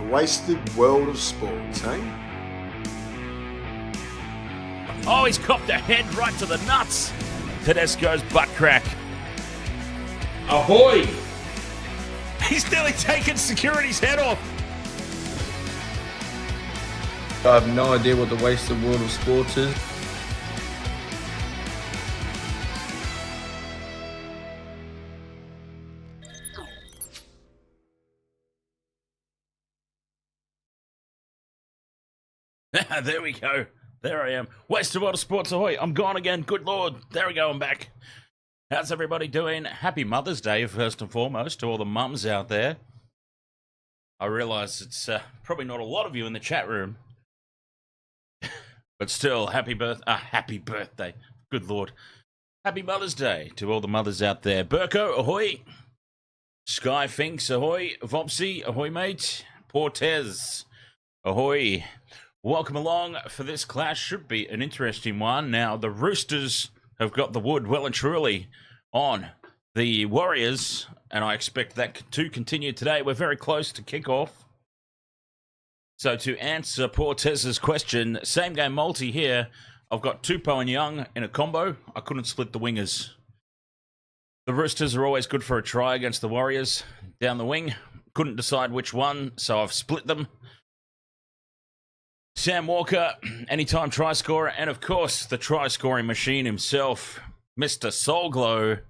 wasted world of sports, eh? Oh, he's copped a head right to the nuts. Tedesco's butt crack. Ahoy! He's nearly taken security's head off. I have no idea what the wasted world of sports is. There we go. There I am. Wasted world of sports, ahoy. I'm gone again. Good Lord. There we go. I'm back. How's everybody doing? Happy Mother's Day, first and foremost, to all the mums out there. I realise it's probably not a lot of you in the chat room. But still, happy birthday. Good Lord. Happy Mother's Day to all the mothers out there. Burko, ahoy. Sky Finks, ahoy. Vopsy, ahoy, mate. Portez, ahoy. Welcome along for this clash. Should be an interesting one. Now, the Roosters have got the wood well and truly on the Warriors, and I expect that to continue today. We're very close to kickoff. So to answer Portez's question, same game multi here. I've got Tupou and Young in a combo. I couldn't split the wingers. The Roosters are always good for a try against the Warriors down the wing. Couldn't decide which one, so I've split them. Sam Walker, anytime try scorer, and of course, the try-scoring machine himself, Mr. Soulglow,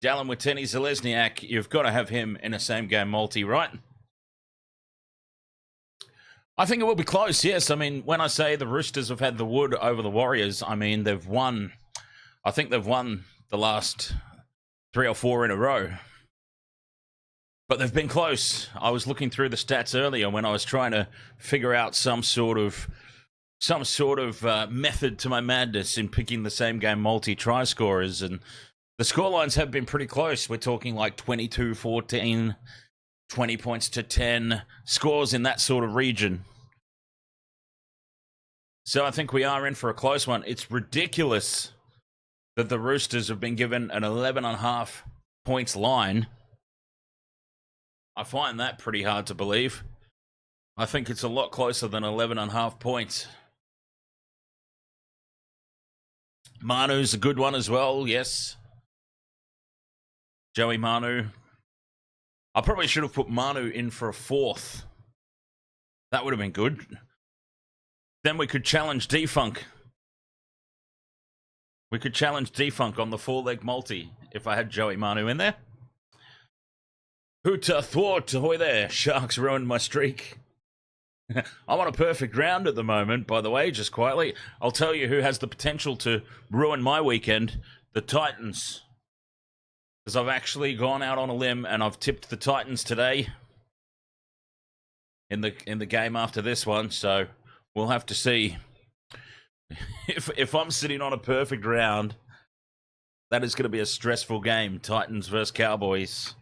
Dallin Watene-Zelezniak. You've got to have him in a same-game multi, right? I think it will be close, yes. I mean, when I say the Roosters have had the wood over the Warriors, I mean, they've won. I think they've won the last 3 or 4 in a row. But they've been close. I was looking through the stats earlier when I was trying to figure out some sort of method to my madness in picking the same game multi-try scorers, and the scorelines have been pretty close. We're talking like 22-14, 20 points to 10, scores in that sort of region. So I think we are in for a close one. It's ridiculous that the Roosters have been given an 11.5 points line. I find that pretty hard to believe. I think it's a lot closer than 11.5 points. Manu's a good one as well, yes. Joey Manu. I probably should have put Manu in for a 4th. That would have been good. Then we could challenge Defunk. We could challenge Defunk on the 4-leg multi if I had Joey Manu in there. Hoota thwart, ahoy there. Sharks ruined my streak. I'm on a perfect round at the moment, by the way, just quietly. I'll tell you who has the potential to ruin my weekend. The Titans. Because I've actually gone out on a limb and I've tipped the Titans today. In the game after this one, so we'll have to see. If I'm sitting on a perfect round, that is going to be a stressful game. Titans versus Cowboys.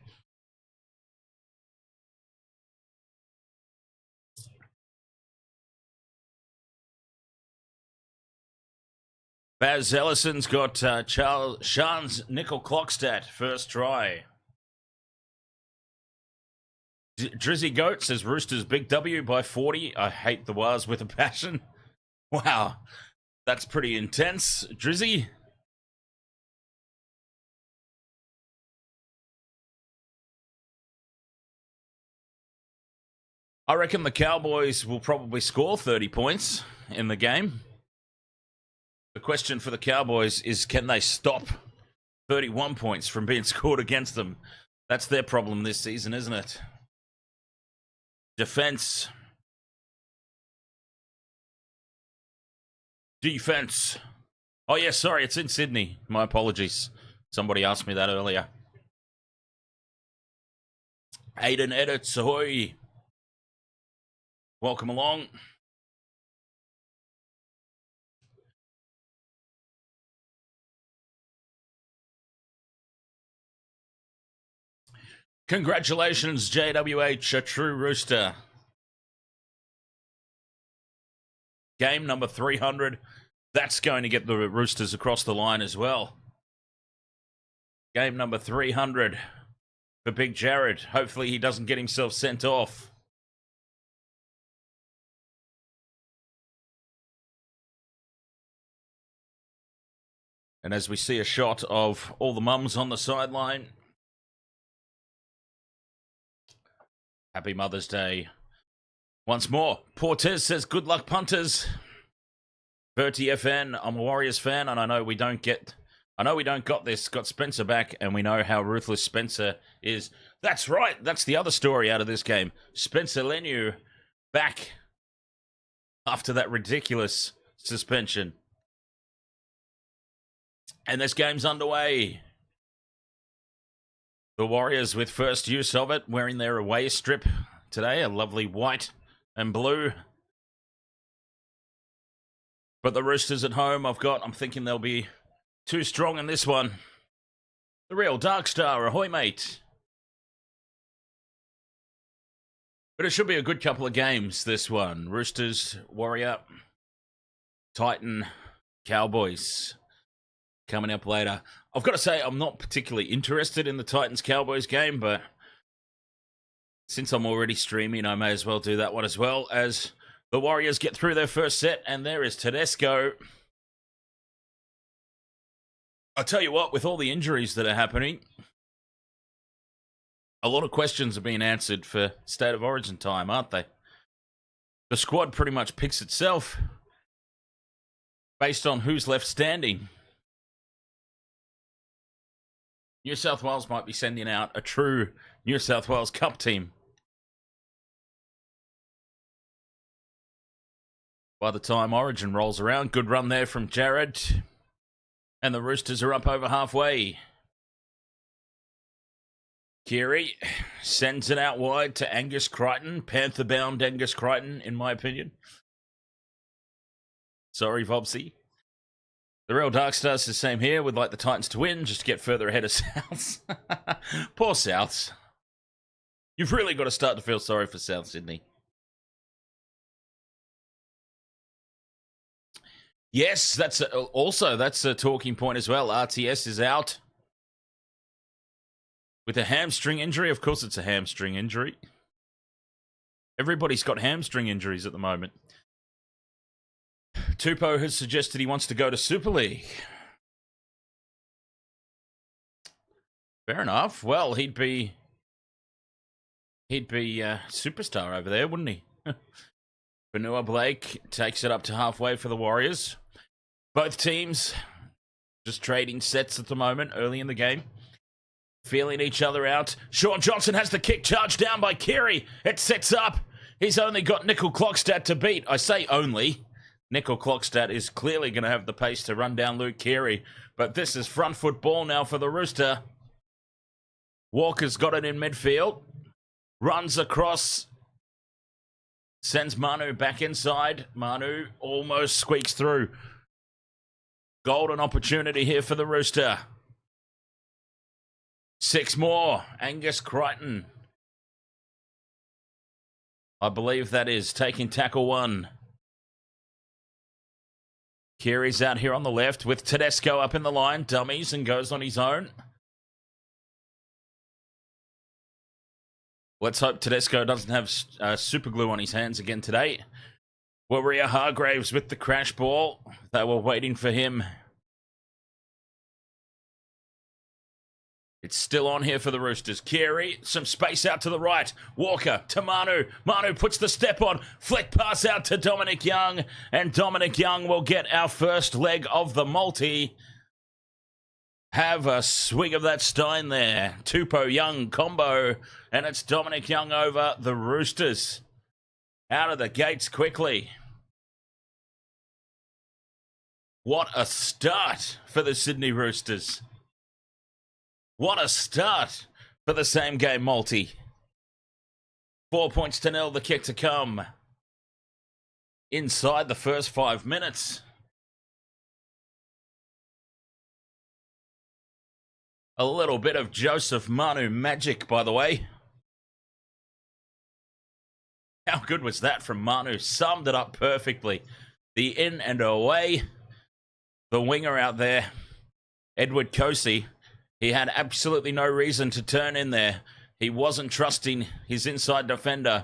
Baz Ellison's got Sean's nickel clock stat, first try. Drizzy Goat says Roosters big W by 40. I hate the Wars with a passion. Wow, that's pretty intense, Drizzy. I reckon the Cowboys will probably score 30 points in the game. The question for the Cowboys is, can they stop 31 points from being scored against them? That's their problem this season, isn't it? Defense. Defense. Oh, yeah, sorry, it's in Sydney. My apologies. Somebody asked me that earlier. Aiden Edits, ahoy. Welcome along. Congratulations, JWH, a true Rooster. Game number 300. That's going to get the Roosters across the line as well. Game number 300 for Big Jared. Hopefully he doesn't get himself sent off. And as we see a shot of all the mums on the sideline, happy Mother's Day. Once more, Portez says, good luck, punters. Bertie FN, I'm a Warriors fan, and I know we don't got this. Got Spencer back, and we know how ruthless Spencer is. That's right. That's the other story out of this game. Spencer Leniu back after that ridiculous suspension. And this game's underway. The Warriors with first use of it, wearing their away strip today, a lovely white and blue. But the Roosters at home, I'm thinking they'll be too strong in this one. The real Dark Star, ahoy mate. But it should be a good couple of games, this one. Roosters, Warrior, Titan, Cowboys. Coming up later. I've got to say, I'm not particularly interested in the Titans-Cowboys game, but since I'm already streaming, I may as well do that one as well, as the Warriors get through their first set, and there is Tedesco. I'll tell you what, with all the injuries that are happening, a lot of questions are being answered for State of Origin time, aren't they? The squad pretty much picks itself based on who's left standing. New South Wales might be sending out a true New South Wales Cup team by the time Origin rolls around. Good run there from Jared. And the Roosters are up over halfway. Keary sends it out wide to Angus Crichton. Panther-bound Angus Crichton, in my opinion. Sorry, Vobsy. The real Dark Stars is the same here. Would like the Titans to win, just to get further ahead of Souths. Poor Souths. You've really got to start to feel sorry for South Sydney. Yes, that's a talking point as well. RTS is out with a hamstring injury. Of course it's a hamstring injury. Everybody's got hamstring injuries at the moment. Tupou has suggested he wants to go to Super League. Fair enough. Well, he'd be superstar over there, wouldn't he? Vanua Blake takes it up to halfway for the Warriors. Both teams just trading sets at the moment, early in the game. Feeling each other out. Sean Johnson has the kick charged down by Keary. It sets up. He's only got Nickel Clockstad to beat. I say only. Nickel Clockstad is clearly going to have the pace to run down Luke Keary. But this is front foot ball now for the Rooster. Walker's got it in midfield. Runs across. Sends Manu back inside. Manu almost squeaks through. Golden opportunity here for the Rooster. 6 more. Angus Crichton. I believe that is taking tackle 1. Keary's out here on the left with Tedesco up in the line. Dummies and goes on his own. Let's hope Tedesco doesn't have super glue on his hands again today. Warrior Hargraves with the crash ball. They were waiting for him. It's still on here for the Roosters. Keary, some space out to the right. Walker to Manu. Manu puts the step on. Flick pass out to Dominic Young. And Dominic Young will get our first leg of the multi. Have a swing of that Stein there. Tupou Young combo. And it's Dominic Young over the Roosters. Out of the gates quickly. What a start for the Sydney Roosters. What a start for the same game multi. 4 points to 0, the kick to come. Inside the first 5 minutes. A little bit of Joseph Manu magic, by the way. How good was that from Manu? Summed it up perfectly. The in and away. The winger out there, Edward Kosey. He had absolutely no reason to turn in there. He wasn't trusting his inside defender.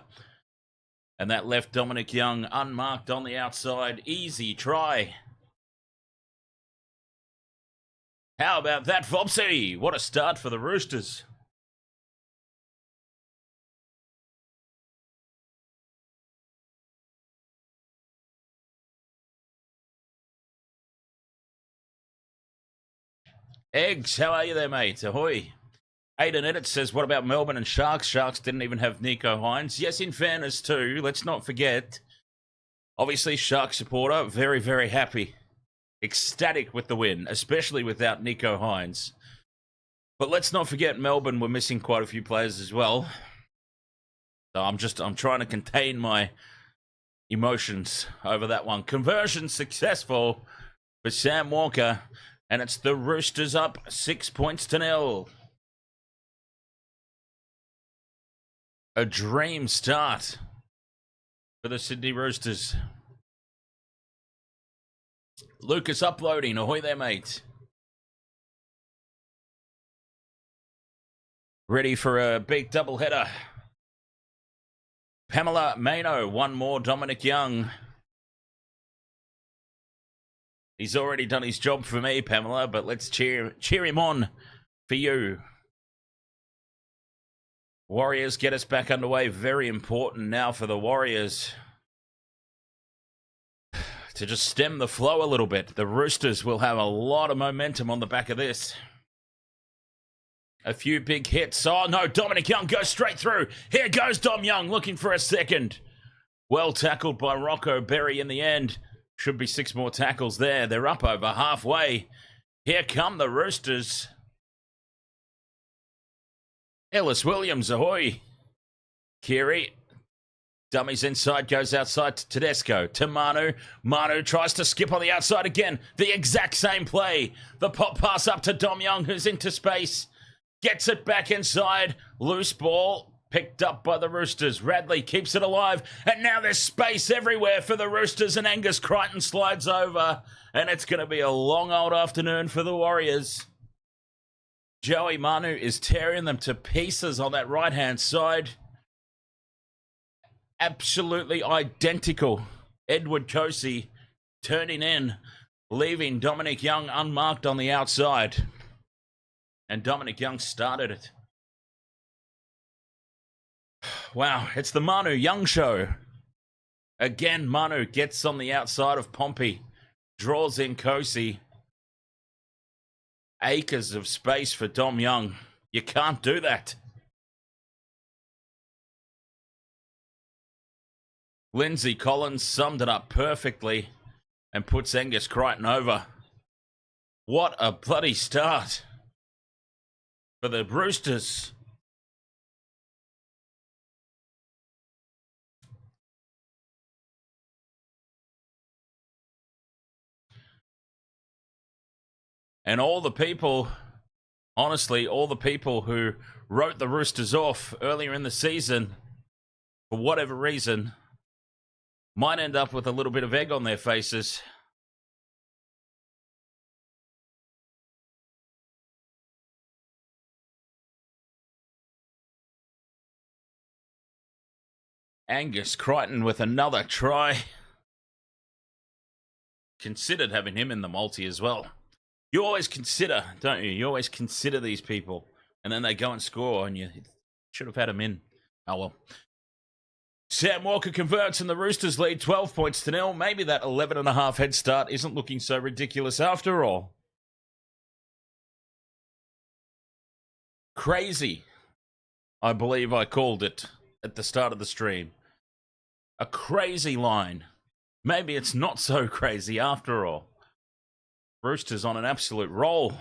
And that left Dominic Young unmarked on the outside. Easy try. How about that, Vopsy? What a start for the Roosters. Eggs, how are you there, mate? Ahoy. Aiden Edit says, what about Melbourne and Sharks? Sharks didn't even have Nico Hines. Yes, in fairness too, let's not forget. Obviously, Shark supporter, very, very happy. Ecstatic with the win, especially without Nico Hines. But let's not forget Melbourne were missing quite a few players as well. So I'm trying to contain my emotions over that one. Conversion successful for Sam Walker. And it's the Roosters up 6 points to 0. A dream start for the Sydney Roosters. Lucas uploading. Ahoy there, mate. Ready for a big doubleheader. Pamela Mano, one more. Dominic Young. He's already done his job for me, Pamela, but let's cheer him on for you. Warriors get us back underway. Very important now for the Warriors to just stem the flow a little bit. The Roosters will have a lot of momentum on the back of this. A few big hits. Oh, no, Dominic Young goes straight through. Here goes Dom Young looking for a second. Well tackled by Rocco Berry in the end. Should be 6 more tackles there. They're up over halfway. Here come the Roosters. Ellis Williams, ahoy. Kiri. Dummies inside, goes outside to Tedesco. To Manu. Manu tries to skip on the outside again. The exact same play. The pop pass up to Dom Young, who's into space. Gets it back inside. Loose ball. Picked up by the Roosters. Radley keeps it alive. And now there's space everywhere for the Roosters. And Angus Crichton slides over. And it's going to be a long old afternoon for the Warriors. Joey Manu is tearing them to pieces on that right-hand side. Absolutely identical. Edward Cosey turning in. Leaving Dominic Young unmarked on the outside. And Dominic Young started it. Wow, it's the Manu Young show. Again, Manu gets on the outside of Pompey. Draws in Cosey. Acres of space for Dom Young. You can't do that. Lindsay Collins summed it up perfectly and puts Angus Crichton over. What a bloody start for the Roosters. And all the people, honestly, all the people who wrote the Roosters off earlier in the season, for whatever reason, might end up with a little bit of egg on their faces. Angus Crichton with another try. Considered having him in the multi as well. You always consider, don't you? You always consider these people. And then they go and score, and you should have had them in. Oh, well. Sam Walker converts, and the Roosters lead 12 points to 0. Maybe that 11.5 head start isn't looking so ridiculous after all. Crazy, I believe I called it at the start of the stream. A crazy line. Maybe it's not so crazy after all. Roosters on an absolute roll.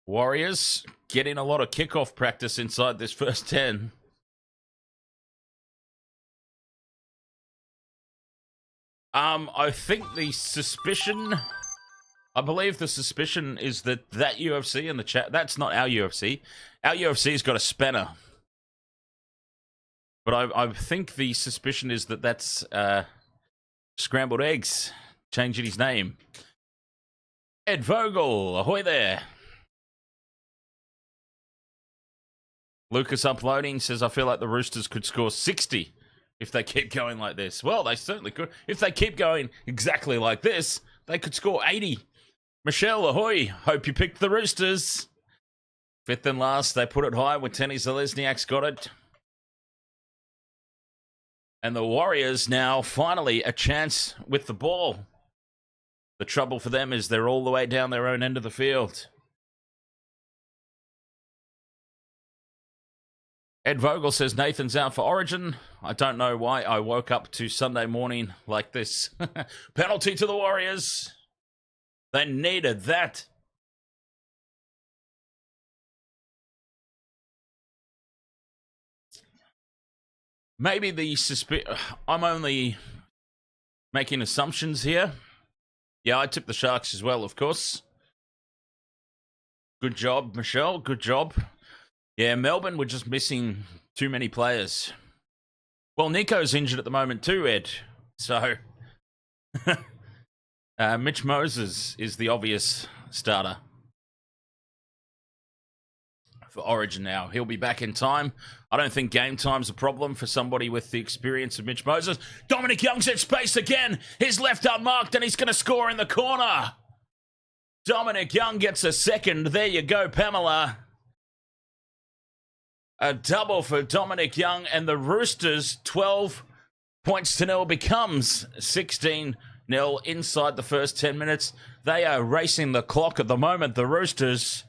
Warriors getting a lot of kickoff practice inside this first 10. I think the suspicion... I believe the suspicion is that UFC in the chat... That's not our UFC. Our UFC's got a spanner. But I think the suspicion is that that's Scrambled Eggs changing his name. Ed Vogel, ahoy there. Lucas uploading says, I feel like the Roosters could score 60 if they keep going like this. Well, they certainly could. If they keep going exactly like this, they could score 80. Michelle, ahoy. Hope you picked the Roosters. Fifth and last, they put it high with Tenny Zalesniak's got it. And the Warriors now finally a chance with the ball. The trouble for them is they're all the way down their own end of the field. Ed Vogel says Nathan's out for Origin. I don't know why I woke up to Sunday morning like this. Penalty to the Warriors. They needed that. Maybe I'm only making assumptions here. Yeah, I tipped the Sharks as well, of course. Good job, Michelle. Good job. Yeah, Melbourne were just missing too many players. Well, Nico's injured at the moment too, Ed. So, Mitch Moses is the obvious starter for Origin now. He'll be back in time. I don't think game time's a problem for somebody with the experience of Mitch Moses. Dominic Young's at space again. His left unmarked and he's going to score in the corner. Dominic Young gets a second. There you go, Pamela. A double for Dominic Young, and the Roosters 12 points to nil becomes 16-0 inside the first 10 minutes. They are racing the clock at the moment, the Roosters.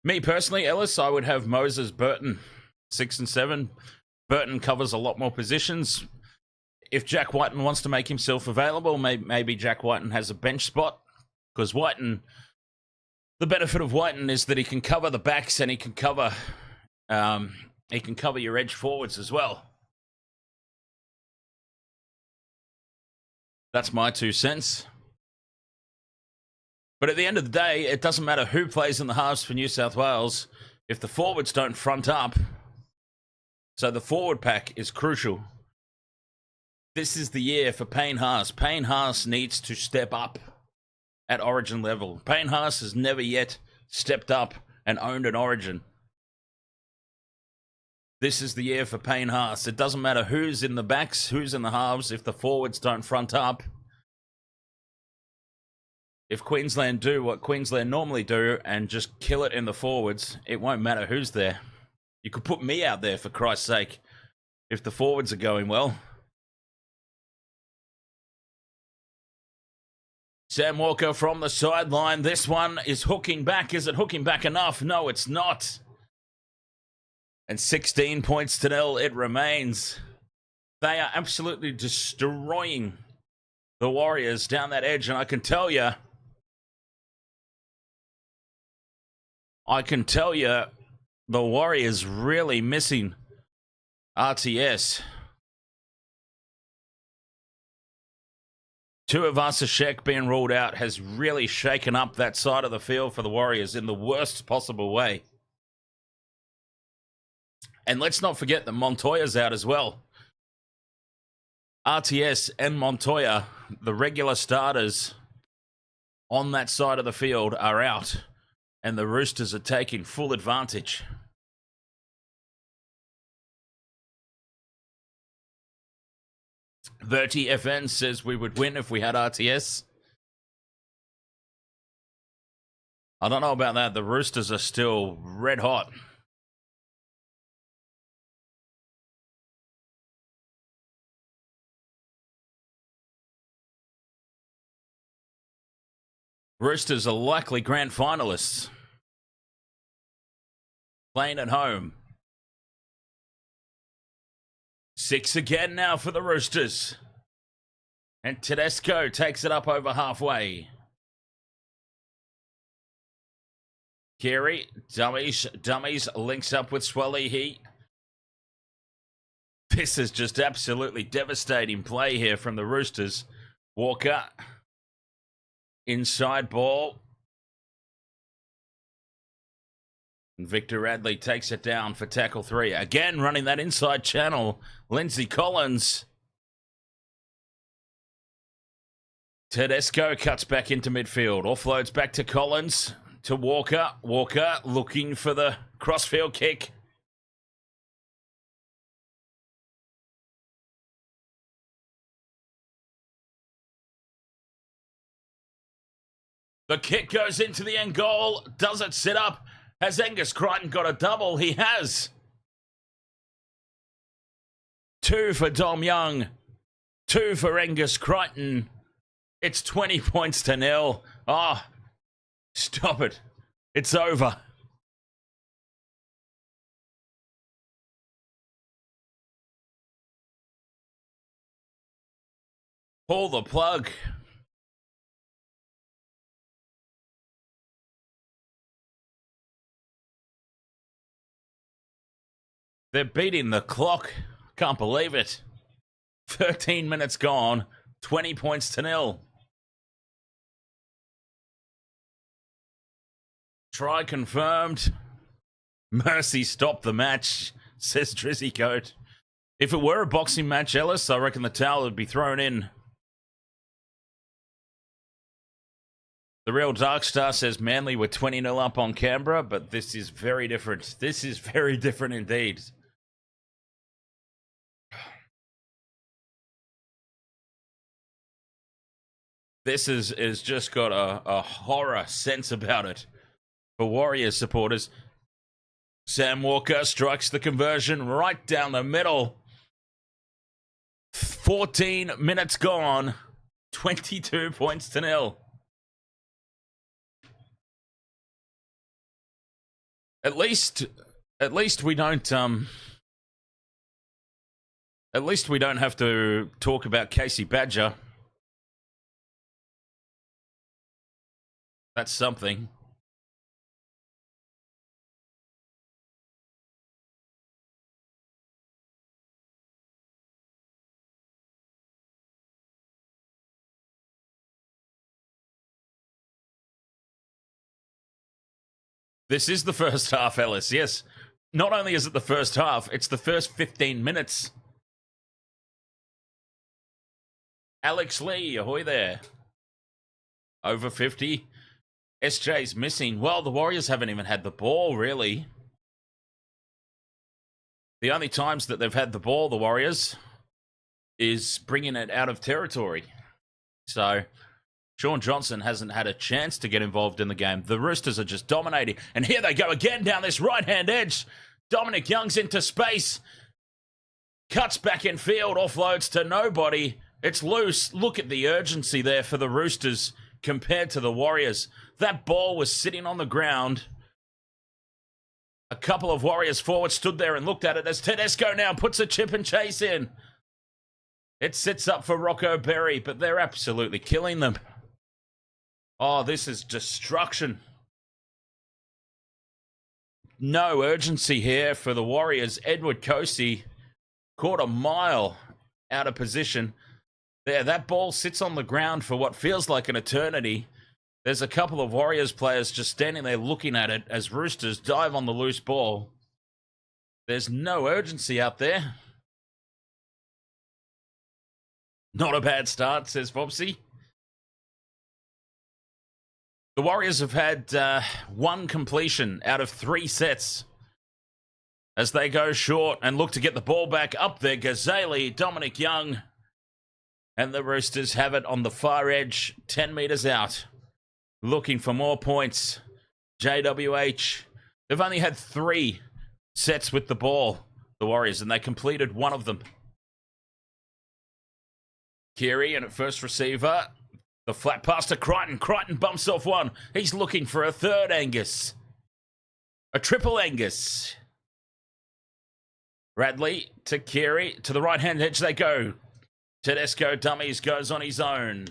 Me personally, Ellis, I would have Moses, Burton, 6 and 7. Burton covers a lot more positions. If Jack Whiten wants to make himself available, maybe Jack Whiten has a bench spot. Because Whiten, the benefit of Whiten is that he can cover the backs and he can cover your edge forwards as well. That's my 2 cents. But at the end of the day, it doesn't matter who plays in the halves for New South Wales if the forwards don't front up. So the forward pack is crucial. This is the year for Payne Haas. Payne Haas needs to step up at Origin level. Payne Haas has never yet stepped up and owned an Origin. This is the year for Payne Haas. It doesn't matter who's in the backs, who's in the halves, if the forwards don't front up. If Queensland do what Queensland normally do and just kill it in the forwards, it won't matter who's there. You could put me out there, for Christ's sake, if the forwards are going well. Sam Walker from the sideline. This one is hooking back. Is it hooking back enough? No, it's not. And 16 points to nil it remains. They are absolutely destroying the Warriors down that edge, and I can tell you, the Warriors really missing RTS. Tuivasa-Sheck being ruled out has really shaken up that side of the field for the Warriors in the worst possible way. And let's not forget that Montoya's out as well. RTS and Montoya, the regular starters on that side of the field, are out. And the Roosters are taking full advantage. Verti FN says we would win if we had RTS. I don't know about that. The Roosters are still red hot. Roosters are likely grand finalists. Playing at home. 6 again now for the Roosters. And Tedesco takes it up over halfway. Carey, dummies, links up with Swally. This is just absolutely devastating play here from the Roosters. Walker. Inside ball. And Victor Radley takes it down for tackle 3. Again, running that inside channel. Lindsay Collins. Tedesco cuts back into midfield. Offloads back to Collins. To Walker. Walker looking for the crossfield kick. The kick goes into the end goal. Does it sit up? Has Angus Crichton got a double? He has. 2 for Dom Young. 2 for Angus Crichton. It's 20 points to 0. Oh, stop it. It's over. Pull the plug. They're beating the clock. Can't believe it. 13 minutes gone. 20 points to 0. Try confirmed. Mercy stopped the match, says Drizzy Coat. If it were a boxing match, Ellis, I reckon the towel would be thrown in. The Real Dark Star says Manly were 20-0 up on Canberra, but this is very different. This is very different indeed. This is just got a horror sense about it. For Warriors supporters, Sam Walker strikes the conversion right down the middle. 14 minutes gone. 22 points to 0. At least we don't At least we don't have to talk about Casey Badger. That's something. This is the first half, Ellis, yes. Not only is it the first half, it's the first 15 minutes. Alex Lee, ahoy there. Over 50. SJ's missing. Well, the Warriors haven't even had the ball, really. The only times that they've had the ball, the Warriors, is bringing it out of territory. So Sean Johnson hasn't had a chance to get involved in the game. The Roosters are just dominating. And here they go again down this right-hand edge. Dominic Young's into space. Cuts back in field, offloads to nobody. It's loose. Look at the urgency there for the Roosters compared to the Warriors. That ball was sitting on the ground. A couple of Warriors forwards stood there and looked at it as Tedesco now puts a chip and chase in. It sits up for Rocco Berry, but they're absolutely killing them. Oh, this is destruction. No urgency here for the Warriors. Edward Kosi caught a mile out of position. There, that ball sits on the ground for what feels like an eternity. There's a couple of Warriors players just standing there looking at it as Roosters dive on the loose ball. There's no urgency out there. Not a bad start, says Bobsy. The Warriors have had 1 completion out of 3 sets as they go short and look to get the ball back up there. Gazali, Dominic Young, and the Roosters have it on the far edge, 10 metres out, looking for more points. JWH, they've only had 3 sets with the ball, the Warriors, and they completed 1 of them. Keary and at first receiver. The flat pass to Crichton. Crichton bumps off 1. He's looking for a third Angus. A triple Angus. Radley to Keary. To the right-hand edge they go. Tedesco dummies goes on his own.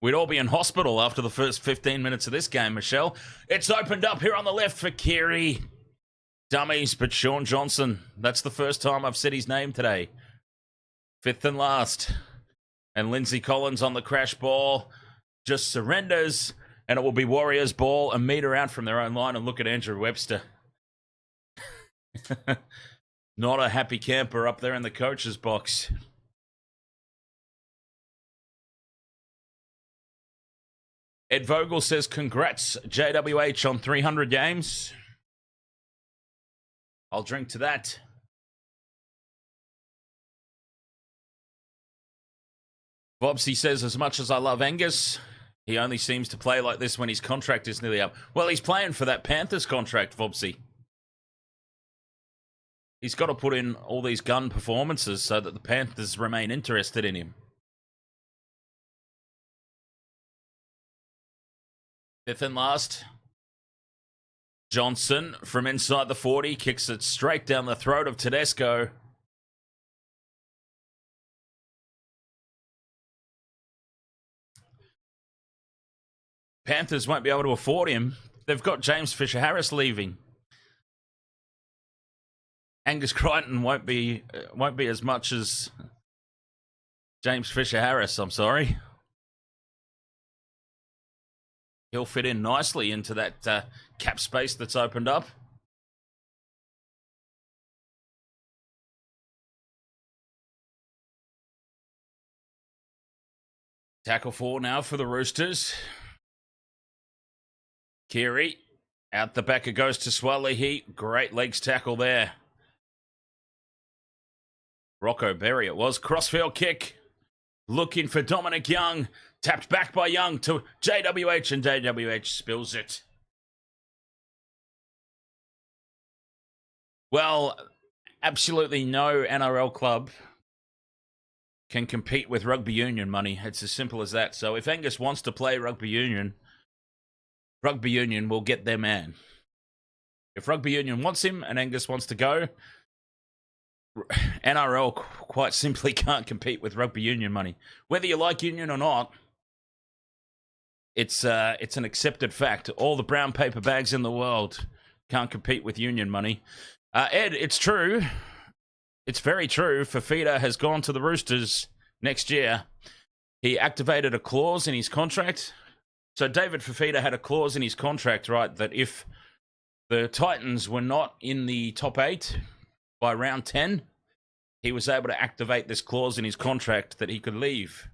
We'd all be in hospital after the first 15 minutes of this game, Michelle. It's opened up here on the left for Keary. Dummies, but Sean Johnson. That's the first time I've said his name today. 5th and last. And Lindsay Collins on the crash ball just surrenders. And it will be Warriors ball a metre out from their own line, and look at Andrew Webster. Not a happy camper up there in the coach's box. Ed Vogel says, congrats, JWH, on 300 games. I'll drink to that. Bobsy says, as much as I love Angus, he only seems to play like this when his contract is nearly up. Well, he's playing for that Panthers contract, Bobsy. He's got to put in all these gun performances so that the Panthers remain interested in him. Fifth and last. Johnson from inside the 40 kicks it straight down the throat of Tedesco. Panthers won't be able to afford him. They've got James Fisher-Harris leaving. Angus Crichton won't be as much as James Fisher-Harris, I'm sorry. He'll fit in nicely into that cap space that's opened up. Tackle 4 now for the Roosters. Keary, out the back it goes to Swalehi. Great legs tackle there. Rocco Berry it was. Crossfield kick. Looking for Dominic Young. Tapped back by Young to JWH, and JWH spills it. Well, absolutely no NRL club can compete with rugby union money. It's as simple as that. So if Angus wants to play rugby union will get their man. If rugby union wants him and Angus wants to go, NRL quite simply can't compete with rugby union money. Whether you like union or not, it's an accepted fact. All the brown paper bags in the world can't compete with union money. Ed, it's true. It's very true. Fafita has gone to the Roosters next year. He activated a clause in his contract. So David Fafita had a clause in his contract, right, that if the Titans were not in the top 8 by round 10, he was able to activate this clause in his contract that he could leave.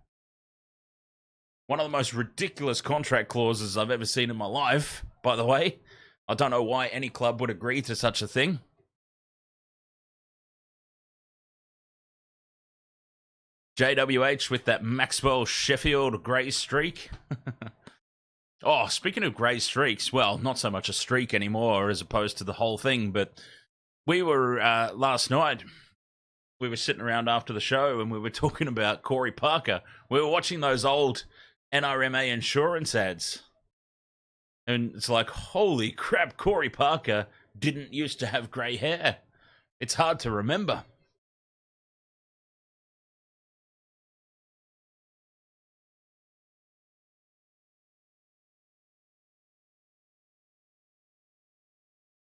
One of the most ridiculous contract clauses I've ever seen in my life, by the way. I don't know why any club would agree to such a thing. JWH with that Maxwell Sheffield grey streak. Oh, speaking of grey streaks, well, not so much a streak anymore as opposed to the whole thing, but we were, last night, we were sitting around after the show and we were talking about Corey Parker. We were watching those old NRMA insurance ads. And it's like, holy crap, Corey Parker didn't used to have grey hair. It's hard to remember.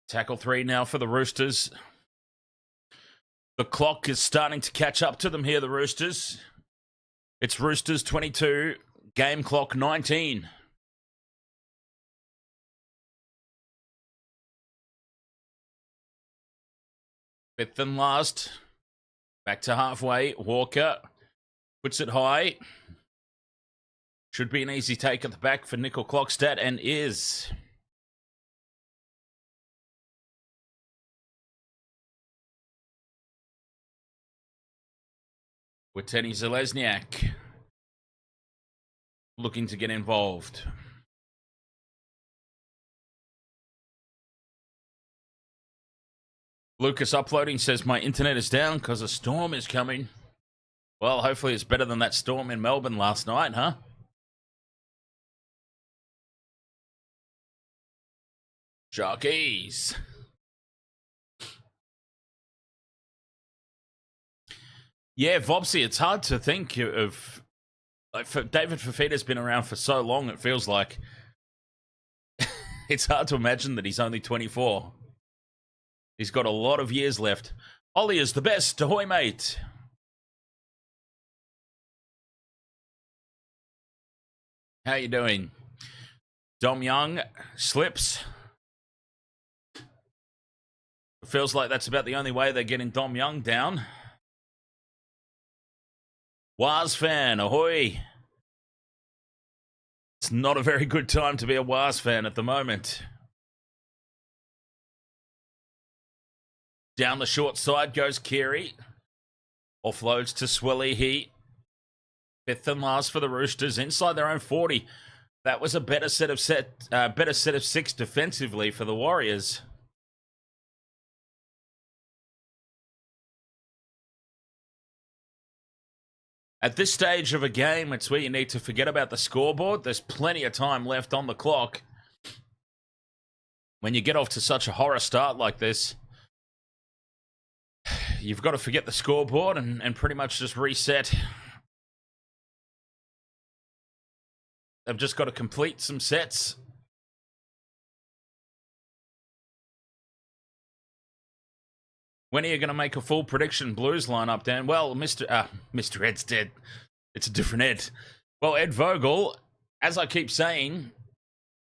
Tackle 3 now for the Roosters. The clock is starting to catch up to them here, the Roosters. It's Roosters 22, game clock 19. Fifth and last. Back to halfway. Walker puts it high. Should be an easy take at the back for Nickel Clockstad, and is. With Tenny Zalesniak looking to get involved. Lucas uploading says, my internet is down because a storm is coming. Well, hopefully it's better than that storm in Melbourne last night, huh? Sharkies. Yeah, Vobsy, it's hard to think of... Like, David Fafita's been around for so long, it feels like... It's hard to imagine that he's only 24. He's got a lot of years left. Ollie is the best. Ahoy, mate. How you doing? Dom Young slips. It feels like that's about the only way they're getting Dom Young down. Waz fan, ahoy. It's not a very good time to be a Waz fan at the moment. Down the short side goes Keary. Offloads to Swilly. He fifth and last for the Roosters inside their own 40. That was a better set of six defensively for the Warriors. At this stage of a game, it's where you need to forget about the scoreboard. There's plenty of time left on the clock. When you get off to such a horror start like this, you've got to forget the scoreboard and pretty much just reset. They've just got to complete some sets. When are you going to make a full prediction Blues lineup, Dan? Well, Mr. Ed's dead. It's a different Ed. Well, Ed Vogel, as I keep saying,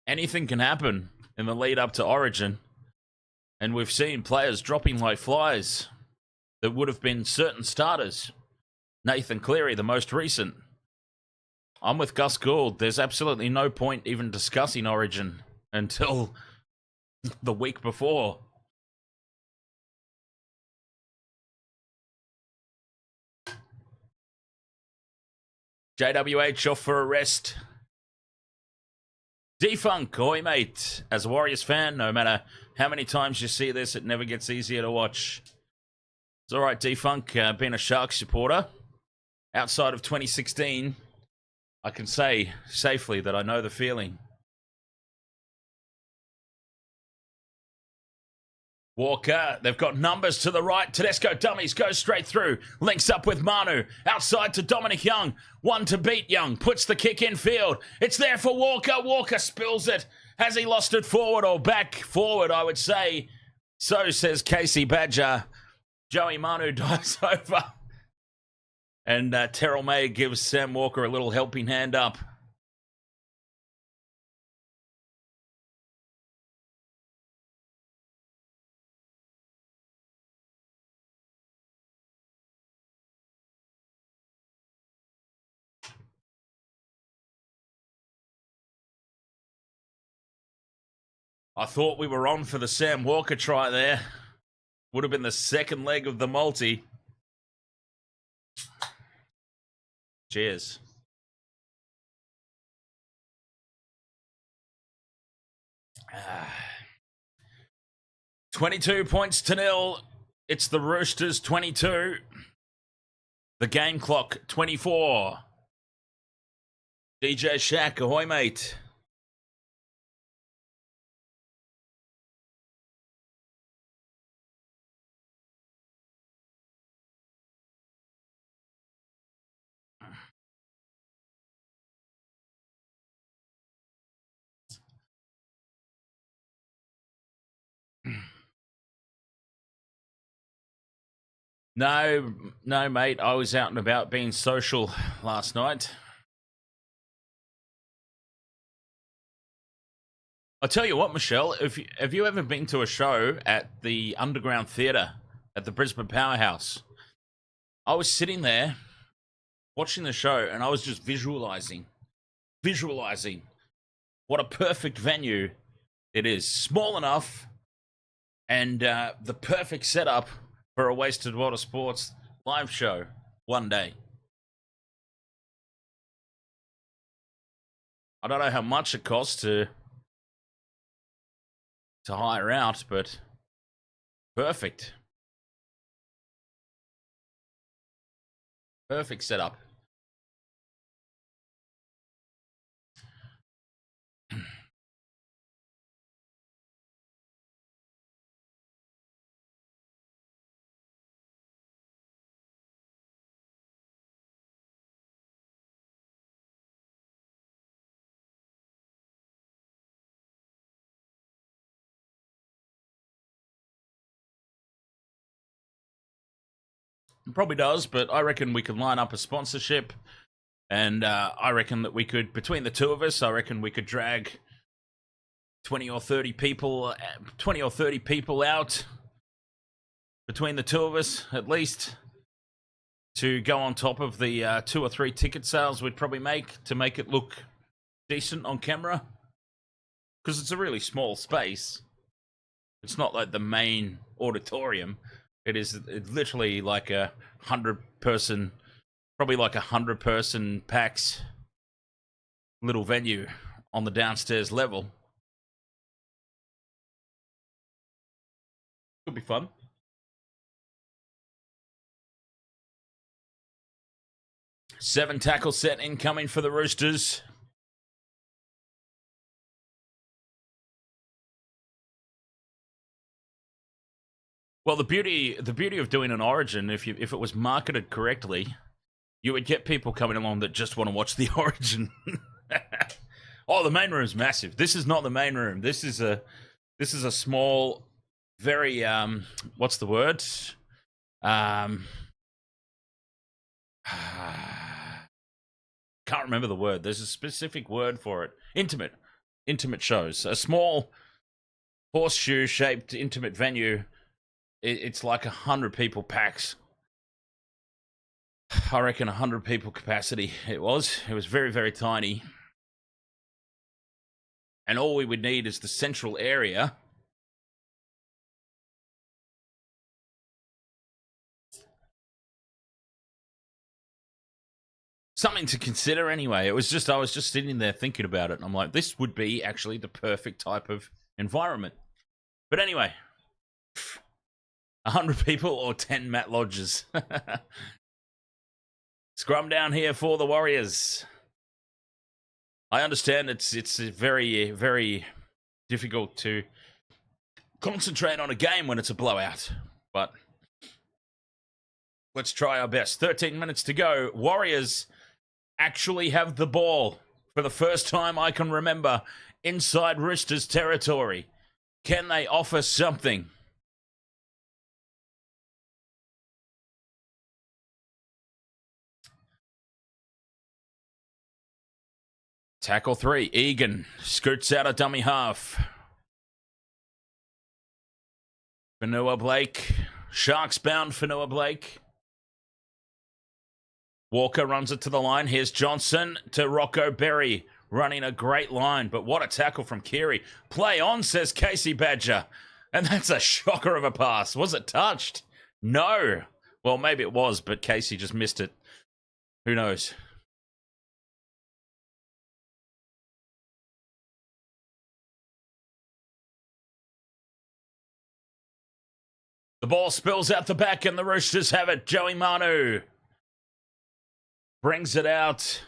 anything can happen in the lead up to Origin. And we've seen players dropping like flies that would have been certain starters. Nathan Cleary, the most recent. I'm with Gus Gould. There's absolutely no point even discussing Origin until the week before. JWH off for a rest. Defunk, ahoy mate. As a Warriors fan, no matter how many times you see this, it never gets easier to watch. It's all right, Defunk, being a Sharks supporter. Outside of 2016, I can say safely that I know the feeling. Walker, they've got numbers to the right. Tedesco dummies, goes straight through. Links up with Manu. Outside to Dominic Young. One to beat Young. Puts the kick in field. It's there for Walker. Walker spills it. Has he lost it forward or back? Forward, I would say. So says Casey Badger. Joey Manu dives over. And Terrell May gives Sam Walker a little helping hand up. I thought we were on for the Sam Walker try there. Would have been the second leg of the multi. Cheers. Ah. 22 points to nil. It's the Roosters 22. The game clock 24. DJ Shaq, ahoy mate. No, mate. I was out and about being social last night. I'll tell you what, Michelle, have you ever been to a show at the Underground Theatre at the Brisbane Powerhouse? I was sitting there watching the show and I was just visualizing what a perfect venue it is. Small enough and the perfect setup for a Wasted Water Sports live show one day. I don't know how much it costs to hire out, but perfect. Perfect setup. Probably does, but I reckon we could line up a sponsorship. And I reckon that we could, between the two of us, I reckon we could drag 20 or 30 people out between the two of us, at least, to go on top of the 2 or 3 ticket sales we'd probably make to make it look decent on camera. Because it's a really small space. It's not like the main auditorium. It's literally like a 100-person, probably like 100-person PAX little venue on the downstairs level. Could be fun. Seven tackle set incoming for the Roosters. Well, the beauty of doing an Origin, if it was marketed correctly, you would get people coming along that just want to watch the Origin. Oh, the main room's massive. This is not the main room. This is a small, very what's the word? Can't remember the word. There's a specific word for it. Intimate shows. A small horseshoe-shaped intimate venue. It's like 100 people packs. I reckon 100 people capacity it was. It was very, very tiny. And all we would need is the central area. Something to consider anyway. I was just sitting there thinking about it, and I'm like, this would be actually the perfect type of environment. But anyway, 100 people or 10 mat lodges. Scrum down here for the Warriors. I understand it's very, very difficult to concentrate on a game when it's a blowout, but let's try our best. 13 minutes to go. Warriors actually have the ball for the first time I can remember inside Roosters territory. Can they offer something? Tackle 3, Egan scoots out a dummy half. Fanua Blake, Sharks bound Fanua Blake. Walker runs it to the line. Here's Johnson to Rocco Berry, running a great line, but what a tackle from Keary. Play on, says Casey Badger. And that's a shocker of a pass. Was it touched? No. Well, maybe it was, but Casey just missed it. Who knows? The ball spills out the back and the Roosters have it. Joey Manu brings it out.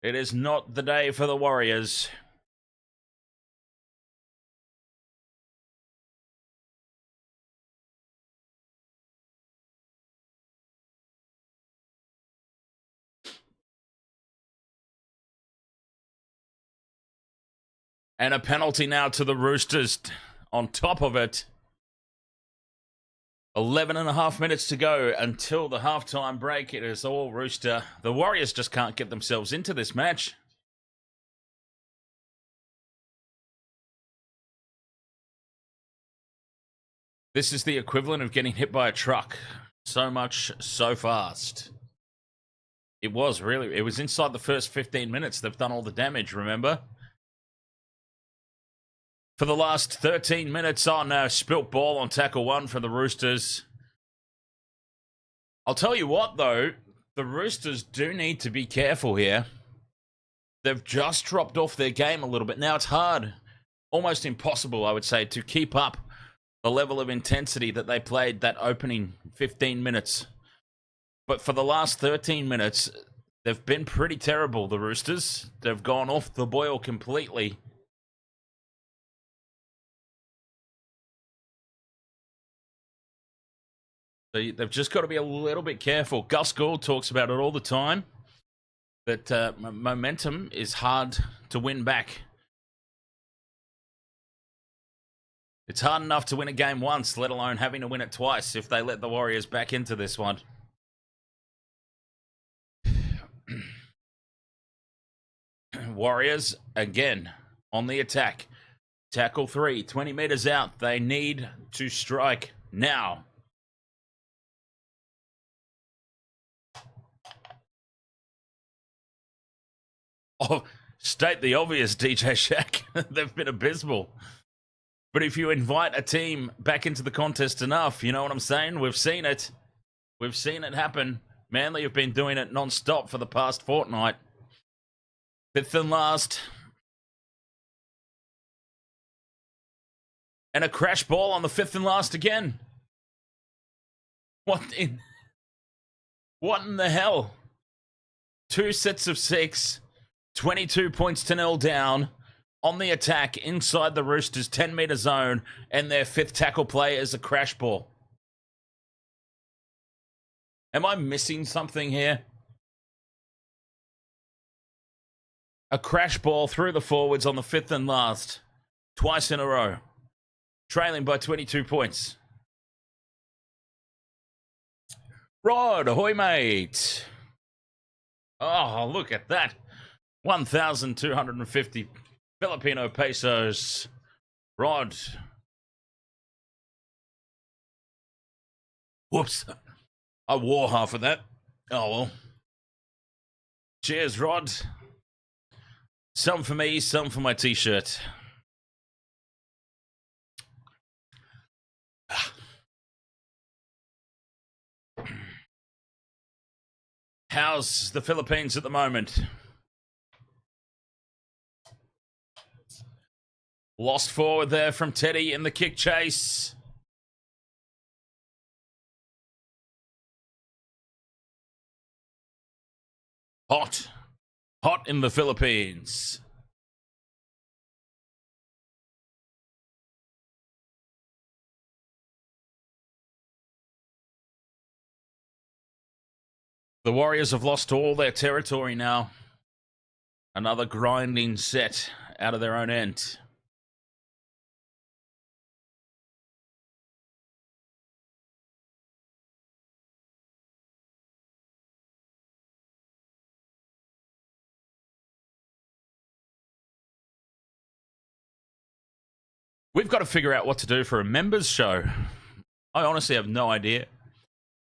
It is not the day for the Warriors. And a penalty now to the Roosters on top of it. 11 and a half minutes to go until the halftime break. It is all Rooster. The Warriors just can't get themselves into this match. This is the equivalent of getting hit by a truck. So much, so fast. It was really. It was inside the first 15 minutes. They've done all the damage, remember? For the last 13 minutes, oh no, spilt ball on tackle 1 for the Roosters. I'll tell you what, though, the Roosters do need to be careful here. They've just dropped off their game a little bit. Now it's hard, almost impossible, I would say, to keep up the level of intensity that they played that opening 15 minutes. But for the last 13 minutes, they've been pretty terrible, the Roosters. They've gone off the boil completely. So they've just got to be a little bit careful. Gus Gould talks about it all the time, that momentum is hard to win back. It's hard enough to win a game once, let alone having to win it twice if they let the Warriors back into this one. Warriors again on the attack. Tackle 3, 20 meters out. They need to strike now. Oh, state the obvious, DJ Shaq. They've been abysmal. But if you invite a team back into the contest enough, you know what I'm saying? We've seen it. We've seen it happen. Manly have been doing it non-stop for the past fortnight. Fifth and last. And a crash ball on the fifth and last again. What in the hell? 2 sets of 6. 22 points to 0 down. On the attack inside the Roosters' 10-meter zone. And their fifth tackle play is a crash ball. Am I missing something here? A crash ball through the forwards on the fifth and last. Twice in a row. Trailing by 22 points. Rod, ahoy, mate. Oh, look at that. 1,250 Filipino pesos. Rod. Whoops. I wore half of that. Oh, well. Cheers, Rod. Some for me, some for my t-shirt. How's the Philippines at the moment? Lost forward there from Teddy in the kick chase. Hot. Hot in the Philippines. The Warriors have lost all their territory now. Another grinding set out of their own end. We've got to figure out what to do for a members show. I honestly have no idea.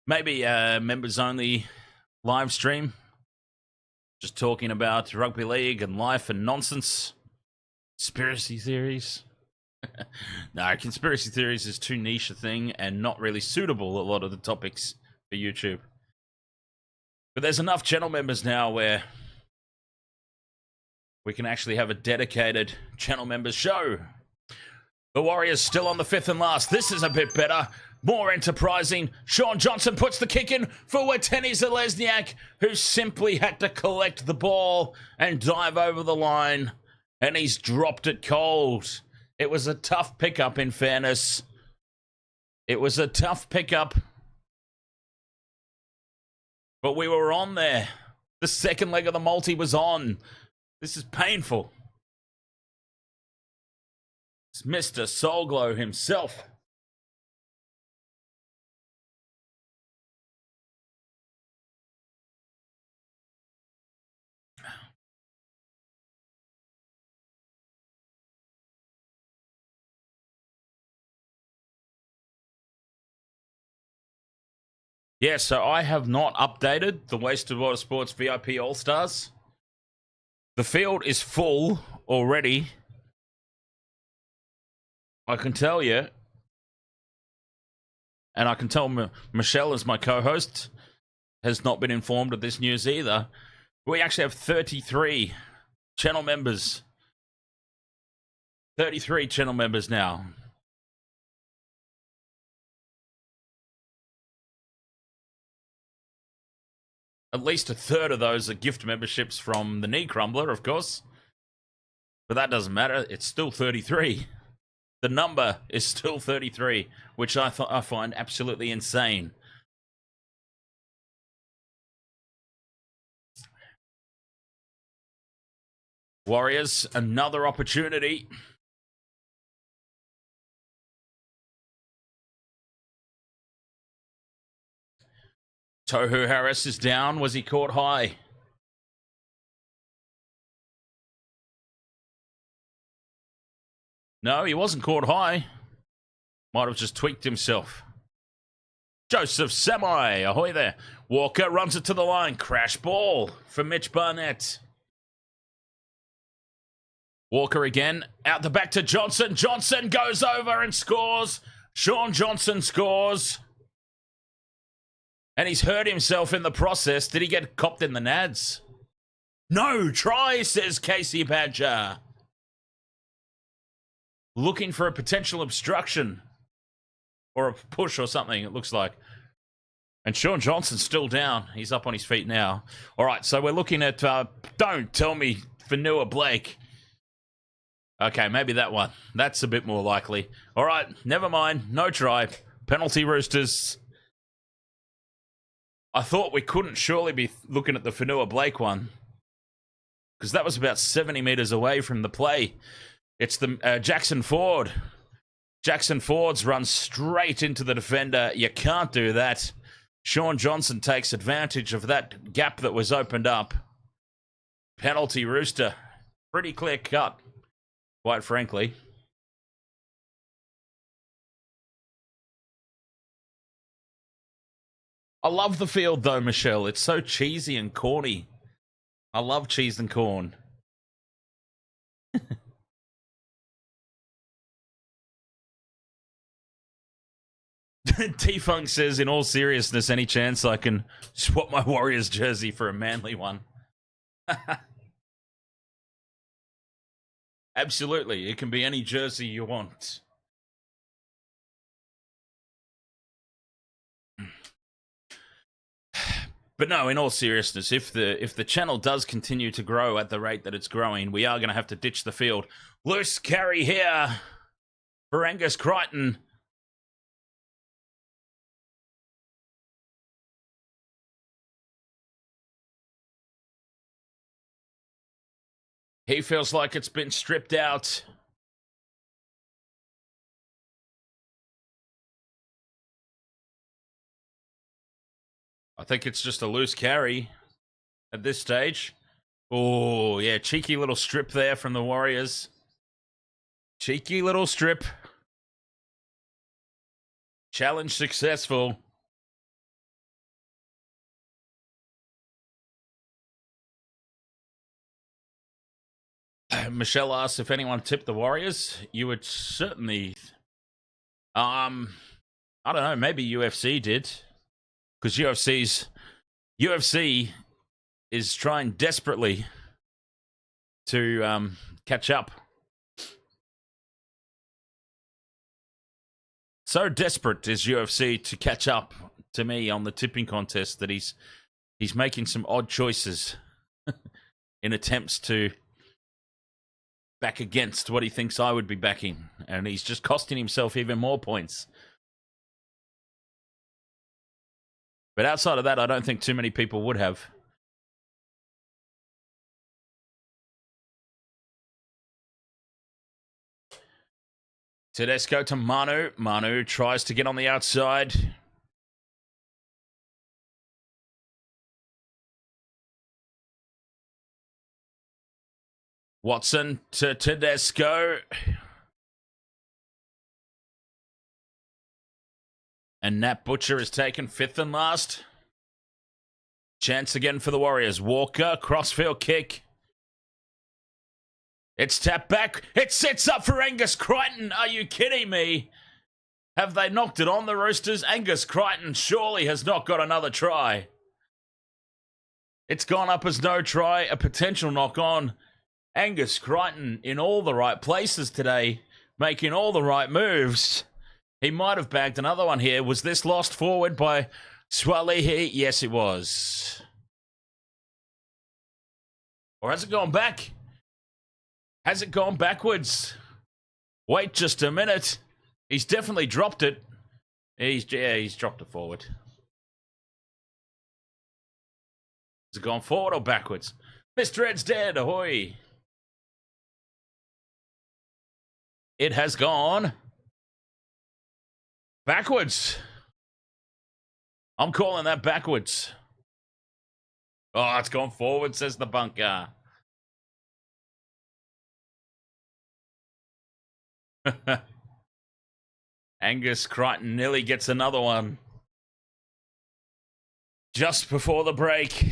Maybe a members only live stream. Just talking about rugby league and life and nonsense. Conspiracy theories. No, conspiracy theories is too niche a thing and not really suitable a lot of the topics for YouTube. But there's enough channel members now where we can actually have a dedicated channel members show. The Warriors still on the fifth and last. This is a bit better. More enterprising. Sean Johnson puts the kick in for Watene Zelezniak, who simply had to collect the ball and dive over the line. And he's dropped it cold. It was a tough pickup, in fairness. It was a tough pickup. But we were on there. The second leg of the multi was on. This is painful. It's Mr. Soulglow himself. Yeah, so I have not updated the Wasted Water Sports VIP All-Stars. The field is full already. I can tell you, and I can tell Michelle, as my co-host, has not been informed of this news either. We actually have 33 channel members. 33 channel members now. At least a third of those are gift memberships from the Knee Crumbler, of course. But that doesn't matter. It's still 33. The number is still 33, which I find absolutely insane. Warriors, another opportunity. Tohu Harris is down. Was he caught high? No, he wasn't caught high. Might have just tweaked himself. Joseph Samurai, ahoy there. Walker runs it to the line. Crash ball for Mitch Barnett. Walker again. Out the back to Johnson. Johnson goes over and scores. Sean Johnson scores. And he's hurt himself in the process. Did he get copped in the nads? No, try, says Casey Badger. Looking for a potential obstruction. Or a push or something, it looks like. And Sean Johnson's still down. He's up on his feet now. All right, so we're looking at... don't tell me Fanua Blake. Okay, maybe that one. That's a bit more likely. All right, never mind. No try. Penalty Roosters. I thought we couldn't surely be looking at the Fanua Blake one. Because that was about 70 metres away from the play. It's the Jackson Ford. Jackson Ford's run straight into the defender. You can't do that. Sean Johnson takes advantage of that gap that was opened up. Penalty Rooster. Pretty clear cut, quite frankly. I love the field though, Michelle. It's so cheesy and corny. I love cheese and corn. T-Funk says, in all seriousness, any chance I can swap my Warriors jersey for a Manly one? Absolutely. It can be any jersey you want. But no, in all seriousness, if the channel does continue to grow at the rate that it's growing, we are going to have to ditch the field. Loose carry here for Angus Crichton. He feels like it's been stripped out. I think it's just a loose carry at this stage. Oh, yeah, cheeky little strip there from the Warriors. Cheeky little strip. Challenge successful. Michelle asks if anyone tipped the Warriors. You would certainly... I don't know, maybe UFC did. Because UFC is trying desperately to catch up. So desperate is UFC to catch up to me on the tipping contest that he's making some odd choices in attempts to back against what he thinks I would be backing. And he's just costing himself even more points. But outside of that, I don't think too many people would have. Tedesco to Manu. Manu tries to get on the outside. Watson to Tedesco. And Nat Butcher is taken fifth and last. Chance again for the Warriors. Walker, crossfield kick. It's tapped back. It sets up for Angus Crichton. Are you kidding me? Have they knocked it on, the Roosters? Angus Crichton surely has not got another try. It's gone up as no try, a potential knock on. Angus Crichton in all the right places today, making all the right moves. He might have bagged another one here. Was this lost forward by Swalihi? Yes, it was. Or has it gone back? Has it gone backwards? Wait just a minute. He's definitely dropped it. He's dropped it forward. Has it gone forward or backwards? Mr. Ed's dead. Ahoy. It has gone backwards. I'm calling that backwards. Oh, it's gone forward, says the bunker. Angus Crichton nearly gets another one. Just before the break.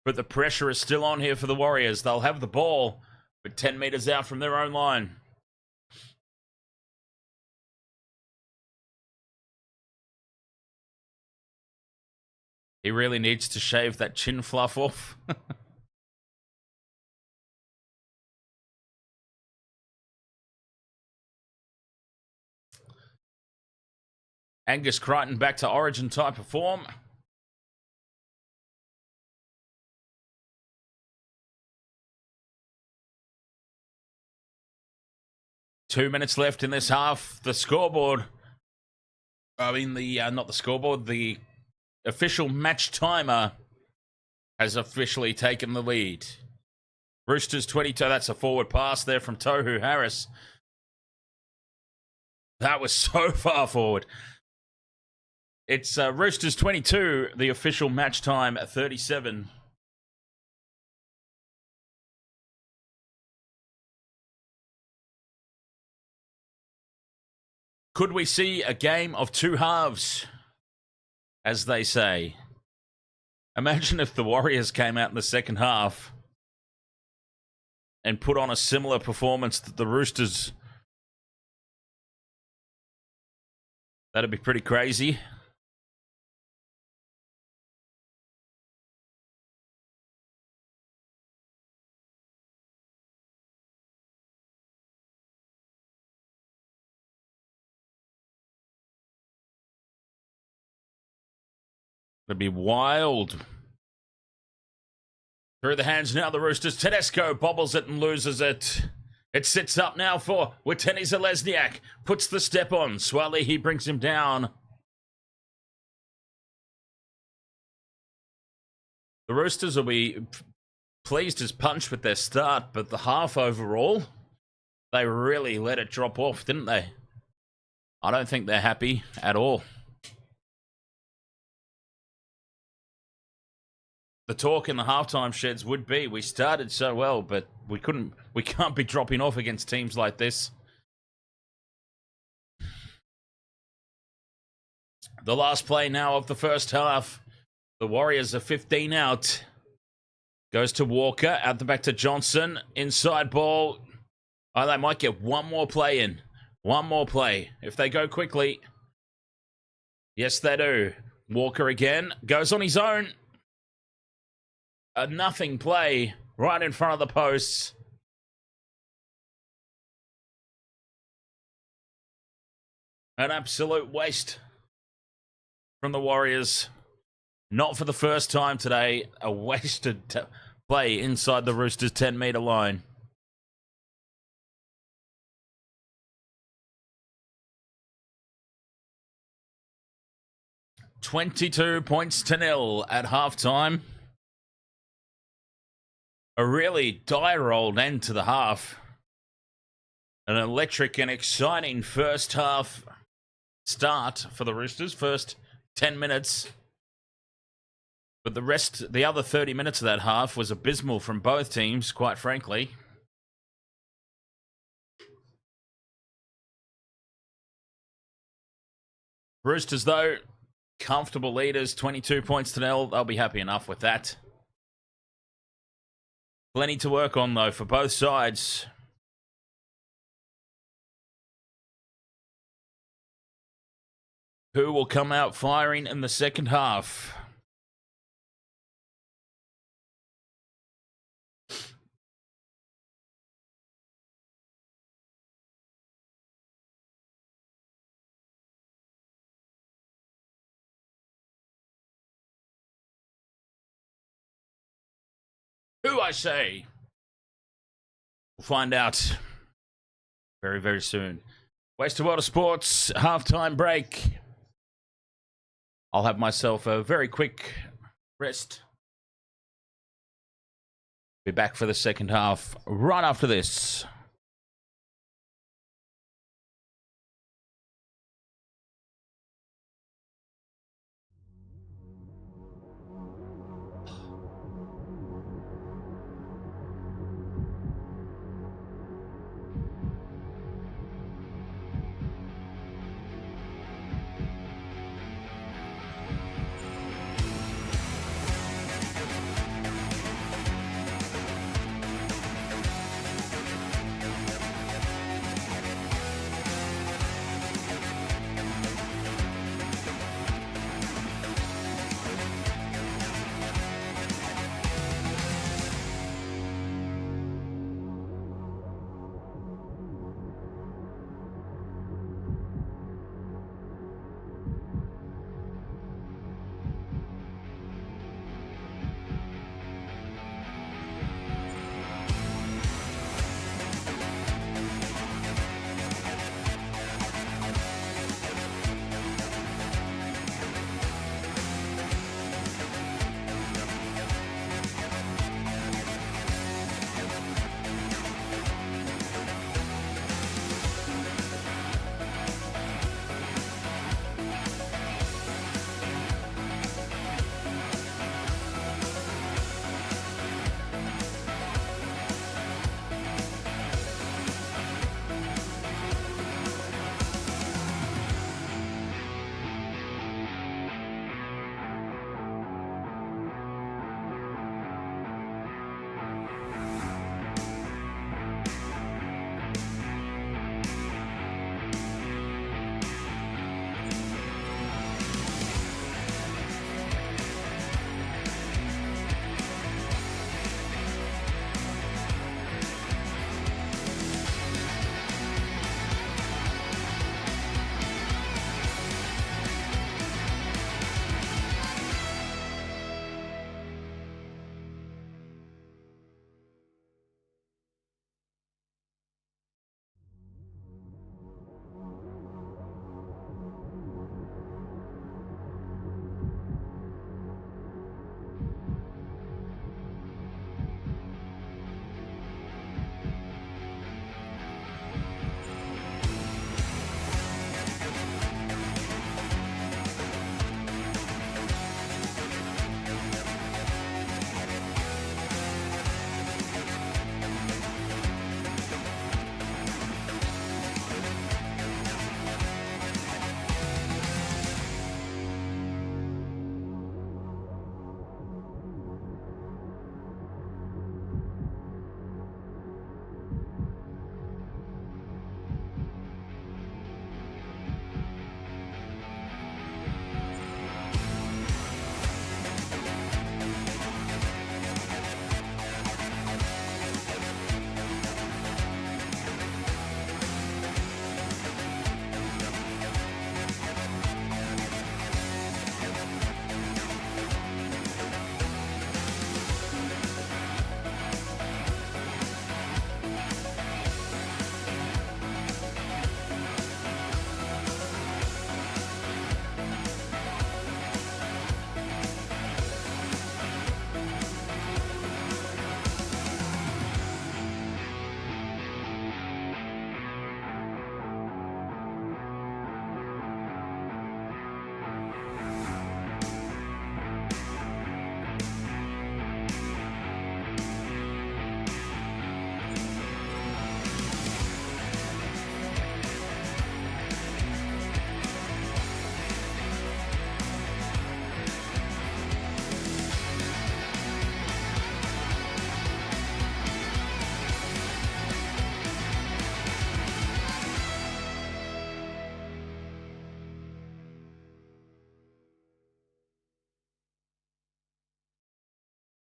But the pressure is still on here for the Warriors. They'll have the ball, but 10 metres out from their own line. He really needs to shave that chin fluff off. Angus Crichton back to Origin type of form. Two minutes left in this half. The scoreboard. Not the scoreboard. The official match timer has officially taken the lead. Roosters 22. That's a forward pass there from Tohu Harris. That was so far forward. It's Roosters 22. The official match time at 37. Could we see a game of two halves, as they say? Imagine if the Warriors came out in the second half and put on a similar performance that the Roosters. That'd be pretty crazy. It'd be wild. Through the hands now, the Roosters. Tedesco bobbles it and loses it. It sits up now for Watene Zelezniak. Puts the step on. Swally, he brings him down. The Roosters will be pleased as punch with their start, but the half overall, they really let it drop off, didn't they? I don't think they're happy at all. The talk in the halftime sheds would be, we started so well, but we can't be dropping off against teams like this. The last play now of the first half. The Warriors are 15 out. Goes to Walker, out the back to Johnson. Inside ball. Oh, they might get one more play in. One more play. If they go quickly. Yes, they do. Walker again. Goes on his own. A nothing play right in front of the posts. An absolute waste from the Warriors. Not for the first time today. A wasted play inside the Roosters' 10-metre line. $22-0 at halftime. A really dire old end to the half. An electric and exciting first half start for the Roosters. First 10 minutes. But the other 30 minutes of that half was abysmal from both teams, quite frankly. Roosters, though, comfortable leaders, 22-0. They'll be happy enough with that. Plenty to work on, though, for both sides. Who will come out firing in the second half? Who, I say? We'll find out very, very soon. Waste of World of Sports, halftime break. I'll have myself a very quick rest. Be back for the second half right after this.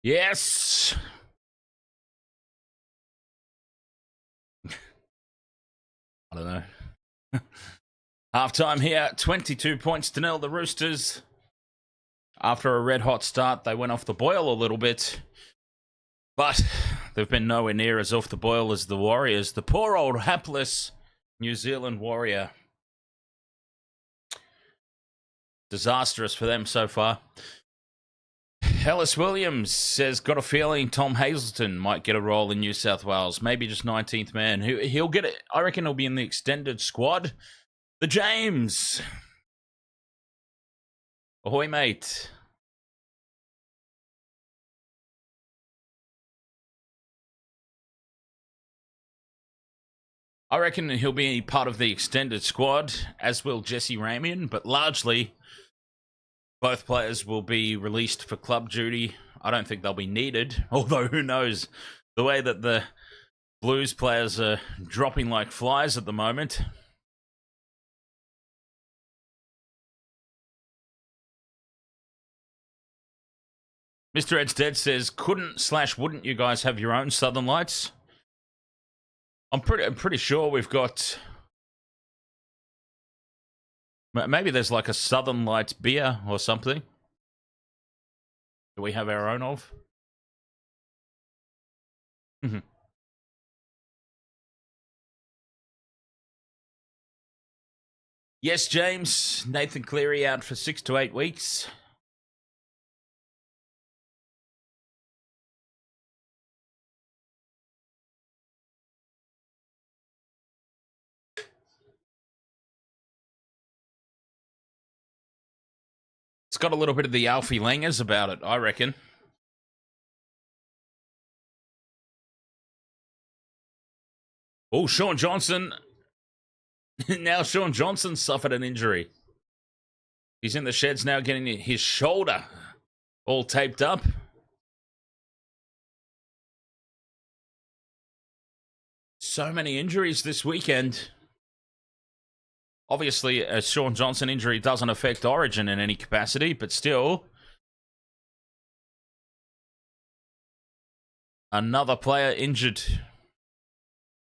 Yes. I don't know. Halftime here, 22 points to nil. The Roosters, after a red-hot start, they went off the boil a little bit. But they've been nowhere near as off the boil as the Warriors. The poor old hapless New Zealand Warrior. Disastrous for them so far. Ellis Williams says, got a feeling Tom Hazelton might get a role in New South Wales. Maybe just 19th man. He'll get it. I reckon he'll be in the extended squad. The James. Ahoy, mate. I reckon he'll be part of the extended squad, as will Jesse Ramian, but largely both players will be released for club duty. I don't think they'll be needed, although who knows? The way that the Blues players are dropping like flies at the moment. Mr. Ed's Dead says, wouldn't you guys have your own Southern Lights? I'm pretty sure we've got... Maybe there's like a Southern Lights beer or something. Do we have our own of? Yes, James. Nathan Cleary out for 6 to 8 weeks. It's got a little bit of the Alfie Langers about it, I reckon. Oh, Sean Johnson. Now Sean Johnson suffered an injury. He's in the sheds now getting his shoulder all taped up. So many injuries this weekend. Obviously, a Sean Johnson injury doesn't affect Origin in any capacity, but still, another player injured.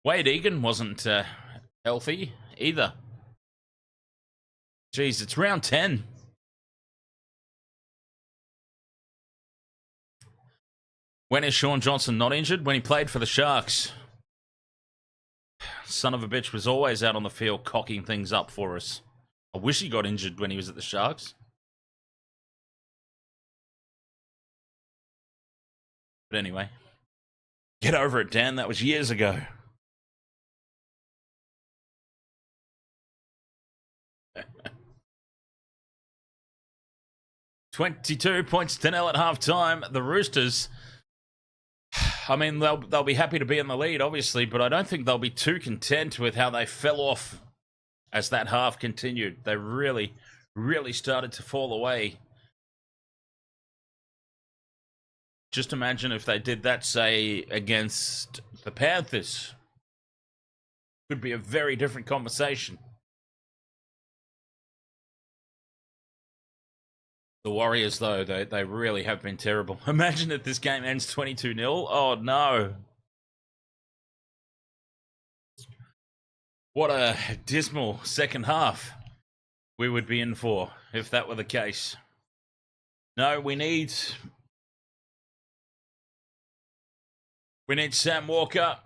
Wade Egan wasn't healthy either. Jeez, it's round 10. When is Sean Johnson not injured? When he played for the Sharks. Son of a bitch was always out on the field cocking things up for us. I wish he got injured when he was at the Sharks. But anyway, get over it, Dan. That was years ago. $22 points to nil at halftime. The Roosters, I mean, they'll be happy to be in the lead, obviously, but I don't think they'll be too content with how they fell off as that half continued. They really, really started to fall away. Just imagine if they did that, say, against the Panthers. Could be a very different conversation. The Warriors, though, they really have been terrible. Imagine if this game ends 22-0. Oh, no. What a dismal second half we would be in for if that were the case. No, we need Sam Walker.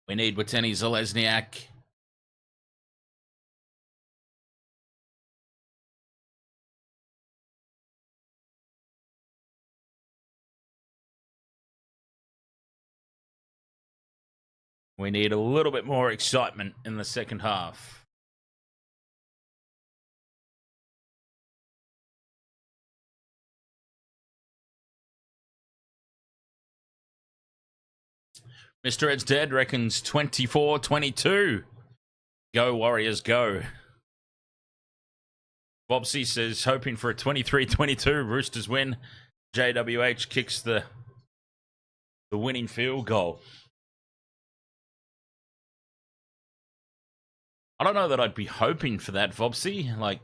We need Wateni Zalesniak. We need a little bit more excitement in the second half. Mr. Ed's Dead reckons 24-22. Go Warriors, go. Bobsy says, hoping for a 23-22 Roosters win. JWH kicks the winning field goal. I don't know that I'd be hoping for that, Vobsy, like,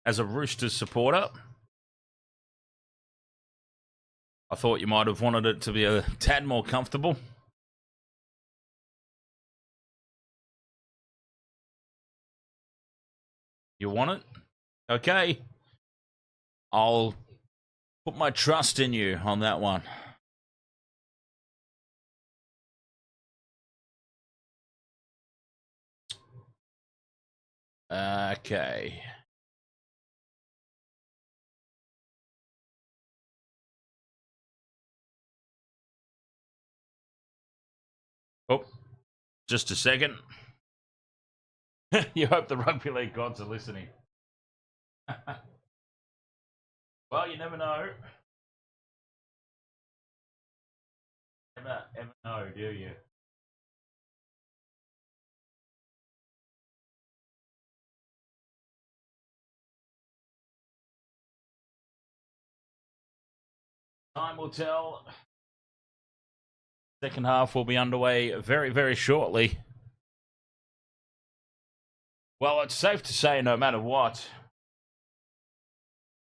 as a Roosters supporter. I thought you might have wanted it to be a tad more comfortable. You want it? Okay. I'll put my trust in you on that one. Okay. Oh, just a second. You hope the rugby league gods are listening. Well, you never know. Never ever know, do you? Time will tell. Second half will be underway very, very shortly. Well, it's safe to say, no matter what,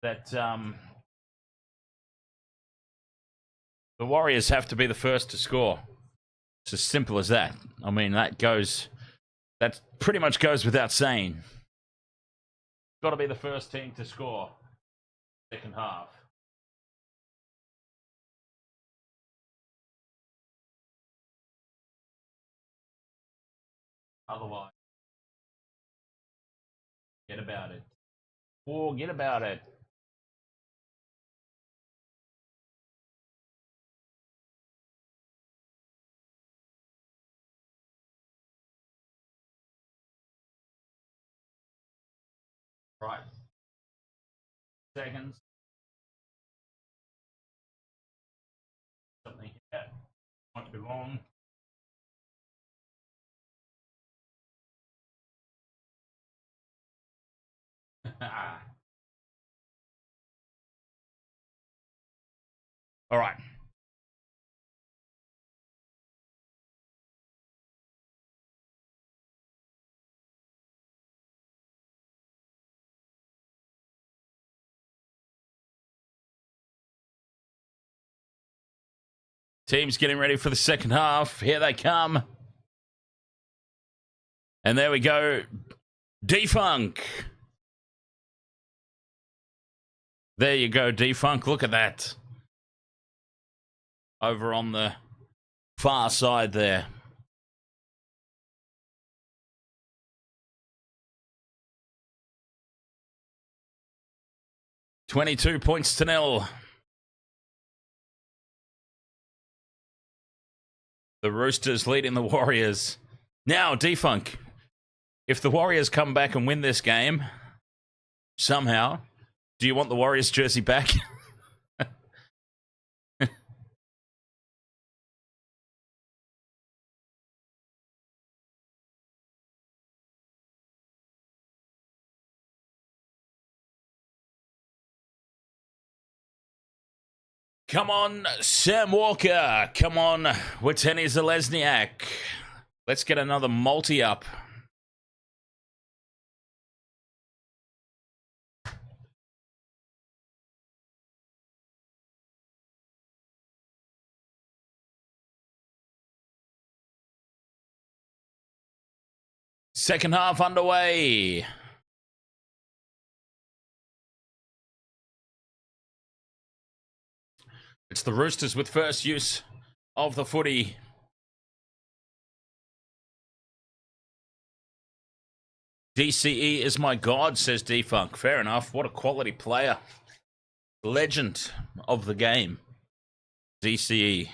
that the Warriors have to be the first to score. It's as simple as that. I mean, that pretty much goes without saying. Got to be the first team to score second half. Otherwise, forget about it. Forget about it. Right. Seconds. Something here. Might be long. All right. Team's getting ready for the second half. Here they come. And there we go. Defunk. There you go, Defunk. Look at that. Over on the far side there. $22 points to 0. The Roosters leading the Warriors. Now, Defunk, if the Warriors come back and win this game, somehow, do you want the Warriors jersey back? Come on, Sam Walker. Come on, Wateni Zalesniak. Let's get another multi up. Second half underway. It's the Roosters with first use of the footy. DCE is my god, says Defunk. Fair enough. What a quality player. Legend of the game. DCE.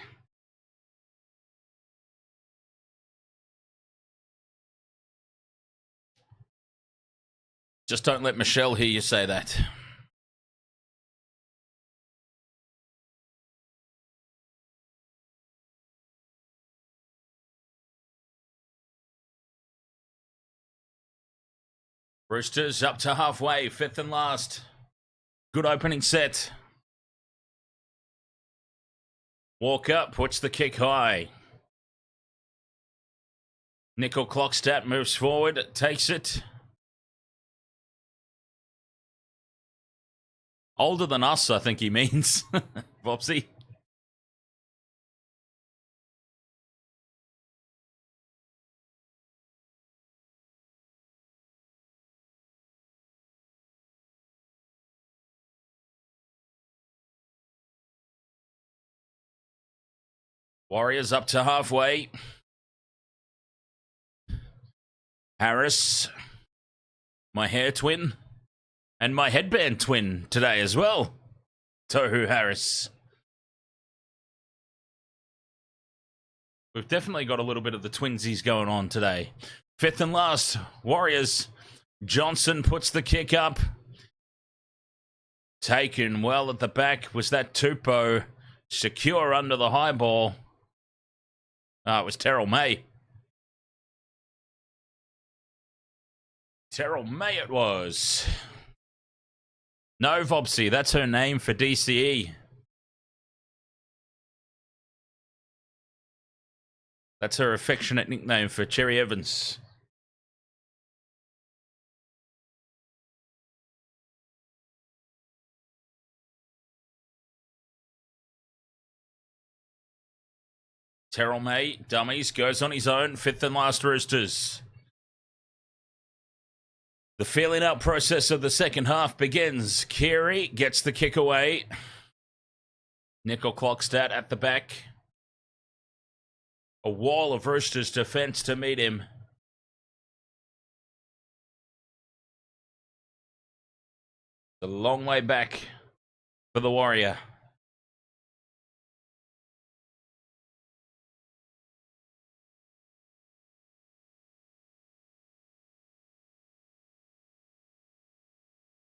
Just don't let Michelle hear you say that. Roosters up to halfway, fifth and last. Good opening set. Walk up, puts the kick high. Nickel Clockstat moves forward, takes it. Older than us, I think he means. Vopsy. Warriors up to halfway. Harris, my hair twin, and my headband twin today as well. Tohu Harris. We've definitely got a little bit of the twinsies going on today. Fifth and last, Warriors. Johnson puts the kick up. Taken well at the back. Was that Tupou? Secure under the high ball. It was Terrell May. Terrell May it was. No, Vopsy, that's her name for DCE. That's her affectionate nickname for Cherry Evans. Terrell May, dummies, goes on his own. Fifth and last Roosters. The feeling out process of the second half begins. Keary gets the kick away. Nickel Clockstat at the back. A wall of Roosters defence to meet him. The long way back for the Warrior.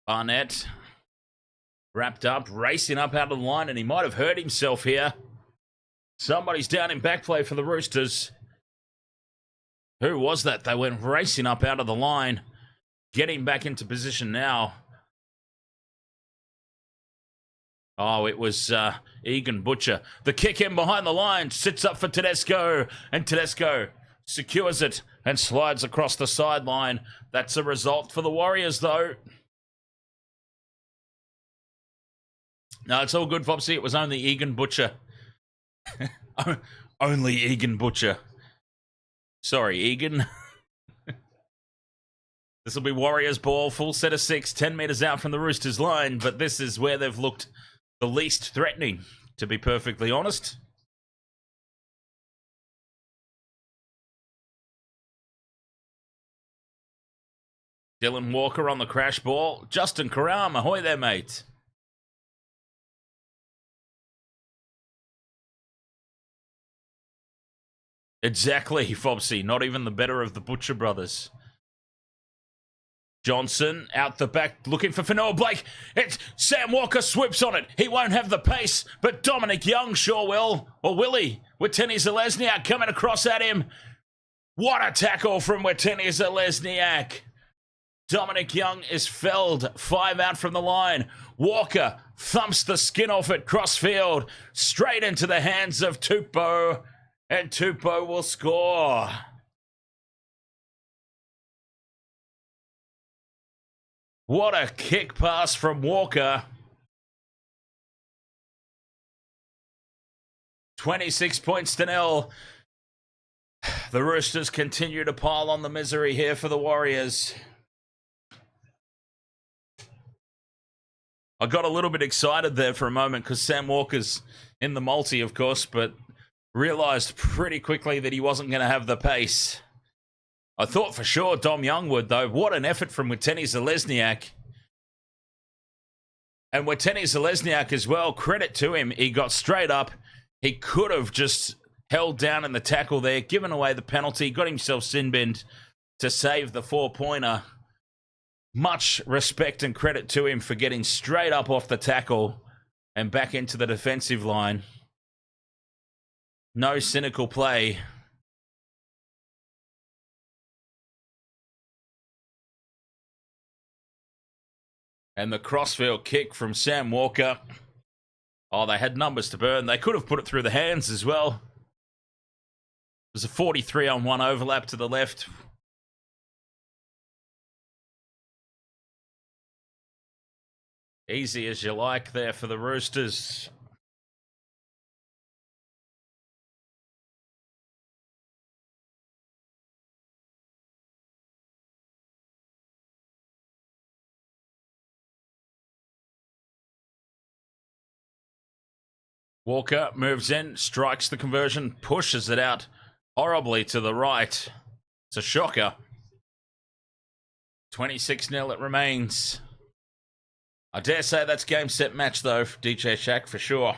Barnett wrapped up, racing up out of the line, and he might have hurt himself here. Somebody's down in back play for the Roosters. Who was that? They went racing up out of the line. Getting back into position now. Oh, it was Egan Butcher. The kick in behind the line. Sits up for Tedesco. And Tedesco secures it and slides across the sideline. That's a result for the Warriors, though. No, it's all good, Fopsy. It was only Egan Butcher. Only Egan Butcher. Sorry, Egan. This will be Warriors ball, full set of 6, 10 metres out from the Roosters line, but this is where they've looked the least threatening, to be perfectly honest. Dylan Walker on the crash ball. Justin Karam, ahoy there, mate. Exactly, Fopsy. Not even the better of the Butcher brothers. Johnson out the back looking for Fanua Blake. It's Sam Walker swoops on it. He won't have the pace, but Dominic Young sure will. Or will he? Witeni Zalesniak coming across at him. What a tackle from Witeni Zalesniak. Dominic Young is felled. 5 out from the line. Walker thumps the skin off it crossfield. Straight into the hands of Tupou. And Tupou will score. What a kick pass from Walker. 26 points to 0. The Roosters continue to pile on the misery here for the Warriors. I got a little bit excited there for a moment because Sam Walker's in the multi, of course, but realised pretty quickly that he wasn't going to have the pace. I thought for sure Dom Young would, though. What an effort from Witeni Zalesniak. And Witeni Zalesniak as well, credit to him. He got straight up. He could have just held down in the tackle there, given away the penalty, got himself sin-binned to save the 4-pointer. Much respect and credit to him for getting straight up off the tackle and back into the defensive line. No cynical play. And the crossfield kick from Sam Walker. Oh, they had numbers to burn. They could have put it through the hands as well. It was a 43-on-1 overlap to the left. Easy as you like there for the Roosters. Walker moves in, strikes the conversion, pushes it out horribly to the right. It's a shocker. 26-0 it remains. I dare say that's game, set, match, though, for DJ Shaq, for sure.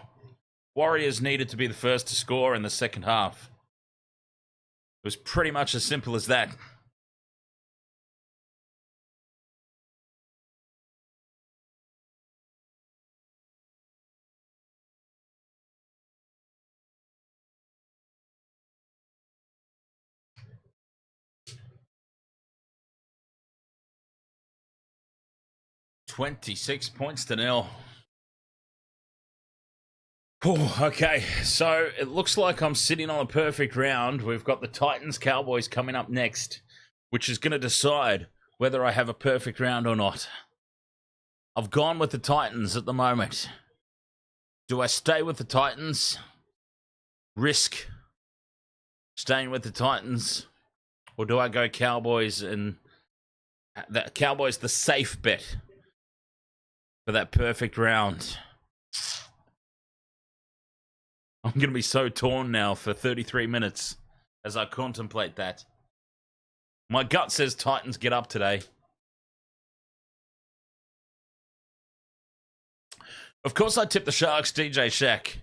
Warriors needed to be the first to score in the second half. It was pretty much as simple as that. $26 points to 0. Okay, so it looks like I'm sitting on a perfect round. We've got the Titans Cowboys coming up next, which is going to decide whether I have a perfect round or not. I've gone with the Titans at the moment. Do I stay with the Titans? Risk staying with the Titans? Or do I go Cowboys and the Cowboys the safe bet for that perfect round? I'm going to be so torn now for 33 minutes as I contemplate that. My gut says Titans get up today. Of course I tipped the Sharks, DJ Shaq.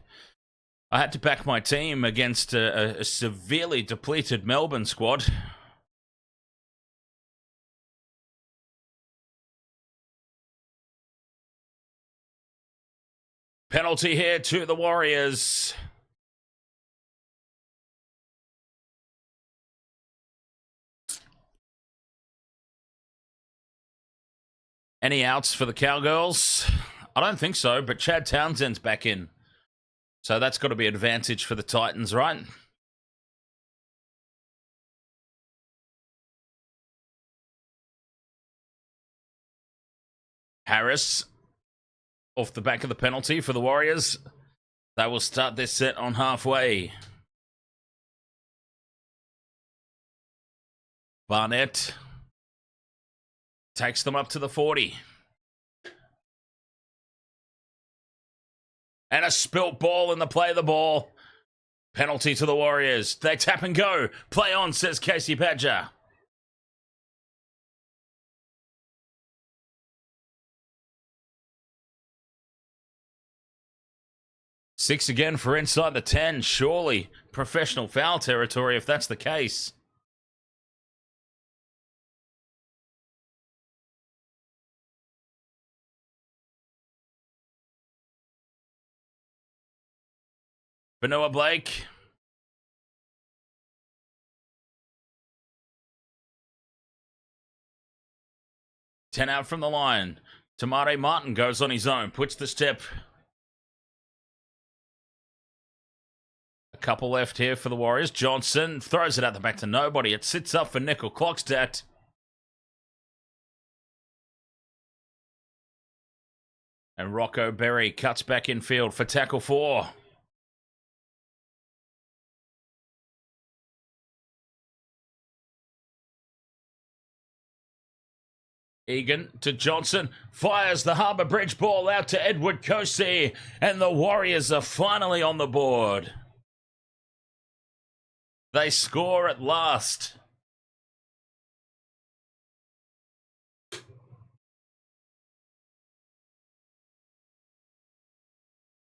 I had to back my team against a severely depleted Melbourne squad. Penalty here to the Warriors. Any outs for the Cowgirls? I don't think so, but Chad Townsend's back in. So that's got to be an advantage for the Titans, right? Harris off the back of the penalty for the Warriors. They will start this set on halfway. Barnett takes them up to the 40. And a spilt ball in the play of the ball. Penalty to the Warriors. They tap and go. Play on, says Casey Badger. Six again for inside the 10. Surely professional foul territory if that's the case. Vanilla Blake. Ten out from the line. Tamare Martin goes on his own. Puts the step. A couple left here for the Warriors. Johnson throws it out the back to nobody. It sits up for Nickel Clockstadt. And Rocco Berry cuts back in field for tackle 4. Egan to Johnson, fires the Harbour Bridge ball out to Edward Kosey, and the Warriors are finally on the board. They score at last.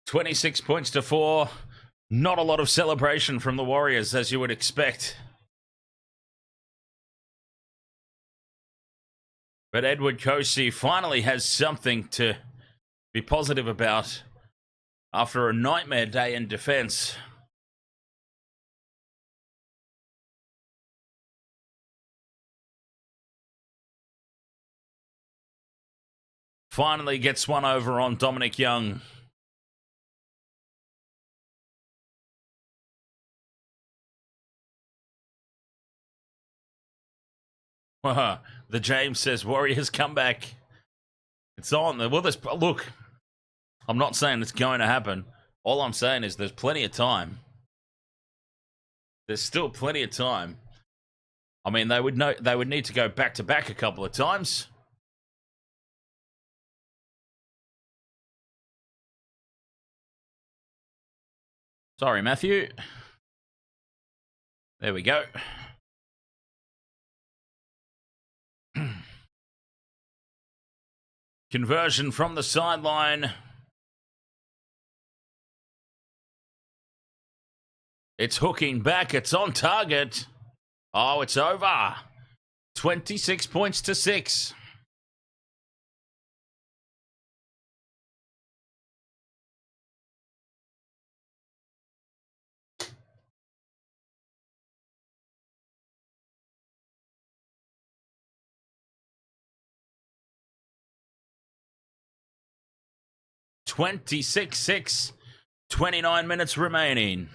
$26 points to 4. Not a lot of celebration from the Warriors, as you would expect. But Edward Kosey finally has something to be positive about after a nightmare day in defence. Finally gets one over on Dominic Young. The James says Warriors come back. It's on. Well, look, I'm not saying it's going to happen. All I'm saying is there's plenty of time. There's still plenty of time. I mean, they would need to go back to back a couple of times. Sorry, Matthew. There we go. Conversion from the sideline. It's hooking back. It's on target. Oh, it's over. 26 points to 6. (26-6), 29 minutes remaining.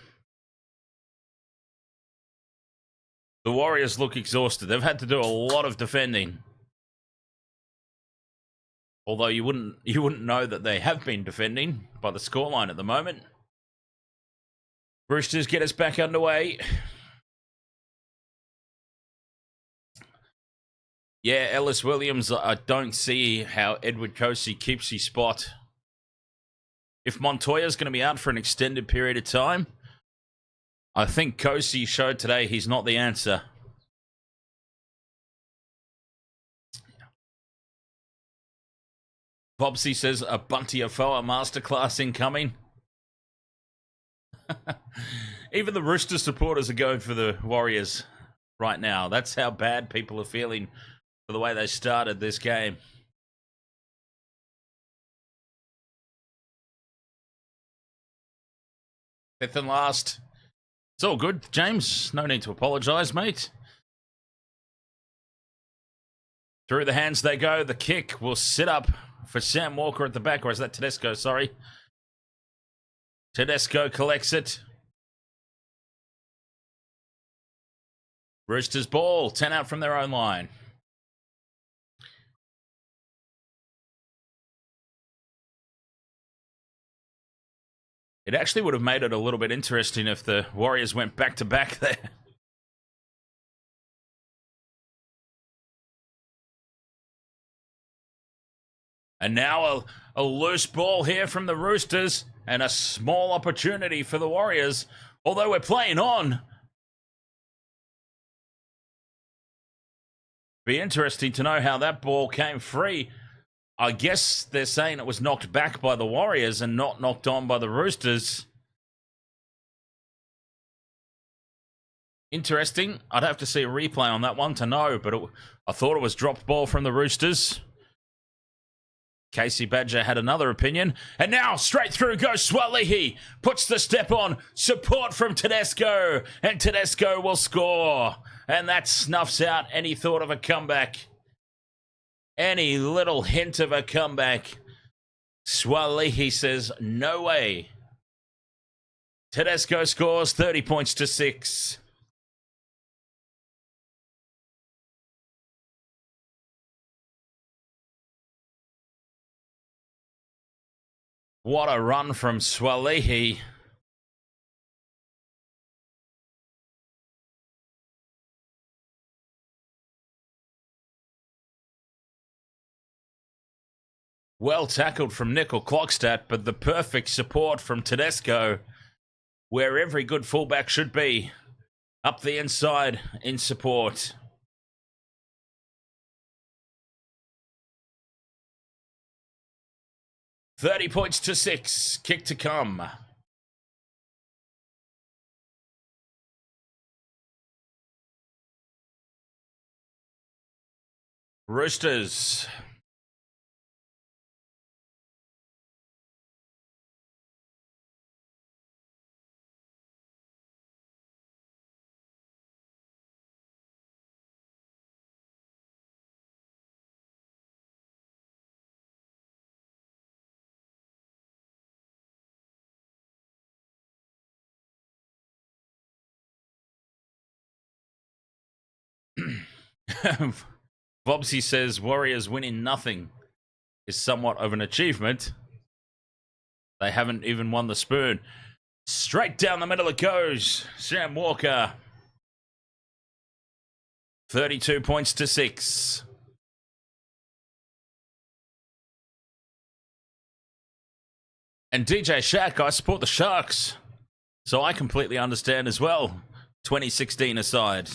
The Warriors look exhausted. They've had to do a lot of defending. Although you wouldn't know that they have been defending by the scoreline at the moment. Roosters get us back underway. Yeah, Ellis Williams, I don't see how Edward Kosey keeps his spot. If Montoya's going to be out for an extended period of time, I think Kosey showed today he's not the answer. Bobsy says a Bunty Afoa masterclass incoming. Even the Rooster supporters are going for the Warriors right now. That's how bad people are feeling for the way they started this game. Fifth and last. It's all good, James. No need to apologise, mate. Through the hands they go. The kick will sit up for Sam Walker at the back. Or is that Tedesco? Sorry. Tedesco collects it. Roosters ball. 10 out from their own line. It actually would have made it a little bit interesting if the Warriors went back-to-back there. And now a loose ball here from the Roosters and a small opportunity for the Warriors, although we're playing on. Be interesting to know how that ball came free. I guess they're saying it was knocked back by the Warriors and not knocked on by the Roosters. Interesting. I'd have to see a replay on that one to know, but I thought it was dropped ball from the Roosters. Casey Badger had another opinion. And now, straight through goes Swalihi. Puts the step on. Support from Tedesco. And Tedesco will score. And that snuffs out any thought of a comeback. Any little hint of a comeback. Swalihi says, no way. Tedesco scores 30 points to 6. What a run from Swalihi. Well tackled from Nickel Clockstadt, but the perfect support from Tedesco, where every good fullback should be. Up the inside in support. $30 points to 6. Kick to come. Roosters. Bobsy says Warriors winning nothing is somewhat of an achievement. They haven't even won the spoon. Straight down the middle it goes. Sam Walker. 32 points to 6. And DJ Shack, I support the Sharks. So I completely understand as well, 2016 aside.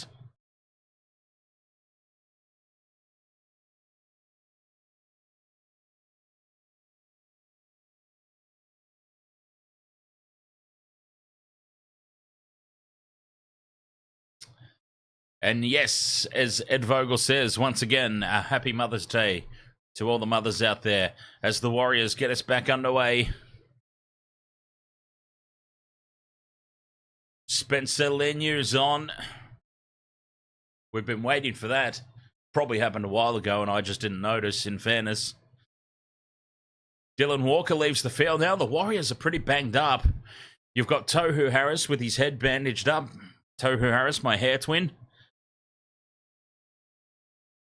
And yes, as Ed Vogel says, once again, a happy Mother's Day to all the mothers out there as the Warriors get us back underway. Spencer Lenu's on. We've been waiting for that. Probably happened a while ago and I just didn't notice, in fairness. Dylan Walker leaves the field now. The Warriors are pretty banged up. You've got Tohu Harris with his head bandaged up. Tohu Harris, my hair twin.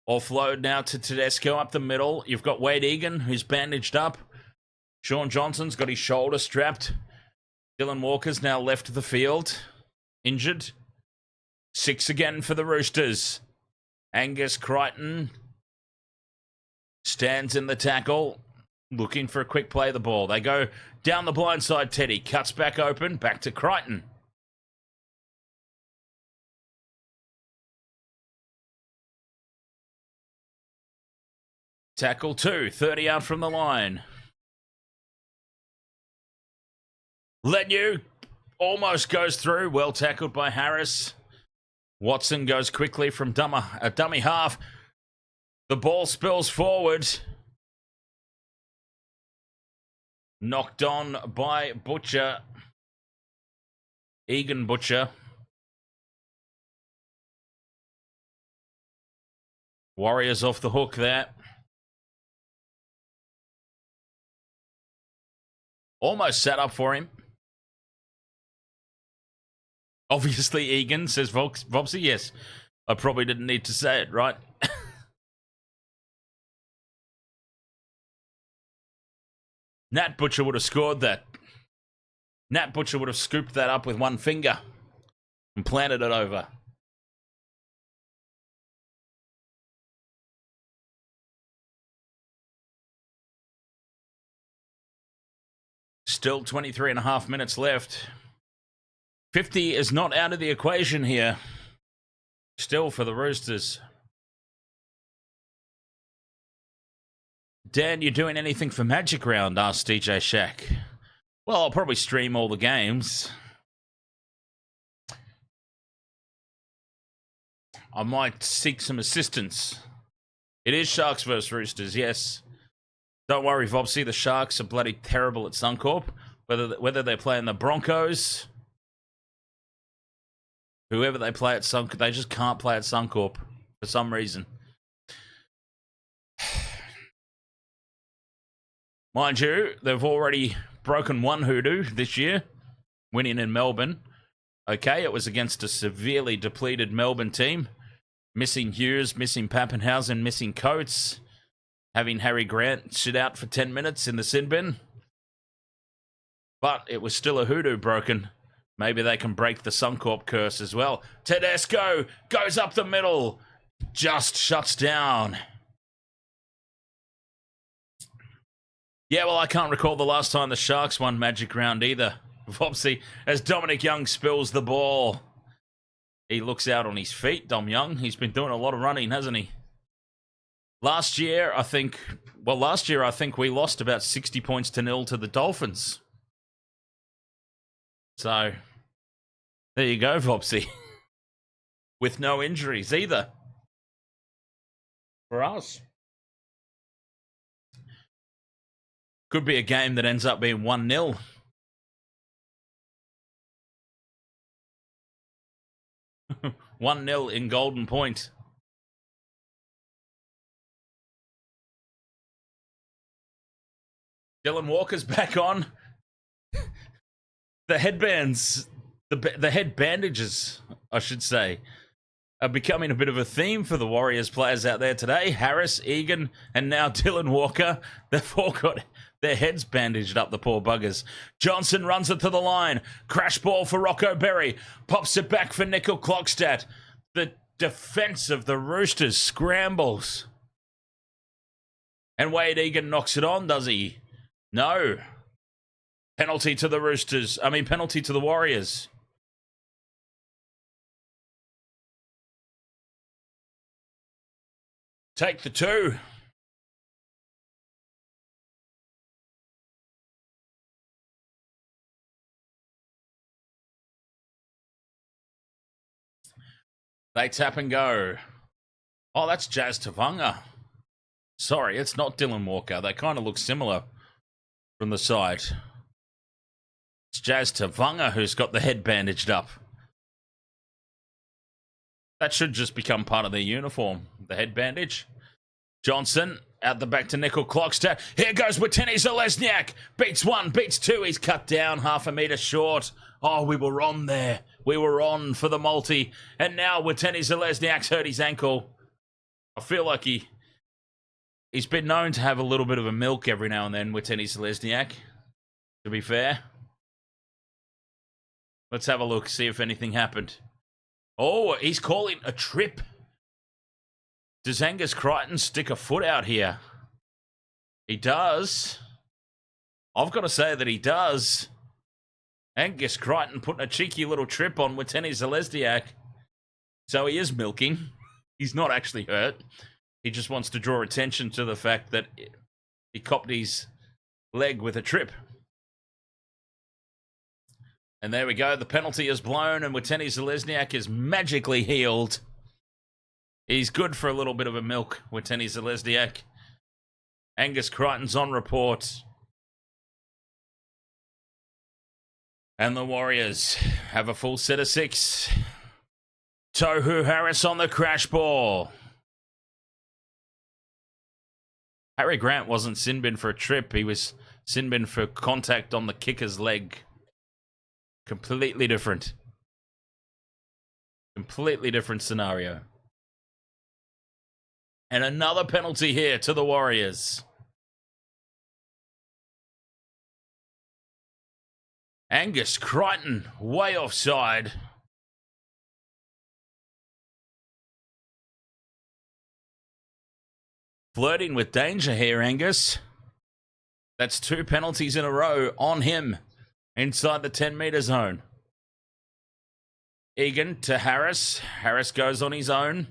Offload now to Tedesco up the middle. You've got Wade Egan, who's bandaged up. Sean Johnson's got his shoulder strapped. Dylan Walker's now left the field, injured. 6 again for the Roosters. Angus Crichton stands in the tackle, looking for a quick play of the ball. They go down the blind side. Teddy cuts back open, back to Crichton. Tackle 2, 30 out from the line. Lenu almost goes through. Well tackled by Harris. Watson goes quickly from a dummy half. The ball spills forward. Knocked on by Butcher. Egan Butcher. Warriors off the hook there. Almost set up for him. Obviously, Egan, says Vopsy. Yes, I probably didn't need to say it, right? Nat Butcher would have scored that. Nat Butcher would have scooped that up with one finger and planted it over. Still 23 and a half minutes left. 50 is not out of the equation here. Still for the Roosters. Dan, you doing anything for Magic Round? Asked DJ Shack. Well, I'll probably stream all the games. I might seek some assistance. It is Sharks versus Roosters, yes. Don't worry, Vopsy, the Sharks are bloody terrible at Suncorp. Whether they're playing the Broncos, whoever they play at Suncorp, they just can't play at Suncorp for some reason. Mind you, they've already broken one hoodoo this year, winning in Melbourne. Okay, it was against a severely depleted Melbourne team. Missing Hughes, missing Pappenhausen, missing Coates. Having Harry Grant sit out for 10 minutes in the sin bin. But it was still a hoodoo broken. Maybe they can break the Suncorp curse as well. Tedesco goes up the middle. Just shuts down. Yeah, well, I can't recall the last time the Sharks won Magic Round either. Vopsy, as Dominic Young spills the ball. He looks out on his feet, Dom Young. He's been doing a lot of running, hasn't he? Last year, I think we lost about 60 points to 0 to the Dolphins. So, there you go, Vopsy. With no injuries either. For us. Could be a game that ends up being 1-0. (1-0) in Golden Point. Dylan Walker's back on. The headbands, the head bandages, I should say, are becoming a bit of a theme for the Warriors players out there today. Harris, Egan, and now Dylan Walker. They've all got their heads bandaged up, the poor buggers. Johnson runs it to the line. Crash ball for Rocco Berry. Pops it back for Nickel Clockstadt. The defense of the Roosters scrambles. And Wade Egan knocks it on, does he? No. Penalty to the Roosters. Penalty to the Warriors. Take the 2. They tap and go. Oh, that's Jazz Tavanga. Sorry, it's not Dylan Walker. They kind of look similar from the side. It's Jazz Tavanga who's got the head bandaged up. That should just become part of their uniform, the head bandage. Johnson out the back to Nickel Clockstad. Here goes Watene Zalesniak. Beats 1, beats 2. He's cut down half a metre short. Oh, we were on there. We were on for the multi. And now Watene Zalesniak's hurt his ankle. I feel like he's been known to have a little bit of a milk every now and then, Watene Zalesniak, to be fair. Let's have a look, see if anything happened. Oh, he's calling a trip. Does Angus Crichton stick a foot out here? He does. I've got to say that he does. Angus Crichton putting a cheeky little trip on Watene Zalesniak. So he is milking. He's not actually hurt. He just wants to draw attention to the fact that he copped his leg with a trip. And there we go. The penalty is blown and Watene Zalesniak is magically healed. He's good for a little bit of a milk, Watene Zalesniak. Angus Crichton's on report. And the Warriors have a full set of 6. Tohu Harris on the crash ball. Harry Grant wasn't sin bin for a trip. He was sin bin for contact on the kicker's leg. Completely different. Completely different scenario. And another penalty here to the Warriors. Angus Crichton, way offside. Flirting with danger here, Angus. That's 2 penalties in a row on him inside the 10-metre zone. Egan to Harris. Harris goes on his own.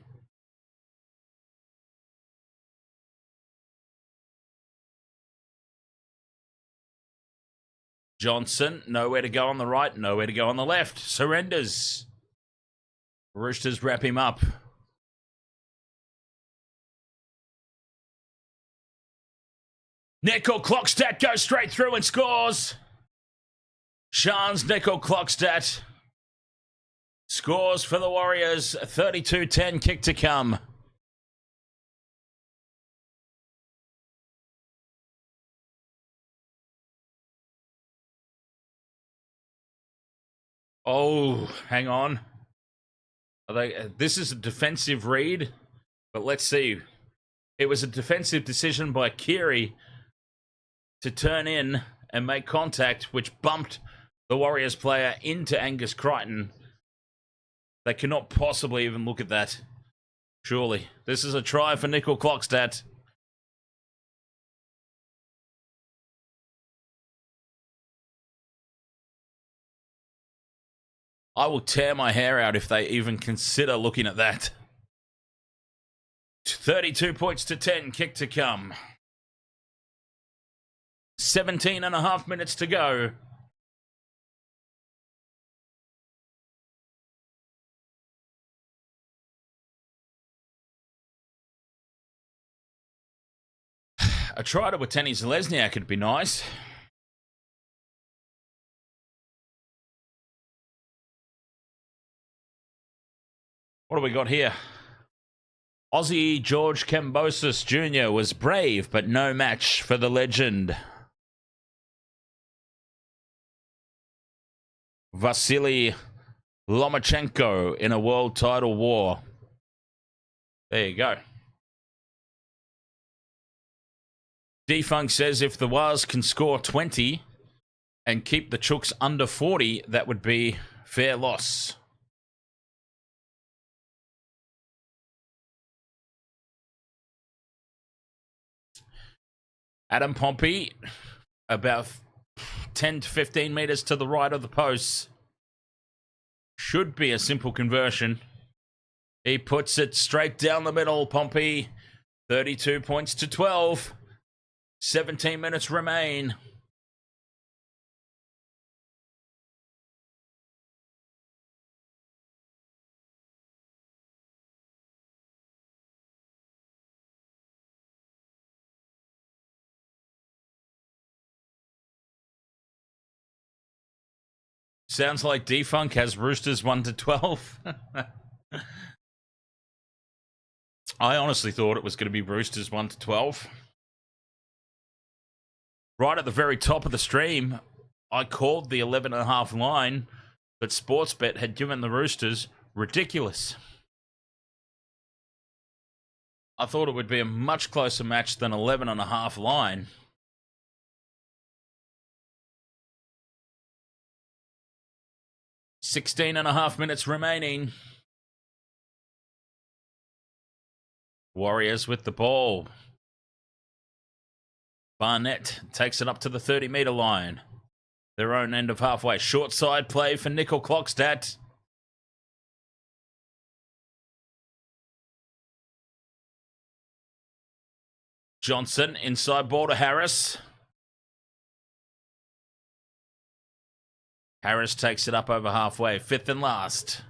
Johnson, nowhere to go on the right, nowhere to go on the left. Surrenders. Roosters wrap him up. Nickel Clockstad goes straight through and scores. Shans Nickel Clockstad scores for the Warriors. 32-10, kick to come. Oh, hang on. This is a defensive read, but let's see. It was a defensive decision by Keary to turn in and make contact, which bumped the Warriors player into Angus Crichton. They cannot possibly even look at that. Surely. This is a try for Nickel Clockstad. I will tear my hair out if they even consider looking at that. 32 points to 10, kick to come. 17 and a half minutes to go. A try to Watene Zalesniak would be nice. What do we got here? Aussie George Kambosis Jr. was brave, but no match for the legend. Vasily Lomachenko in a world title war. There you go. Defunk says if the Wars can score 20 and keep the Chooks under 40, that would be fair loss. Adam Pompey, about 10 to 15 metres to the right of the posts. Should be a simple conversion. He puts it straight down the middle, Pompey. 32 points to 12. 17 minutes remain. Sounds like Defunk has Roosters 1 to 12. I honestly thought it was going to be Roosters 1 to 12. Right at the very top of the stream, I called the 11.5 line, but Sportsbet had given the Roosters ridiculous. I thought it would be a much closer match than 11.5 line. .5 minutes remaining. Warriors with the ball. Barnett takes it up to the 30-metre line. Their own end of halfway. Short side play for Nickel Clockstadt. Johnson inside ball to Harris. Harris takes it up over halfway. 5th and last.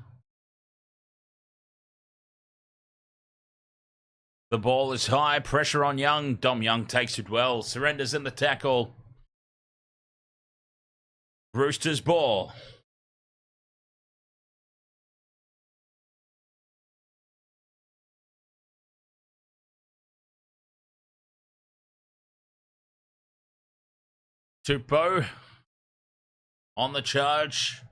The ball is high. Pressure on Young. Dom Young takes it well. Surrenders in the tackle. Roosters ball. Tupou on the charge.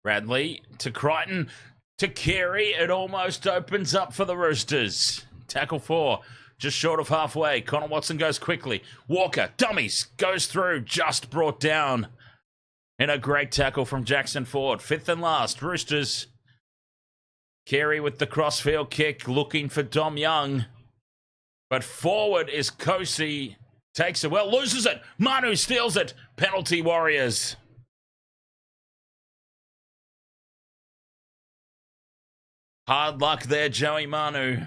Bradley to Crichton to Carey. It almost opens up for the Roosters. Tackle 4, just short of halfway. Connor Watson goes quickly. Walker, dummies, goes through, just brought down. In a great tackle from Jackson Ford. 5th and last, Roosters. Carey with the crossfield kick, looking for Dom Young. But forward is Kosi. Takes it well, loses it. Manu steals it. Penalty Warriors. Hard luck there, Joey Manu.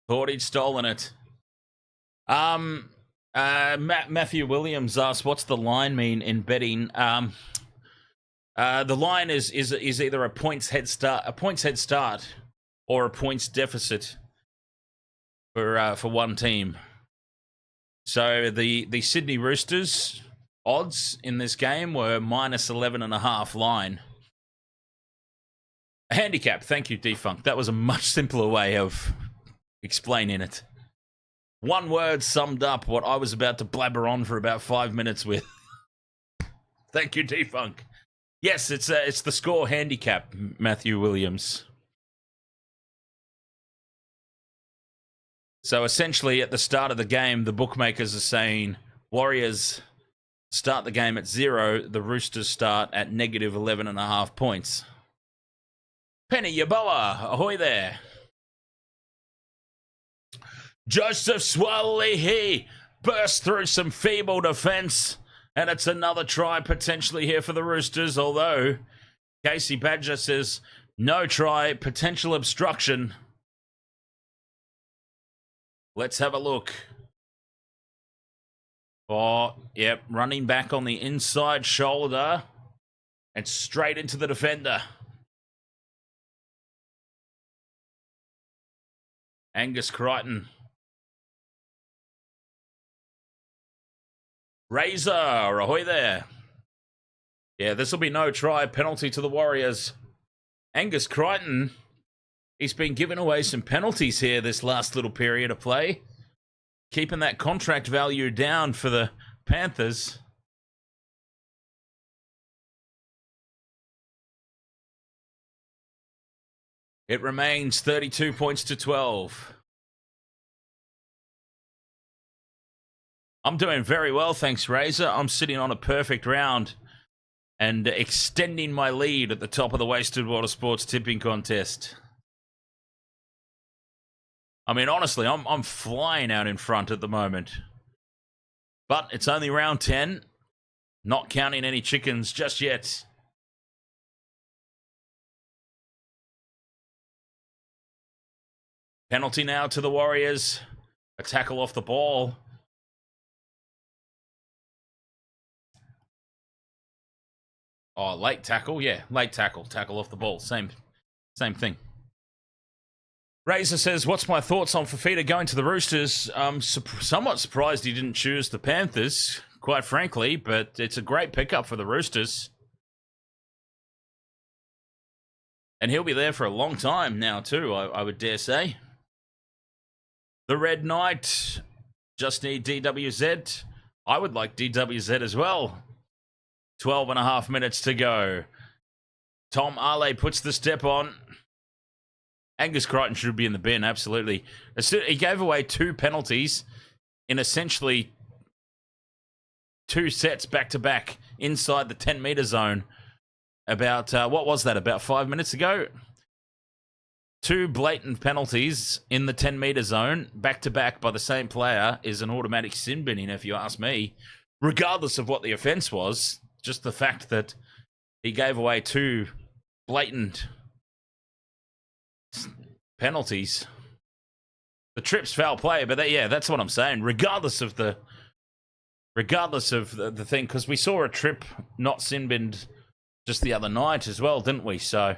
Thought he'd stolen it. Matthew Williams asked, what's the line mean in betting? The line is either a points head start, or a points deficit for one team. So the Sydney Roosters odds in this game were -11.5 line. A handicap, thank you, Defunct. That was a much simpler way of explaining it. One word summed up what I was about to blabber on for about 5 minutes with. Thank you, Defunk. Yes, it's the score handicap, Matthew Williams. So essentially, at the start of the game, the bookmakers are saying Warriors start the game at 0, the Roosters start at -11.5 points. Penny Yaboa, ahoy there. Joseph Swalihi bursts through some feeble defence, and it's another try potentially here for the Roosters, although Casey Badger says no try, potential obstruction. Let's have a look. Oh, yep, running back on the inside shoulder and straight into the defender. Angus Crichton. Razor, ahoy there. Yeah, this will be no try, penalty to the Warriors. Angus Crichton, he's been giving away some penalties here this last little period of play. Keeping that contract value down for the Panthers. It remains 32 points to 12. I'm doing very well, thanks, Razor. I'm sitting on a perfect round. and extending my lead at the top of the Wasted Water Sports tipping contest. I mean, honestly, I'm flying out in front at the moment. But it's only round 10, not counting any chickens just yet. Penalty now to the Warriors. A tackle off the ball. Oh, late tackle. Yeah, late tackle. Tackle off the ball. Same thing. Razor says, what's my thoughts on Fafita going to the Roosters? I'm somewhat surprised he didn't choose the Panthers, quite frankly, but it's a great pickup for the Roosters. And he'll be there for a long time now, too, I would dare say. The Red Knight just need DWZ. I would like DWZ as well. 12 and a half minutes to go. Tom Ale puts the step on. Angus Crichton should be in the bin, absolutely. He gave away 2 penalties in essentially 2 sets back-to-back inside the 10-metre zone. About, what was that, about 5 minutes ago? 2 blatant penalties in the 10-metre zone, back-to-back by the same player, is an automatic sin binning, if you ask me. Regardless of what the offence was, just the fact that he gave away 2 blatant penalties. The trip's foul play, but yeah, that's what I'm saying. Regardless of the thing, because we saw a trip not sin-binned just the other night as well, didn't we? So...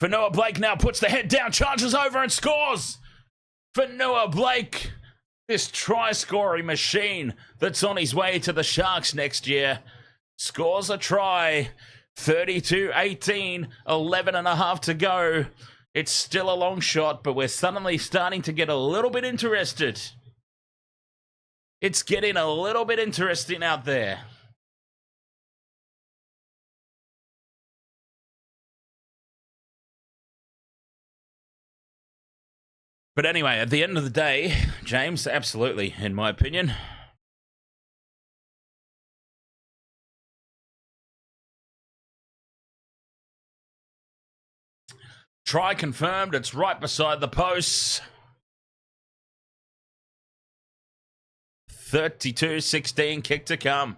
Fanua Blake now puts the head down, charges over and scores! Fanua Blake, this try-scoring machine that's on his way to the Sharks next year, scores a try. 32-18, 11 and a half to go. It's still a long shot, but we're suddenly starting to get a little bit interested. It's getting a little bit interesting out there. But anyway, at the end of the day, James, absolutely, in my opinion. Try confirmed. It's right beside the posts. 32-16, kick to come.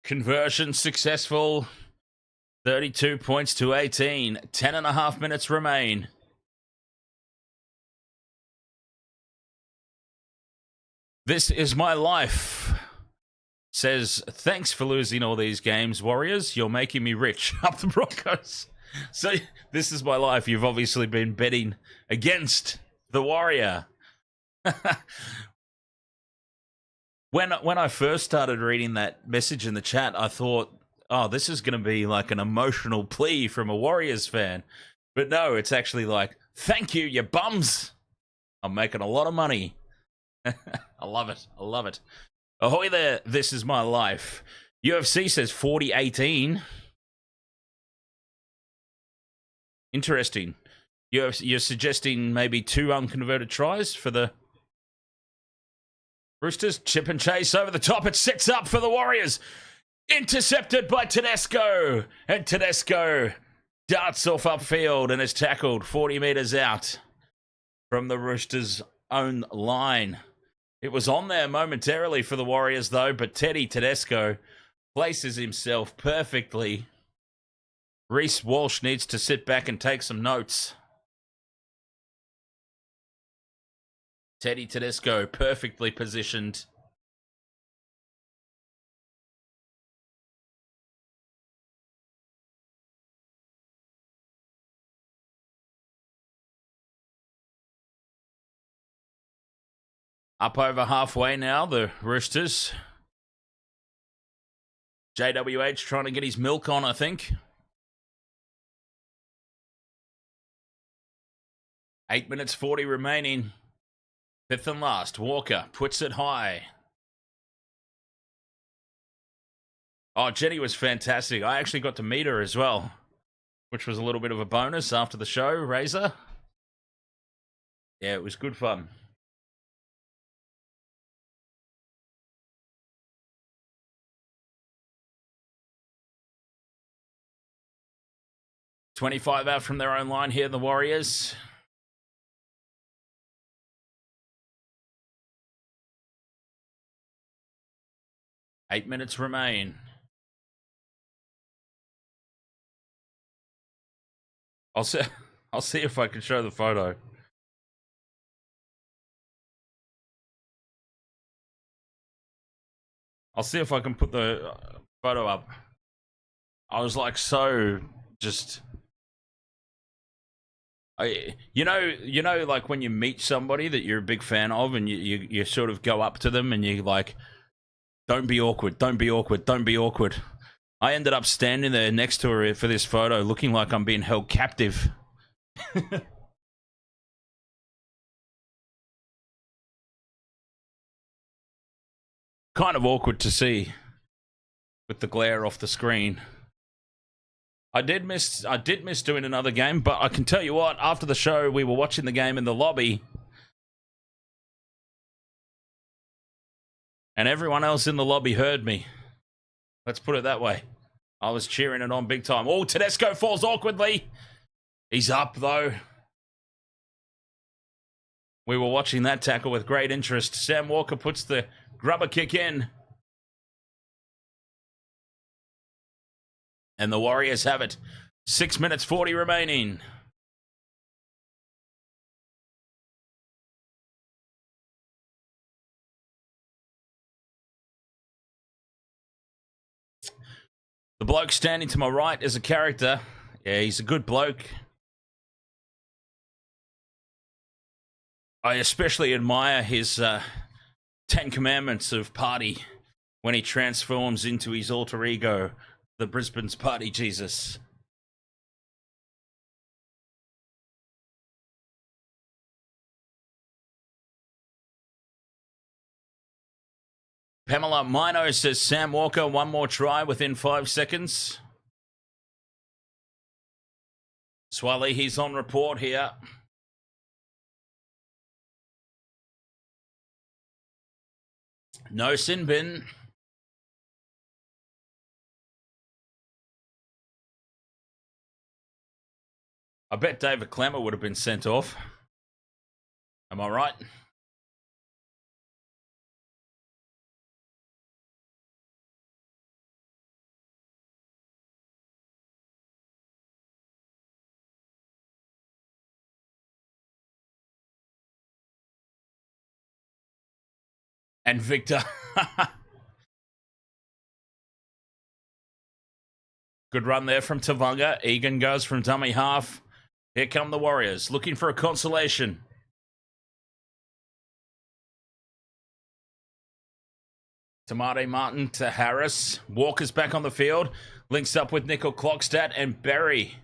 Conversion successful. 32 points to 18. 10 and a half minutes remain. This is my life. Says, thanks for losing all these games, Warriors. You're making me rich. Up the Broncos. So, this is my life. You've obviously been betting against the Warrior. When I first started reading that message in the chat, I thought, oh, this is going to be like an emotional plea from a Warriors fan. But no, it's actually like, thank you, you bums. I'm making a lot of money. I love it. I love it. Ahoy there, this is my life. UFC says 40-18. Interesting. You're suggesting maybe 2 unconverted tries for the Roosters. Chip and chase over the top. It sets up for the Warriors. Intercepted by Tedesco. And Tedesco darts off upfield and is tackled 40 metres out from the Roosters' own line. It was on there momentarily for the Warriors, though, but Teddy Tedesco places himself perfectly. Reece Walsh needs to sit back and take some notes. Teddy Tedesco perfectly positioned Up over halfway now, the Roosters. JWH trying to get his milk on, I think. 8 minutes 40 remaining. Fifth and last. Walker puts it high. Oh, Jenny was fantastic. I actually got to meet her as well, which was a little bit of a bonus after the show, Razor. Yeah, it was good fun. .25 out from their own line here, the Warriors. Eight minutes remain. I'll see if I can show the photo. I'll see if I can put the photo up. I was like so just... You know, like when you meet somebody that you're a big fan of and you sort of go up to them and you like, don't be awkward, don't be awkward, don't be awkward. I ended up standing there next to her for this photo looking like I'm being held captive. Kind of awkward to see with the glare off the screen. I did miss doing another game, but I can tell you what, after the show, we were watching the game in the lobby. And everyone else in the lobby heard me. Let's put it that way. I was cheering it on big time. Oh, Tedesco falls awkwardly. He's up, though. We were watching that tackle with great interest. Sam Walker puts the grubber kick in. And the Warriors have it. 6 minutes 40 remaining. The bloke standing to my right is a character. Yeah, he's a good bloke. I especially admire his 10 Commandments of party when he transforms into his alter ego, the Brisbane's Party Jesus. Pamela Mino says Sam Walker, one more try within 5 seconds. Swally, he's on report here. No sin bin. I bet David Clemmer would have been sent off. Am I right? And Victor. Good run there from Tavunga. Egan goes from dummy half. Here come the Warriors, looking for a consolation. Tamate Martin to Harris. Walker's back on the field. Links up with Nickel Clockstad, and Berry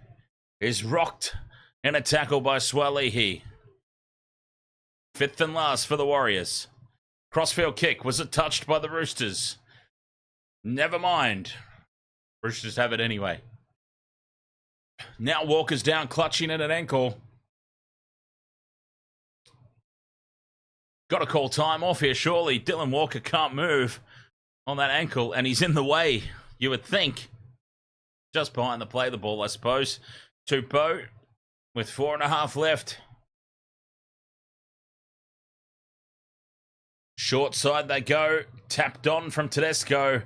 is rocked in a tackle by Swalehi. Fifth and last for the Warriors. Crossfield kick. Was it touched by the Roosters? Never mind. Roosters have it anyway. Now Walker's down, clutching at an ankle. Got to call time off here, surely. Dylan Walker can't move on that ankle, and he's in the way, you would think. Just behind the play the ball, I suppose. Tupou with 4.5 left. Short side they go. Tapped on from Tedesco.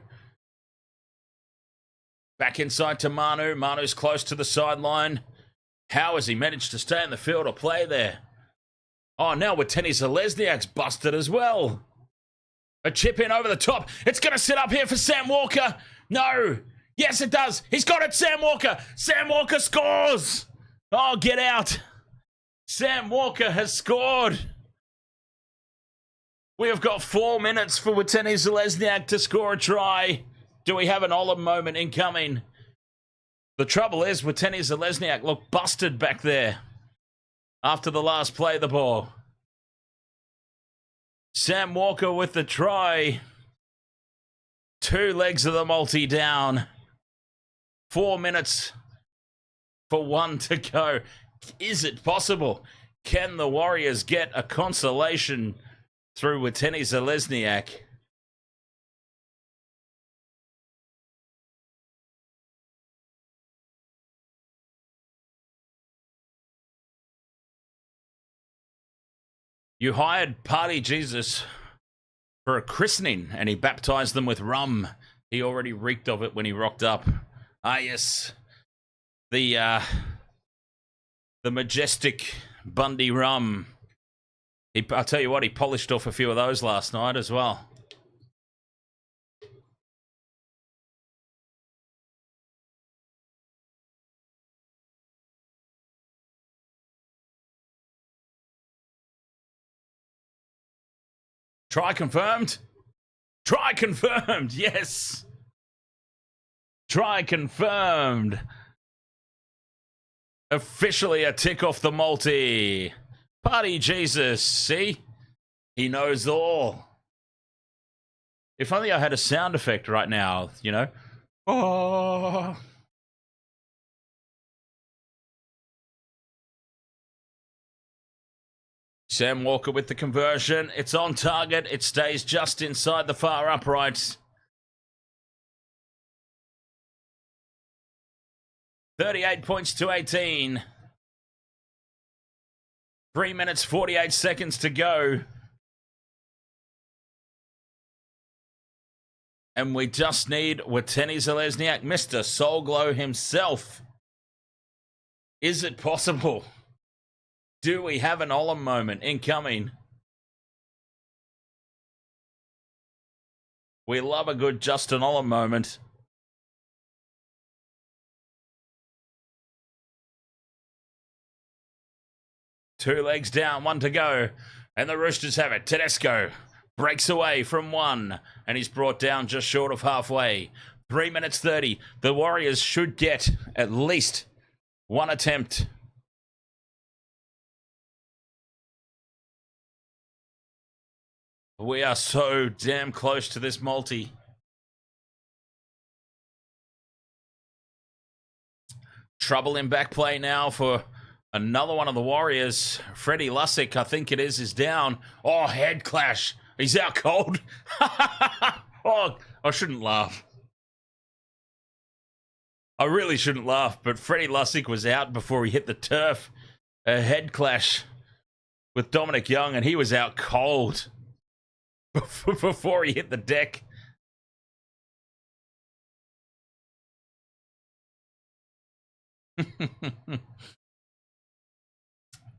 Back inside to Manu. Manu's close to the sideline. How has he managed to stay in the field or play there? Oh, now Wateni Zalesniak's busted as well. A chip in over the top. It's going to sit up here for Sam Walker. No. Yes, it does. He's got it, Sam Walker. Sam Walker scores. Oh, get out. Sam Walker has scored. We have got 4 minutes for Watene Zelezniak to score a try. Do we have an Olam moment incoming? The trouble is, Watene Zelezniak looked busted back there after the last play of the ball. Sam Walker with the try. 2 legs of the multi down. 4 minutes for 1 to go. Is it possible? Can the Warriors get a consolation through Watene Zelezniak? You hired Party Jesus for a christening and he baptized them with rum. He already reeked of it when he rocked up. Ah, yes. The majestic Bundy rum. I'll tell you what, he polished off a few of those last night as well. Try confirmed. Try confirmed. Yes. Try confirmed. Officially a tick off the multi. Party Jesus. See? He knows all. If only I had a sound effect right now, you know. Oh. Sam Walker with the conversion. It's on target. It stays just inside the far upright. 38 points to 18. 3 minutes, 48 seconds to go. And we just need Watene Zelezniak, Mr. Soul Glow himself. Is it possible? Do we have an Olam moment incoming? We love a good Justin Olam moment. Two legs down, 1 to go. And the Roosters have it. Tedesco breaks away from 1. And he's brought down just short of halfway. 3 minutes 30. The Warriors should get at least 1 attempt. We are so damn close to this multi. Trouble in back play now for another one of the Warriors. Freddie Lussick, I think it is down. Oh, head clash. He's out cold. Oh, I shouldn't laugh. I really shouldn't laugh, but Freddie Lussick was out before he hit the turf. A head clash with Dominic Young, and he was out cold before he hit the deck.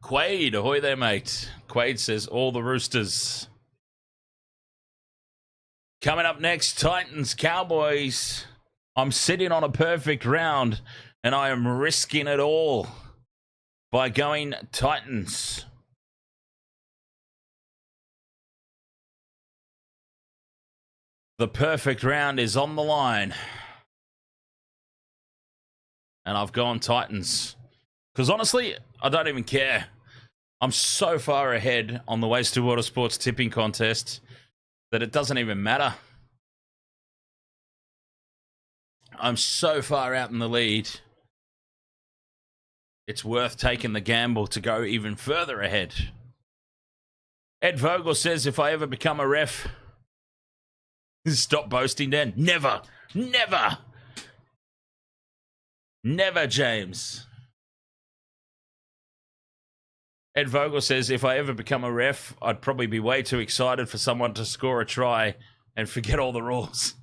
Quaid, ahoy there, mate. Quaid says all the Roosters. Coming up next, Titans, Cowboys. I'm sitting on a perfect round, and I am risking it all by going Titans. The perfect round is on the line. And I've gone Titans. Because honestly, I don't even care. I'm so far ahead on the Waste to Water Sports tipping contest that it doesn't even matter. I'm so far out in the lead. It's worth taking the gamble to go even further ahead. Ed Vogel says, if I ever become a ref... Stop boasting, Dan. Never. Never. Never, James. Ed Vogel says, if I ever become a ref, I'd probably be way too excited for someone to score a try and forget all the rules.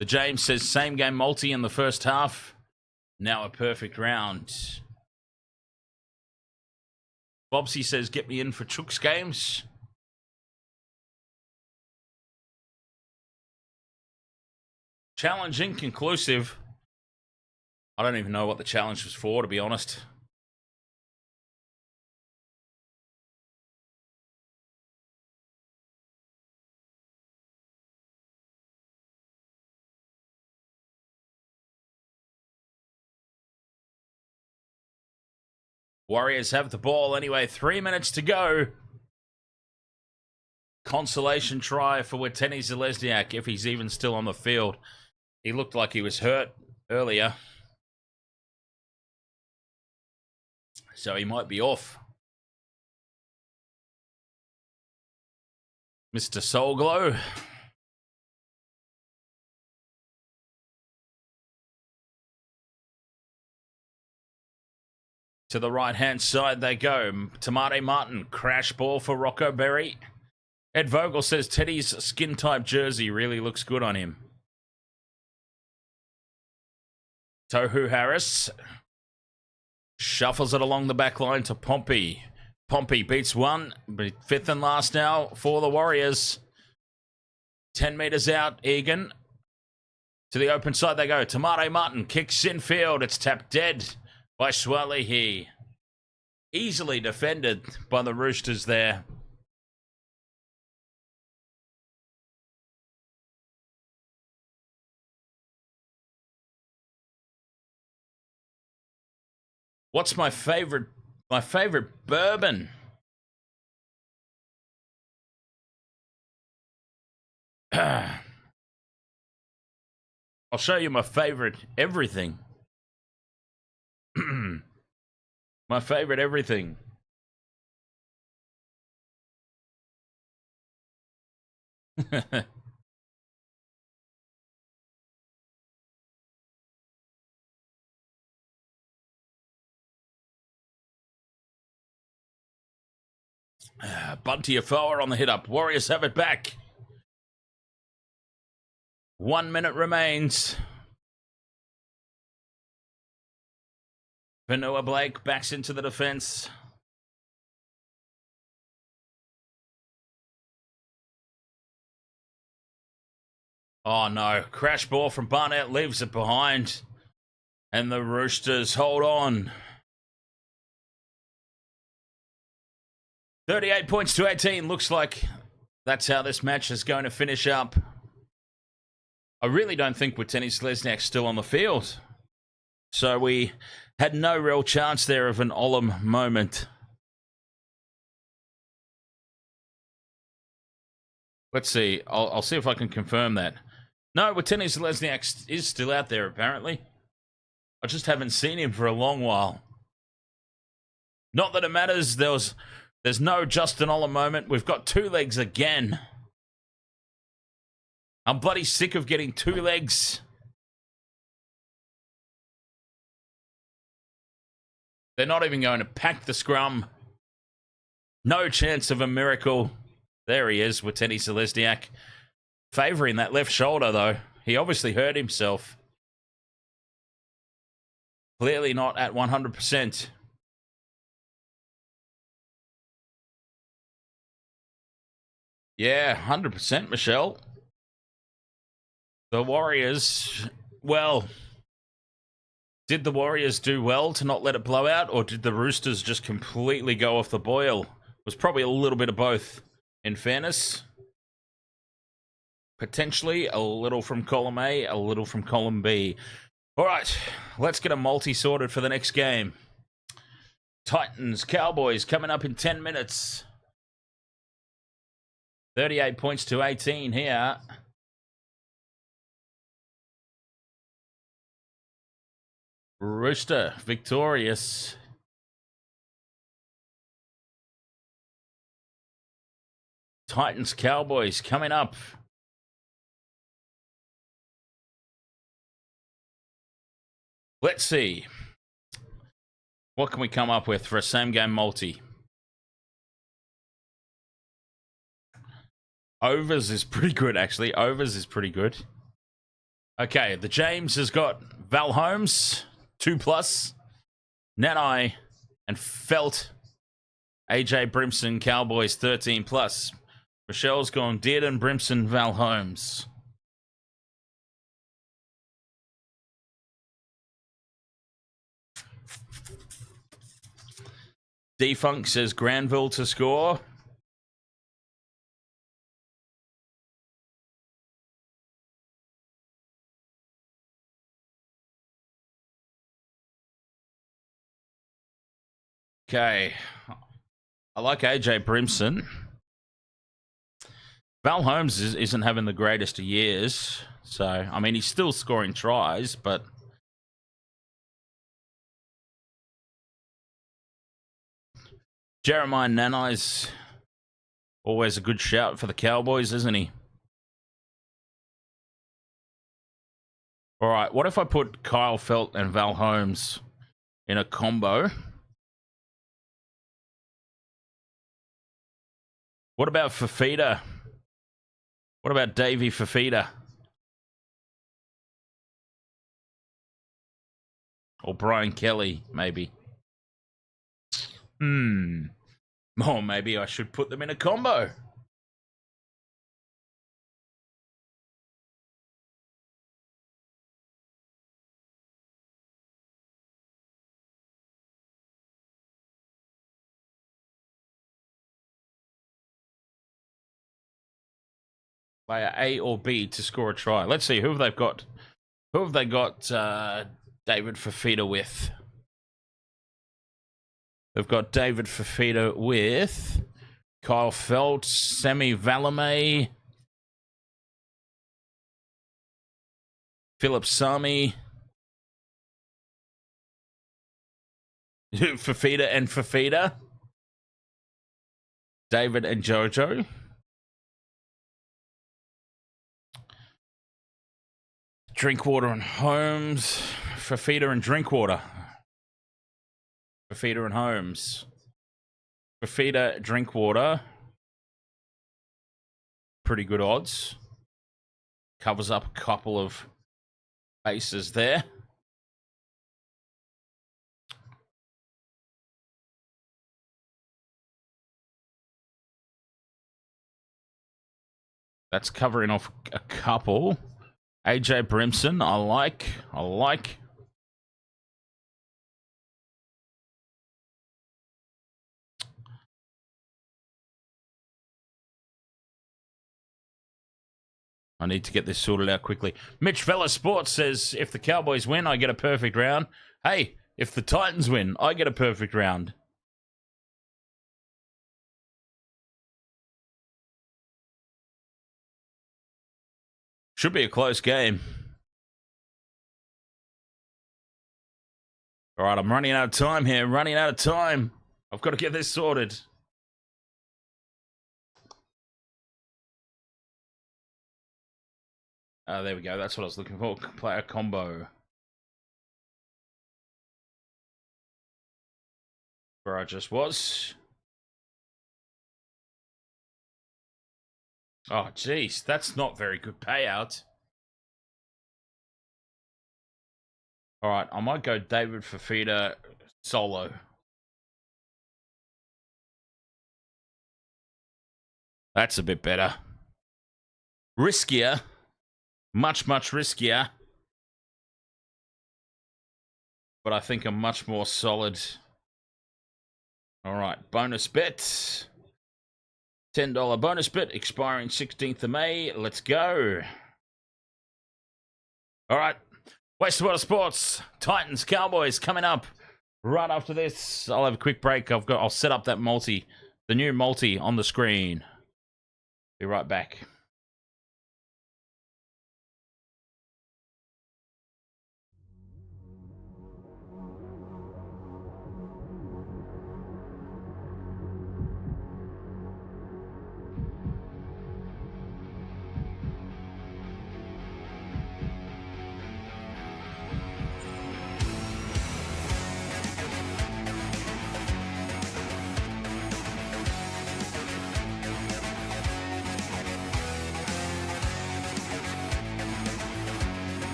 The James says, same game multi in the first half. Now a perfect round. Bobsy says, get me in for Chooks games. Challenge inconclusive. I don't even know what the challenge was for, to be honest. Warriors have the ball anyway. 3 minutes to go. Consolation try for Watene Zelezniak, if he's even still on the field. He looked like he was hurt earlier, so he might be off. Mr. Soulglow. To the right-hand side they go. Tamate Martin, crash ball for Rocco Berry. Ed Vogel says Teddy's skin-type jersey really looks good on him. Tohu Harris shuffles it along the back line to Pompey. Pompey beats one, but fifth and last now for the Warriors. 10 metres out, Egan. To the open side they go. Tamate Martin kicks in field. It's tapped dead by Swalehi. Easily defended by the Roosters there. What's my favorite bourbon? I'll show you my favorite everything. My favorite everything. Bunty Afoa on the hit up. Warriors have it back. 1 minute remains. Vanua Blake backs into the defense. Oh no, crash ball from Barnett leaves it behind. And the Roosters hold on. 38 points to 18. Looks like that's how this match is going to finish up. I really don't think Watene Zelezniak's still on the field. So we had no real chance there of an Olam moment. Let's see. I'll see if I can confirm that. No, Watene Zelezniak is still out there, apparently. I just haven't seen him for a long while. Not that it matters. There's no Justin Olam moment. We've got two legs again. I'm bloody sick of getting two legs. They're not even going to pack the scrum. No chance of a miracle. There he is, Watene Zelezniak. Favouring that left shoulder, though. He obviously hurt himself. Clearly not at 100%. Yeah, 100%, Michelle. The Warriors, well, did the Warriors do well to not let it blow out, or did the Roosters just completely go off the boil? It was probably a little bit of both, in fairness. Potentially a little from column A, a little from column B. All right, let's get a multi sorted for the next game. Titans, Cowboys coming up in 10 minutes. 38 points to 18 here. Rooster victorious. Titans, Cowboys coming up. Let's see. What can we come up with for a same game multi? Overs is pretty good, actually. Overs is pretty good. Okay, the James has got Val Holmes, 2+, Nanai, and Felt AJ Brimson, Cowboys 13 plus. Michelle's gone Dearden, Brimson, Val Holmes. Defunct says Granville to score. Okay. I like AJ Brimson. Val Holmes isn't having the greatest of years. So, I mean, he's still scoring tries, but... Jeremiah Nanai's always a good shout for the Cowboys, isn't he? All right, what if I put Kyle Felt and Val Holmes in a combo? What about Fafita? What about Davey Fafita? Or Brian Kelly, maybe. Or maybe I should put them in a combo. Player A or B to score a try. Let's see, who have they got? Who have they got David Fafita with? They've got David Fafita with Kyle Felt, Semi Valame, Philip Sami, Fafita and Fafita, David and Jojo. Drinkwater and Holmes, Fafita and Drinkwater. Fafita and Holmes. Fafita, Drinkwater. Pretty good odds. Covers up a couple of bases there. That's covering off a couple. AJ Brimson, I like. I need to get this sorted out quickly. Mitch Vella Sports says, if the Cowboys win, I get a perfect round. Hey, if the Titans win, I get a perfect round. Should be a close game. All right, I'm running out of time here. I've got to get this sorted. There we go. That's what I was looking for. Player combo. Where I just was. Oh, geez. That's not very good payout. All right. I might go David Fafita solo. That's a bit better. Riskier. Much riskier. But I think a much more solid. All right. Bonus bet. $10 bonus bet expiring 16th of May. Let's go. All right. Wastewater Sports. Titans, Cowboys coming up right after this. I'll have a quick break. I'll set up that multi. The new multi on the screen. Be right back.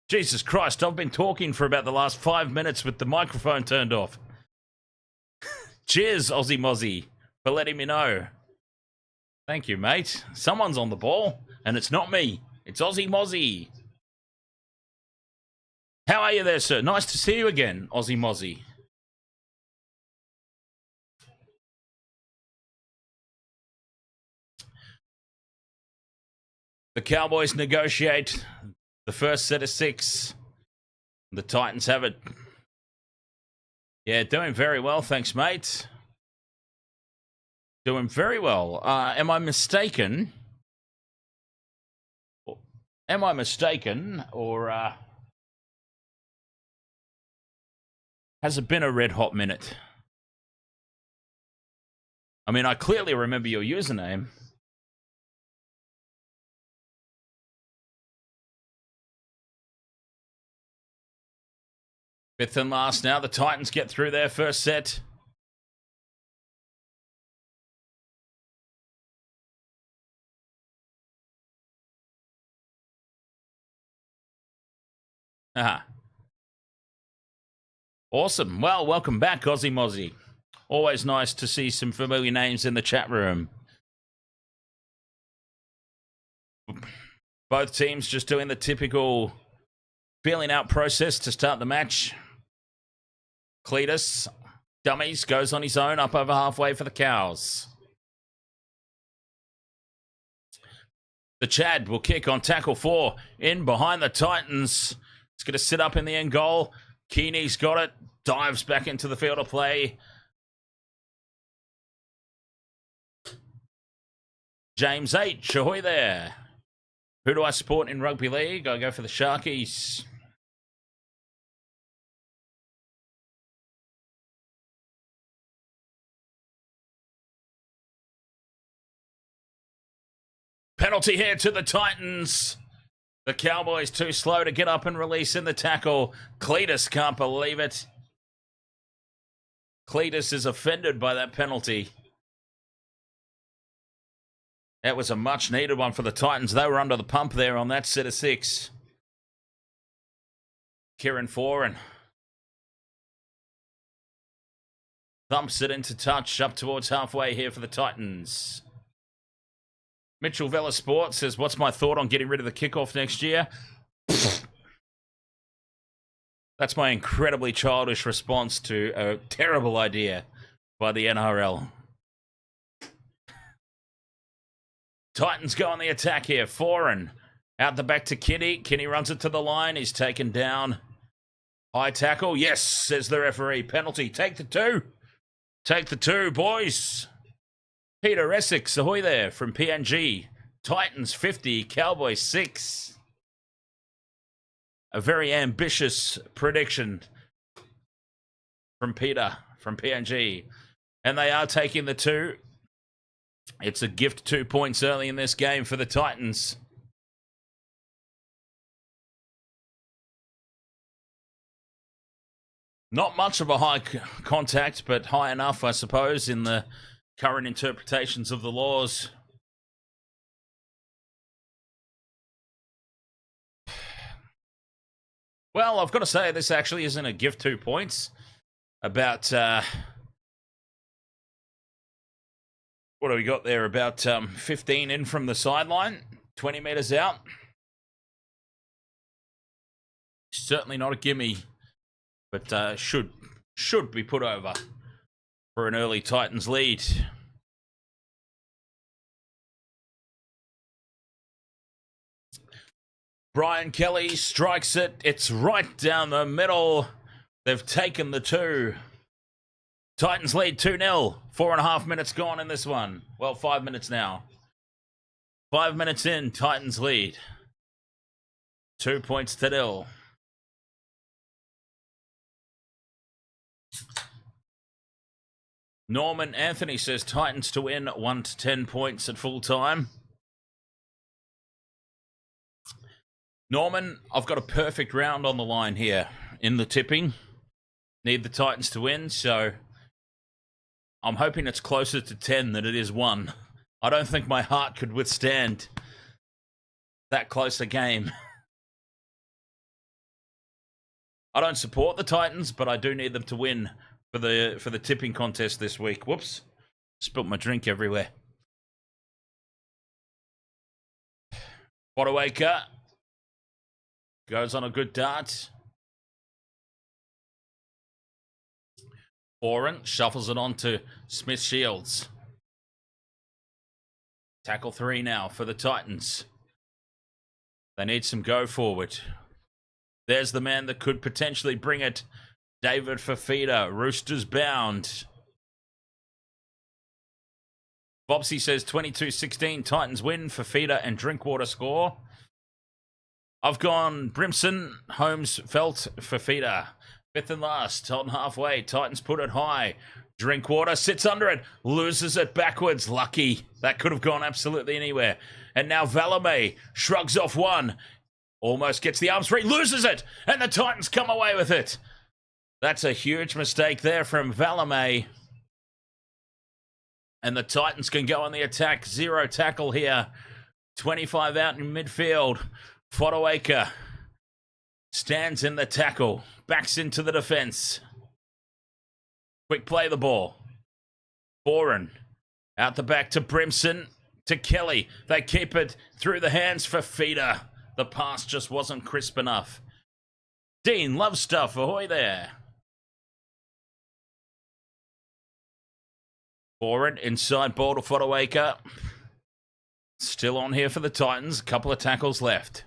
Jesus Christ, I've been talking for about the last 5 minutes with the microphone turned off. Cheers, Aussie Mozzie, for letting me know. Thank you, mate. Someone's on the ball, and it's not me. It's Aussie Mozzie. How are you there, sir? Nice to see you again, Aussie Mozzie. The Cowboys negotiate the first set of 6. The Titans have it. Yeah, doing very well, thanks, mate. Doing very well. Am I mistaken? Or has it been a red hot minute? I mean, I clearly remember your username. Fifth and last now. The Titans get through their first set. Awesome. Well, welcome back, Aussie Mozzie. Always nice to see some familiar names in the chat room. Both teams just doing the typical feeling out process to start the match. Cletus, dummies, goes on his own up over halfway for the Cows. The Chad will kick on tackle 4 in behind the Titans. It's going to sit up in the end goal. Keeney's got it. Dives back into the field of play. James H. Ahoy there. Who do I support in rugby league? I go for the Sharkies. Penalty here to the Titans. The Cowboys too slow to get up and release in the tackle. Cletus can't believe it. Cletus is offended by that penalty. That was a much needed one for the Titans. They were under the pump there on that set of 6. Kieran Foran thumps it into touch up towards halfway here for the Titans. Mitchell Vella Sport says, what's my thought on getting rid of the kickoff next year? That's my incredibly childish response to a terrible idea by the NRL. Titans go on the attack here. Foran out the back to Kinney. Kinney runs it to the line. He's taken down. High tackle. Yes, says the referee. Penalty. Take the 2. Take the 2, boys. Peter Essex, ahoy there from PNG. Titans 50, Cowboys 6. A very ambitious prediction from Peter from PNG. And they are taking the 2. It's a gift 2 points early in this game for the Titans. Not much of a high contact, but high enough, I suppose, in the current interpretations of the laws. Well, I've got to say, this actually isn't a gift 2 points. About, what do we got there? About 15 in from the sideline, 20 metres out. Certainly not a gimme, but should be put over for an early Titans lead. Brian Kelly strikes it. It's right down the middle. They've taken the 2. Titans lead 2-0. 4.5 minutes gone in this one. Well, 5 minutes now. 5 minutes in, Titans lead. 2 points to 0. Norman Anthony says Titans to win 1 to 10 points at full time. Norman, I've got a perfect round on the line here in the tipping. Need the Titans to win, so I'm hoping it's closer to 10 than it is 1. I don't think my heart could withstand that close a game. I don't support the Titans, but I do need them to win for the tipping contest this week. Whoops. Spilt my drink everywhere. Fodawaker goes on a good dart. Foran shuffles it on to Smith Shields. Tackle 3 now for the Titans. They need some go forward. There's the man that could potentially bring it. David Fafita, Roosters bound. Bobsy says 22-16, Titans win, Fafita and Drinkwater score. I've gone Brimson, Holmes, Felt, Fafita. Fifth and last, on halfway, Titans put it high. Drinkwater sits under it, loses it backwards. Lucky. That could have gone absolutely anywhere. And now Valame shrugs off one. Almost gets the arms free, loses it. And the Titans come away with it. That's a huge mistake there from Valame. And the Titans can go on the attack. 0 tackle here. 25 out in midfield. Fodawaker stands in the tackle. Backs into the defense. Quick play the ball. Foran out the back to Brimson, to Kelly. They keep it through the hands for Feeder. The pass just wasn't crisp enough. Dean, love stuff. Ahoy there. Foran inside ball to Fodawaker. Still on here for the Titans. A couple of tackles left.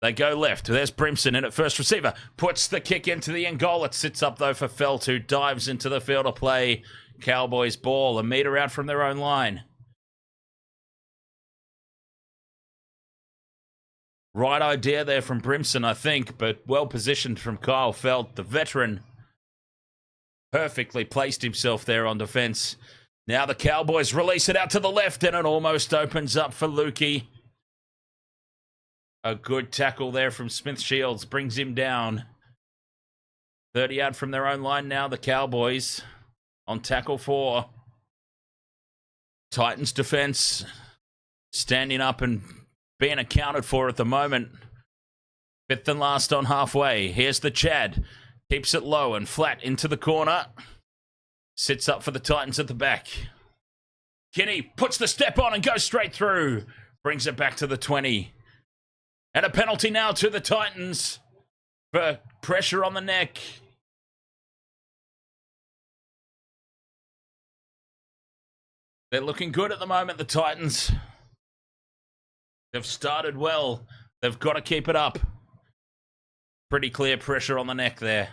They go left. There's Brimson in at first receiver. Puts the kick into the end goal. It sits up, though, for Felt, who dives into the field of play. Cowboys ball, a metre out from their own line. Right idea there from Brimson, I think, but well positioned from Kyle Felt, the veteran. Perfectly placed himself there on defence. Now the Cowboys release it out to the left, and it almost opens up for Lukey. A good tackle there from Smith Shields brings him down. 30 out from their own line now, the Cowboys on tackle 4. Titans defense standing up and being accounted for at the moment. Fifth and last on halfway. Here's the Chad. Keeps it low and flat into the corner. Sits up for the Titans at the back. Kinney puts the step on and goes straight through. Brings it back to the 20. And a penalty now to the Titans for pressure on the neck. They're looking good at the moment, the Titans. They've started well. They've got to keep it up. Pretty clear pressure on the neck there.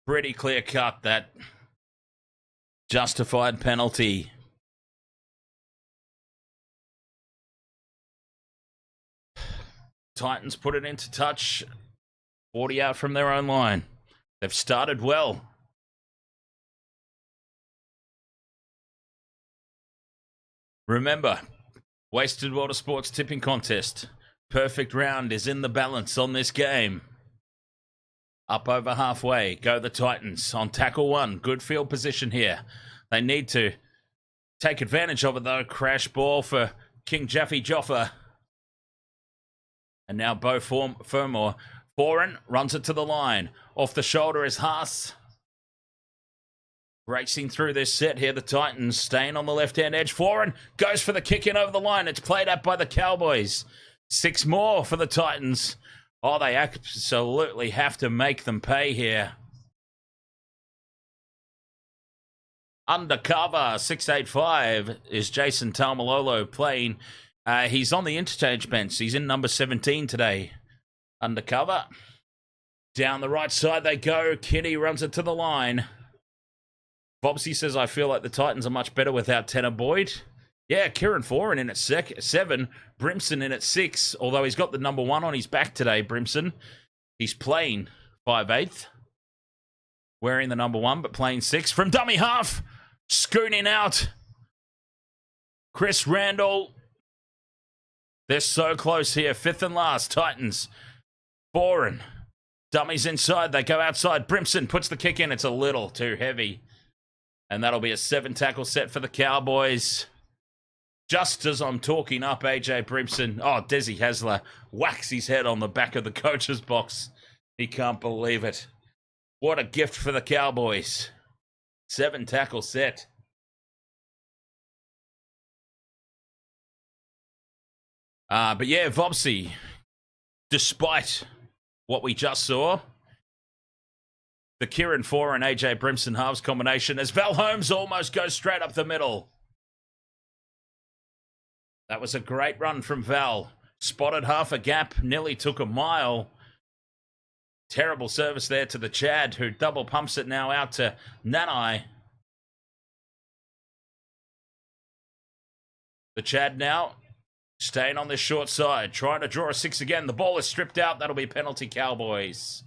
Pretty clear cut, that justified penalty. Titans put it into touch. 40 out from their own line. They've started well. Remember, Wasted Water Sports tipping contest. Perfect round is in the balance on this game. Up over halfway. Go the Titans on tackle 1. Good field position here. They need to take advantage of it, though. Crash ball for King Jaffe Joffa. And now Beau Fermor. Foran runs it to the line. Off the shoulder is Haas. Racing through this set here, the Titans staying on the left-hand edge. Foran goes for the kick in over the line. It's played up by the Cowboys. 6 more for the Titans. Oh, they absolutely have to make them pay here. Undercover 685 is Jason Taumalolo playing. He's on the interchange bench. He's in number 17 today. Undercover. Down the right side they go. Kinney runs it to the line. Bobsy says, I feel like the Titans are much better without Tanner Boyd. Yeah, Kieran Foran in at 7. Brimson in at 6. Although he's got the number 1 on his back today, Brimson. He's playing 5/8. Wearing the number 1, but playing 6. From dummy half. Scooting out. Chris Randall. They're so close here. 5th and last. Titans. Foran. Dummies inside. They go outside. Brimson puts the kick in. It's a little too heavy. And that'll be a 7 tackle set for the Cowboys. Just as I'm talking up AJ Brimson, Desi Hasler whacks his head on the back of the coach's box. He can't believe it. What a gift for the Cowboys. 7 tackle set. But yeah, Vopsy, despite what we just saw, the Kieran Four and AJ Brimson halves combination as Val Holmes almost goes straight up the middle. That was a great run from Val. Spotted half a gap, nearly took a mile. Terrible service there to the Chad, who double pumps it now out to Nanai. The Chad now staying on this short side, trying to draw a 6 again. The ball is stripped out. That'll be penalty Cowboys.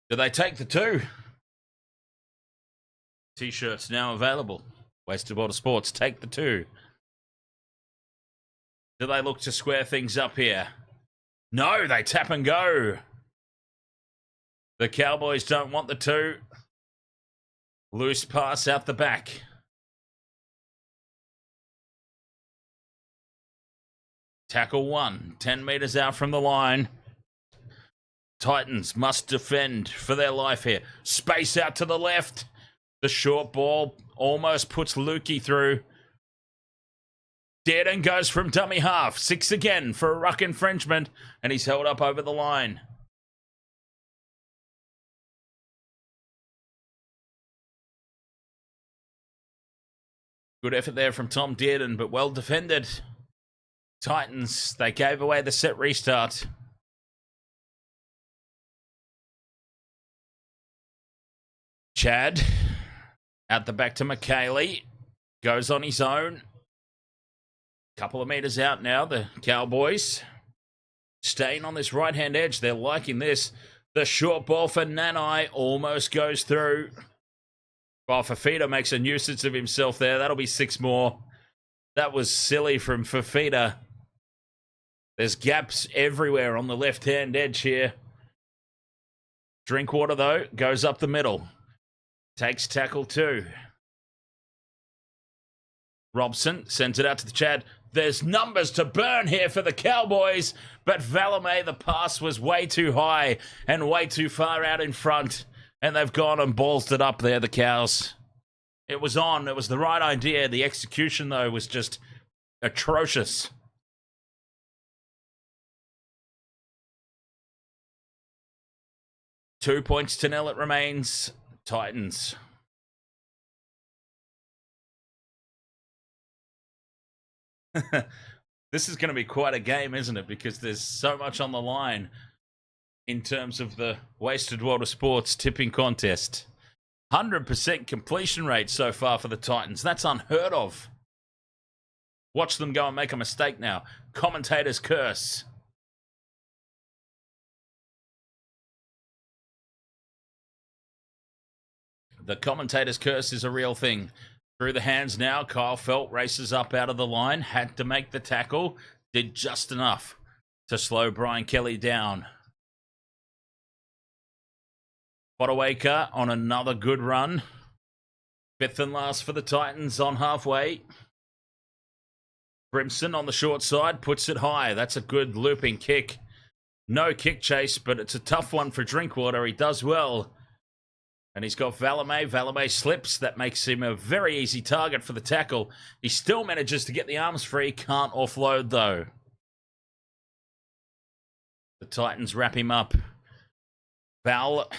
Do they take the 2? T-shirts now available. Wasted Water Sports, take the 2. Do they look to square things up here? No, they tap and go. The Cowboys don't want the 2. Loose pass out the back. Tackle 1, 10 metres out from the line. Titans must defend for their life here. Space out to the left. The short ball almost puts Lukey through. Dearden goes from dummy half. 6 again for a ruck infringement. And he's held up over the line. Good effort there from Tom Dearden, but well defended. Titans, they gave away the set restart. Chad, out the back to McKaylee. Goes on his own. Couple of metres out now, the Cowboys. Staying on this right-hand edge. They're liking this. The short ball for Nanai almost goes through. While Fafita makes a nuisance of himself there. That'll be 6 more. That was silly from Fafita. There's gaps everywhere on the left-hand edge here. Drinkwater, though, goes up the middle. Takes tackle 2. Robson sends it out to the Chad. There's numbers to burn here for the Cowboys, but Valame, the pass was way too high and way too far out in front, and they've gone and ballsed it up there, the Cows. It was on. It was the right idea. The execution, though, was just atrocious. Two points to nil it remains. Titans. This is going to be quite a game, isn't it? Because there's so much on the line in terms of the Wasted Water Sports tipping contest. 100% completion rate so far for the Titans. That's unheard of. Watch them go and make a mistake now. Commentator's curse. The commentator's curse is a real thing. Through the hands now, Kyle Felt races up out of the line. Had to make the tackle. Did just enough to slow Brian Kelly down. Botawaker on another good run. 5th and last for the Titans on halfway. Brimson on the short side puts it high. That's a good looping kick. No kick chase, but it's a tough one for Drinkwater. He does well. And he's got Valame. Valame slips. That makes him a very easy target for the tackle. He still manages to get the arms free. Can't offload, though. The Titans wrap him up. Val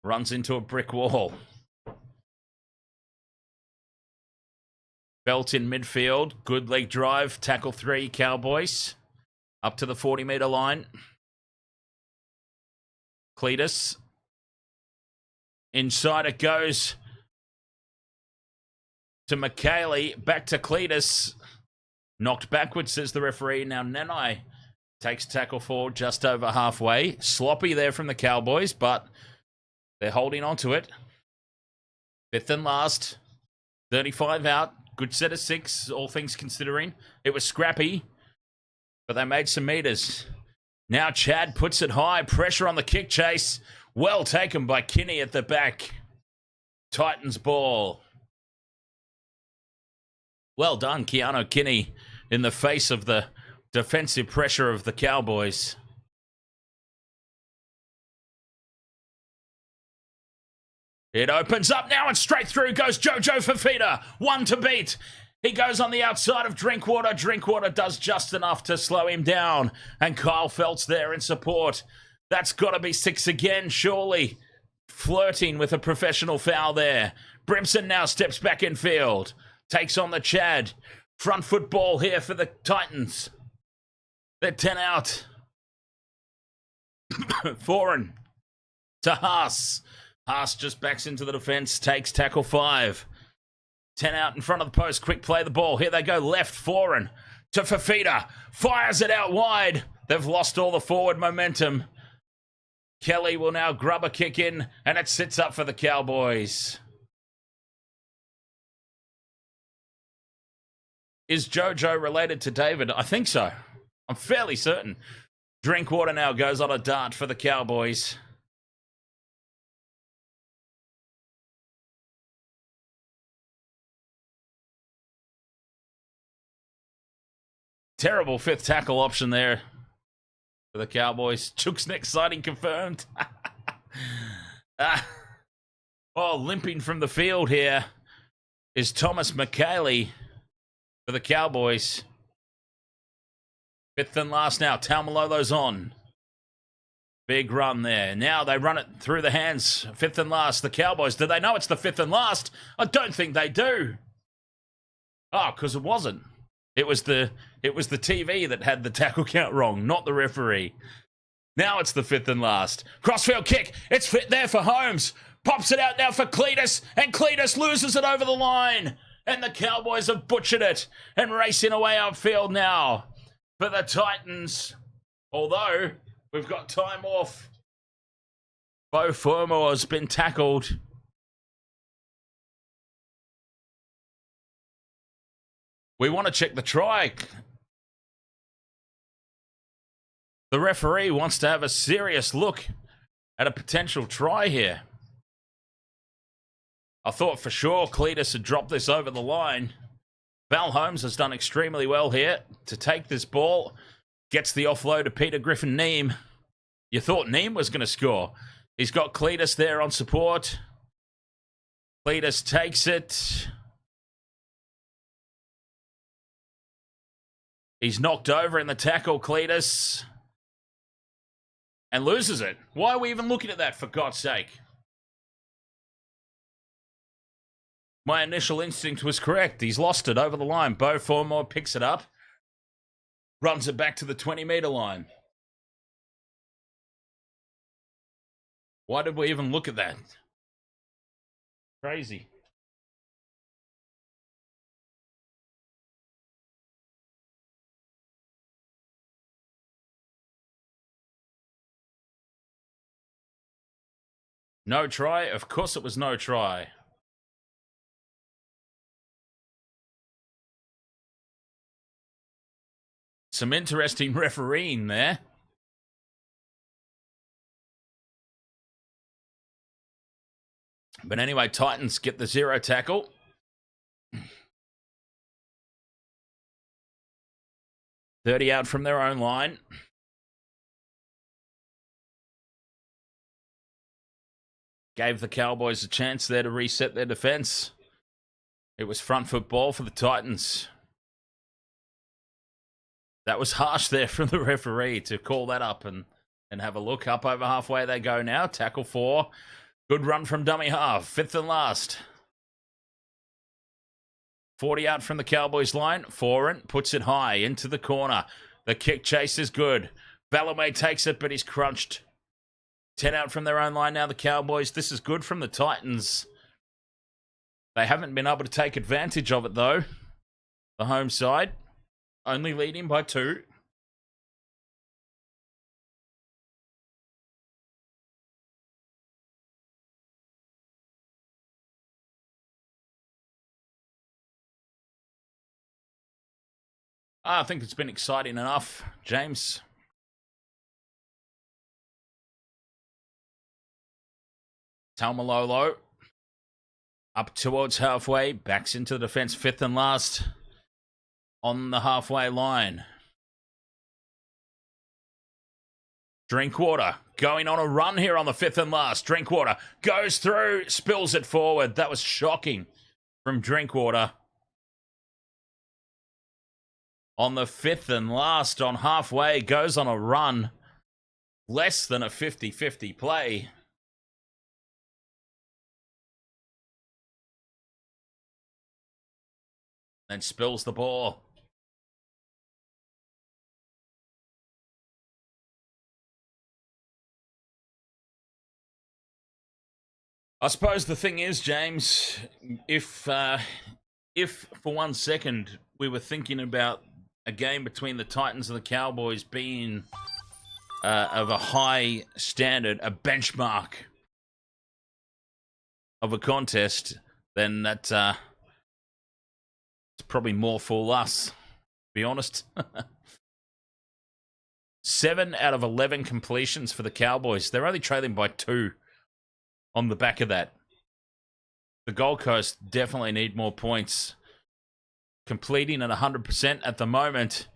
runs into a brick wall. Belt in midfield. Good leg drive. Tackle 3, Cowboys. Up to the 40-metre line. Cletus. Inside it goes to McKaylee. Back to Cletus. Knocked backwards, says the referee. Now Nanai takes tackle 4 just over halfway. Sloppy there from the Cowboys, but they're holding on to it. 5th and last. 35 out. Good set of 6, all things considering. It was scrappy, but they made some metres. Now Chad puts it high. Pressure on the kick chase. Well taken by Kinney at the back. Titans ball. Well done, Keanu Kinney, in the face of the defensive pressure of the Cowboys. It opens up now and straight through goes Jojo Fafita. One to beat. He goes on the outside of Drinkwater. Drinkwater does just enough to slow him down. And Kyle Felt's there in support. That's got to be 6 again, surely. Flirting with a professional foul there. Brimson now steps back in field. Takes on the Chad. Front foot ball here for the Titans. They're 10 out. Foreign to Haas. Haas just backs into the defence. Takes tackle 5. 10 out in front of the post. Quick play the ball. Here they go. Left. Foreign to Fafita. Fires it out wide. They've lost all the forward momentum. Kelly will now grub a kick in, and it sits up for the Cowboys. Is Jojo related to David? I think so. I'm fairly certain. Drinkwater now goes on a dart for the Cowboys. Terrible 5th tackle option there for the Cowboys. Chook's next sighting confirmed. Limping from the field here is Thomas McKaylee for the Cowboys. 5th and last now. Taumalolo's on. Big run there. Now they run it through the hands. 5th and last. The Cowboys. Do they know it's the 5th and last? I don't think they do. Oh, because it wasn't. It was the TV that had the tackle count wrong, not the referee. Now it's the 5th and last. Crossfield kick. It's fit there for Holmes. Pops it out now for Cletus, and Cletus loses it over the line. And the Cowboys have butchered it and racing away upfield now for the Titans. Although we've got time off. Beau Fermor has been tackled. We want to check the try. The referee wants to have a serious look at a potential try here. I thought for sure Cletus had dropped this over the line. Val Holmes has done extremely well here to take this ball. Gets the offload to Peter Griffin-Neame. You thought Neame was going to score. He's got Cletus there on support. Cletus takes it. He's knocked over in the tackle, Cletus. And loses it. Why are we even looking at that, for God's sake? My initial instinct was correct. He's lost it over the line. Beau Fermor picks it up. Runs it back to the 20-metre line. Why did we even look at that? Crazy. No try? Of course it was no try. Some interesting refereeing there. But anyway, Titans get the 0 tackle. .30 out from their own line. Gave the Cowboys a chance there to reset their defense. It was front foot ball for the Titans. That was harsh there from the referee to call that up and have a look. Up over halfway they go now. Tackle 4. Good run from dummy half. 5th and last. 40 out from the Cowboys line. Foreign puts it high into the corner. The kick chase is good. Valaway takes it, but he's crunched. 10 out from their own line now, the Cowboys. This is good from the Titans. They haven't been able to take advantage of it, though. The home side. Only leading by 2. I think it's been exciting enough, James. Taumalolo up towards halfway, backs into the defence, fifth and last on the halfway line. Drinkwater going on a run here on the fifth and last. Drinkwater goes through, spills it forward. That was shocking from Drinkwater. On the fifth and last on halfway, goes on a run. Less than a 50-50 play. Then spills the ball. I suppose the thing is, James, if for 1 second we were thinking about a game between the Titans and the Cowboys being of a high standard, a benchmark of a contest, then that it's probably more for us, to be honest. 7 out of 11 completions for the Cowboys. They're only trailing by 2 on the back of that. The Gold Coast definitely need more points. Completing at 100% at the moment.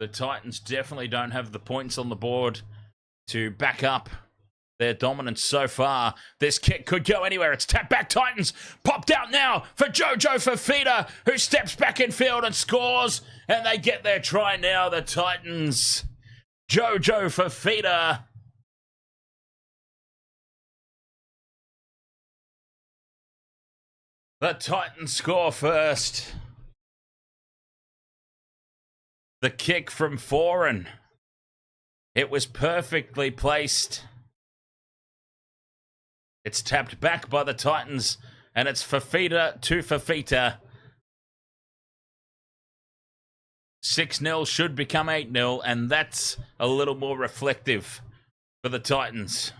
The Titans definitely don't have the points on the board to back up their dominance so far. This kick could go anywhere. It's tapped back. Titans popped out now for Jojo Fafita, who steps back in field and scores. And they get their try now, the Titans. Jojo Fafita. The Titans score first. The kick from Foran. It was perfectly placed. It's tapped back by the Titans, and it's Fafita to Fafita. 6-0 should become 8-0, and that's a little more reflective for the Titans.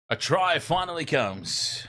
A try finally comes.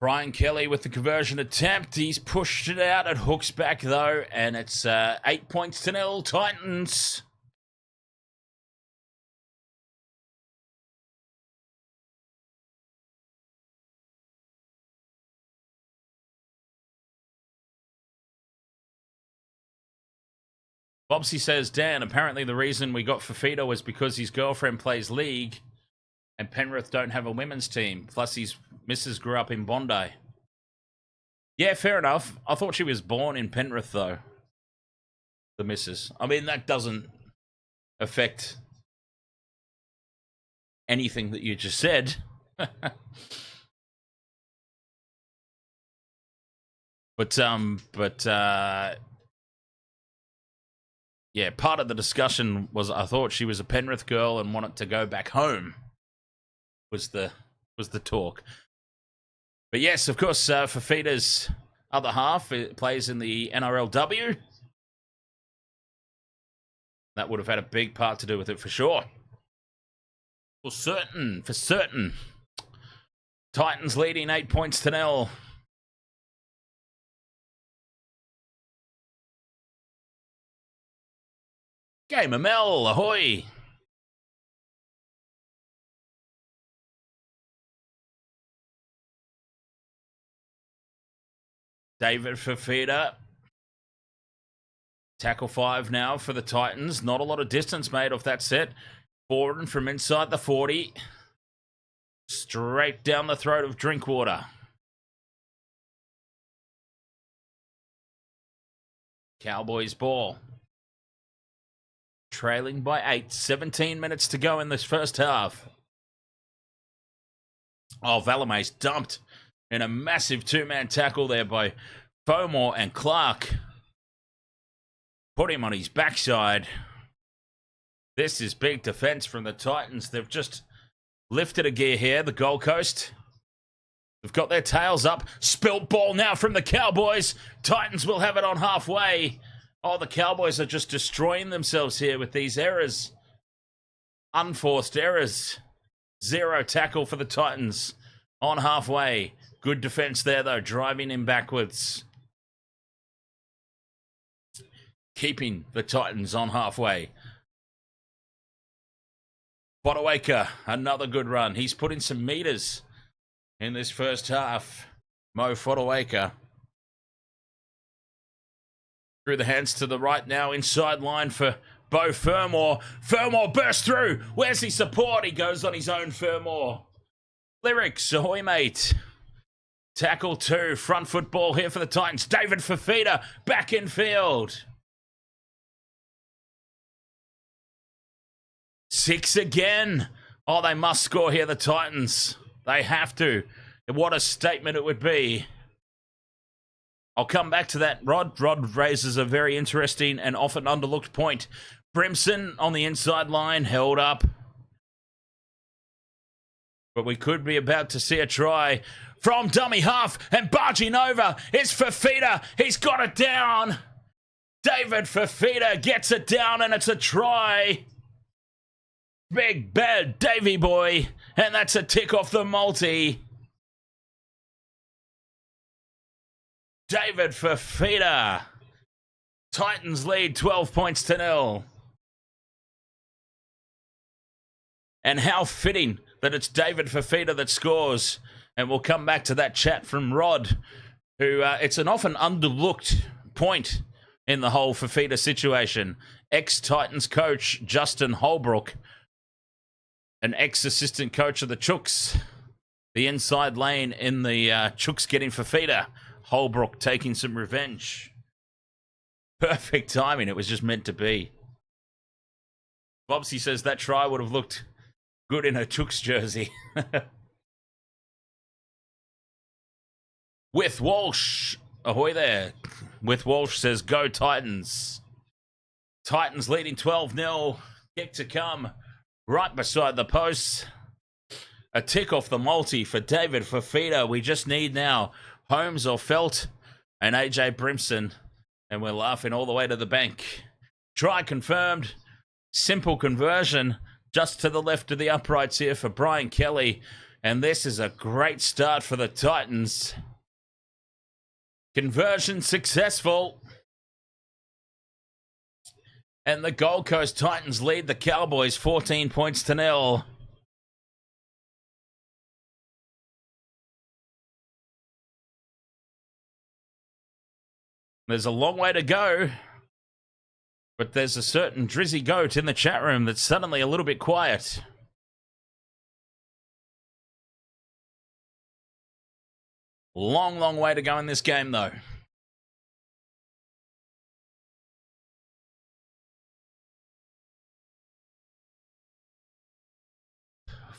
Brian Kelly with the conversion attempt. He's pushed it out. It hooks back, though, and it's 8 points to 0, Titans. Bobsy says, Dan, apparently the reason we got Fafita was because his girlfriend plays league and Penrith don't have a women's team. Plus, his missus grew up in Bondi. Yeah, fair enough. I thought she was born in Penrith, though. The missus. I mean, that doesn't affect anything that you just said. But yeah, part of the discussion was I thought she was a Penrith girl and wanted to go back home. Was the talk. But yes, of course, Fafita's other half plays in the NRLW. That would have had a big part to do with it for sure. For certain. Titans leading 8 points to 0. Game of Mel, ahoy! David Fafita. Tackle 5 now for the Titans. Not a lot of distance made off that set. Forward from inside the 40. Straight down the throat of Drinkwater. Cowboys ball. Trailing by 8. 17 minutes to go in this first half. Oh, Valame's dumped in a massive two-man tackle there by Fomore and Clark. Put him on his backside. This is big defense from the Titans. They've just lifted a gear here, the Gold Coast. They've got their tails up. Spilt ball now from the Cowboys. Titans will have it on halfway. Oh, the Cowboys are just destroying themselves here with these errors. Unforced errors. 0 tackle for the Titans on halfway. Good defense there, though, driving him backwards. Keeping the Titans on halfway. Fodawaker, another good run. He's put in some meters in this first half. Mo Fodawaker. Through the hands to the right now, inside line for Beau Fermor. Fermor bursts through. Where's his support? He goes on his own, Fermor. Lyrics, Ahoy mate. Tackle 2, front football here for the Titans. David Fafita back in field. 6 again. Oh, they must score here, the Titans. They have to. What a statement it would be. I'll come back to that. Rod raises a very interesting and often underlooked point. Brimson on the inside line, held up. But we could be about to see a try from dummy half, and barging over is Fafita. He's got it down. David Fafita gets it down, and it's a try. Big bad Davy boy, and that's a tick off the multi. David Fafita. Titans lead 12 points to 0. And how fitting that it's David Fafita that scores. And we'll come back to that chat from Rod, who it's an often underlooked point in the whole Fafita situation. Ex-Titans coach Justin Holbrook, an ex-assistant coach of the Chooks. The inside lane in the Chooks getting Fafita. Holbrook taking some revenge. Perfect timing. It was just meant to be. Bobsy says that try would have looked good in a Chooks jersey. With Walsh. Ahoy there. With Walsh says, go Titans. Titans leading 12-0. Kick to come. Right beside the posts. A tick off the multi for David Fafita. We just need now Holmes or Felt and AJ Brimson. And we're laughing all the way to the bank. Try confirmed. Simple conversion. Just to the left of the uprights here for Brian Kelly. And this is a great start for the Titans. Conversion successful. And the Gold Coast Titans lead the Cowboys 14 points to 0. There's a long way to go. But there's a certain Drizzy Goat in the chat room that's suddenly a little bit quiet. Long, long way to go in this game, though.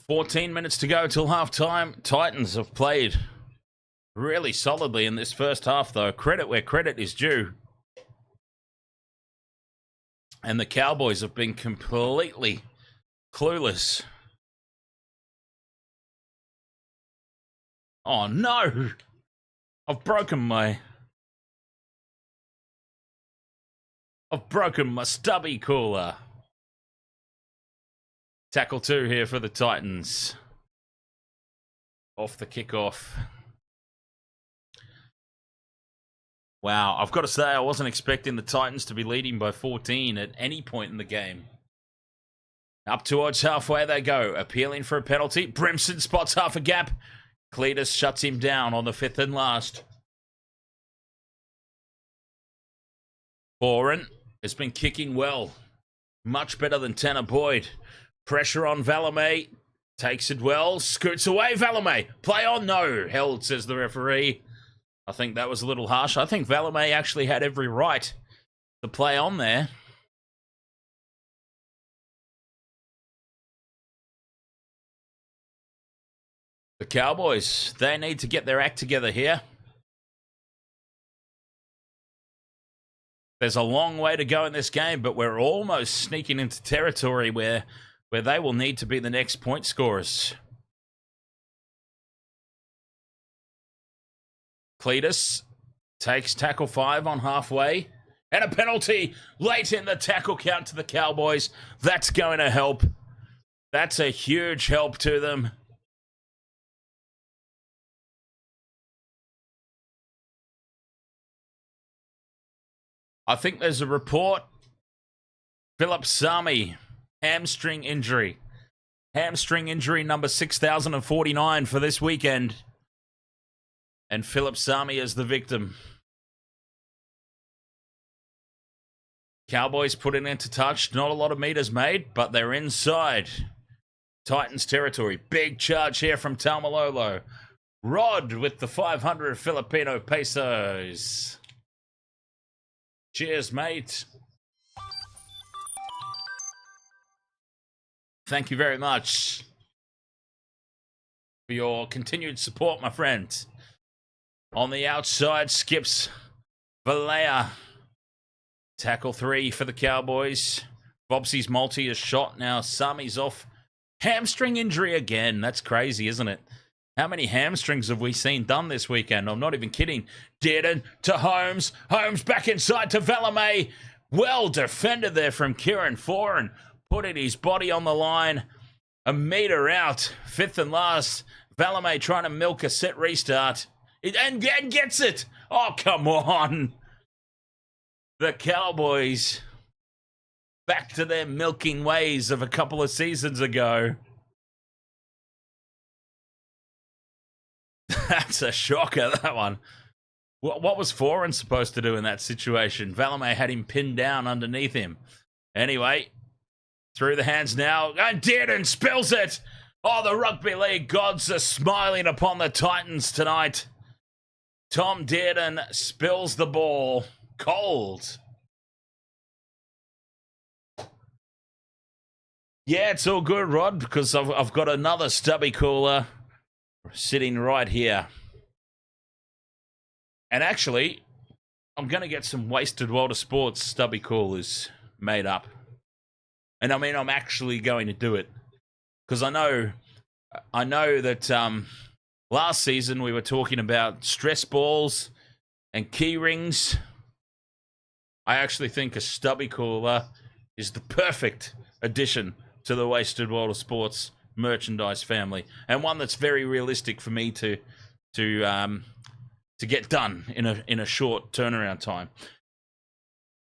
"14 minutes to go till halftime. Titans have played really solidly in this first half, though. Credit where credit is due. And the Cowboys have been completely clueless. Oh, no! I've broken my stubby cooler. Tackle 2 here for the Titans. Off the kickoff. Wow, I've got to say, I wasn't expecting the Titans to be leading by 14 at any point in the game. Up towards halfway they go, appealing for a penalty. Brimson spots half a gap. Cletus shuts him down on the 5th and last. Foran has been kicking well. Much better than Tanner Boyd. Pressure on Valame. Takes it well, scoots away, Valame. Play on, no. Held, says the referee. I think that was a little harsh. I think Valame actually had every right to play on there. The Cowboys, they need to get their act together here. There's a long way to go in this game, but we're almost sneaking into territory where they will need to be the next point scorers. Cletus takes tackle 5 on halfway. And a penalty late in the tackle count to the Cowboys. That's going to help. That's a huge help to them. I think there's a report. Philip Sami, hamstring injury. Hamstring injury number 6,049 for this weekend. And Philip Sami is the victim. Cowboys put it into touch. Not a lot of meters made, but they're inside Titans territory. Big charge here from Taumalolo. Rod with the 500 Filipino pesos. Cheers, mate. Thank you very much for your continued support, my friend. On the outside, skips Valea. Tackle 3 for the Cowboys. Bobsy's multi is shot. Now Sami's off. Hamstring injury again. That's crazy, isn't it? How many hamstrings have we seen done this weekend? I'm not even kidding. Dearden to Holmes. Holmes back inside to Valame. Well defended there from Kieran Foran. Putting his body on the line. A metre out. 5th and last. Valame trying to milk a set restart. And gets it. Oh, come on. The Cowboys back to their milking ways of a couple of seasons ago. That's a shocker, that one. What was Foran supposed to do in that situation? Valame had him pinned down underneath him. Anyway, through the hands now. And Dearden spills it. Oh, the rugby league gods are smiling upon the Titans tonight. Tom Dearden spills the ball. Cold. Yeah, it's all good, Rod, because I've got another stubby cooler sitting right here. And actually, I'm going to get some Wasted World of Sports stubby coolers made up. And I mean, I'm actually going to do it. Because I know that last season we were talking about stress balls and key rings. I actually think a stubby cooler is the perfect addition to the Wasted World of Sports merchandise family, and one that's very realistic for me to get done in a short turnaround time.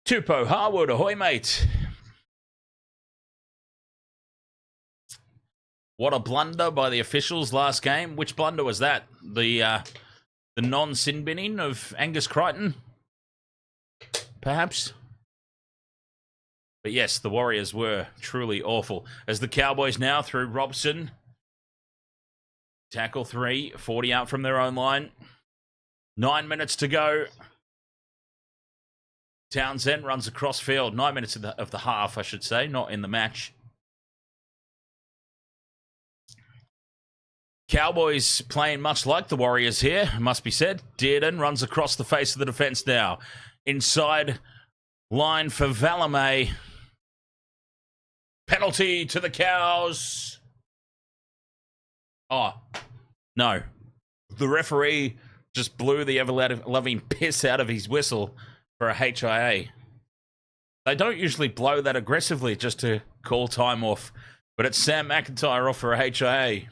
Tupou Harwood, ahoy, mate. What a blunder by the officials last game. Which blunder was that? The non-sin binning of Angus Crichton? Perhaps? But yes, the Warriors were truly awful. As the Cowboys now through Robson. Tackle 3, 40 out from their own line. 9 minutes to go. Townsend runs across field. 9 minutes of the half, I should say, not in the match. Cowboys playing much like the Warriors here, must be said. Dearden runs across the face of the defence now. Inside line for Valame. Penalty to the Cows. Oh, no. The referee just blew the ever-loving piss out of his whistle for a HIA. They don't usually blow that aggressively just to call time off, but it's Sam McIntyre off for a HIA.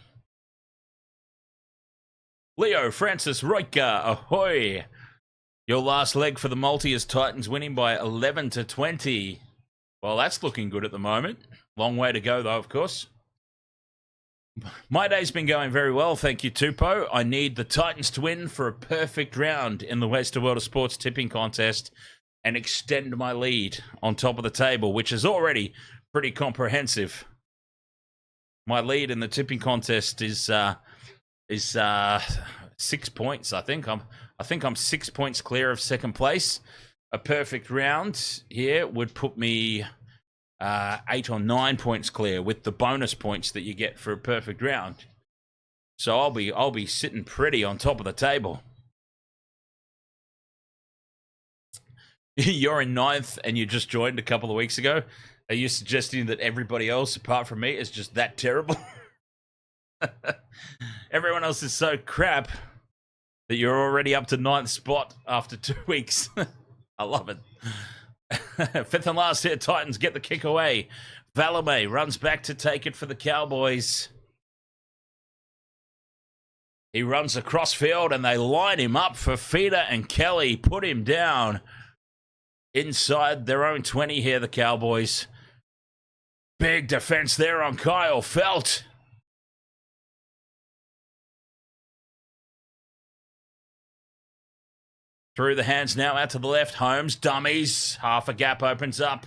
Leo Francis Roika, ahoy. Your last leg for the multi is Titans winning by 11-20. Well, that's looking good at the moment. Long way to go, though, of course. My day's been going very well, thank you, Tupou. I need the Titans to win for a perfect round in the Wasted World of Sports tipping contest and extend my lead on top of the table, which is already pretty comprehensive. My lead in the tipping contest is 6 points. I think I'm 6 points clear of second place. A perfect round here would put me 8 or 9 points clear with the bonus points that you get for a perfect round. So I'll be sitting pretty on top of the table. You're in 9th and you just joined a couple of weeks ago. Are you suggesting that everybody else apart from me is just that terrible? Everyone else is so crap that you're already up to 9th spot after 2 weeks. I love it. 5th and last here, Titans get the kick away. Valame runs back to take it for the Cowboys. He runs across field and they line him up for Feeder and Kelly. Put him down inside their own 20 here, the Cowboys. Big defense there on Kyle Felt. Through the hands now out to the left. Holmes, dummies. Half a gap opens up.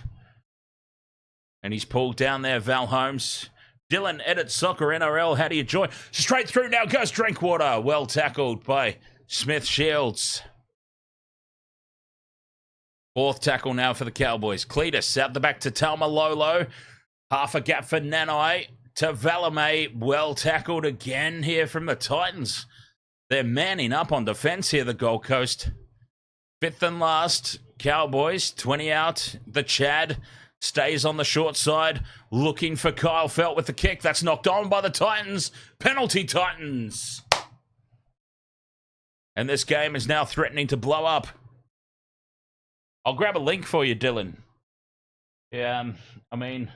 And he's pulled down there, Val Holmes. Dylan, Edit Soccer, NRL, how do you join? Straight through now goes Drinkwater. Well tackled by Smith Shields. 4th tackle now for the Cowboys. Cletus out the back to Talma Lolo. Half a gap for Nanai to Valame. Well tackled again here from the Titans. They're manning up on defense here, the Gold Coast. 5th and last, Cowboys, 20 out. The Chad stays on the short side, looking for Kyle Felt with the kick. That's knocked on by the Titans. Penalty Titans. And this game is now threatening to blow up. I'll grab a link for you, Dylan. Yeah, I mean,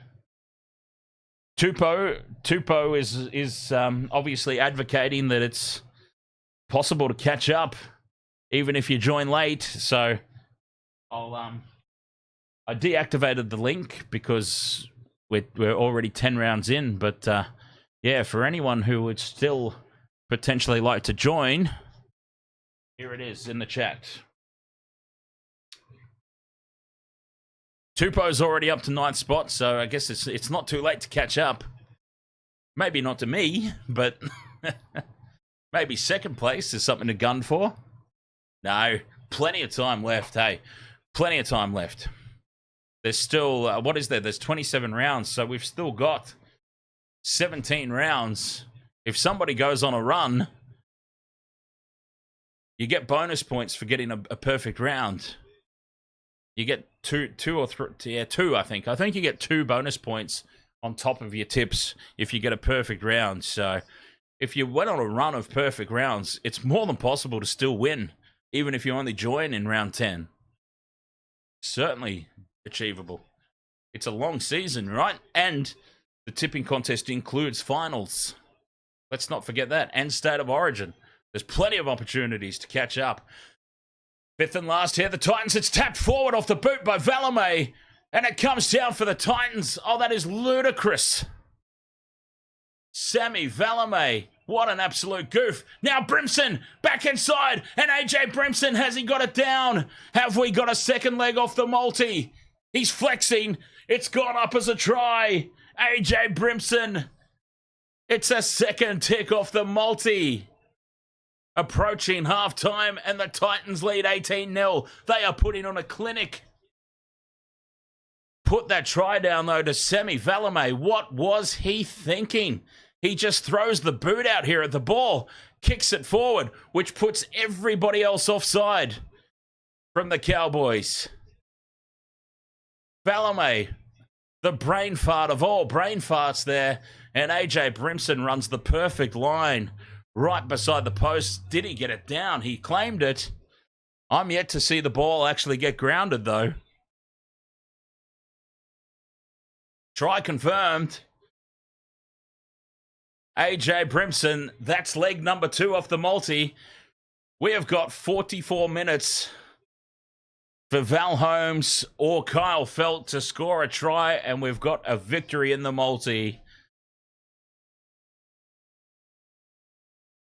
Tupo is obviously advocating that it's possible to catch up even if you join late. So I deactivated the link because we're already 10 rounds in. But yeah, for anyone who would still potentially like to join, here it is in the chat. Tupo's already up to 9th spot, so I guess it's not too late to catch up. Maybe not to me, but maybe second place is something to gun for. No, plenty of time left, hey. Plenty of time left. There's still, what is there? There's 27 rounds, so we've still got 17 rounds. If somebody goes on a run, you get bonus points for getting a perfect round. You get two or three, yeah, 2, I think. I think you get 2 bonus points on top of your tips if you get a perfect round. So if you went on a run of perfect rounds, it's more than possible to still win, even if you only join in round 10. Certainly achievable. It's a long season, right? And the tipping contest includes finals. Let's not forget that. And State of Origin. There's plenty of opportunities to catch up. 5th and last here, the Titans. It's tapped forward off the boot by Valame. And it comes down for the Titans. Oh, that is ludicrous. Sammy Valame. What an absolute goof. Now Brimson back inside. And AJ Brimson, has he got it down? Have we got a second leg off the multi? He's flexing. It's gone up as a try. AJ Brimson. It's a second tick off the multi. Approaching half-time, and the Titans lead 18-0. They are putting on a clinic. Put that try down, though, to Semi Valame. What was he thinking? He just throws the boot out here at the ball, kicks it forward, which puts everybody else offside from the Cowboys. Valame, the brain fart of all brain farts there, and AJ Brimson runs the perfect line right beside the post. Did he get it down? He claimed it. I'm yet to see the ball actually get grounded, though. Try confirmed. AJ Brimson, that's leg number 2 off the multi. We have got 44 minutes for Val Holmes or Kyle Felt to score a try, and we've got a victory in the multi.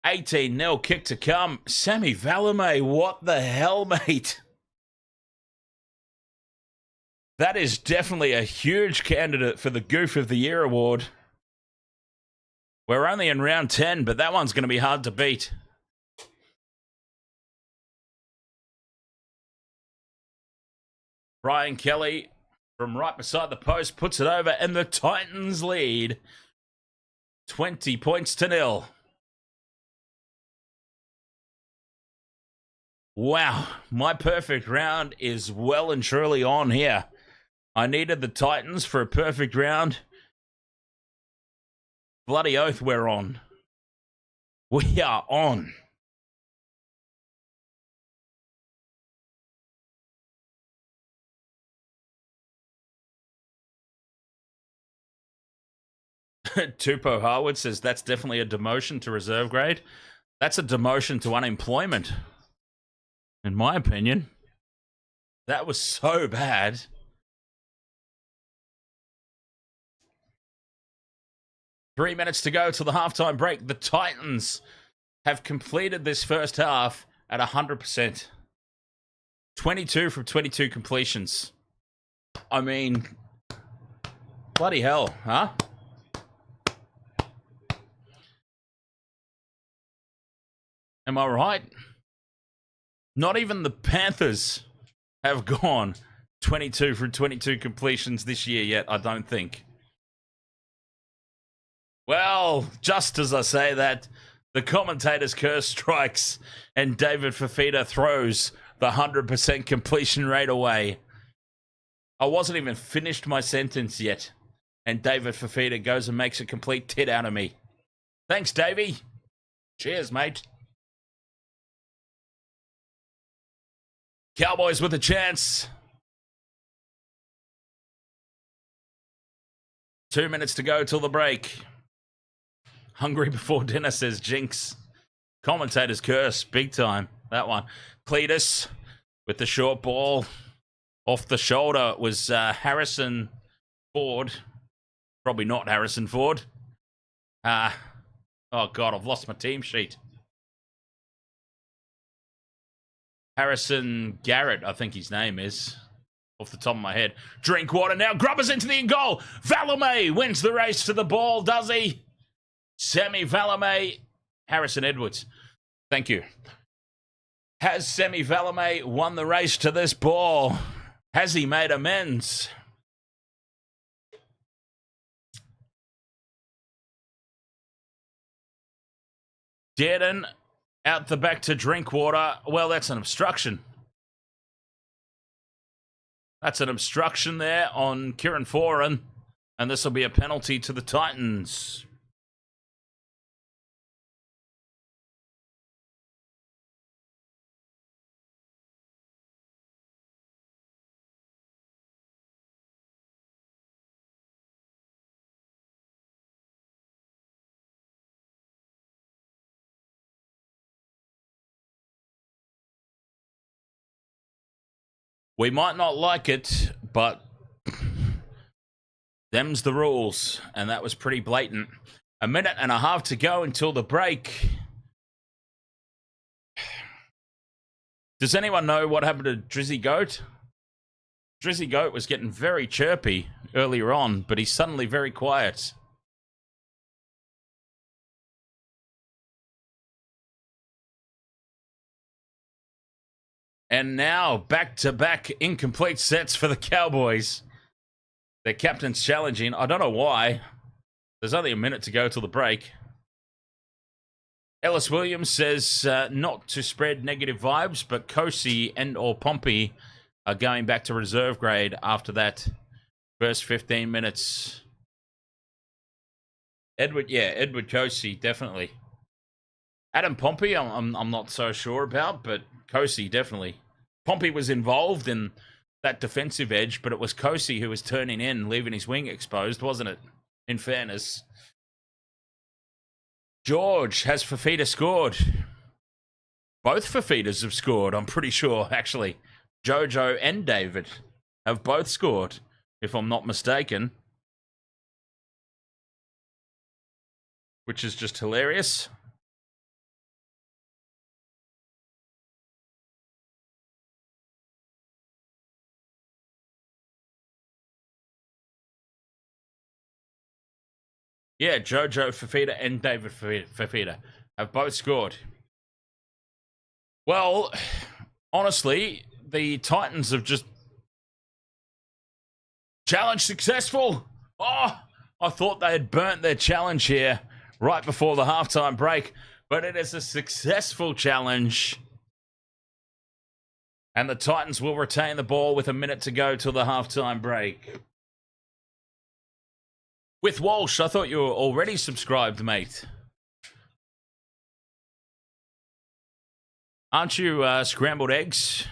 18-0 kick to come. Sammy Valame, what the hell, mate? That is definitely a huge candidate for the Goof of the Year award. We're only in round 10, but that one's going to be hard to beat. Brian Kelly from right beside the post puts it over, and the Titans lead 20 points to 0. Wow, my perfect round is well and truly on here. I needed the Titans for a perfect round. Bloody oath, we're on. We are on. Tupo Harwood says that's definitely a demotion to reserve grade. That's a demotion to unemployment, in my opinion. That was so bad. Three minutes to go till the halftime break. The Titans have completed this first half at 100%. 22 from 22 completions. I mean, bloody hell, huh? Am I right? Not even the Panthers have gone 22 from 22 completions this year yet, I don't think. Well, just as I say that, the commentator's curse strikes and David Fafita throws the 100% completion rate away. I wasn't even finished my sentence yet, and David Fafita goes and makes a complete tit out of me. Thanks, Davey. Cheers, mate. Cowboys with a chance. 2 minutes to go till the break. Hungry before dinner, says Jinx. Commentator's curse, big time, that one. Cletus with the short ball. Off the shoulder was Harrison Ford. Probably not Harrison Ford. Oh, God, I've lost my team sheet. Harrison Garrett, I think his name is. Off the top of my head. Drinkwater now. Grubbers into the in goal. Valame wins the race to the ball, does he? Semi Valame. Harrison Edwards. Thank you. Has Semi Valame won the race to this ball? Has he made amends? Dearden out the back to Drinkwater. Well, that's an obstruction. That's an obstruction there on Kieran Foran. And this will be a penalty to the Titans. We might not like it, but them's the rules, and that was pretty blatant. A minute and a half to go until the break. Does anyone know what happened to Drizzy Goat? Drizzy Goat was getting very chirpy earlier on, but he's suddenly very quiet. And now, back-to-back incomplete sets for the Cowboys. Their captain's challenging. I don't know why. There's only a minute to go till the break. Ellis Williams says not to spread negative vibes, but Kosi and or Pompey are going back to reserve grade after that first 15 minutes. Edward Kosi, definitely. Adam Pompey, I'm not so sure about, but Kosi, definitely. Pompey was involved in that defensive edge, but it was Kosi who was turning in, leaving his wing exposed, wasn't it? In fairness. George, has Fafita scored? Both Fafitas have scored, I'm pretty sure, actually. Jojo and David have both scored, if I'm not mistaken. Which is just hilarious. Yeah, Jojo Fafita and David Fafita have both scored. Well, honestly, the Titans have just challenge successful. Oh, I thought they had burnt their challenge here right before the halftime break, but it is a successful challenge. And the Titans will retain the ball with a minute to go till the halftime break. With Walsh, I thought you were already subscribed, mate. Aren't you Scrambled Eggs?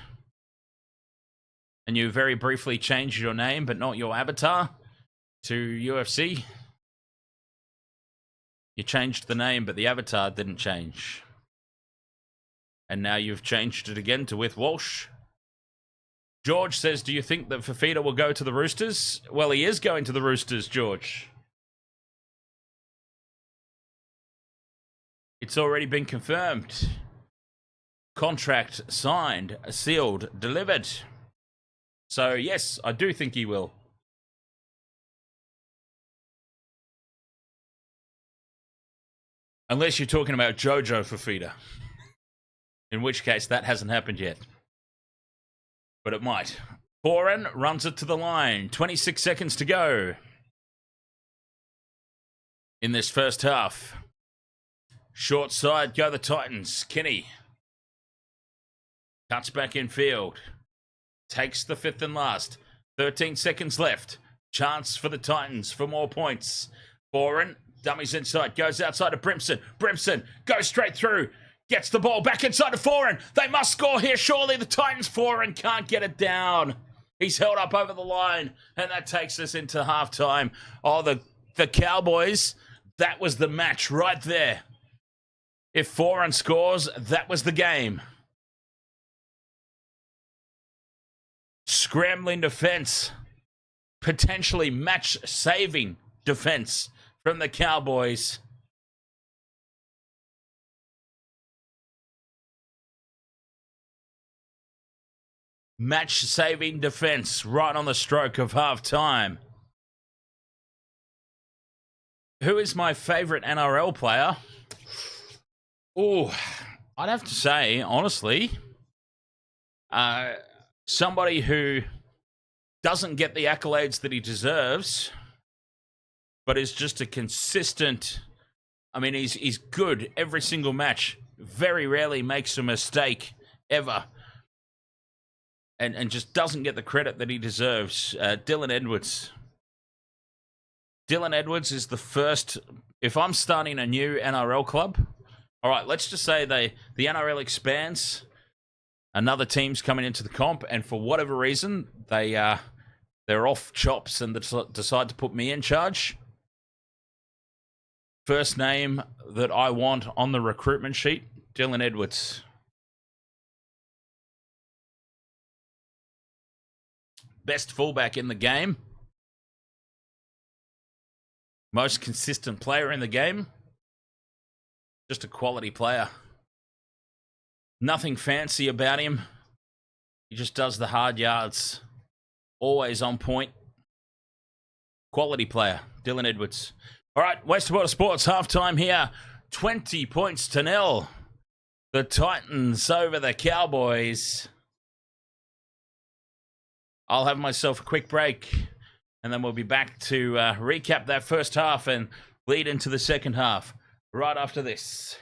And you very briefly changed your name, but not your avatar, to UFC? You changed the name, but the avatar didn't change. And now you've changed it again to With Walsh. George says, do you think that Fafita will go to the Roosters? Well, he is going to the Roosters, George. It's already been confirmed. Contract signed, sealed, delivered. So, yes, I do think he will. Unless you're talking about Jojo Fafita. In which case, that hasn't happened yet. But it might. Foran runs it to the line. 26 seconds to go. In this first half. Short side, go the Titans. Kinney. Cuts back in field. Takes the fifth and last. 13 seconds left. Chance for the Titans for more points. Foran, dummies inside, goes outside to Brimson. Brimson goes straight through. Gets the ball back inside to Foran. They must score here, surely. The Titans, Foran can't get it down. He's held up over the line. And that takes us into halftime. Oh, the Cowboys, that was the match right there. If Foran scores, that was the game. Scrambling defense. Potentially match-saving defense from the Cowboys. Match-saving defense right on the stroke of half-time. Who is my favorite NRL player? Oh, I'd have to say, honestly, somebody who doesn't get the accolades that he deserves, but is just a consistent... I mean, he's good every single match. Very rarely makes a mistake, ever. And just doesn't get the credit that he deserves. Dylan Edwards. Dylan Edwards is the first... If I'm starting a new NRL club... All right, let's just say the NRL expands. Another team's coming into the comp, and for whatever reason, they're off chops and decide to put me in charge. First name that I want on the recruitment sheet, Dylan Edwards. Best fullback in the game. Most consistent player in the game. Just a quality player. Nothing fancy about him. He just does the hard yards. Always on point. Quality player, Dylan Edwards. All right, Wastewater Sports halftime here. 20 points to 0. The Titans over the Cowboys. I'll have myself a quick break, and then we'll be back to recap that first half and lead into the second half right after this.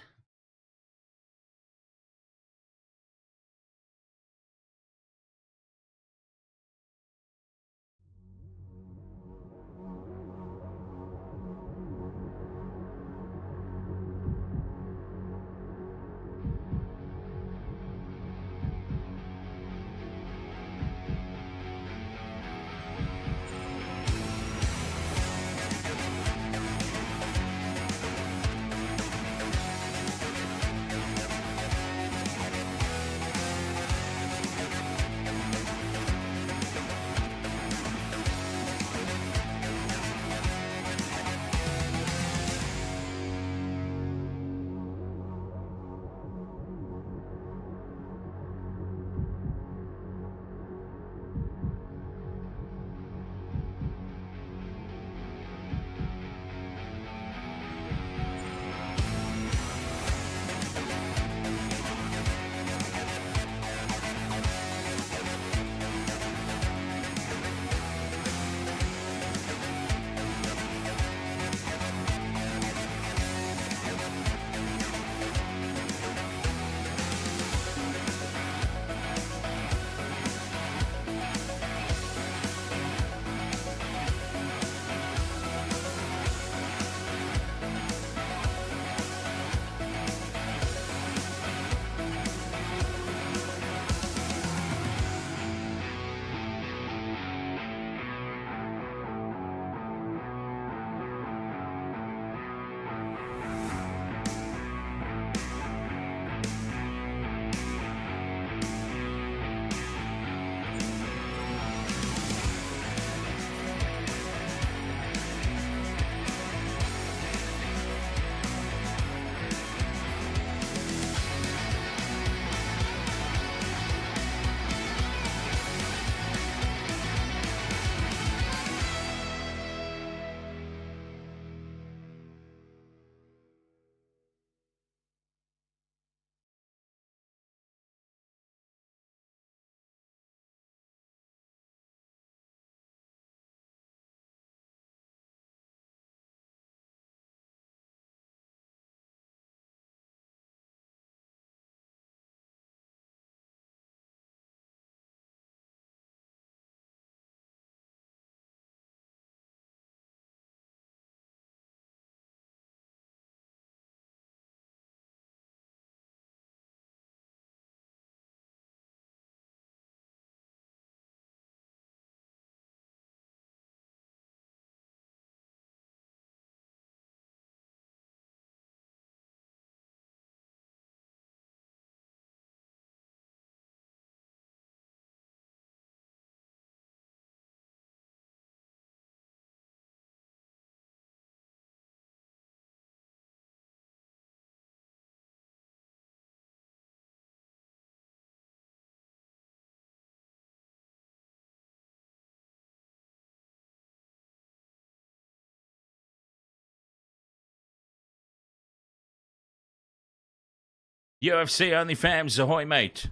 UFC only fans, ahoy, mate.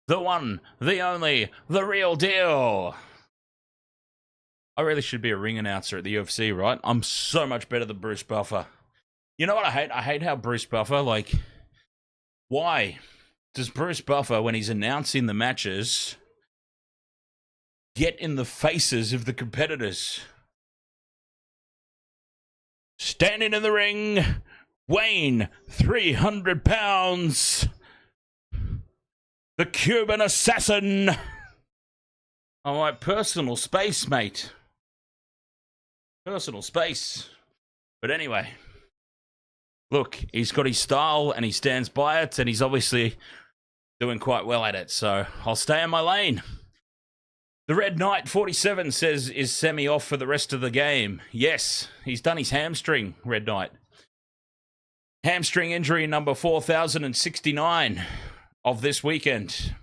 The one, the only, the real deal. I really should be a ring announcer at the UFC, right? I'm so much better than Bruce Buffer. You know what I hate? I hate how Bruce Buffer, like, why does Bruce Buffer, when he's announcing the matches, get in the faces of the competitors? Standing in the ring, weighing 300 pounds, the Cuban assassin. I'm like, personal space, mate. Personal space. But anyway, look, he's got his style and he stands by it, and he's obviously doing quite well at it, so I'll stay in my lane. The Red Knight 47 says, is Semi off for the rest of the game? Yes, he's done his hamstring, Red Knight. Hamstring injury number 4069 of this weekend.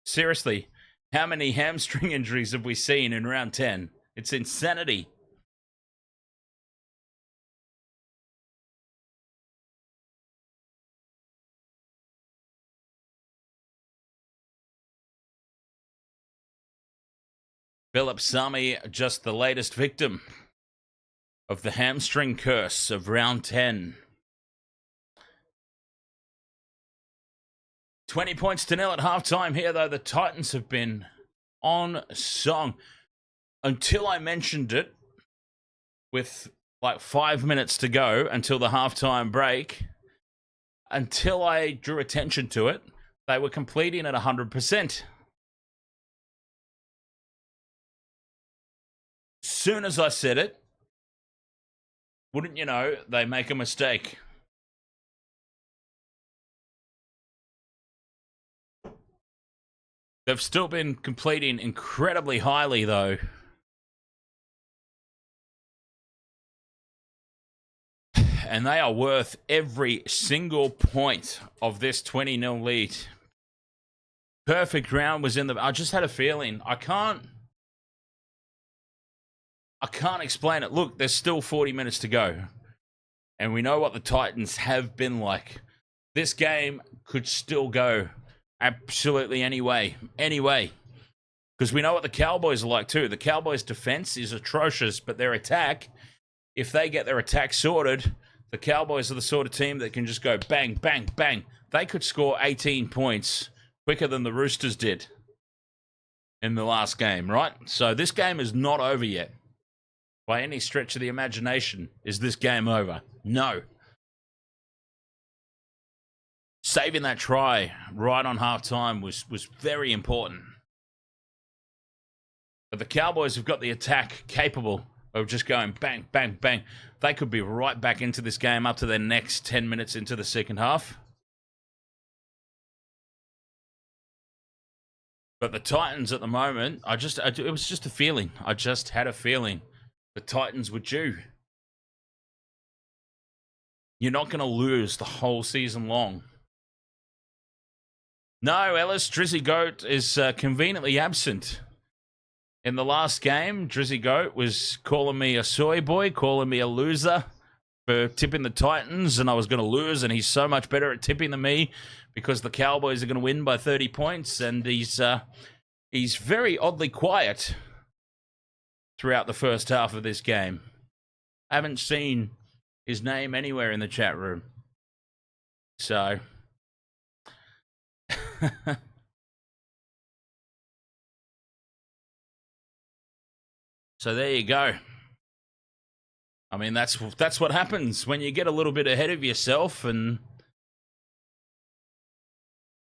Seriously, how many hamstring injuries have we seen in round 10? It's insanity. Philip Sami, just the latest victim of the hamstring curse of round 10. 20 points to nil at halftime here, though. The Titans have been on song. Until I mentioned it, with like 5 minutes to go until the halftime break, until I drew attention to it, they were completing at 100%. Soon as I said it, wouldn't you know, they make a mistake. They've still been completing incredibly highly, though. And they are worth every single point of this 20-0 lead. Perfect round was in the... I just had a feeling. I can't explain it. Look, there's still 40 minutes to go. And we know what the Titans have been like. This game could still go absolutely any way. Because we know what the Cowboys are like too. The Cowboys' defense is atrocious, but their attack, if they get their attack sorted, the Cowboys are the sort of team that can just go bang, bang, bang. They could score 18 points quicker than the Roosters did in the last game, right? So this game is not over yet. By any stretch of the imagination, is this game over? No. Saving that try right on halftime was very important. But the Cowboys have got the attack capable of just going bang, bang, bang. They could be right back into this game up to their next 10 minutes into the second half. But the Titans at the moment, it was just a feeling. I just had a feeling. The Titans were due. You're not going to lose the whole season long. No, Ellis, Drizzy Goat is conveniently absent. In the last game, Drizzy Goat was calling me a soy boy, calling me a loser for tipping the Titans, and I was going to lose, and he's so much better at tipping than me because the Cowboys are going to win by 30 points, and he's very oddly quiet throughout the first half of this game. I haven't seen his name anywhere in the chat room. So... So there you go. I mean, that's what happens when you get a little bit ahead of yourself and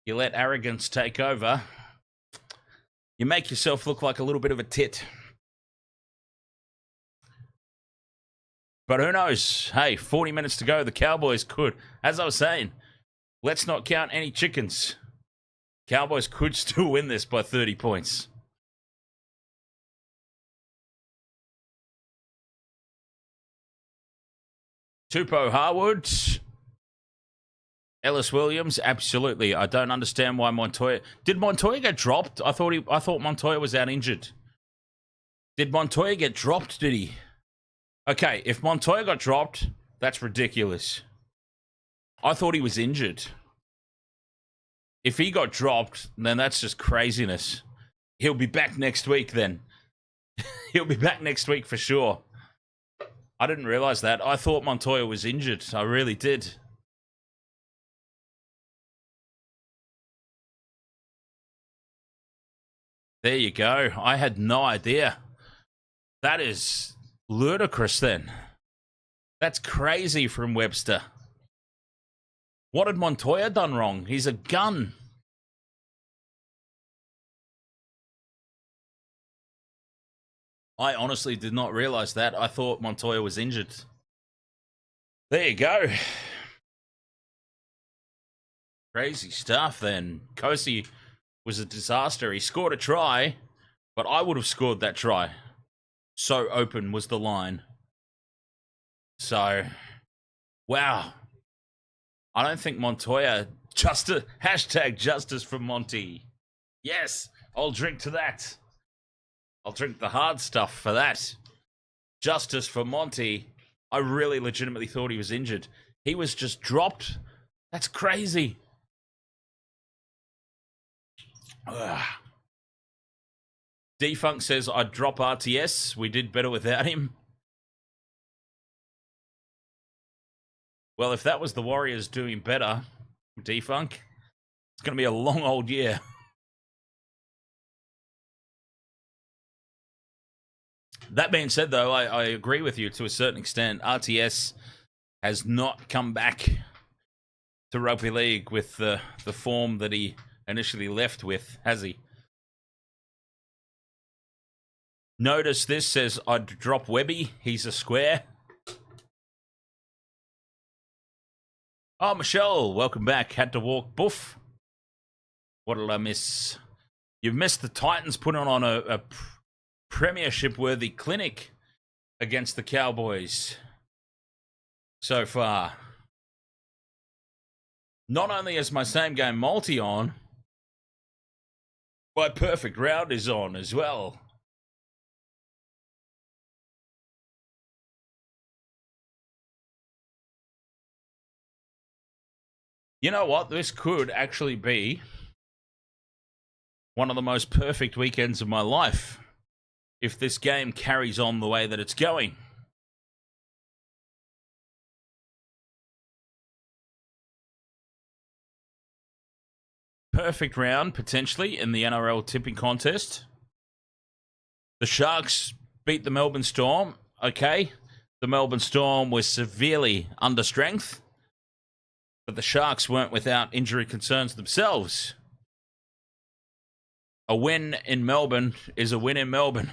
you let arrogance take over. You make yourself look like a little bit of a tit. But who knows? Hey, 40 minutes to go. The Cowboys could. As I was saying, let's not count any chickens. Cowboys could still win this by 30 points. Tupou Harwood. Ellis Williams, absolutely. I don't understand why Montoya... Did Montoya get dropped? I thought Montoya was out injured. Did Montoya get dropped, did he? Okay, if Montoya got dropped, that's ridiculous. I thought he was injured. If he got dropped, then that's just craziness. He'll be back next week then. He'll be back next week for sure. I didn't realise that. I thought Montoya was injured. I really did. There you go. I had no idea. That is ludicrous then. That's crazy from Webster. What had Montoya done wrong? He's a gun. I honestly did not realise that. I thought Montoya was injured. There you go. Crazy stuff then. Kosi was a disaster. He scored a try, but I would have scored that try. So open was the line. So, wow. I don't think Montoya... Hashtag justice for Monty. Yes, I'll drink to that. I'll drink the hard stuff for that. Justice for Monty. I really legitimately thought he was injured. He was just dropped. That's crazy. Defunct says, I'd drop RTS. We did better without him. Well, if that was the Warriors doing better, Defunct, it's going to be a long old year. That being said, though, I agree with you to a certain extent. RTS has not come back to rugby league with the form that he initially left with, has he? Notice this says, I'd drop Webby. He's a square. Oh, Michelle, welcome back. Had to walk. Boof. What did I miss? You've missed the Titans putting on a premiership-worthy clinic against the Cowboys so far. Not only is my same game multi on, my perfect round is on as well. You know what? This could actually be one of the most perfect weekends of my life if this game carries on the way that it's going. Perfect round, potentially, in the NRL tipping contest. The Sharks beat the Melbourne Storm. Okay, the Melbourne Storm was severely under strength, but the Sharks weren't without injury concerns themselves. A win in Melbourne is a win in Melbourne.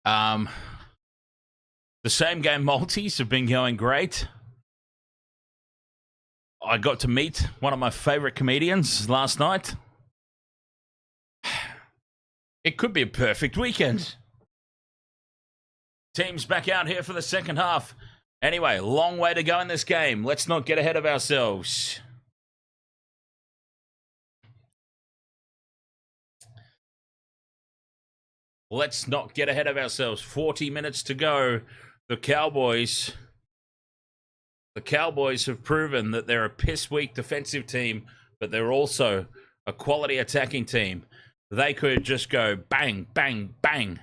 The same game multis have been going great. I got to meet one of my favourite comedians last night. It could be a perfect weekend. Teams back out here for the second half. Anyway, long way to go in this game. Let's not get ahead of ourselves. Let's not get ahead of ourselves. 40 minutes to go. The Cowboys have proven that they're a piss-weak defensive team, but they're also a quality attacking team. They could just go bang, bang, bang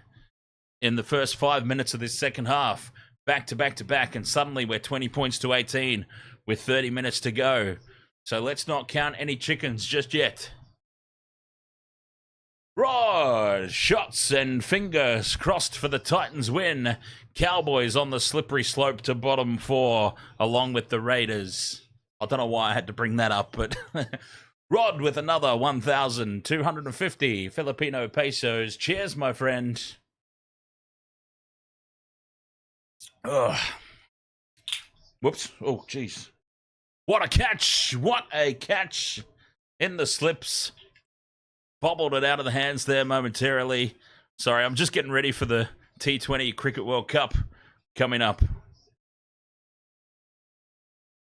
in the first 5 minutes of this second half. Back to back to back, and suddenly we're 20 points to 18 with 30 minutes to go. So let's not count any chickens just yet. Right, shots and fingers crossed for the Titans win. Cowboys on the slippery slope to bottom 4, along with the Raiders. I don't know why I had to bring that up, but Rod with another 1,250 Filipino pesos. Cheers, my friend. Ugh. Whoops. Oh, jeez. What a catch. What a catch in the slips. Bobbled it out of the hands there momentarily. Sorry, I'm just getting ready for the T20 Cricket World Cup coming up.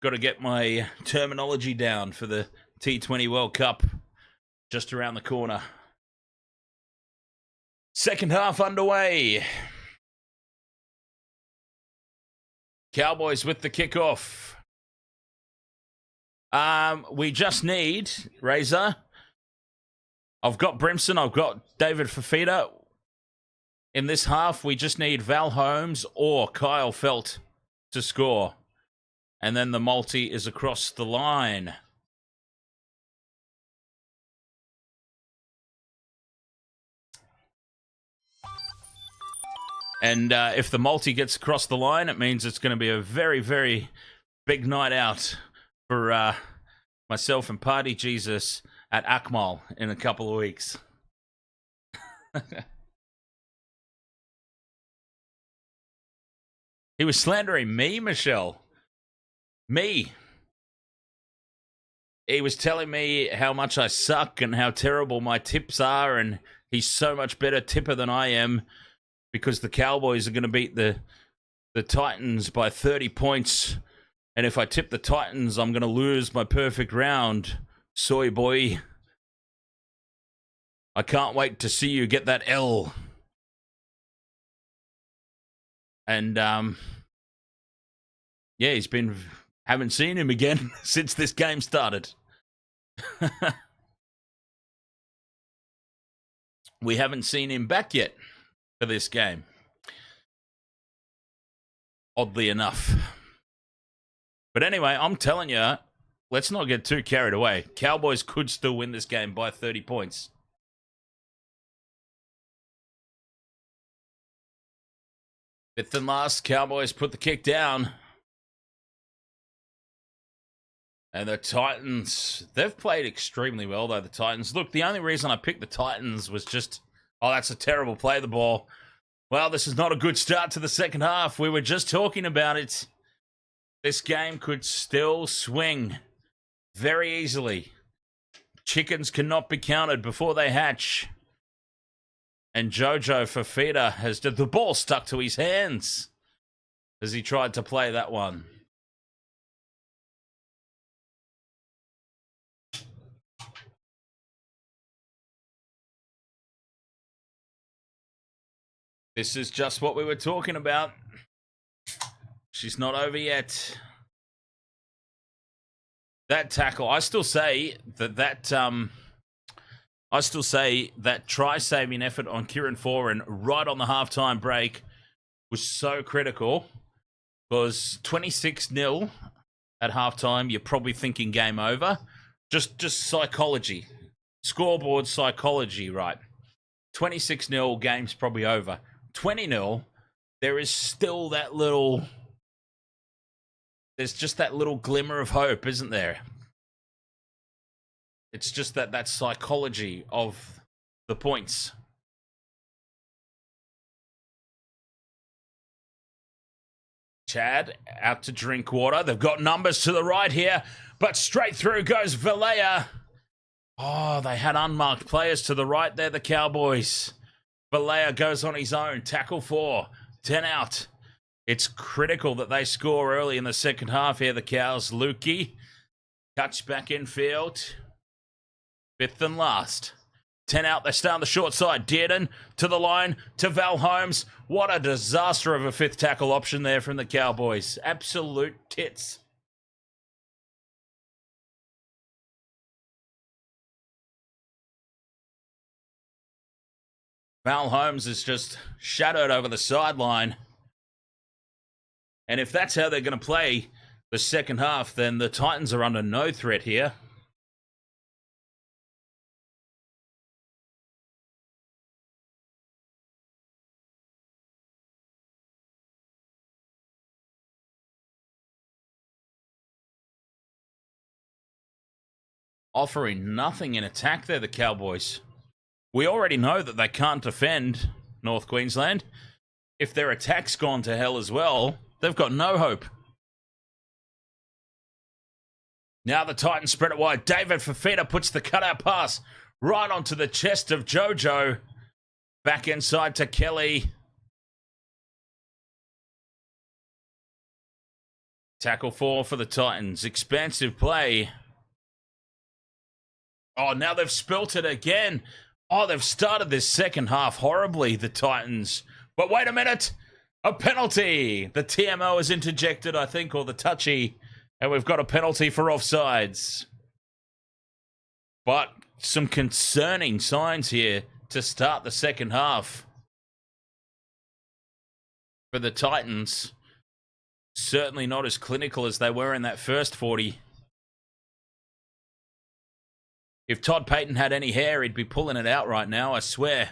Got to get my terminology down for the T20 World Cup just around the corner. Second half underway. Cowboys with the kickoff. We just need, Razor. I've got Brimson. I've got David Fafita. In this half, we just need Val Holmes or Kyle Felt to score. And then the multi is across the line. And if the multi gets across the line, it means it's going to be a very, very big night out for myself and Party Jesus at Akmal in a couple of weeks. He was slandering me, Michelle. Me. He was telling me how much I suck and how terrible my tips are, and he's so much better tipper than I am because the Cowboys are going to beat the Titans by 30 points. And if I tip the Titans, I'm going to lose my perfect round. Soy boy. I can't wait to see you get that L. And, yeah, haven't seen him again since this game started. We haven't seen him back yet for this game. Oddly enough. But anyway, I'm telling you, let's not get too carried away. Cowboys could still win this game by 30 points. Fifth and last, Cowboys put the kick down. And the Titans, they've played extremely well, though, the Titans. Look, the only reason I picked the Titans was just, oh, that's a terrible play of the ball. Well, this is not a good start to the second half. We were just talking about it. This game could still swing very easily. Chickens cannot be counted before they hatch. And Jojo Fafita has the ball stuck to his hands as he tried to play that one. This is just what we were talking about. She's not over yet. That tackle, I still say that try-saving effort on Kieran Foran right on the halftime break was so critical because 26-0 at halftime, you're probably thinking game over. Just psychology. Scoreboard psychology, right? 26-0, game's probably over. 20-0, there is still that little... There's just that little glimmer of hope, isn't there? It's just that psychology of the points. Chad out to drink water. They've got numbers to the right here, but straight through goes Valea. Oh, they had unmarked players to the right there, the Cowboys. Valea goes on his own. Tackle 4. 10 out. It's critical that they score early in the second half here, the Cows. Lukey cuts back in field. Fifth and last. 10 out, they stay on the short side. Dearden to the line to Val Holmes. What a disaster of a fifth tackle option there from the Cowboys. Absolute tits. Val Holmes is just shadowed over the sideline. And if that's how they're going to play the second half, then the Titans are under no threat here. Offering nothing in attack there, the Cowboys. We already know that they can't defend North Queensland. If their attack's gone to hell as well, they've got no hope. Now the Titans spread it wide. David Fafita puts the cutout pass right onto the chest of Jojo. Back inside to Kelly. Tackle 4 for the Titans. Expansive play. Oh, now they've spilt it again. Oh, they've started this second half horribly, the Titans. But wait a minute. A penalty. The TMO is interjected, I think, or the touchy. And we've got a penalty for offsides. But some concerning signs here to start the second half. For the Titans, certainly not as clinical as they were in that first 40. If Todd Payton had any hair, he'd be pulling it out right now, I swear.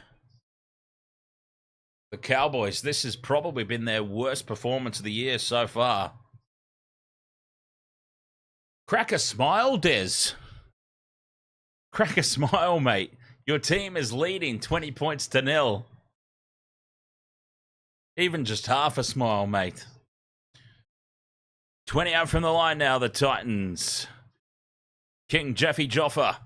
The Cowboys, this has probably been their worst performance of the year so far. Crack a smile, Des. Crack a smile, mate. Your team is leading 20 points to 0. Even just half a smile, mate. 20 out from the line now, the Titans. King Jeffy Joffa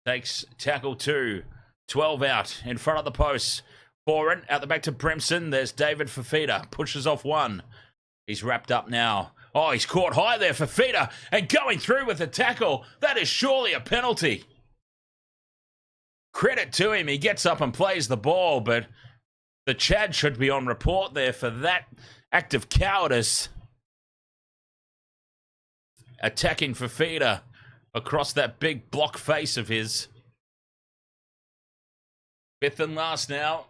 takes tackle 2. 12 out in front of the post. Foreign out the back to Brimson. There's David Fafita. Pushes off 1. He's wrapped up now. Oh, he's caught high there, Fafita. And going through with the tackle. That is surely a penalty. Credit to him. He gets up and plays the ball, but the Chad should be on report there for that act of cowardice. Attacking Fafita across that big block face of his. 5th and last now.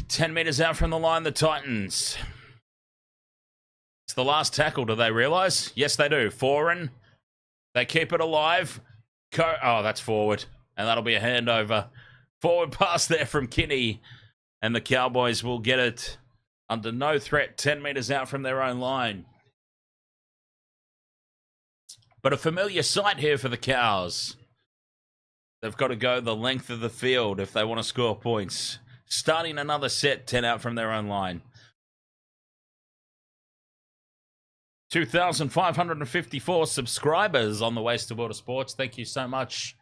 10 metres out from the line, the Titans. It's the last tackle, do they realise? Yes, they do. Foreign. They keep it alive. Oh, that's forward. And that'll be a handover. Forward pass there from Kinney. And the Cowboys will get it under no threat, 10 metres out from their own line. But a familiar sight here for the Cows. They've got to go the length of the field if they want to score points. Starting another set, 10 out from their own line. 2,554 subscribers on the Waste of Water Sports. Thank you so much,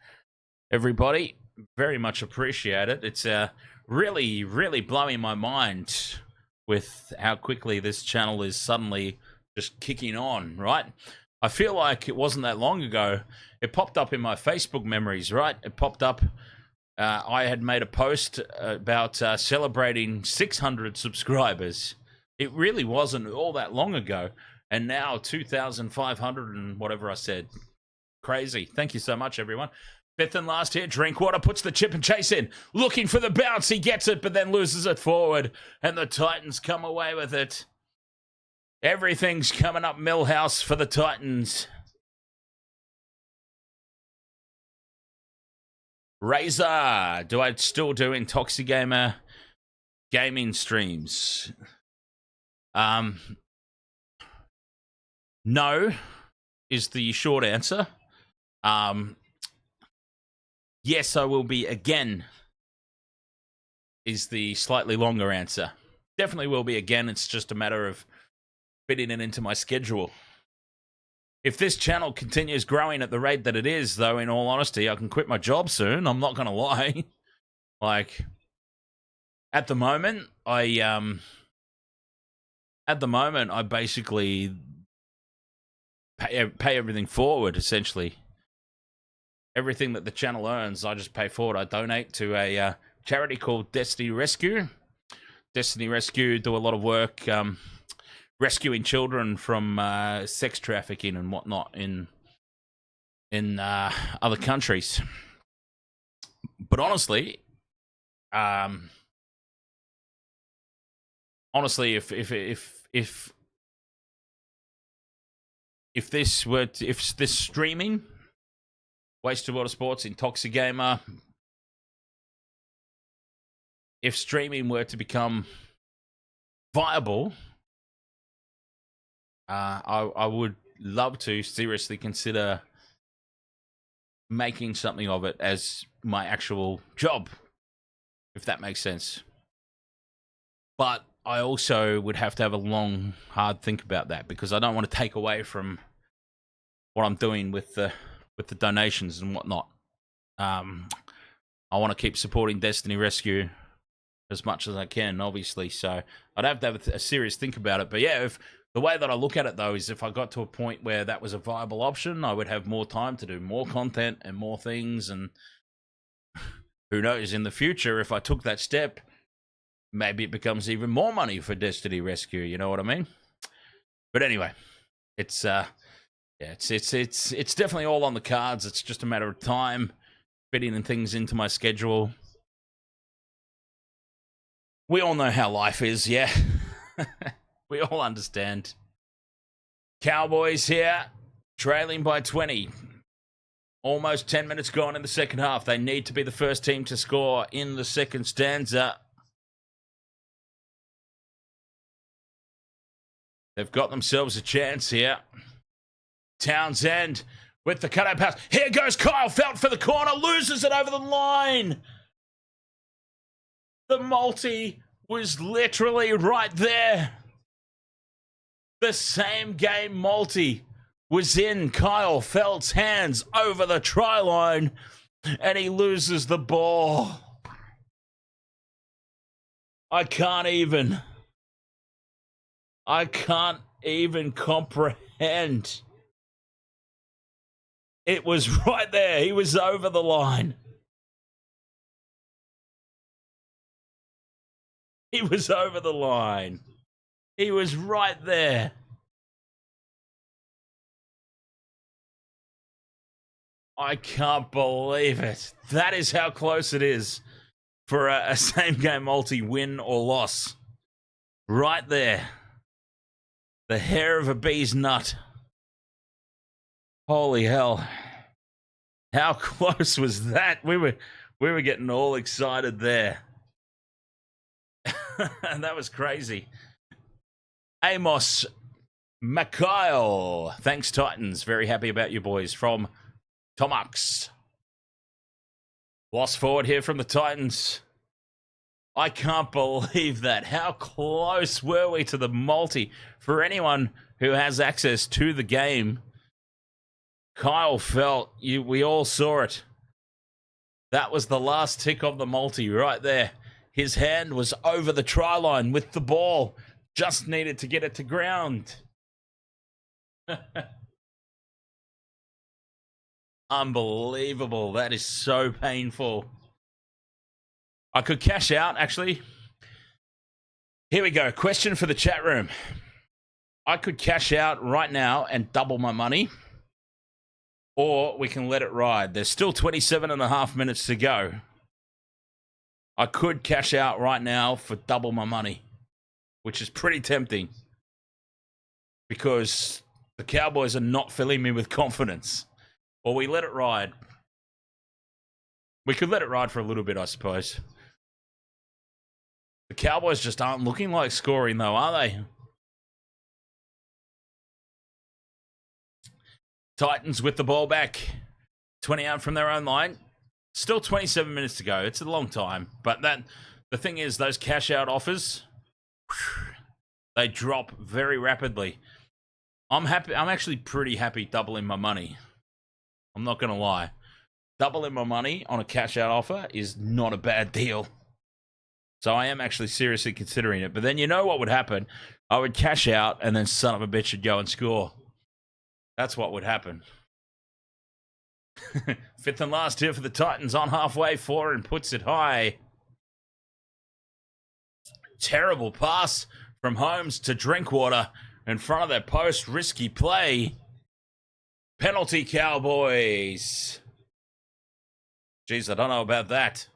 everybody. Very much appreciate it. It's really, really blowing my mind with how quickly this channel is suddenly just kicking on, right? I feel like it wasn't that long ago. It popped up in my Facebook memories, right? It popped up. I had made a post about celebrating 600 subscribers. It really wasn't all that long ago. And now 2,500 and whatever I said. Crazy. Thank you so much, everyone. 5th and last here. Drinkwater puts the chip and chase in. Looking for the bounce. He gets it, but then loses it forward. And the Titans come away with it. Everything's coming up Millhouse for the Titans. Razor. Do I still do Intoxigamer gaming streams? No, is the short answer. Yes, I will be again, is the slightly longer answer. Definitely will be again. It's just a matter of fitting it into my schedule. If this channel continues growing at the rate that it is, though, in all honesty, I can quit my job soon. I'm not going to lie. Like, at the moment, I basically pay everything forward, essentially. Everything that the channel earns, I just pay forward. I donate to a charity called Destiny Rescue. Destiny Rescue do a lot of work rescuing children from sex trafficking and whatnot in other countries. But honestly, if this streaming, Waste of Water Sports, Intoxigamer, if streaming were to become viable, I would love to seriously consider making something of it as my actual job, if that makes sense. But I also would have to have a long, hard think about that, because I don't want to take away from what I'm doing with the donations and whatnot. I want to keep supporting Destiny Rescue as much as I can, obviously. So I'd have to have a serious think about it. But yeah, if the way that I look at it, though, is if I got to a point where that was a viable option, I would have more time to do more content and more things. And who knows, in the future, if I took that step, maybe it becomes even more money for Destiny Rescue. You know what I mean? But anyway, it's it's definitely all on the cards. It's just a matter of time, fitting things into my schedule. We all know how life is, yeah. We all understand. Cowboys here, trailing by 20. Almost 10 minutes gone in the second half. They need to be the first team to score in the second stanza. They've got themselves a chance here. Townsend with the cutout pass. Here goes Kyle Felt for the corner. Loses it over the line. The multi was literally right there. The same game multi was in Kyle Felt's hands over the try line, and he loses the ball. I can't even comprehend. It was right there. He was over the line. He was over the line. He was right there. I can't believe it. That is how close it is for a same-game multi win or loss. Right there. The hair of a bee's nut. Holy hell. How close was that? We were getting all excited there. And that was crazy. Amos Mikhail. Thanks, Titans. Very happy about you boys. From Tomax. Lost forward here from the Titans. I can't believe that. How close were we to the multi? For anyone who has access to the game, Kyle Felt, we all saw it. That was the last tick of the multi right there. His hand was over the try line with the ball. Just needed to get it to ground. Unbelievable. That is so painful. I could cash out, actually. Here we go. Question for the chat room. I could cash out right now and double my money. Or we can let it ride. There's still 27 and a half minutes to go. I could cash out right now for double my money, which is pretty tempting because the Cowboys are not filling me with confidence. Or we let it ride. We could let it ride for a little bit, I suppose. The Cowboys just aren't looking like scoring, though, are they? Titans with the ball back. 20 out from their own line. Still 27 minutes to go. It's a long time. But the thing is, those cash-out offers, they drop very rapidly. I'm happy. I'm actually pretty happy doubling my money. I'm not going to lie. Doubling my money on a cash-out offer is not a bad deal. So I am actually seriously considering it. But then you know what would happen? I would cash out and then son of a bitch would go and score. That's what would happen. Fifth and last here for the Titans on halfway for and puts it high. Terrible pass from Holmes to Drinkwater in front of their post. Risky play. Penalty Cowboys. Jeez, I don't know about that.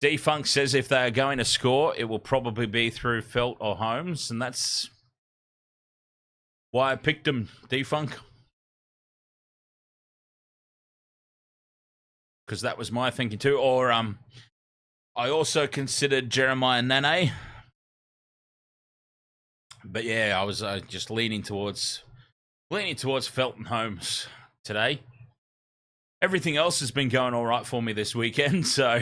Defunk says if they are going to score, it will probably be through Felt or Holmes, and that's why I picked him, Defunk. Because that was my thinking too. Or I also considered Jeremiah Nane. But yeah, I was just leaning towards Felt and Holmes today. Everything else has been going all right for me this weekend, so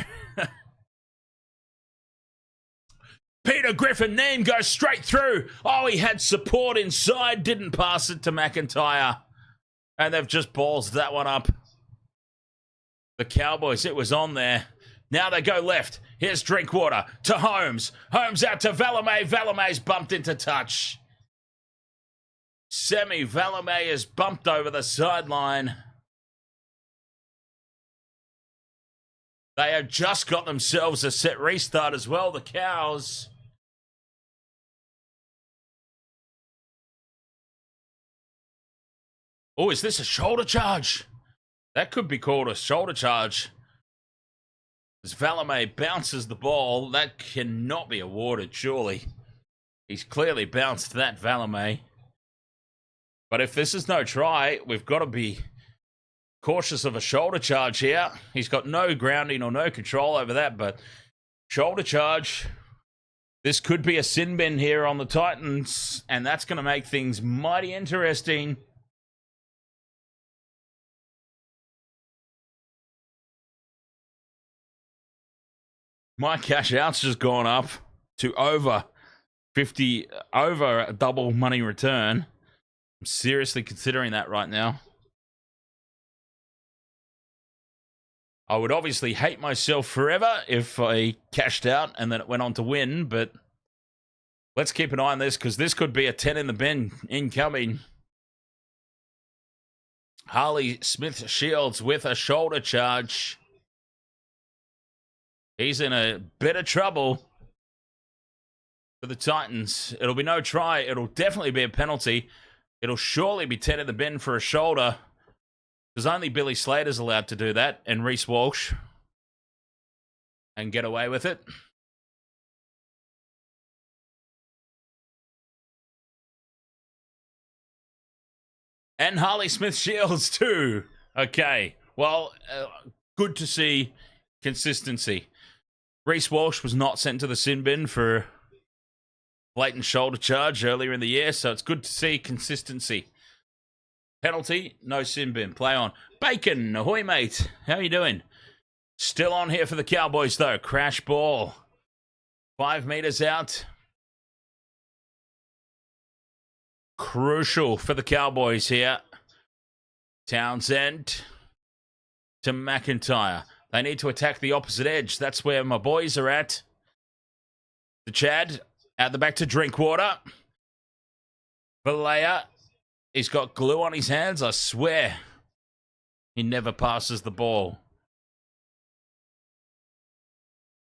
Peter Griffin name goes straight through. Oh, he had support inside, didn't pass it to McIntyre. And they've just ballsed that one up. The Cowboys, it was on there. Now they go left. Here's Drinkwater to Holmes. Holmes out to Valame. Valame's bumped into touch. Semi Valame is bumped over the sideline. They have just got themselves a set restart as well, the Cows. Oh, is this a shoulder charge? That could be called a shoulder charge. As Valame bounces the ball, that cannot be awarded, surely. He's clearly bounced that, Valame. But if this is no try, we've got to be cautious of a shoulder charge here. He's got no grounding or no control over that, but shoulder charge. This could be a sin bin here on the Titans, and that's going to make things mighty interesting. My cash out's just gone up to over 50, over a double money return. I'm seriously considering that right now. I would obviously hate myself forever if I cashed out and then it went on to win, but let's keep an eye on this because this could be a 10 in the bin incoming. Harley Smith-Shields with a shoulder charge. He's in a bit of trouble for the Titans. It'll be no try. It'll definitely be a penalty. It'll surely be 10 in the bin for a shoulder. Because only Billy Slater's allowed to do that, and Reece Walsh, and get away with it. And Harley Smith-Shields too. Okay, well, good to see consistency. Reece Walsh was not sent to the sin bin for blatant shoulder charge earlier in the year, so it's good to see consistency. Penalty, no sin bin. Play on. Bacon, ahoy, mate. How you doing? Still on here for the Cowboys, though. Crash ball. 5 meters out. Crucial for the Cowboys here. Townsend to McIntyre. They need to attack the opposite edge. That's where my boys are at. The Chad out the back to Drinkwater. Valea. He's got glue on his hands, I swear. He never passes the ball.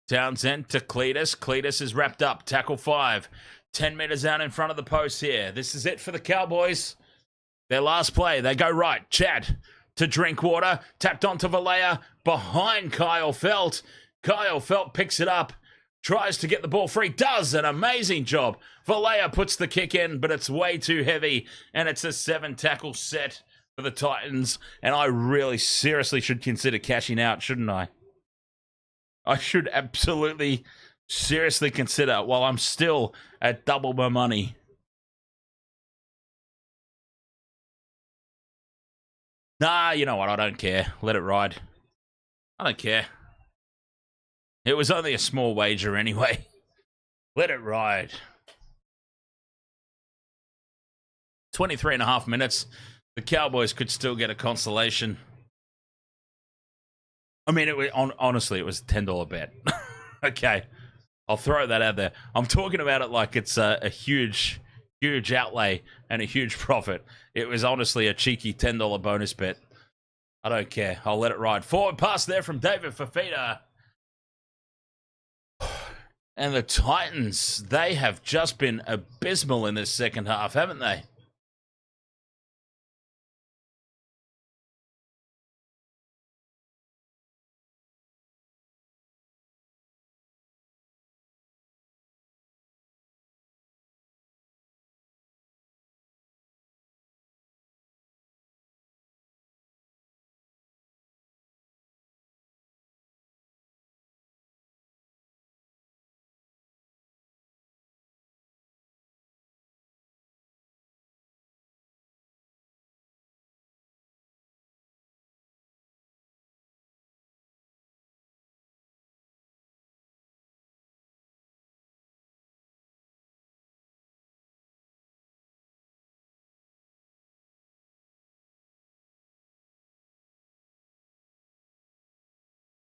Townsend to Cletus. Cletus is wrapped up. Tackle 5. 10 meters out in front of the post here. This is it for the Cowboys. Their last play. They go right. Chad to Drinkwater. Tapped onto Valea. Behind Kyle Felt. Kyle Felt picks it up. Tries to get the ball free. Does an amazing job. Valea puts the kick in, but it's way too heavy. And it's a 7-tackle set for the Titans. And I really seriously should consider cashing out, shouldn't I? I should absolutely seriously consider while I'm still at double my money. Nah, you know what? I don't care. Let it ride. I don't care. It was only a small wager anyway. Let it ride. 23 and a half minutes. The Cowboys could still get a consolation. I mean, honestly, it was a $10 bet. Okay. I'll throw that out there. I'm talking about it like it's a huge, huge outlay and a huge profit. It was honestly a cheeky $10 bonus bet. I don't care. I'll let it ride. Forward pass there from David Fafita. And the Titans, they have just been abysmal in this second half, haven't they?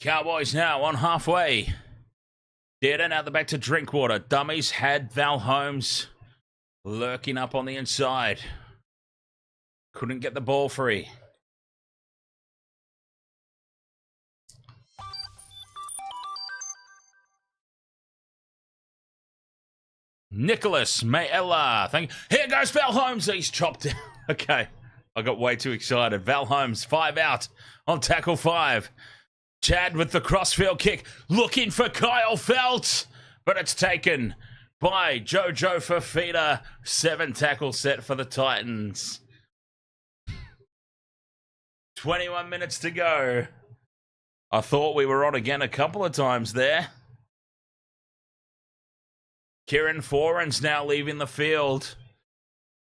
Cowboys now on halfway. Dearden out the back to Drinkwater. Dummies had Val Holmes lurking up on the inside. Couldn't get the ball free. Nicholas Mayella. Here goes Val Holmes. He's chopped down. Okay. I got way too excited. Val Holmes, 5 out on tackle 5. Chad with the crossfield kick, looking for Kyle Felt, but it's taken by Jojo Fafita. 7 tackle set for the Titans. 21 minutes to go. I thought we were on again a couple of times there. Kieran Foran's now leaving the field.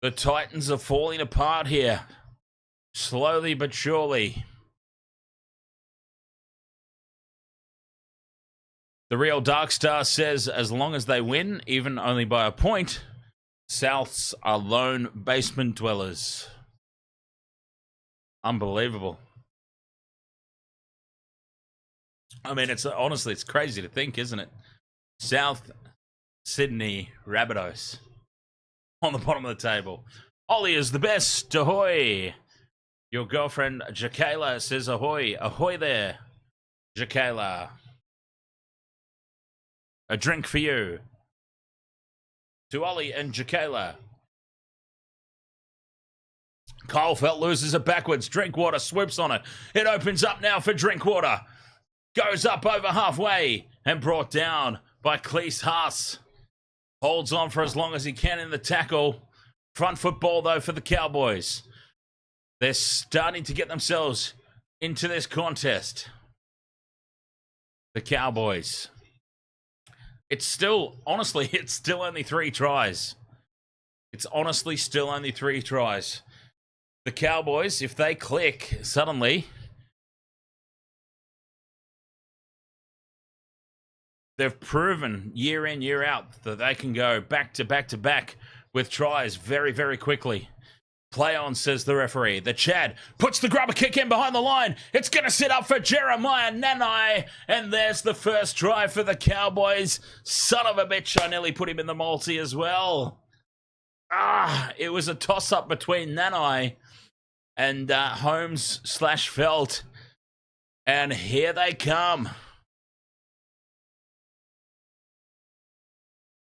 The Titans are falling apart here. Slowly but surely. The real Darkstar says as long as they win, even only by a point, Souths are lone basement dwellers. Unbelievable. I mean, honestly, it's crazy to think, isn't it? South Sydney Rabbitohs on the bottom of the table. Ollie is the best. Ahoy. Your girlfriend, Jakayla, says ahoy. Ahoy there, Jakayla. A drink for you. To Ollie and Jakayla. Kyle Felt loses it backwards. Drinkwater swoops on it. It opens up now for Drinkwater. Goes up over halfway and brought down by Cleese Haas. Holds on for as long as he can in the tackle. Front football, though, for the Cowboys. They're starting to get themselves into this contest. The Cowboys. It's still, honestly, it's still only 3 tries. It's honestly still only 3 tries. The Cowboys, if they click, suddenly, they've proven year in, year out that they can go back to back to back with tries very, very quickly. Play on, says the referee. The Chad puts the grubber kick in behind the line. It's going to sit up for Jeremiah Nanai. And there's the first try for the Cowboys. Son of a bitch, I nearly put him in the multi as well. It was a toss-up between Nanai and Holmes/Felt. And here they come.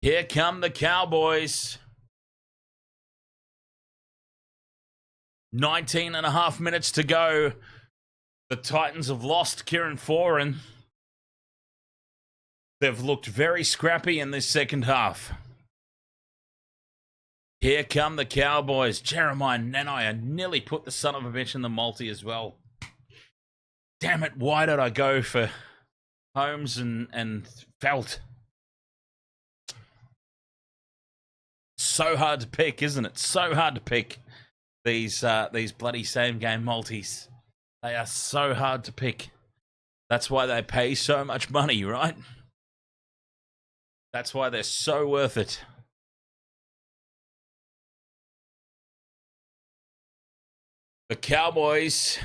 Here come the Cowboys. 19 and a half minutes to go. The Titans have lost Kieran Foran. They've looked very scrappy in this second half. Here come the Cowboys. Jeremiah Nanai. I nearly put the son of a bitch in the multi as well. Damn it, why did I go for Holmes and Felt? So hard to pick, isn't it? So hard to pick. These bloody same-game multis. They are so hard to pick. That's why they pay so much money, right? That's why they're so worth it. The Cowboys,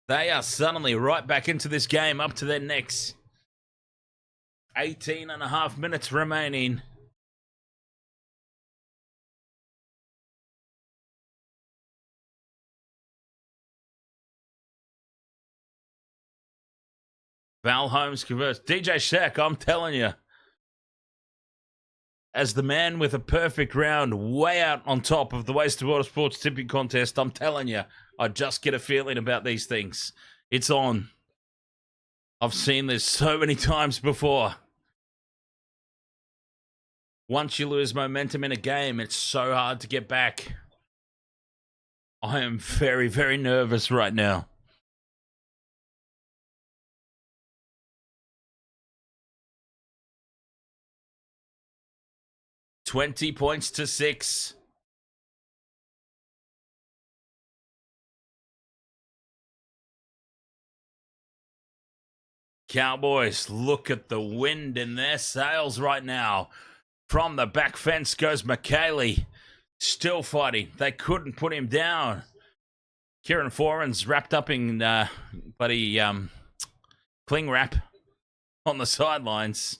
they are suddenly right back into this game, up to their necks. 18 and a half minutes remaining. Val Holmes converts. DJ Shaq, I'm telling you. As the man with a perfect round way out on top of the Wasted Water Sports tipping contest, I'm telling you, I just get a feeling about these things. It's on. I've seen this so many times before. Once you lose momentum in a game, it's so hard to get back. I am very, very nervous right now. $20 points to 6. Cowboys, look at the wind in their sails right now. From the back fence goes McKaylee. Still fighting. They couldn't put him down. Kieran Foran's wrapped up in bloody cling wrap on the sidelines.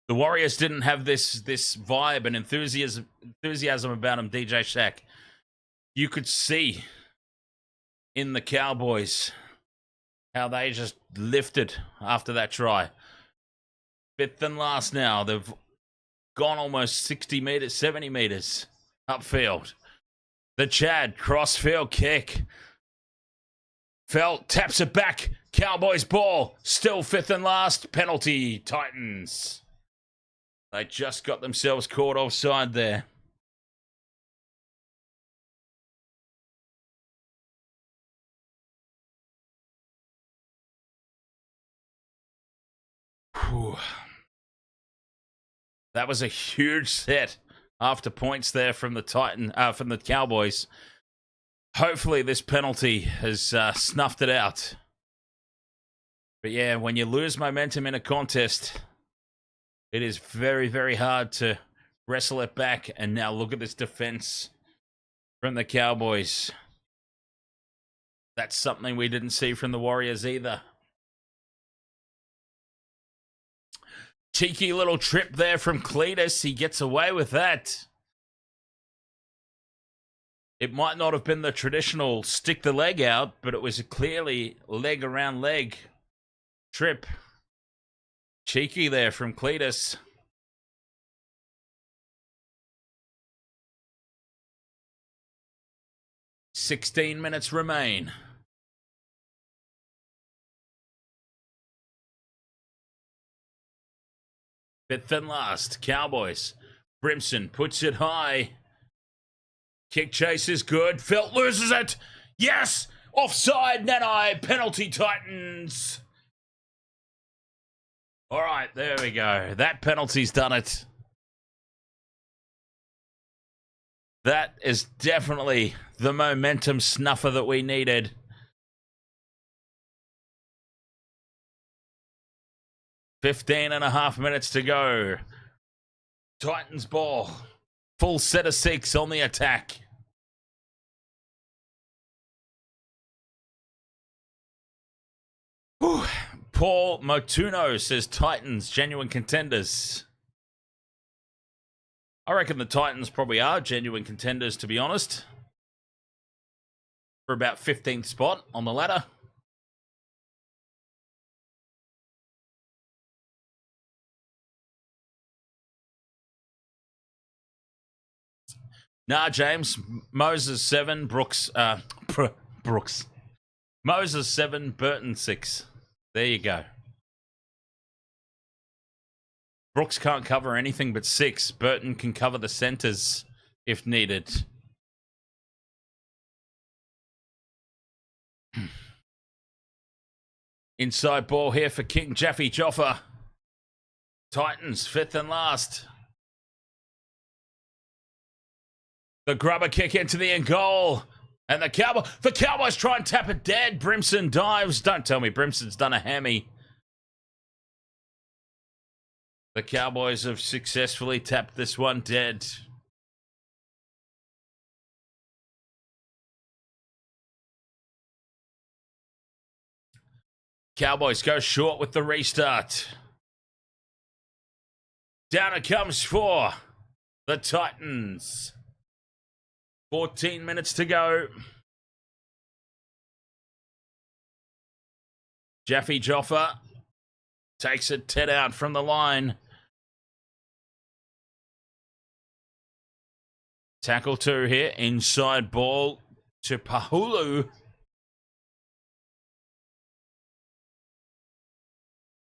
The Warriors didn't have this vibe and enthusiasm about him, DJ Shaq. You could see in the Cowboys how they just lifted after that try. 5th and last now. They've gone almost 60 meters, 70 meters. Upfield. The Chad crossfield kick. Felt taps it back. Cowboys ball. Still fifth and last. Penalty. Titans. They just got themselves caught offside there. Whew. That was a huge set after points there from the Cowboys. Hopefully this penalty has snuffed it out. But yeah, when you lose momentum in a contest, it is very, very hard to wrestle it back. And now look at this defense from the Cowboys. That's something we didn't see from the Warriors either. Cheeky little trip there from Cletus. He gets away with that. It might not have been the traditional stick the leg out, but it was a clearly leg around leg trip. Cheeky there from Cletus. "16 minutes remain. Fifth and last, Cowboys. Brimson puts it high. Kick chase is good. Felt loses it. Yes! Offside, Nanai. Penalty, Titans. All right, there we go. That penalty's done it. That is definitely the momentum snuffer that we needed. "15.5 minutes to go. Titans ball. Full set of 6 on the attack. Whew. Paul Motuno says Titans, genuine contenders. I reckon the Titans probably are genuine contenders, to be honest. For about 15th spot on the ladder. Nah, James. Moses 7, Brooks. Moses 7, Burton 6. There you go. Brooks can't cover anything but 6. Burton can cover the centres if needed. Inside ball here for King Jaffe Joffa. Titans, 5th and last. The grubber kick into the end goal. And the Cowboys try and tap it dead. Brimson dives. Don't tell me Brimson's done a hammy. The Cowboys have successfully tapped this one dead. Cowboys go short with the restart. Down it comes for the Titans. 14 minutes to go. Jaffe Joffa takes it 10 out from the line. Tackle 2 here. Inside ball to Pahulu.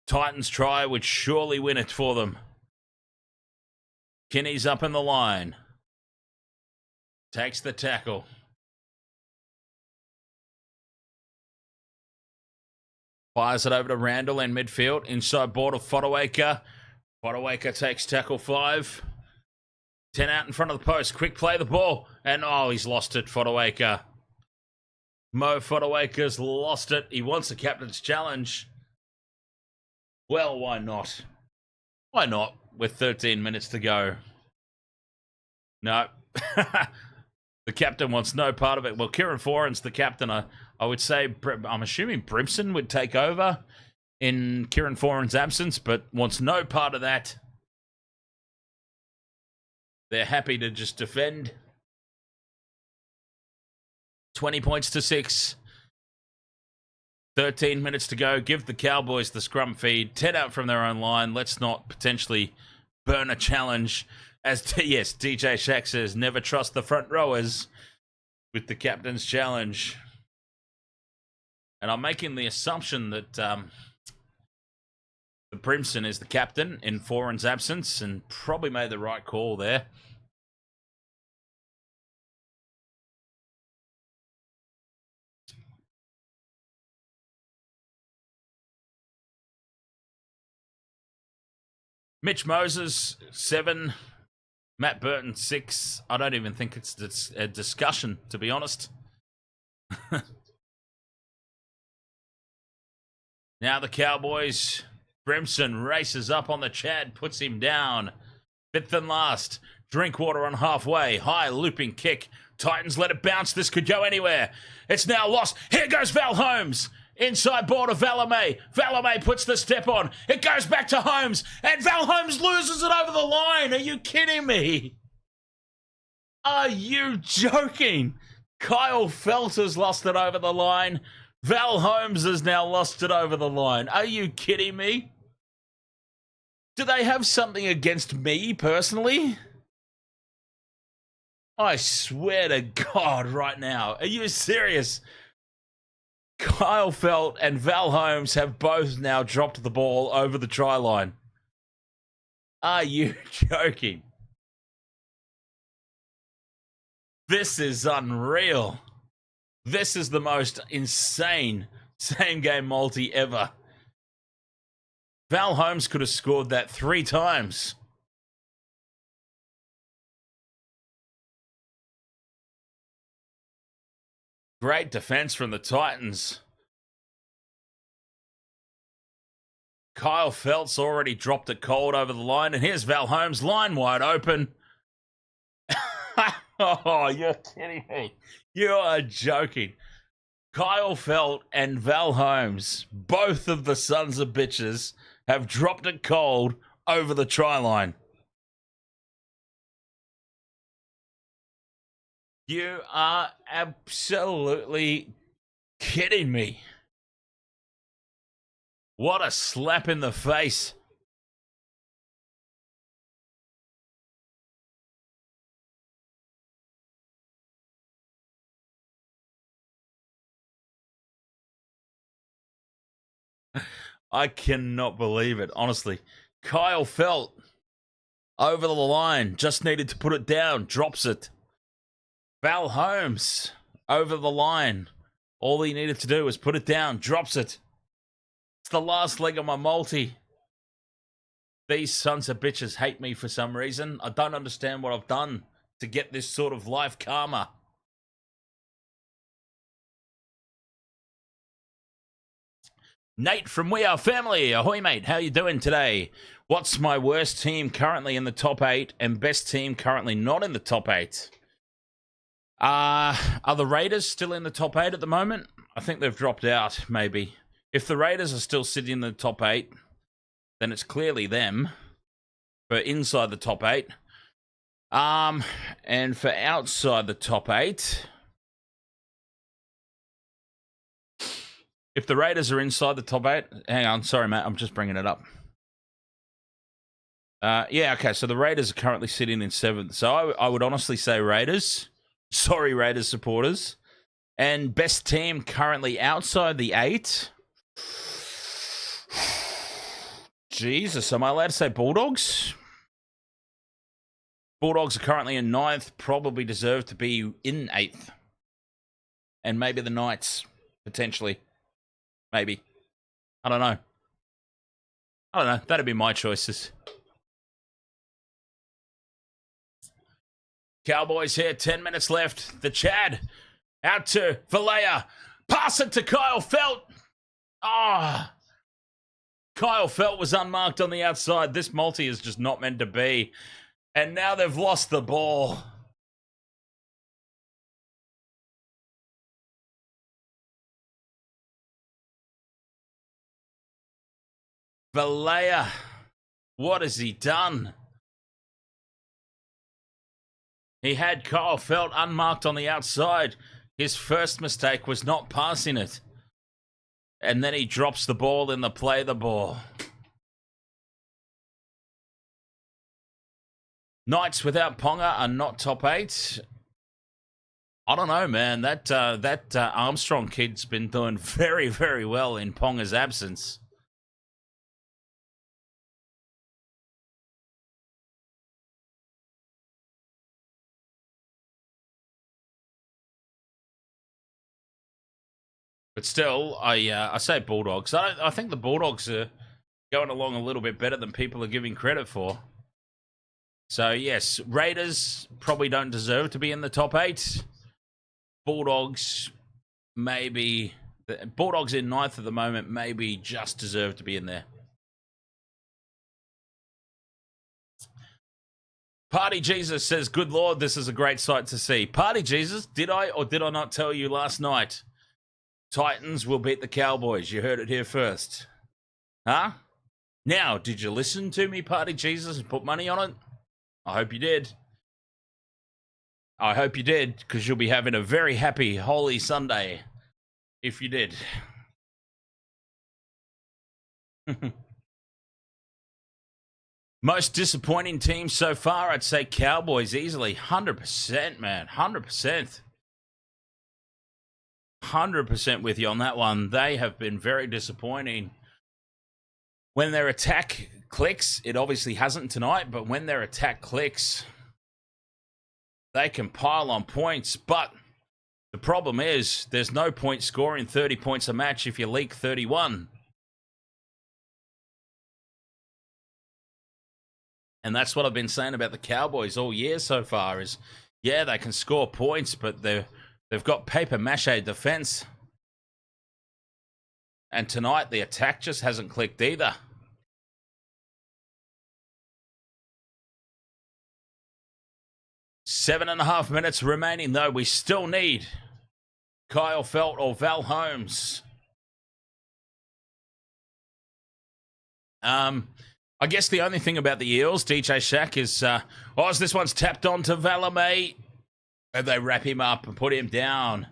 Titans try would surely win it for them. Kinney's up in the line. Takes the tackle. Fires it over to Randall in midfield. Inside ball to Fodawaker. Fodawaker takes tackle 5. 10 out in front of the post. Quick play the ball. And he's lost it, Fodawaker. Mo Fodawaker's lost it. He wants the captain's challenge. Well, why not? Why not with 13 minutes to go? No. The captain wants no part of it. Well, Kieran Foran's the captain. I would say, I'm assuming Brimson would take over in Kieran Foran's absence, but wants no part of that. They're happy to just defend. 20 points to 6. 13 minutes to go. Give the Cowboys the scrum feed. 10 out from their own line. Let's not potentially burn a challenge. Yes, DJ Shack says, never trust the front rowers with the captain's challenge. And I'm making the assumption that the Brimson is the captain in Foran's absence and probably made the right call there. Mitch Moses, 7. Matt Burton, 6. I don't even think it's a discussion, to be honest. Now the Cowboys. Brimson races up on the Chad, puts him down. 5th and last. Drinkwater on halfway. High looping kick. Titans let it bounce. This could go anywhere. It's now lost. Here goes Val Holmes. Inside ball to Valemay. Valemay puts the step on. It goes back to Holmes. And Val Holmes loses it over the line. Are you kidding me? Are you joking? Kyle Felt has lost it over the line. Val Holmes has now lost it over the line. Are you kidding me? Do they have something against me personally? I swear to God right now. Are you serious? Kyle Felt and Val Holmes have both now dropped the ball over the try line. Are you joking? This is unreal. This is the most insane same-game multi ever. Val Holmes could have scored that 3 times. Great defense from the Titans. Kyle Felt's already dropped it cold over the line, and here's Val Holmes, line wide open. Oh, you're kidding me. You are joking. Kyle Felt and Val Holmes, both of the sons of bitches, have dropped it cold over the try line. You are absolutely kidding me. What a slap in the face. I cannot believe it, honestly. Kyle Felt over the line, just needed to put it down, drops it. Val Holmes over the line. All he needed to do was put it down, drops it. It's the last leg of my multi. These sons of bitches hate me for some reason. I don't understand what I've done to get this sort of life karma. Nate from We Are Family. Ahoy, mate. How you doing today? What's my worst team currently in the top 8 and best team currently not in the top 8? Are the Raiders still in the top 8 at the moment? I think they've dropped out, maybe. If the Raiders are still sitting in the top 8, then it's clearly them. For inside the top 8. And for outside the top 8... If the Raiders are inside the top 8... Hang on, sorry, Matt. I'm just bringing it up. Yeah, okay. So the Raiders are currently sitting in 7th. So I would honestly say Raiders. Sorry, Raiders supporters. And best team currently outside the 8. Jesus, am I allowed to say Bulldogs? Bulldogs are currently in 9th. Probably deserve to be in 8th. And maybe the Knights, potentially. Maybe. I don't know. That'd be my choices. Cowboys here, 10 minutes left. The Chad out to Valea. Pass it to Kyle Felt. Ah. Kyle Felt was unmarked on the outside. This multi is just not meant to be. And now they've lost the ball. Valea, what has he done? He had Kyle Felt unmarked on the outside. His first mistake was not passing it. And then he drops the ball in the play the ball. Knights without Ponga are not top 8. I don't know, man. That Armstrong kid's been doing very, very well in Ponga's absence. But still, I say Bulldogs. I think the Bulldogs are going along a little bit better than people are giving credit for. So, yes, Raiders probably don't deserve to be in the top 8. Bulldogs, maybe. Bulldogs in 9th at the moment, maybe just deserve to be in there. Party Jesus says, good Lord, this is a great sight to see. Party Jesus, did I or did I not tell you last night? Titans will beat the Cowboys. You heard it here first. Huh? Now, did you listen to me, Party Jesus, and put money on it? I hope you did. I hope you did, because you'll be having a very happy Holy Sunday if you did. Most disappointing team so far, I'd say Cowboys easily. 100%, man. 100%. 100% with you on that one. They have been very disappointing. When their attack clicks, it obviously hasn't tonight, but when their attack clicks, they can pile on points. But the problem is there's no point scoring 30 points a match if you leak 31. And that's what I've been saying about the Cowboys all year so far is, yeah, they can score points, but they've got paper mache defense. And tonight, the attack just hasn't clicked either. Seven and a half minutes remaining, though. We still need Kyle Felt or Val Holmes. I guess the only thing about the Eels, DJ Shack, is, this one's tapped on to Valame. And they wrap him up and put him down.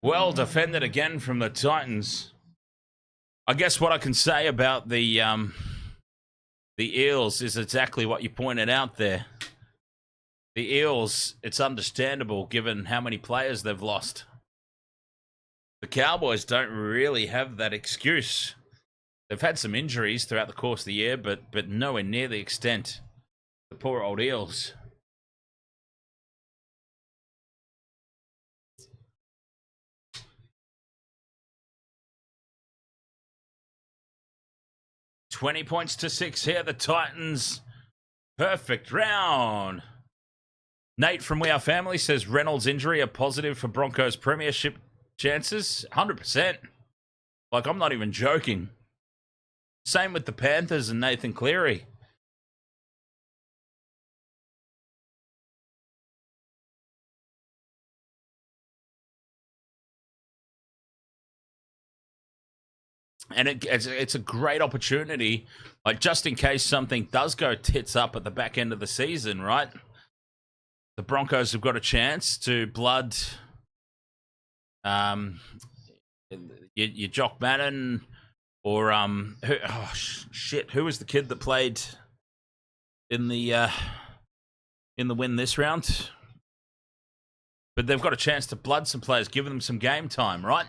Well defended again from the Titans. I guess what I can say about the Eels is exactly what you pointed out there. The Eels, it's understandable given how many players they've lost. The Cowboys don't really have that excuse. They've had some injuries throughout the course of the year, but nowhere near the extent of the poor old Eels. $20 points to 6 here. The Titans. Perfect round. Nate from We Are Family says Reynolds' injury a positive for Broncos premiership chances. 100%. Like, I'm not even joking. Same with the Panthers and Nathan Cleary. And it's a great opportunity, like just in case something does go tits up at the back end of the season, right? The Broncos have got a chance to blood your Jock Madden or who was the kid that played in the win this round? But they've got a chance to blood some players, give them some game time, right?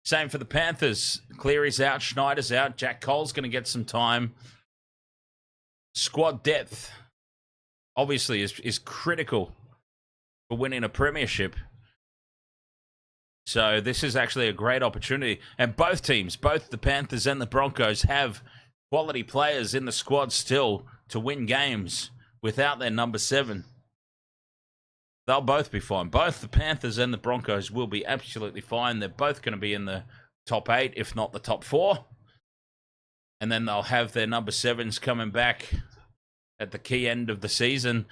Same for the Panthers. Cleary's out, Schneider's out, Jack Cole's going to get some time. Squad depth, obviously, is critical for winning a premiership. So this is actually a great opportunity. And both teams, both the Panthers and the Broncos, have quality players in the squad still to win games without their number 7. They'll both be fine. Both the Panthers and the Broncos will be absolutely fine. They're both going to be in the top 8, if not the top 4. And then they'll have their number 7s coming back at the key end of the season.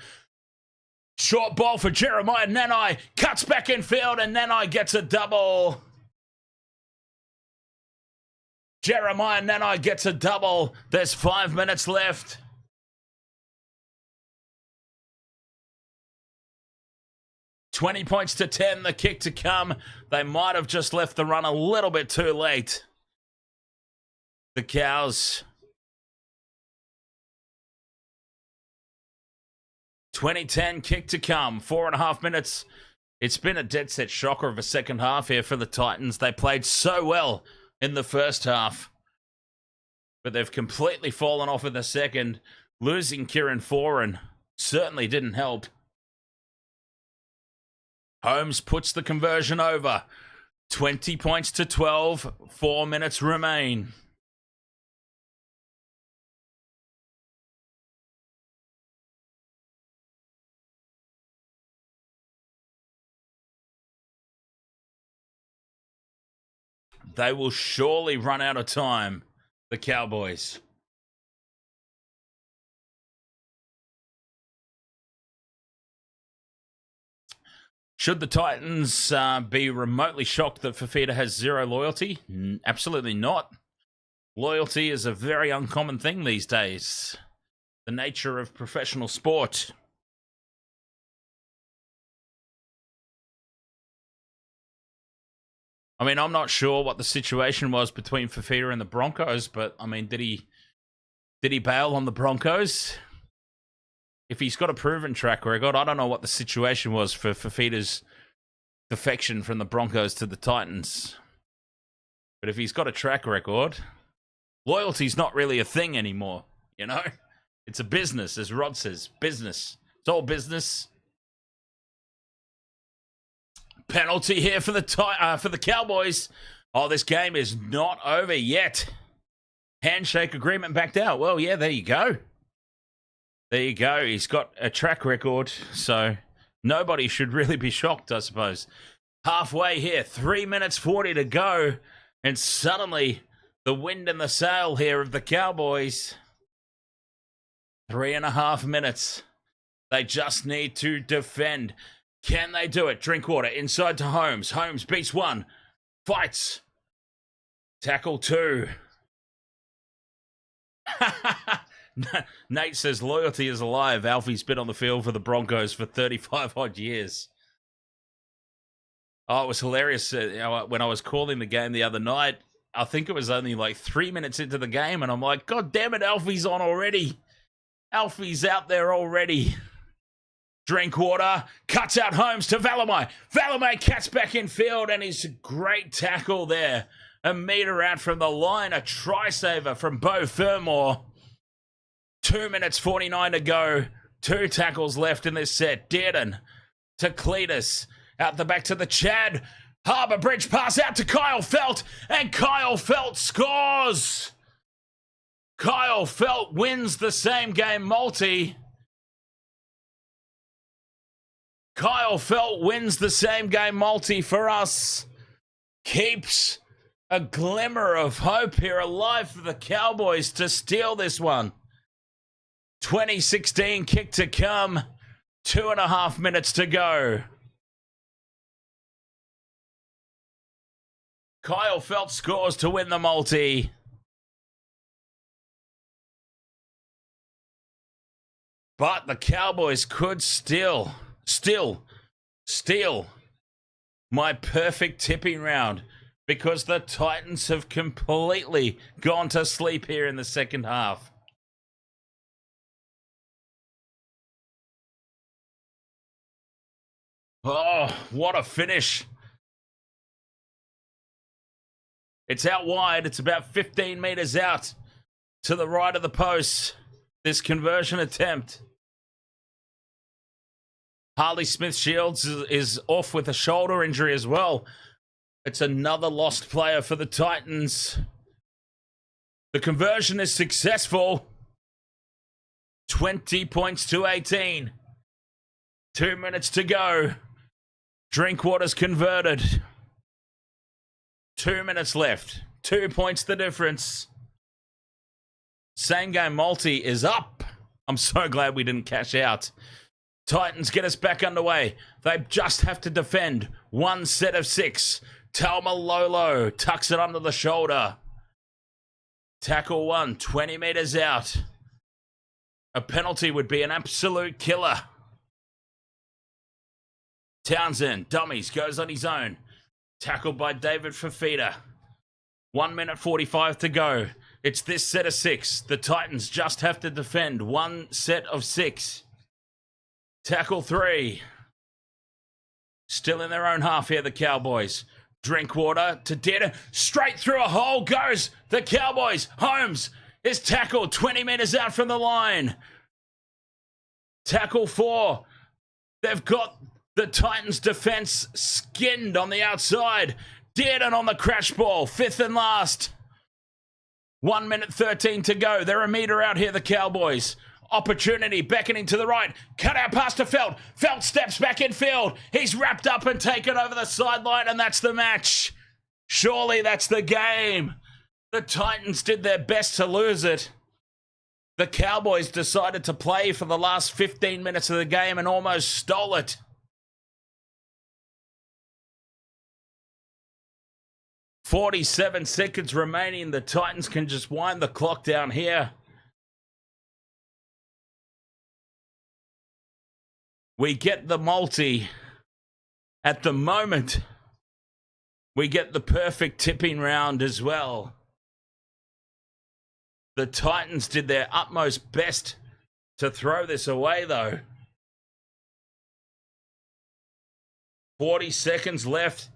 Short ball for Jeremiah Nanai. Cuts back in field and Nanai gets a double. Jeremiah Nanai gets a double. There's 5 minutes left. $20 points to 10, the kick to come. They might have just left the run a little bit too late. The Cows 2010 kick to come. 4.5 minutes. It's been a dead set shocker of a second half here for the Titans. They played so well in the first half, but they've completely fallen off in the second. Losing Kieran Foran certainly didn't help. Holmes puts the conversion over. 20 points to 12. 4 minutes remain. They will surely run out of time, the Cowboys. Should the Titans be remotely shocked that Fifita has zero loyalty? Absolutely not. Loyalty is a very uncommon thing these days. The nature of professional sport. I mean, I'm not sure what the situation was between Fifita and the Broncos, but I mean, did he bail on the Broncos? If he's got a proven track record, I don't know what the situation was for Fifita's defection from the Broncos to the Titans. But if he's got a track record, loyalty's not really a thing anymore, you know? It's a business, as Rod says. Business. It's all business. Penalty here for the Cowboys. Oh, this game is not over yet. Handshake agreement backed out. Well, yeah, there you go. There you go. He's got a track record, so nobody should really be shocked, I suppose. Halfway here, 3 minutes 40 to go, and suddenly the wind in the sail here of the Cowboys. 3.5 minutes. They just need to defend. Can they do it? Drinkwater inside to Holmes. Holmes beats one. Fights. Tackle two. Nate says loyalty is alive. Alfie's been on the field for the Broncos for 35 odd years. Oh, it was hilarious. When I was calling the game the other night, I think it was only like 3 minutes into the game, and I'm like, God damn it, Alfie's on already. Alfie's out there already. Drinkwater cuts out Holmes to Valamai. Valamai cuts back in field, and he's a great tackle there. A metre out from the line, a try saver from Beau Fermor. 2 minutes 49 to go. 2 tackles left in this set. Dearden to Cletus. Out the back to the Chad. Harbour Bridge pass out to Kyle Felt, and Kyle Felt scores. Kyle Felt wins the same game multi. Kyle Felt wins the same game multi for us. Keeps a glimmer of hope here alive for the Cowboys to steal this one. 2016 kick to come. 2.5 minutes to go. Kyle Felt scores to win the multi. But the Cowboys could still steal my perfect tipping round, because the Titans have completely gone to sleep here in the second half. Oh, what a finish. It's out wide. It's about 15 metres out to the right of the post. This conversion attempt. Harley Smith-Shields is off with a shoulder injury as well. It's another lost player for the Titans. The conversion is successful. 20 points to 18. 2 minutes to go. Drinkwater's converted. 2 minutes left. 2 points the difference. Same game multi is up. I'm so glad we didn't cash out. Titans get us back underway. They just have to defend one set of 6. Talmalolo tucks it under the shoulder. Tackle 1, 20 metres out. A penalty would be an absolute killer. Townsend, dummies, goes on his own. Tackled by David Fifita. 1 minute 45 to go. It's this set of 6. The Titans just have to defend one set of 6. Tackle 3. Still in their own half here, the Cowboys. Drinkwater to Dead. Straight through a hole goes the Cowboys. Holmes is tackled 20 metres out from the line. Tackle 4. They've got the Titans' defence skinned on the outside. Dearden on the crash ball. 5th and last. 1 minute 13 to go. They're a metre out here, the Cowboys. Opportunity beckoning to the right. Cut out past to Felt. Felt steps back in field. He's wrapped up and taken over the sideline, and that's the match. Surely that's the game. The Titans did their best to lose it. The Cowboys decided to play for the last 15 minutes of the game and almost stole it. "47 seconds remaining. The Titans can just wind the clock down here. We get the multi. At the moment, we get the perfect tipping round as well. The Titans did their utmost best to throw this away, though. 40 seconds left.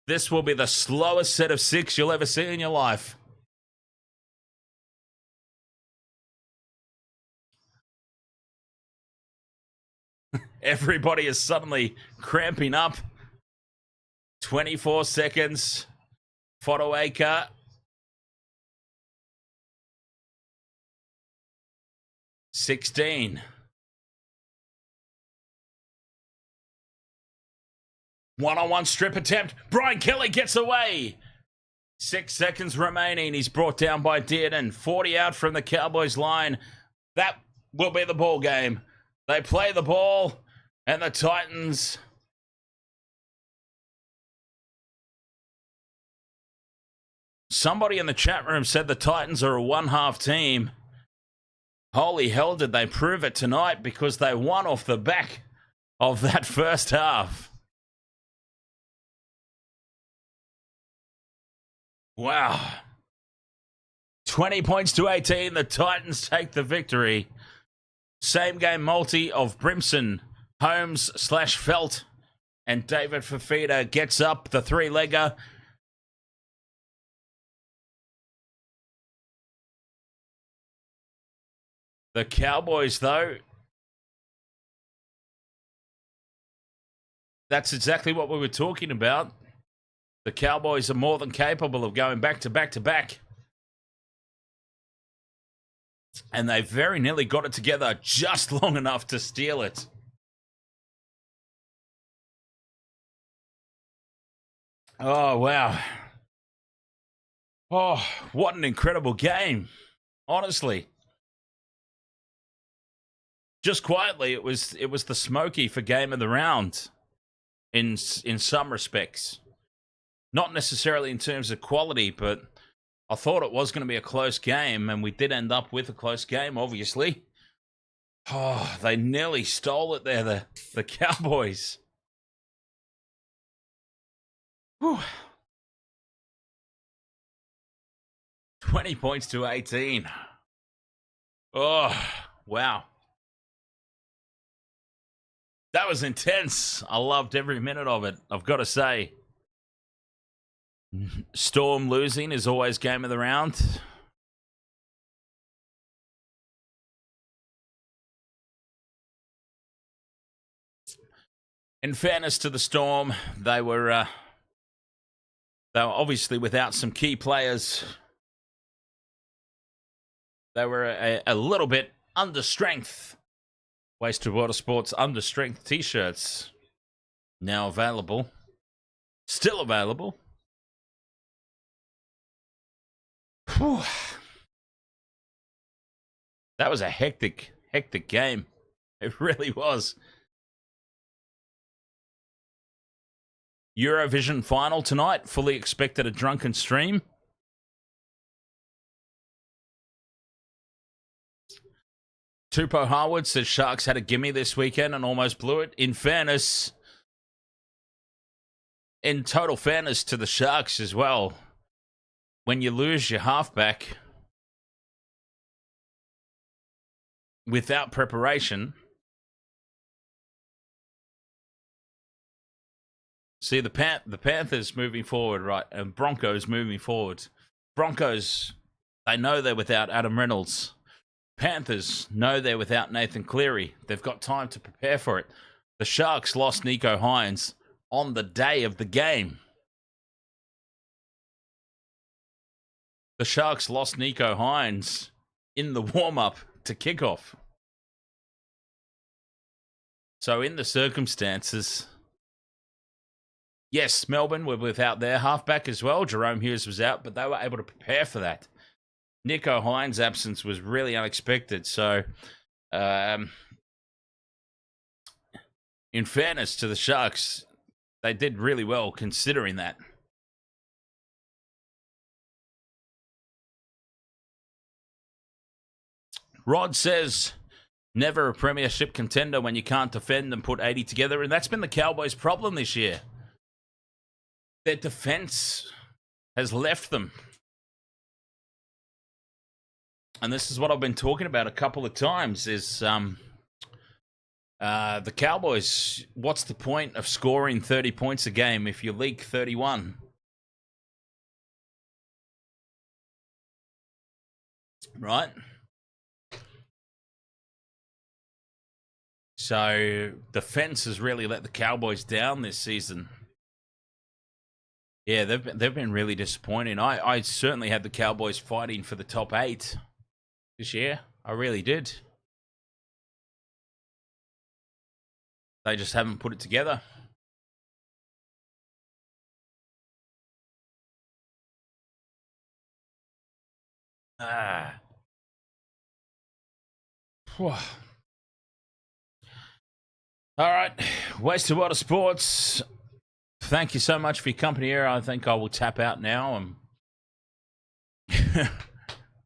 This will be the slowest set of 6 you'll ever see in your life. Everybody is suddenly cramping up. 24 seconds. Fotoaker. "16. One-on-one strip attempt. Brian Kelly gets away. 6 seconds remaining. He's brought down by Dearden. 40 out from the Cowboys line. That will be the ball game. They play the ball, and the Titans... Somebody in the chat room said the Titans are a one-half team. Holy hell, did they prove it tonight, because they won off the back of that first half. Wow. 20 points to 18. The Titans take the victory. Same game multi of Brimson, Holmes / Felt, and David Fafita gets up the 3-legger. The Cowboys, though, that's exactly what we were talking about. The Cowboys are more than capable of going back to back to back. And they very nearly got it together just long enough to steal it. Oh, wow. Oh, what an incredible game. Honestly. Just quietly, it was the Smoky for game of the round in some respects. Not necessarily in terms of quality, but I thought it was going to be a close game, and we did end up with a close game, obviously. Oh, they nearly stole it there, the Cowboys. Whew. 20 points to 18. Oh, wow. That was intense. I loved every minute of it, I've got to say. Storm losing is always game of the round. In fairness to the Storm, they were obviously without some key players. They were a little bit under strength. Wasted Water Sports under strength t-shirts now available. Still available. Whew. That was a hectic game. It really was. Eurovision final tonight. Fully expected a drunken stream. Tupou Harwood says Sharks had a gimme this weekend and almost blew it. In total fairness to the Sharks as well, when you lose your halfback without preparation, See, the Panthers moving forward, right, and Broncos moving forward. Broncos, they know they're without Adam Reynolds. Panthers know they're without Nathan Cleary. They've got time to prepare for it. The Sharks lost Nico Hines on the day of the game. The Sharks lost Nico Hines in the warm-up to kickoff. So in the circumstances, yes, Melbourne were without their halfback as well. Jerome Hughes was out, but they were able to prepare for that. Nico Hines' absence was really unexpected. So, in fairness to the Sharks, they did really well considering that. Rod says, never a premiership contender when you can't defend and put 80 together. And that's been the Cowboys' problem this year. Their defense has left them. And this is what I've been talking about a couple of times, is the Cowboys, what's the point of scoring 30 points a game if you leak 31? Right? So, defense has really let the Cowboys down this season. Yeah, they've been really disappointing. I certainly had the Cowboys fighting for the top 8 this year. I really did. They just haven't put it together. All right, Wasted Water Sports. Thank you so much for your company here. I think I will tap out now.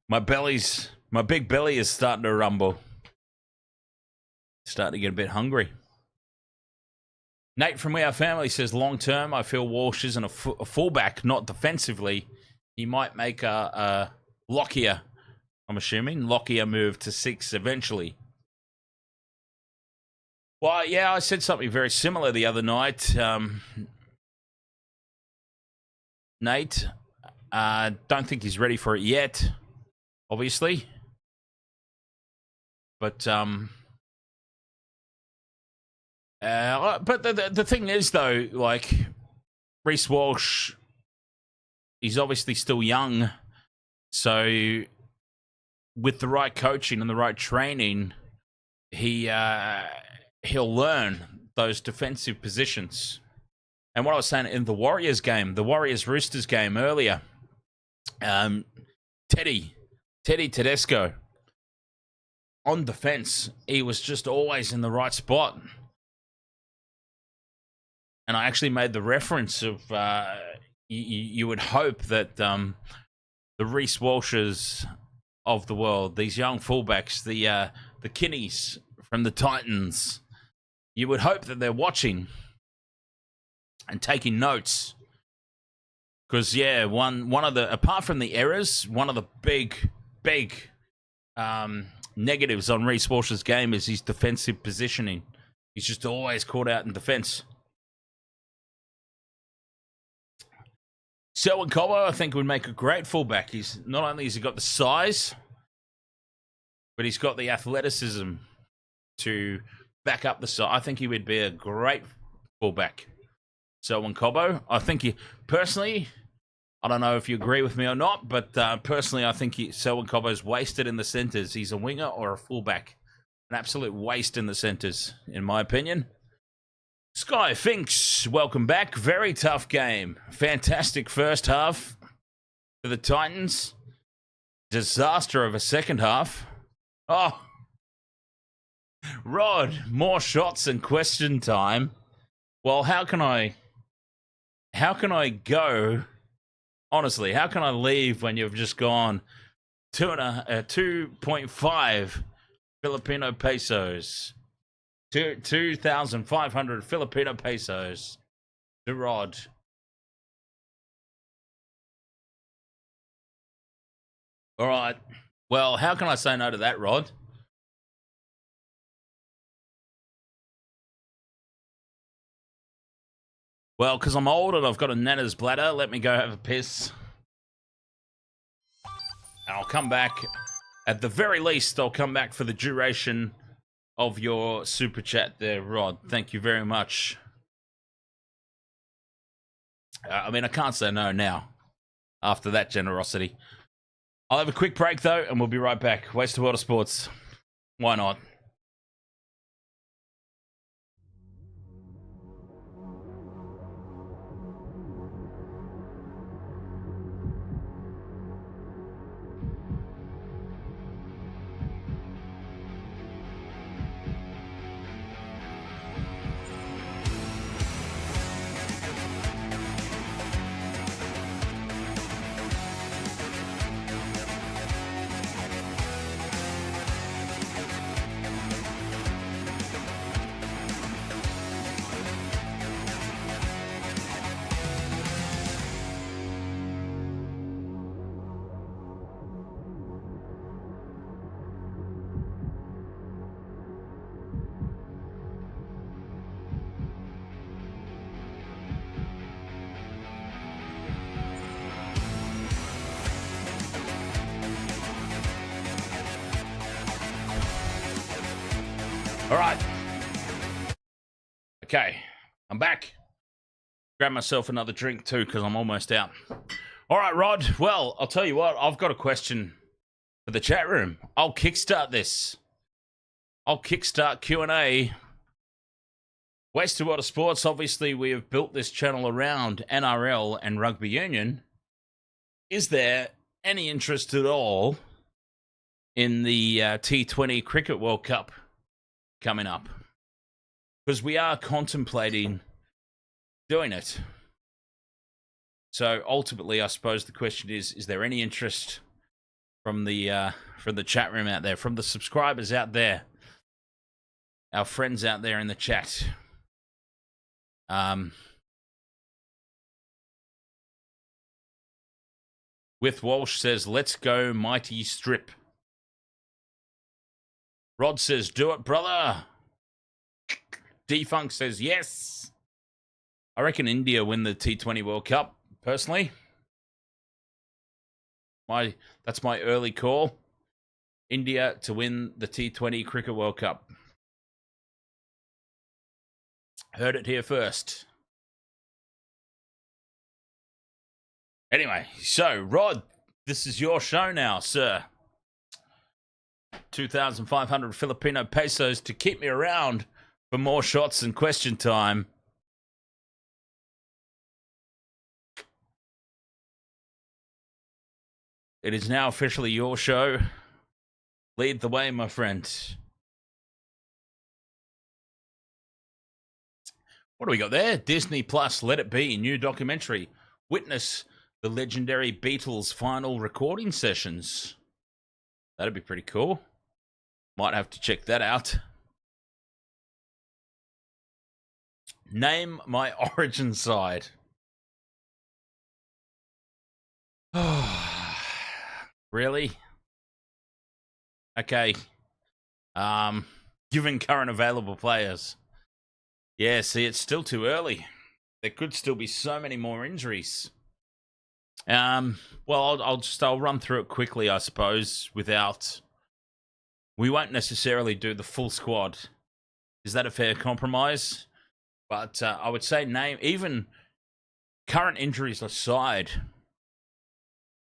My big belly is starting to rumble. Starting to get a bit hungry. Nate from We Are Family says, long term, I feel Walsh isn't a fullback, not defensively. He might make a Lockyer, I'm assuming, Lockyer move to 6 eventually. Well, yeah, I said something very similar the other night. Nate, don't think he's ready for it yet, obviously. But the thing is, though, like, Reece Walsh, he's obviously still young. So with the right coaching and the right training, he'll learn those defensive positions. And what I was saying in the Warriors game, the Warriors-Roosters game earlier, Teddy Tedesco, on defense, he was just always in the right spot. And I actually made the reference of you would hope that the Reece Walshes of the world, these young fullbacks, the Kinneys from the Titans, you would hope that they're watching and taking notes. Because, yeah, one of the, apart from the errors, one of the big negatives on Reece Walsh's game is his defensive positioning. He's just always caught out in defense. Selwyn Cobbo, I think, would make a great fullback. He's not only has he got the size, but he's got the athleticism to back up the size. I think he would be a great fullback. Selwyn Cobbo. I think he, personally, I don't know if you agree with me or not, but personally, I think Selwyn Cobbo's wasted in the centres. He's a winger or a fullback. An absolute waste in the centres, in my opinion. Sky Finks, welcome back. Very tough game. Fantastic first half for the Titans. Disaster of a second half. Oh, Rod, more shots and question time. Well, how can I go? Honestly, how can I leave when you've just gone 2.5 Filipino pesos? 2,500 Filipino pesos to Rod. All right. Well, how can I say no to that, Rod? Well, because I'm old and I've got a Nana's bladder, let me go have a piss. And I'll come back. At the very least, I'll come back for the duration of your super chat there, Rod. Thank you very much. I mean, I can't say no now after that generosity. I'll have a quick break, though, and we'll be right back. Waste of Water Sports. Why not? All right. Okay, I'm back. Grab myself another drink too, because I'm almost out. All right, Rod. Well, I'll tell you what. I've got a question for the chat room. I'll kickstart this. I'll kickstart Q&A. Waste of Water Sports. Obviously, we have built this channel around NRL and Rugby Union. Is there any interest at all in the T20 Cricket World Cup coming up? Because we are contemplating doing it. So ultimately, I suppose the question is there any interest from the chat room out there, from the subscribers out there, our friends out there in the chat? With Walsh says, let's go mighty strip. Rod says, do it, brother. Defunk says, yes. I reckon India win the T20 World Cup, personally. That's my early call. India to win the T20 Cricket World Cup. Heard it here first. Anyway, so, Rod, this is your show now, sir. 2,500 Filipino pesos to keep me around for more shots and question time. It is now officially your show. Lead the way, my friend. What do we got there? Disney Plus, Let It Be, new documentary. Witness the legendary Beatles' final recording sessions. That'd be pretty cool. Might have to check that out. Name my origin side. Really? Okay. Given current available players. Yeah, see, it's still too early. There could still be so many more injuries. Well, I'll run through it quickly, I suppose, without... We won't necessarily do the full squad. Is that a fair compromise? But I would say name, even current injuries aside.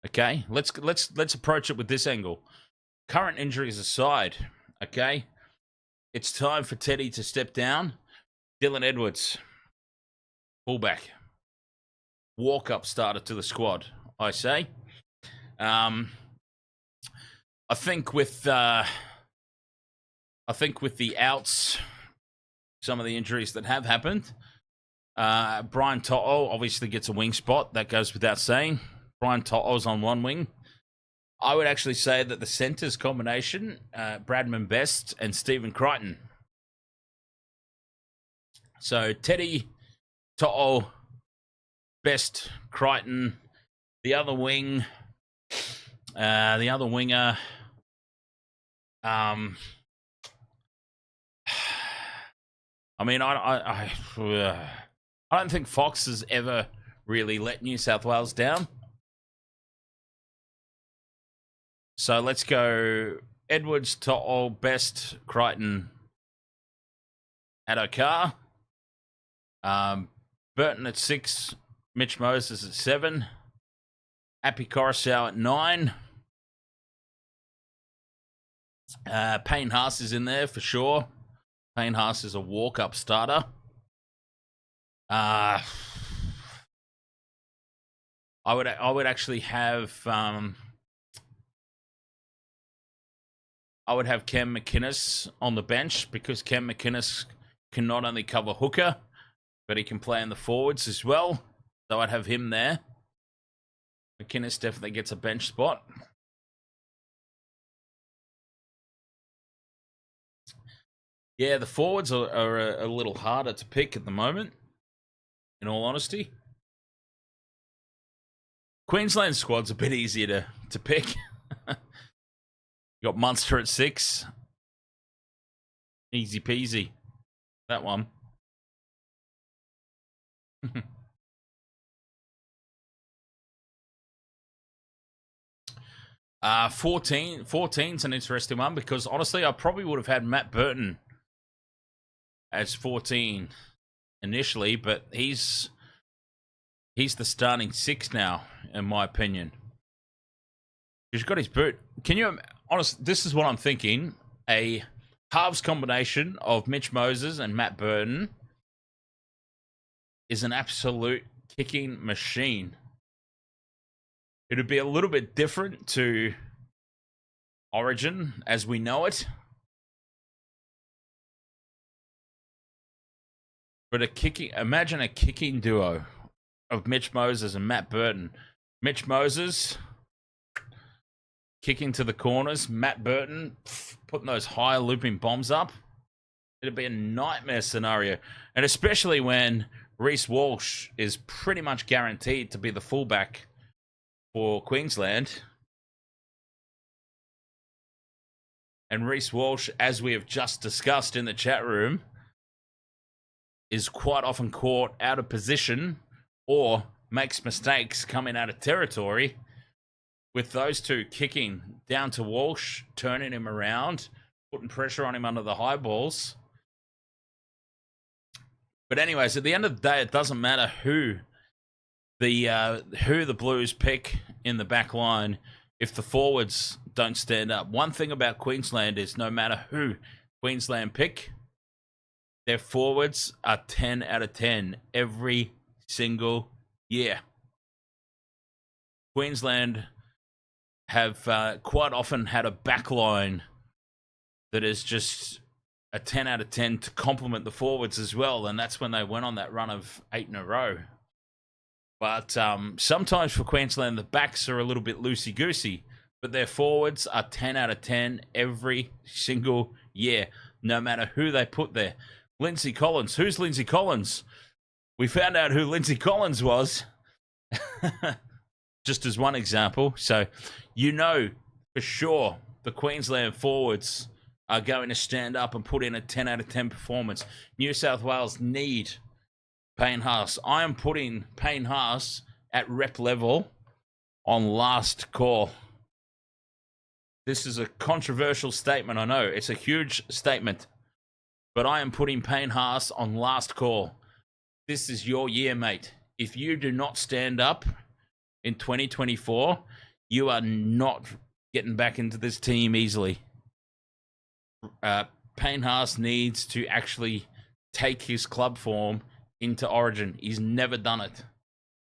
Okay, let's approach it with this angle. Current injuries aside, okay? It's time for Teddy to step down. Dylan Edwards, fullback. Walk-up starter to the squad, I say. I think with the outs, some of the injuries that have happened, Brian To'o obviously gets a wing spot. That goes without saying. Brian To'o's on one wing. I would actually say that the centres combination, Bradman Best and Stephen Crichton. So Teddy, To'o, Best, Crichton. The other wing, the other winger. I mean, I don't think Fox has ever really let New South Wales down. So let's go Edwards to all best, Crichton, Addo-Carr. Burton at 6, Mitch Moses at 7, Api Coruscant at 9. Payne Haas is in there for sure. Payne Haas is a walk-up starter. I would actually have I would have Cam McInnes on the bench because Cam McInnes can not only cover hooker, but he can play in the forwards as well. So I'd have him there. McInnes definitely gets a bench spot. Yeah, the forwards are a little harder to pick at the moment, in all honesty. Queensland squad's a bit easier to pick. You got Munster at 6. Easy peasy. That one. 14's an interesting one because honestly, I probably would have had Matt Burton as 14 initially, but he's the starting 6 now, in my opinion. He's got his boot. Can you honestly? This is what I'm thinking: a halves combination of Mitch Moses and Matt Burton is an absolute kicking machine. It'd be a little bit different to Origin as we know it. But imagine a kicking duo of Mitch Moses and Matt Burton. Mitch Moses kicking to the corners, Matt Burton putting those high looping bombs up. It'd be a nightmare scenario. And especially when Reece Walsh is pretty much guaranteed to be the fullback for Queensland. And Reece Walsh, as we have just discussed in the chat room, is quite often caught out of position or makes mistakes coming out of territory. With those two kicking down to Walsh, turning him around, putting pressure on him under the high balls. But anyways, at the end of the day, it doesn't matter who the Blues pick in the back line if the forwards don't stand up. One thing about Queensland is no matter who Queensland pick, their forwards are 10 out of 10 every single year. Queensland have quite often had a back line that is just a 10 out of 10 to complement the forwards as well, and that's when they went on that run of 8 in a row. But sometimes for Queensland, the backs are a little bit loosey-goosey, but their forwards are 10 out of 10 every single year, no matter who they put there. Lindsay Collins. Who's Lindsay Collins? We found out who Lindsay Collins was, just as one example. So you know for sure the Queensland forwards are going to stand up and put in a 10 out of 10 performance. New South Wales need Payne Haas. I am putting Payne Haas at rep level on last call. This is a controversial statement, I know. It's a huge statement. But I am putting Payne Haas on last call. This is your year, mate. If you do not stand up in 2024, you are not getting back into this team easily. Payne Haas needs to actually take his club form into Origin. He's never done it.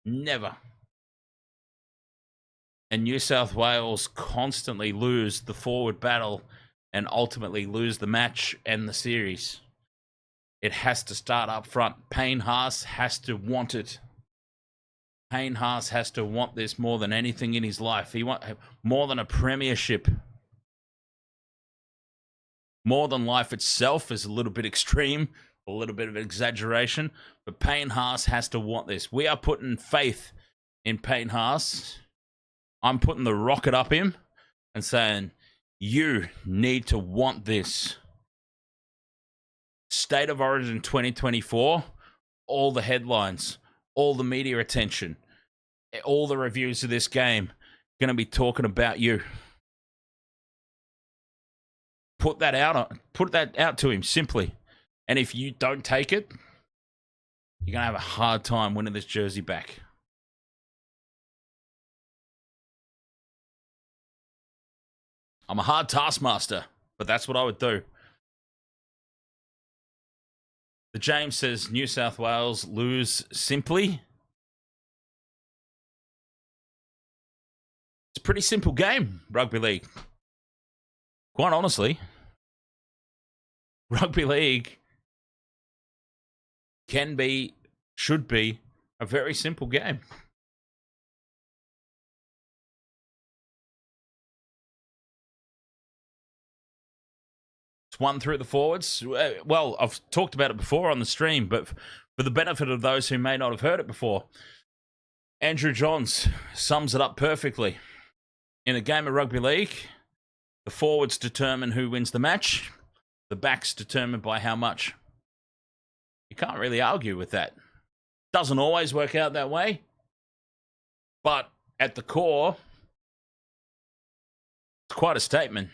Never. And New South Wales constantly lose the forward battle and ultimately lose the match and the series. It has to start up front. Payne Haas has to want it. Payne Haas has to want this more than anything in his life. He wants more than a premiership. More than life itself is a little bit extreme, a little bit of exaggeration, but Payne Haas has to want this. We are putting faith in Payne Haas. I'm putting the rocket up him and saying, you need to want this. State of Origin 2024, all the headlines, all the media attention, all the reviews of this game going to be talking about you. Put that out to him simply. And if you don't take it, you're going to have a hard time winning this jersey back. I'm a hard taskmaster, but that's what I would do. The James says New South Wales lose simply. It's a pretty simple game, rugby league. Quite honestly, rugby league should be a very simple game. It's one through the forwards. Well, I've talked about it before on the stream, but for the benefit of those who may not have heard it before, Andrew Johns sums it up perfectly. In a game of rugby league, the forwards determine who wins the match. The back's determined by how much. You can't really argue with that. Doesn't always work out that way. But at the core, it's quite a statement.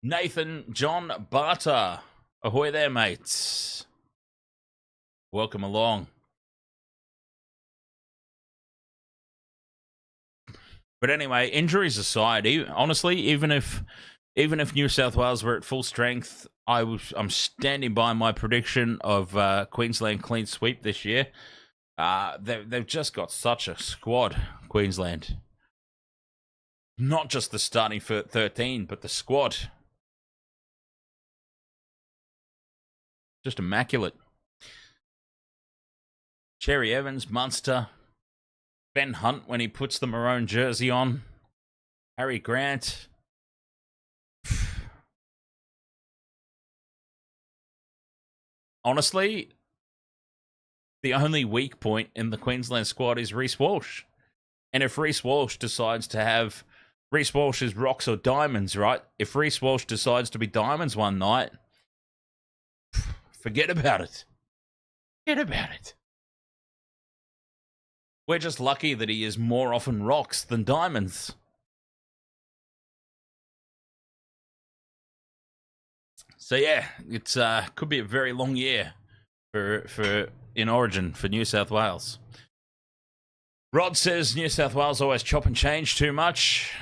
Nathan John Barter. Ahoy there, mates. Welcome along. But anyway, injuries aside, honestly, even if New South Wales were at full strength, I'm standing by my prediction of Queensland clean sweep this year. They've just got such a squad, Queensland. Not just the starting for 13, but the squad. Just immaculate. Cherry Evans, Munster, Ben Hunt when he puts the maroon jersey on, Harry Grant. Honestly, the only weak point in the Queensland squad is Reece Walsh. And if Reece Walsh decides to have... Reece Walsh is rocks or diamonds, right? If Reece Walsh decides to be diamonds one night, forget about it. Forget about it. We're just lucky that he is more often rocks than diamonds. So yeah, it's could be a very long year for in Origin for New South Wales. Rod says New South Wales always chop and change too much.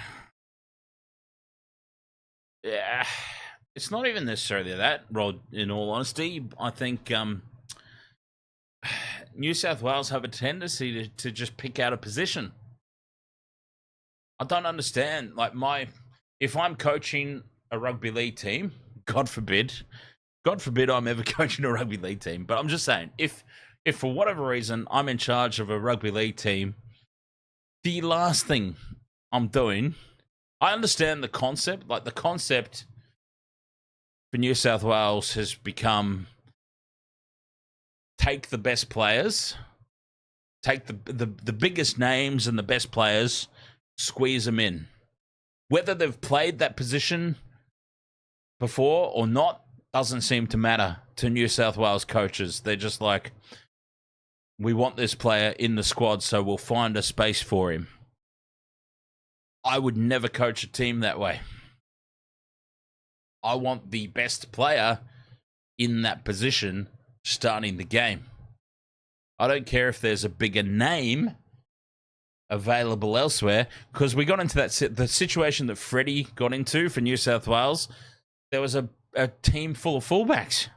Yeah, it's not even necessarily that, Rod, in all honesty. I think New South Wales have a tendency to just pick out a position. I don't understand. If I'm coaching a rugby league team, God forbid I'm ever coaching a rugby league team, but I'm just saying, if for whatever reason I'm in charge of a rugby league team, the last thing I'm doing, I understand the concept. Like, the concept for New South Wales has become take the best players, take the biggest names and the best players, squeeze them in. Whether they've played that position before or not doesn't seem to matter to New South Wales coaches. They're just like, we want this player in the squad, so we'll find a space for him. I would never coach a team that way. I want the best player in that position starting the game. I don't care if there's a bigger name available elsewhere, because we got into the situation that Freddie got into for New South Wales. There was a team full of fullbacks.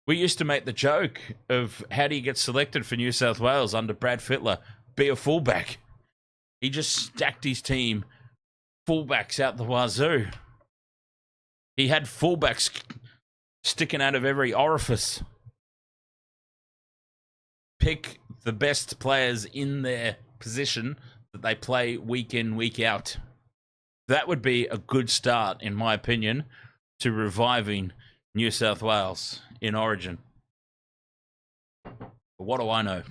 We used to make the joke of, how do you get selected for New South Wales under Brad Fittler? Be a fullback. He just stacked his team fullbacks out the wazoo. He had fullbacks sticking out of every orifice. Pick the best players in their position that they play week in, week out. That would be a good start, in my opinion, to reviving New South Wales in Origin. But what do I know?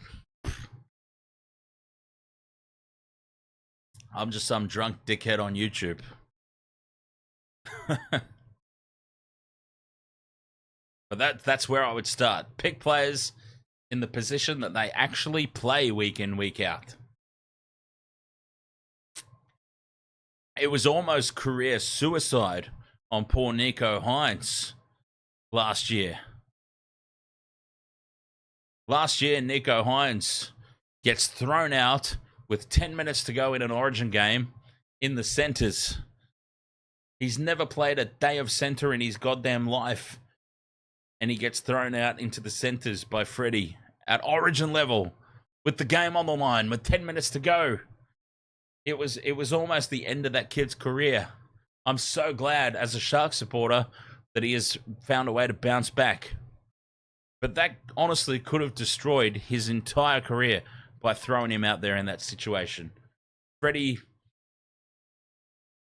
I'm just some drunk dickhead on YouTube. But that's where I would start. Pick players in the position that they actually play week in, week out. It was almost career suicide on poor Nico Hines last year. Last year, Nico Hines gets thrown out with 10 minutes to go in an Origin game in the centres. He's never played a day of centre in his goddamn life. And he gets thrown out into the centres by Freddie at Origin level with the game on the line with 10 minutes to go. It was almost the end of that kid's career. I'm so glad as a Sharks supporter that he has found a way to bounce back. But that honestly could have destroyed his entire career by throwing him out there in that situation. Freddie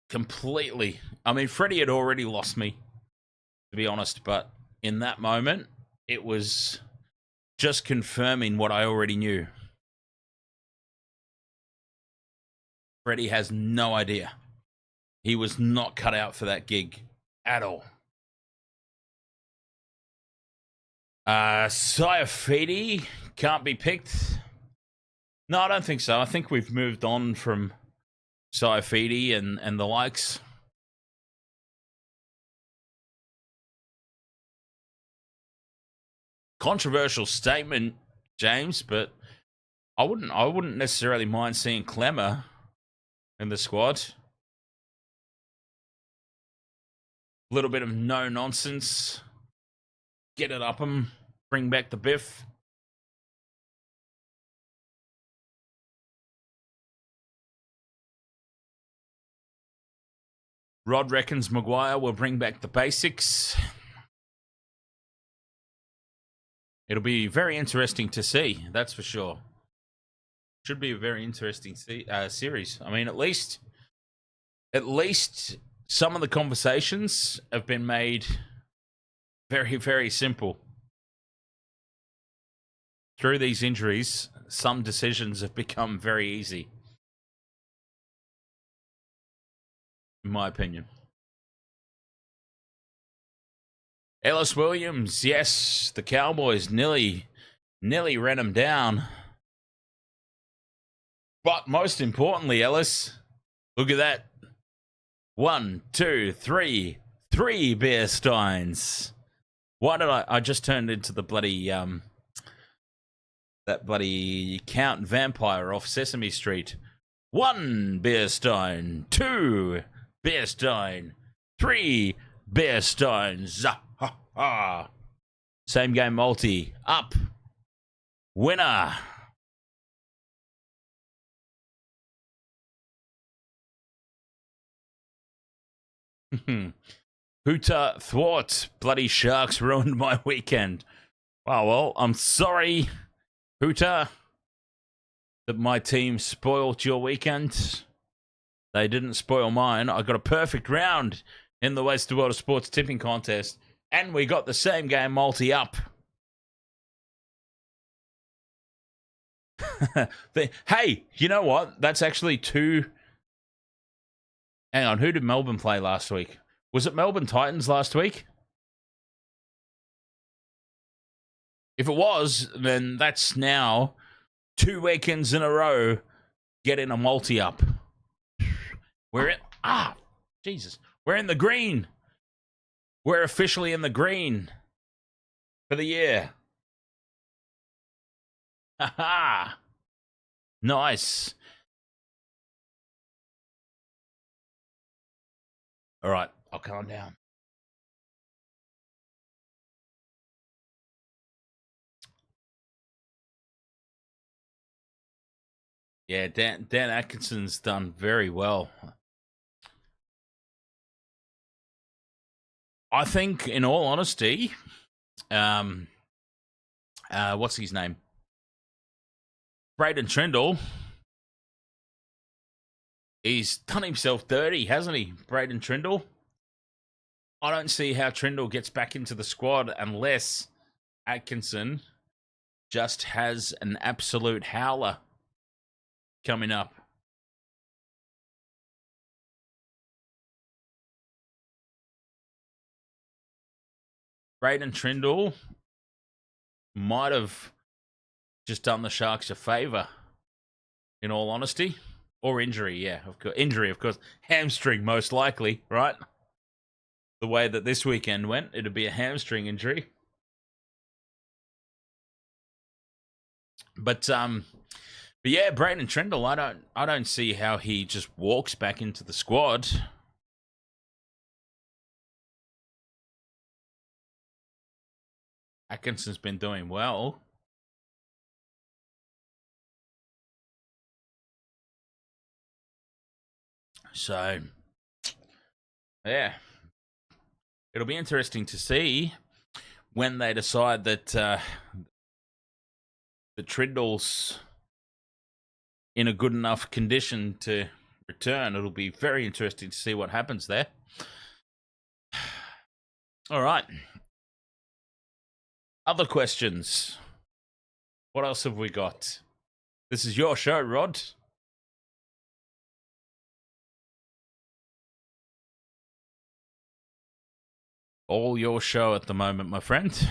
completely... I mean, Freddie had already lost me, to be honest, but in that moment, it was just confirming what I already knew. Freddie has no idea. He was not cut out for that gig at all. Saifidi can't be picked. No, I don't think so. I think we've moved on from Saifidi and the likes. Controversial statement, James, but I wouldn't necessarily mind seeing Clemmer in the squad. A little bit of no nonsense. Get it up him. Bring back the Biff. Rod reckons Maguire will bring back the basics. It'll be very interesting to see, that's for sure. Should be a very interesting series. I mean, at least some of the conversations have been made very, very simple. Through these injuries, some decisions have become very easy, in my opinion. Ellis Williams, yes, the Cowboys nearly ran him down. But most importantly, Ellis, look at that. 1, 2, 3. 3 beer steins. Why did I just turned into the bloody, that bloody Count Vampire off Sesame Street. 1 beer stein. 2 beer stein. 3 beer steins. Ha ha. Same game multi. Up. Winner. Hooter Thwart, bloody Sharks ruined my weekend. Oh, well, I'm sorry, Hooter, that my team spoiled your weekend. They didn't spoil mine. I got a perfect round in the Wasted World of Sports tipping contest, and we got the same game multi up. Hey, you know what? That's actually 2... Hang on, who did Melbourne play last week? Was it Melbourne Titans last week? If it was, then that's now 2 weekends in a row getting a multi up. We're in... Jesus. We're in the green. We're officially in the green for the year. Ha-ha. Nice. All right, I'll calm down. Yeah, Dan Atkinson's done very well. I think, in all honesty, what's his name? Braden Trindle. He's done himself dirty, hasn't he, Braden Trindle? I don't see how Trindle gets back into the squad unless Atkinson just has an absolute howler coming up. Braden Trindle might have just done the Sharks a favour, in all honesty. Or injury, yeah. Of course. Injury, of course. Hamstring, most likely, right? The way that this weekend went, it'd be a hamstring injury. But yeah, Braden Trindle, I don't see how he just walks back into the squad. Atkinson's been doing well. So, yeah. It'll be interesting to see when they decide that the Trindle's in a good enough condition to return. It'll be very interesting to see what happens there. All right. Other questions? What else have we got? This is your show, Rod. All your show at the moment, my friend.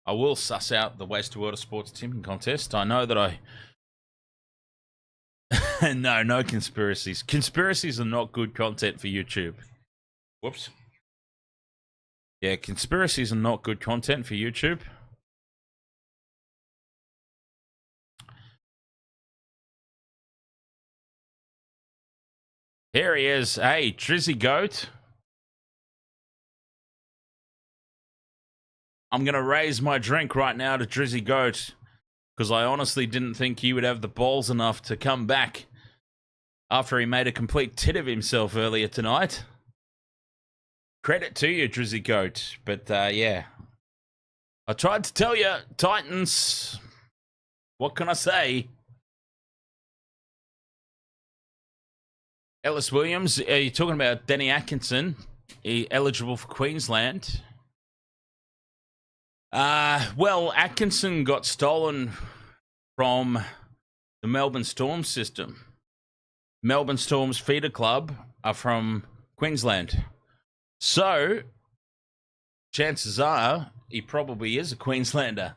I will suss out the Waste of World of Sports tipping contest. I know that no conspiracies. Conspiracies are not good content for YouTube. Whoops. Yeah, conspiracies are not good content for YouTube. Here he is. Hey, Drizzy Goat. I'm going to raise my drink right now to Drizzy Goat because I honestly didn't think he would have the balls enough to come back after he made a complete tit of himself earlier tonight. Credit to you, Drizzy Goat. But, yeah. I tried to tell you, Titans. What can I say? Ellis Williams, are you talking about Danny Atkinson? Eligible for Queensland? Well, Atkinson got stolen from the Melbourne Storm system. Melbourne Storm's feeder club are from Queensland. So, chances are he probably is a Queenslander.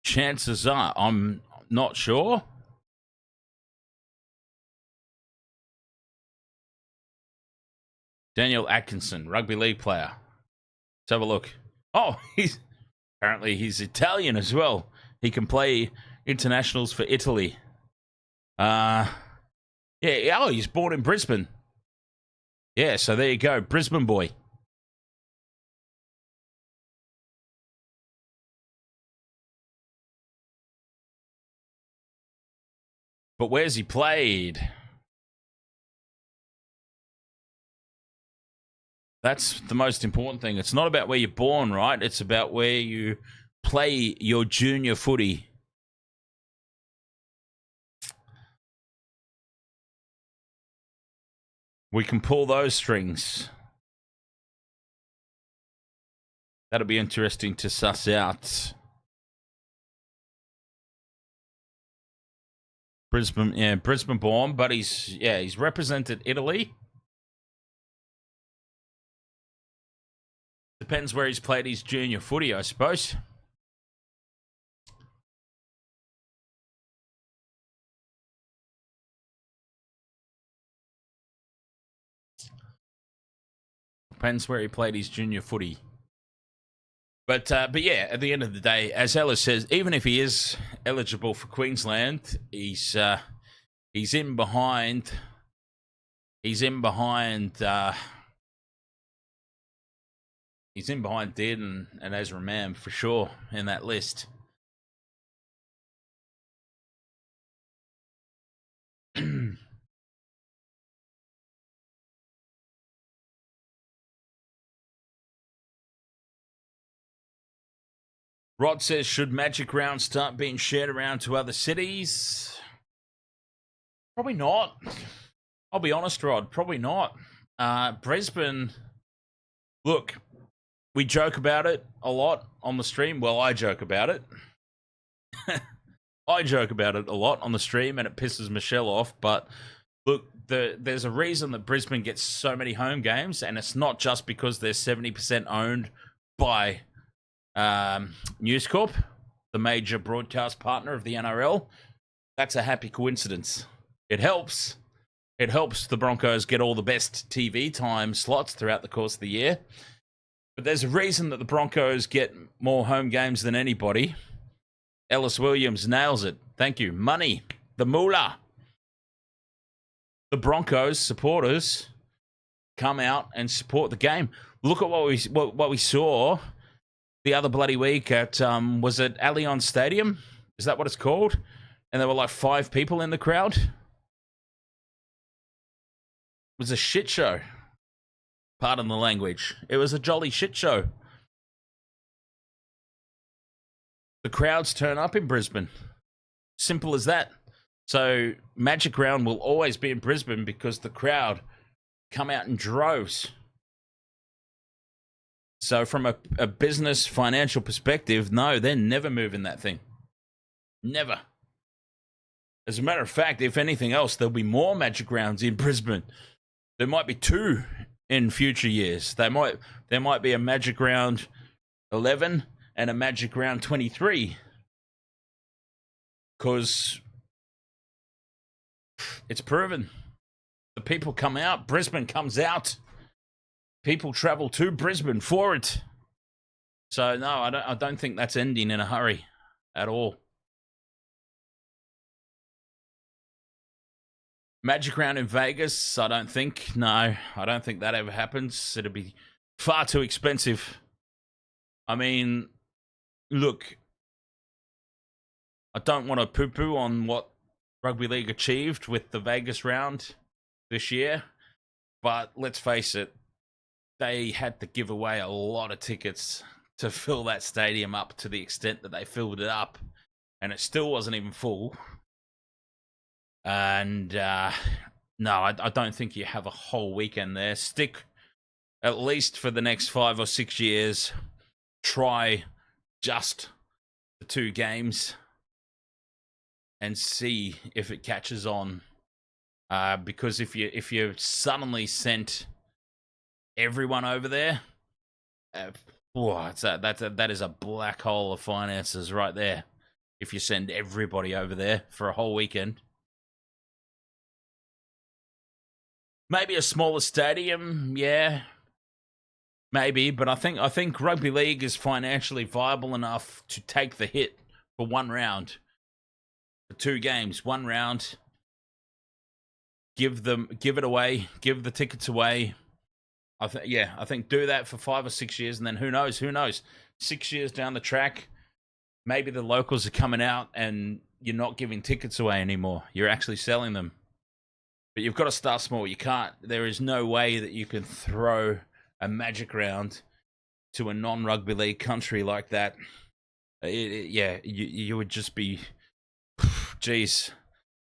Chances are, I'm not sure. Daniel Atkinson, rugby league player. Let's have a look. Oh, apparently he's Italian as well. He can play internationals for Italy. Yeah, oh, he's born in Brisbane. Yeah, so there you go, Brisbane boy. But where's he played? That's the most important thing. It's not about where you're born, right? It's about where you play your junior footy. We can pull those strings. That'll be interesting to suss out. Brisbane, yeah, Brisbane born, but he's represented Italy. Depends where he's played his junior footy, I suppose. Depends where he played his junior footy. But yeah, at the end of the day, as Ellis says, even if he is eligible for Queensland, he's in behind. He's in behind Dearden and Ezra Mam for sure in that list. Rod says, should Magic Round start being shared around to other cities? Probably not. I'll be honest, Rod, probably not. Brisbane, look, we joke about it a lot on the stream. Well, I joke about it. I joke about it a lot on the stream, and it pisses Michelle off. But look, there's a reason that Brisbane gets so many home games, and it's not just because they're 70% owned by News Corp, the major broadcast partner of the NRL. That's a happy coincidence. It helps. It helps the Broncos get all the best TV time slots throughout the course of the year. But there's a reason that the Broncos get more home games than anybody. Ellis Williams nails it. Thank you. Money. The moolah. The Broncos supporters come out and support the game. Look at what we saw the other bloody week at, was it Allianz Stadium? Is that what it's called? And there were like 5 people in the crowd. It was a shit show. Pardon the language. It was a jolly shit show. The crowds turn up in Brisbane. Simple as that. So Magic Round will always be in Brisbane because the crowd come out in droves. So from a business financial perspective, no, they're never moving that thing. Never. As a matter of fact, if anything else, there'll be more Magic Rounds in Brisbane. There might be 2 in future years. There might be a Magic Round 11 and a Magic Round 23. Because it's proven. The people come out. Brisbane comes out. People travel to Brisbane for it. So, no, I don't think that's ending in a hurry at all. Magic Round in Vegas, I don't think. No, I don't think that ever happens. It'd be far too expensive. I mean, look, I don't want to poo-poo on what Rugby League achieved with the Vegas round this year, but let's face it, they had to give away a lot of tickets to fill that stadium up to the extent that they filled it up, and it still wasn't even full. And no, I don't think you have a whole weekend there. Stick, at least for the next 5 or 6 years, try just the 2 games and see if it catches on. Because if you suddenly sent everyone over there, that is a black hole of finances right there. If you send everybody over there for a whole weekend. Maybe a smaller stadium, yeah, maybe. But I think Rugby League is financially viable enough to take the hit for one round, for 2 games, 1 round. Give it away, give the tickets away. I think do that for 5 or 6 years, and then who knows? 6 years down the track, maybe the locals are coming out, and you're not giving tickets away anymore. You're actually selling them. But you've got to start small. You can't. There is no way that you can throw a Magic Round to a non-rugby league country like that. You would just be, geez.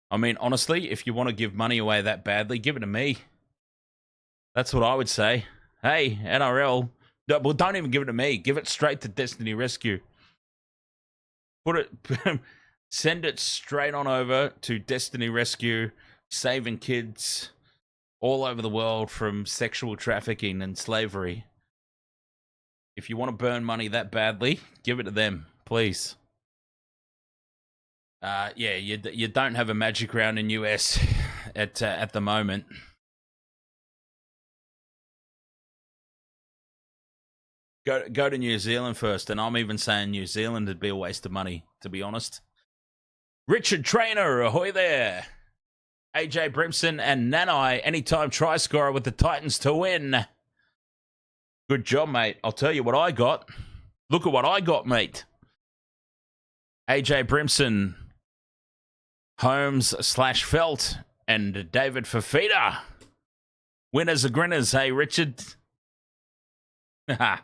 I mean, honestly, if you want to give money away that badly, give it to me. That's what I would say. Hey, NRL, well, don't even give it to me. Give it straight to Destiny Rescue. Send it straight on over to Destiny Rescue. Saving kids all over the world from sexual trafficking and slavery. If you want to burn money that badly, give it to them, please. You don't have a Magic Round in US at the moment. Go to New Zealand first, and I'm even saying New Zealand would be a waste of money, to be honest. Richard Trainer, ahoy there. AJ Brimson and Nanai, anytime try scorer with the Titans to win. Good job, mate. I'll tell you what I got. Look at what I got, mate. AJ Brimson, Holmes/Felt, and David Fafita. Winners are grinners, hey, Richard. All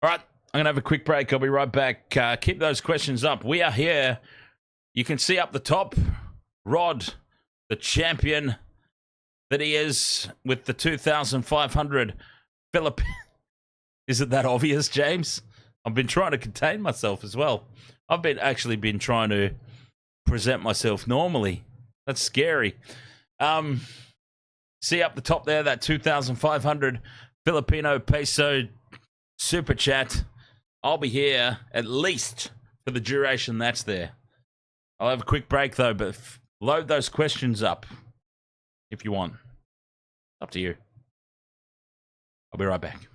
right, I'm going to have a quick break. I'll be right back. Keep those questions up. We are here. You can see up the top, Rod, the champion that he is with the 2,500 Philip. Is it that obvious, James? I've been trying to contain myself as well. I've actually been trying to present myself normally. That's scary. See up the top there, that 2,500 Filipino peso super chat. I'll be here at least for the duration that's there. I'll have a quick break though, but load those questions up if you want. Up to you. I'll be right back.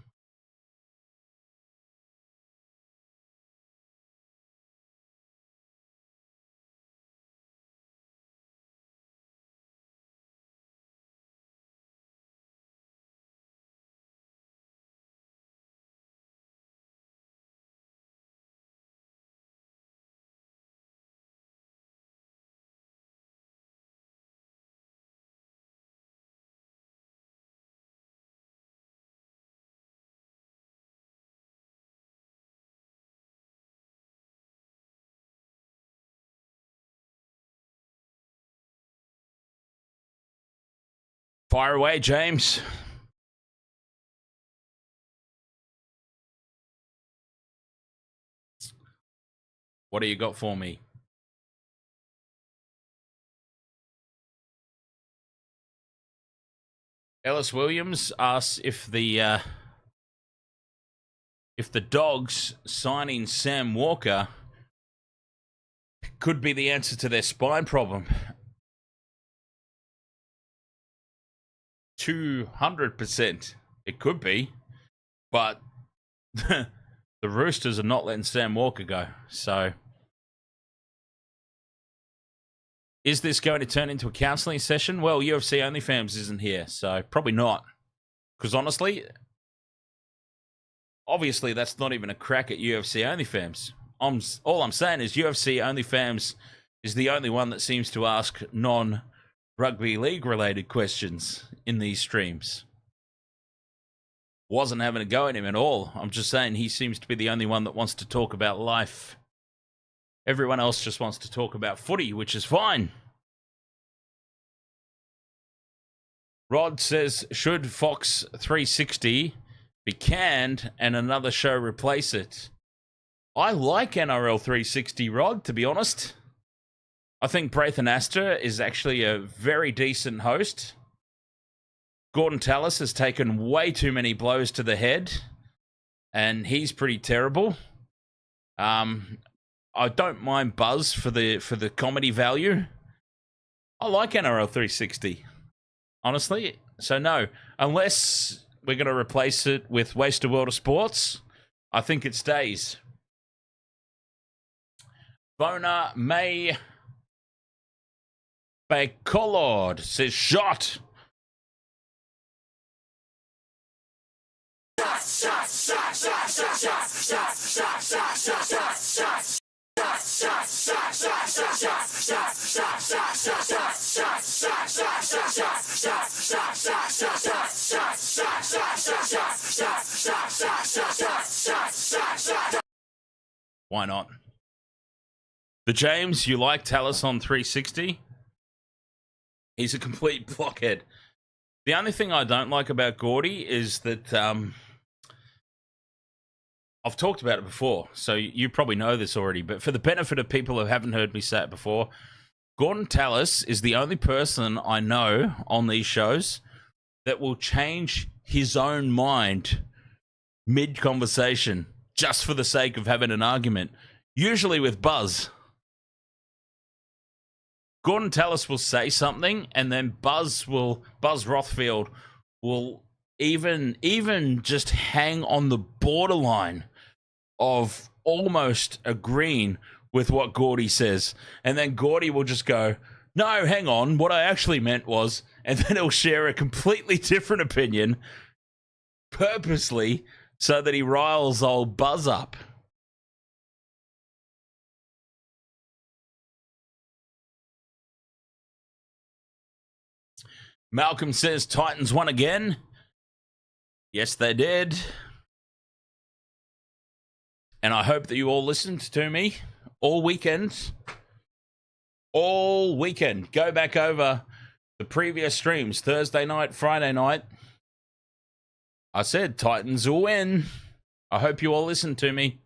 Fire away, James. What do you got for me? Ellis Williams asks if the Dogs signing Sam Walker could be the answer to their spine problem. 200% it could be, but the Roosters are not letting Sam Walker go. So is this going to turn into a counselling session? Well, UFC OnlyFans isn't here, so probably not. Because honestly, obviously that's not even a crack at UFC OnlyFans. All I'm saying is UFC OnlyFans is the only one that seems to ask non-rugby league related questions in these streams. Wasn't having a go at him at all. I'm just saying he seems to be the only one that wants to talk about life. Everyone else just wants to talk about footy, which is fine. Rod says, should Fox 360 be canned and another show replace it? I like NRL 360, Rod, to be honest. I think Braithen Astor is actually a very decent host. Gordon Tallis has taken way too many blows to the head, and he's pretty terrible. I don't mind Buzz for the comedy value. I like NRL 360, honestly. So no, unless we're going to replace it with Wasted World of Sports, I think it stays. Bona May Bacolord says shot. Why not? The James, you like Tallis on 360? He's a complete blockhead. The only thing I don't like about Gordy is that I've talked about it before, so you probably know this already, but for the benefit of people who haven't heard me say it before, Gordon Tallis is the only person I know on these shows that will change his own mind mid-conversation just for the sake of having an argument, usually with Buzz. Gordon Tallis will say something, and then Buzz Rothfield will even just hang on the borderline of almost agreeing with what Gordy says. And then Gordy will just go, no, hang on, what I actually meant was, and then he'll share a completely different opinion purposely so that he riles old Buzz up. Malcolm says Titans won again. Yes, they did. And I hope that you all listened to me all weekend. All weekend. Go back over the previous streams, Thursday night, Friday night. I said Titans will win. I hope you all listened to me.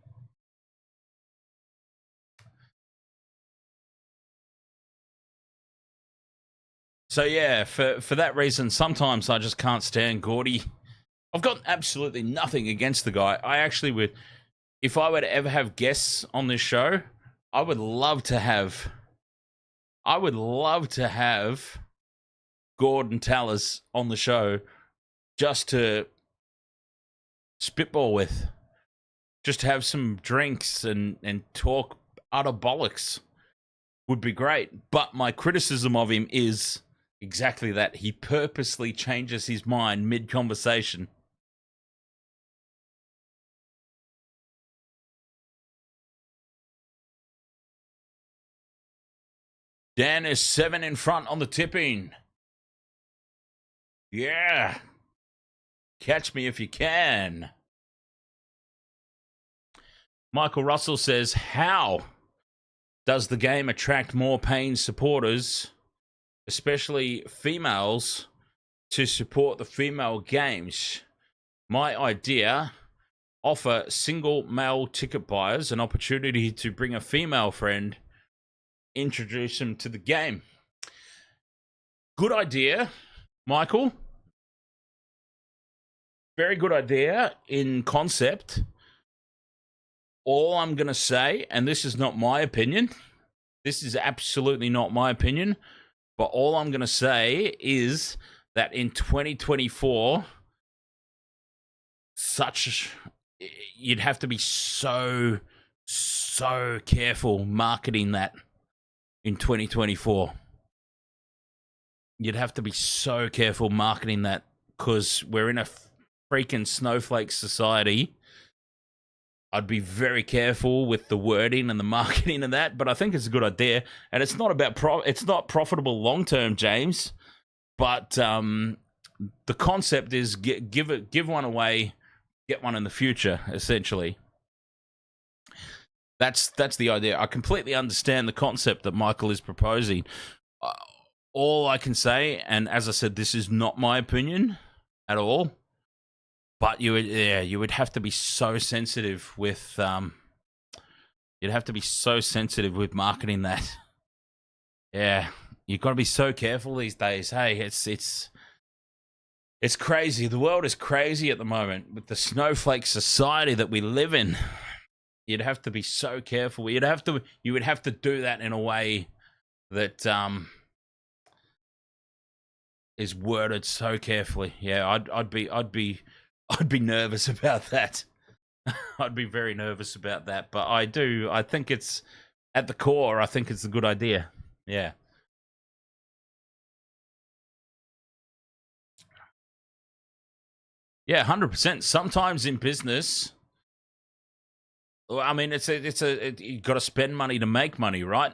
So yeah, for that reason, sometimes I just can't stand Gordy. I've got absolutely nothing against the guy. I actually would, if I were to ever have guests on this show, I would love to have Gordon Tallis on the show just to spitball with, just to have some drinks and talk utter bollocks would be great. But my criticism of him is exactly that. He purposely changes his mind mid-conversation. Dan is 7 in front on the tipping. Yeah. Catch me if you can. Michael Russell says, how does the game attract more paying supporters, especially females, to support the female games? My idea, offer single male ticket buyers an opportunity to bring a female friend, introduce them to the game. Good idea, Michael. Very good idea in concept. All I'm going to say, and this is not my opinion, this is absolutely not my opinion, but all I'm going to say is that in 2024, you'd have to be so careful marketing that in 2024. You'd have to be so careful marketing that because we're in a freaking snowflake society. I'd be very careful with the wording and the marketing of that, but I think it's a good idea. And it's not about it's not profitable long term, James. But the concept is give one away, get one in the future. Essentially, that's the idea. I completely understand the concept that Michael is proposing. All I can say, and as I said, this is not my opinion at all. But you would have to be so sensitive with you'd have to be so sensitive with marketing that. Yeah, you've got to be so careful these days. Hey, it's crazy. The world is crazy at the moment with the snowflake society that we live in. You'd have to be so careful. You would have to do that in a way that is worded so carefully. Yeah, I'd be nervous about that. I'd be very nervous about that. But I think it's, at the core, I think it's a good idea. Yeah. Yeah, 100%. Sometimes in business, I mean, you got to spend money to make money, right?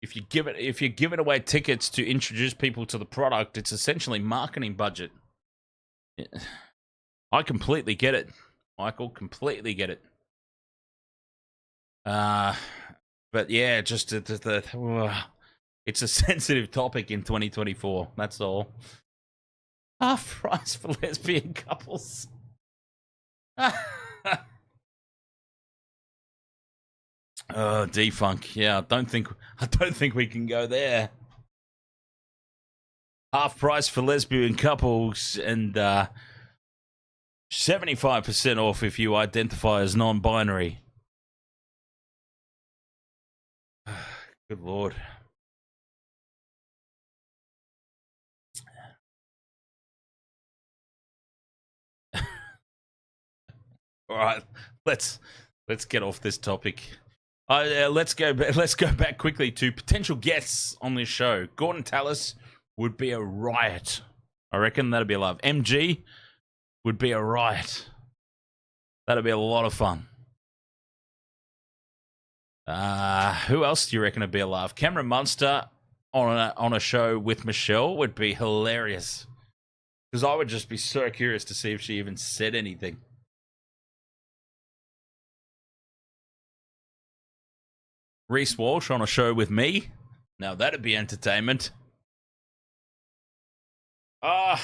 If you're giving away tickets to introduce people to the product, it's essentially marketing budget. I completely get it, Michael. Completely get it. But yeah, just it's a sensitive topic in 2024. That's all. Half price for lesbian couples. Oh, defunk. Yeah, I don't think we can go there. Half price for lesbian couples and 75% off if you identify as non-binary. Good Lord. All right, let's get off this topic. Let's go back quickly to potential guests on this show. Gordon Tallis would be a riot. I reckon that'd be a laugh. MG would be a riot. That'd be a lot of fun. Who else do you reckon would be a laugh? Cameron Munster on a show with Michelle would be hilarious. Because I would just be so curious to see if she even said anything. Reece Walsh on a show with me. Now that'd be entertainment. Rod.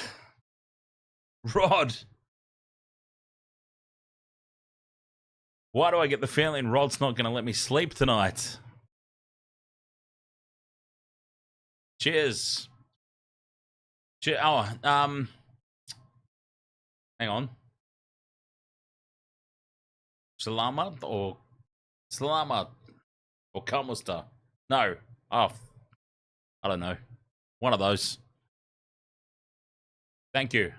Why do I get the feeling Rod's not going to let me sleep tonight? Cheers. Oh, hang on. Salamat or kamusta? No. Oh, I don't know. One of those. Thank you.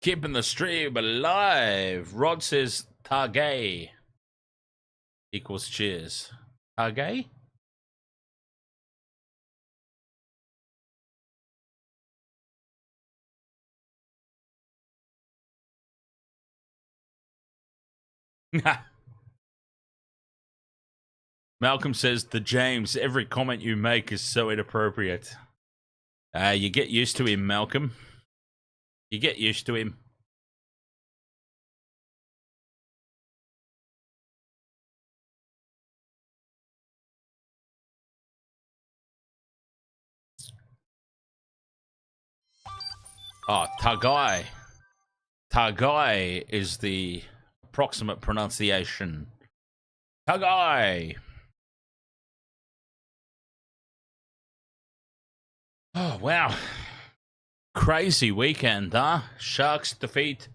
Keeping the stream alive. Rod says Targay equals cheers. Targay? Malcolm says, the James, every comment you make is so inappropriate. You get used to him, Malcolm. You get used to him. Oh, Targai. Targai is the approximate pronunciation. Targai. Oh, wow. Crazy weekend, huh? Sharks defeat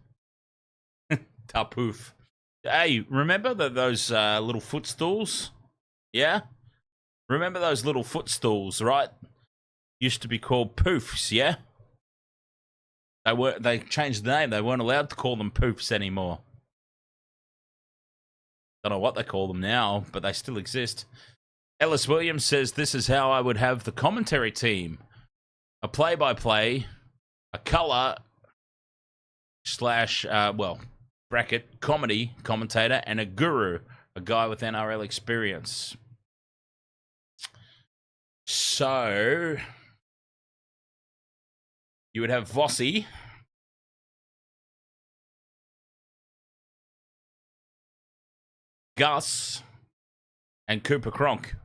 Tapoof. Hey, remember those little footstools? Yeah? Remember those little footstools, right? Used to be called poofs, yeah? They changed the name. They weren't allowed to call them poofs anymore. Don't know what they call them now, but they still exist. Ellis Williams says, this is how I would have the commentary team. A play-by-play, a colour / bracket comedy commentator, and a guru, a guy with NRL experience. So you would have Vossi, Gus, and Cooper Cronk.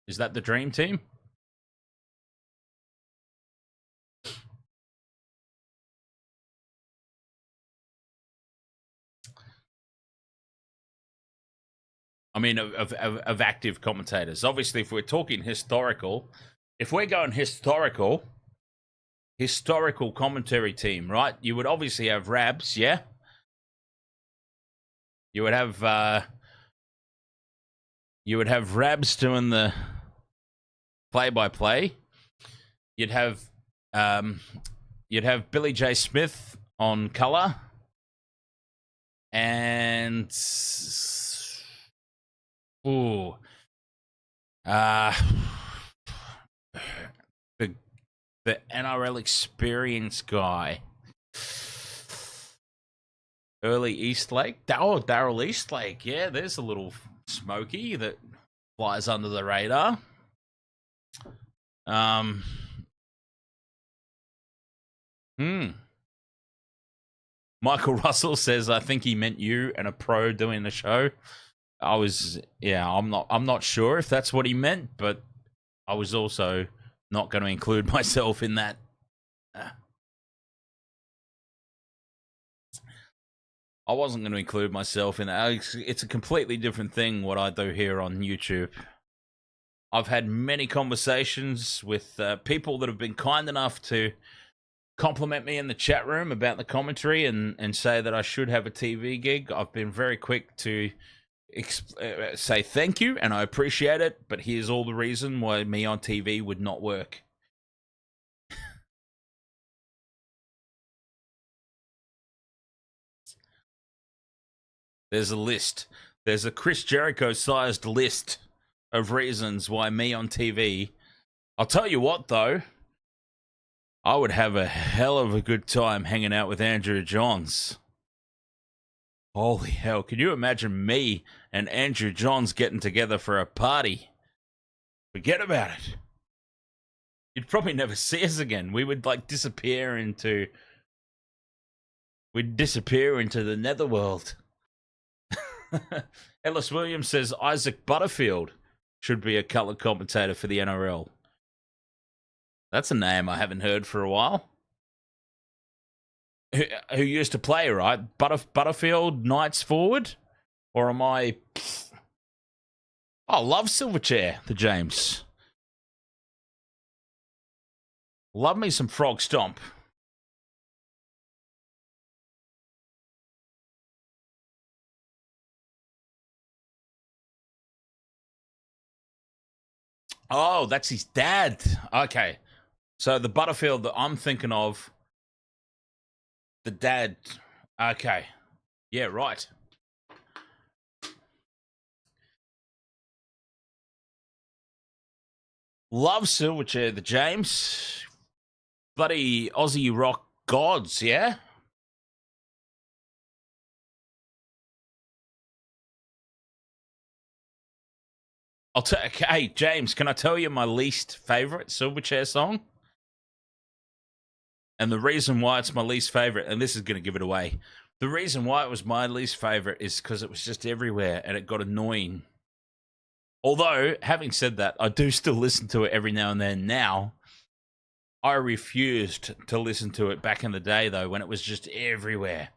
Is that the dream team? I mean, of active commentators. Obviously, if we're talking historical, if we're going historical commentary team, right? You would obviously have Rabs, yeah? You would have Rabs doing the play-by-play. You'd have Billy J. Smith on colour. And the NRL experience guy. Early Eastlake. Oh, Daryl Eastlake. Yeah, there's a little smoky that flies under the radar. Michael Russell says, I think he meant you and a pro doing the show. I'm not sure if that's what he meant, but I was also not going to include myself in that. I wasn't going to include myself in that. It's a completely different thing what I do here on YouTube. I've had many conversations with people that have been kind enough to compliment me in the chat room about the commentary and say that I should have a TV gig. I've been very quick to say thank you, and I appreciate it, but here's all the reason why me on TV would not work. There's a list. There's a Chris Jericho-sized list of reasons why me on TV. I'll tell you what, though. I would have a hell of a good time hanging out with Andrew Johns. Holy hell. Can you imagine me and Andrew Johns getting together for a party? Forget about it. You'd probably never see us again. We would disappear into the netherworld. Ellis Williams says Isaac Butterfield should be a colour commentator for the NRL. That's a name I haven't heard for a while. Who used to play, right? Butterfield, Knights forward? Or am I... I love Silverchair, the James. Love me some Frog Stomp. Oh, that's his dad. Okay. So the Butterfield that I'm thinking of, the dad. Okay. Yeah, right. Love Silverchair, the James. Bloody Aussie rock gods, yeah? Hey, James, can I tell you my least favourite Silverchair song? And the reason why it's my least favourite, and this is going to give it away, the reason why it was my least favourite is because it was just everywhere and it got annoying. Although, having said that, I do still listen to it every now and then now. I refused to listen to it back in the day, though, when it was just everywhere.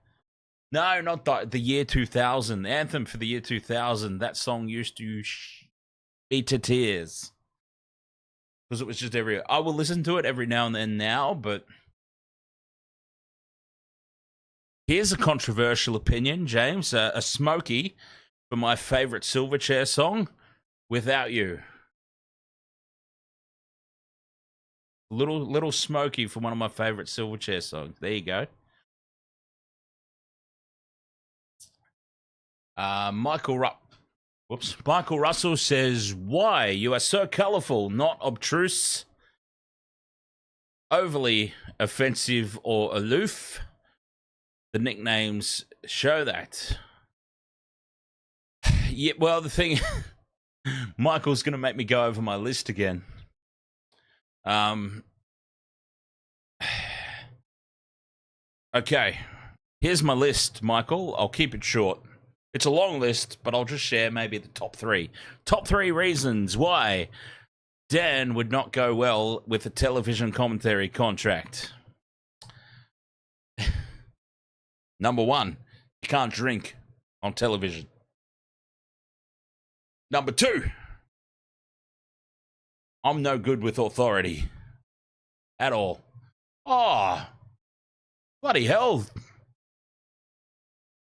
No, not the year 2000. The anthem for the year 2000. That song used to be to tears. Because it was just everywhere. I will listen to it every now and then now, but... Here's a controversial opinion, James. A Smokey for my favourite Silverchair song, Without You. Little Smokey for one of my favourite Silverchair songs. There you go. Michael Russell says, why? You are so colourful, not obtruse, overly offensive or aloof. The nicknames show that. Yeah, well, the thing... Michael's going to make me go over my list again. Okay. Here's my list, Michael. I'll keep it short. It's a long list, but I'll just share maybe the top 3. Top 3 reasons why Dan would not go well with a television commentary contract. Number 1, you can't drink on television. Number 2, I'm no good with authority. At all. Oh, bloody hell.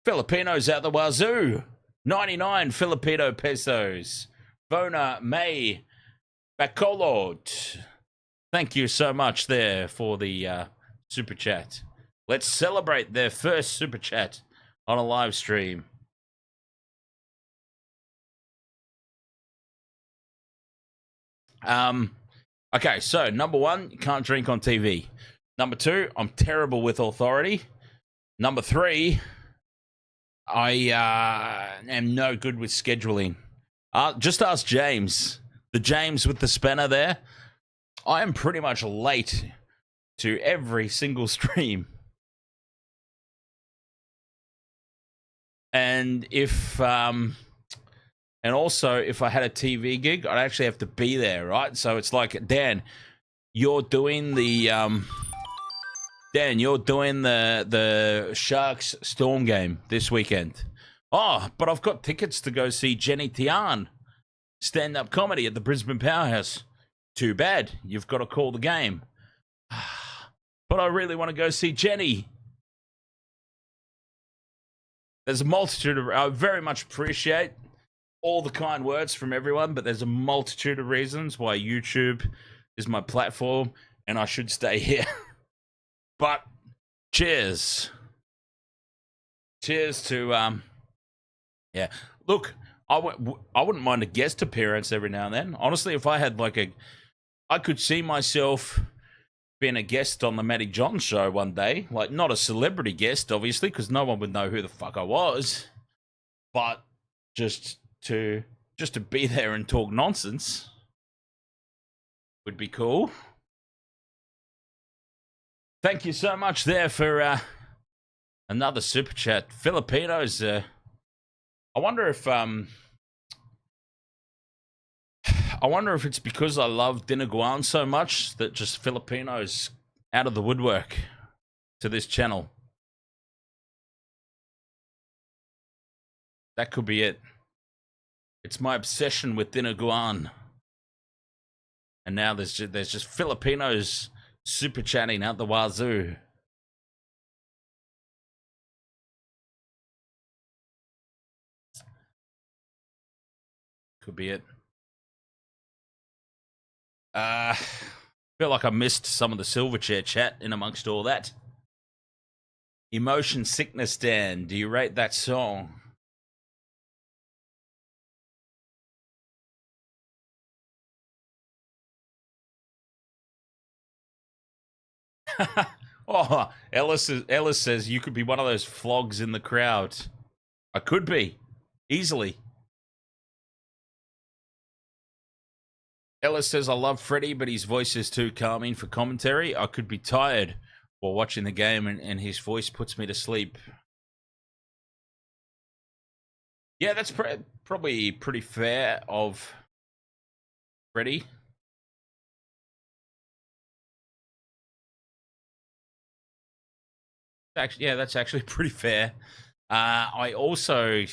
Filipinos out the wazoo. 99 Filipino pesos. Bona May Bacolod. Thank you so much there for the super chat. Let's celebrate their first super chat on a live stream. Okay, so number 1, you can't drink on TV. Number 2, I'm terrible with authority. Number 3, I am no good with scheduling. Just ask James. The James with the spanner there. I am pretty much late to every single stream. And and also, if I had a TV gig, I'd actually have to be there, right? So it's like, Dan, you're doing the Sharks Storm game this weekend. Oh, but I've got tickets to go see Jenny Tian stand-up comedy at the Brisbane Powerhouse. Too bad, you've got to call the game. But I really want to go see Jenny. There's a multitude of... I very much appreciate all the kind words from everyone, but there's a multitude of reasons why YouTube is my platform and I should stay here. But cheers. Cheers to... Yeah. Look, I wouldn't mind a guest appearance every now and then. Honestly, if I had like I could see myself being a guest on the Matty John show one day. Like, not a celebrity guest, obviously, because no one would know who the fuck I was. But just to be there and talk nonsense would be cool. Thank you so much there for another super chat. Filipinos, I wonder if I wonder if it's because I love Dinaguan so much that just Filipinos out of the woodwork to this channel. That could be it. It's my obsession with Dinaguan. And now there's just Filipinos super chatting out the wazoo. Could be it. Feel like I missed some of the Silverchair chat in amongst all that. Emotion Sickness Dan, do you rate that song? Oh, Ellis says you could be one of those flogs in the crowd. I could be, easily. Ellis says, I love Freddie, but his voice is too calming for commentary. I could be tired while watching the game, and his voice puts me to sleep. Yeah, that's probably pretty fair of Freddie. Actually, yeah, that's actually pretty fair. I also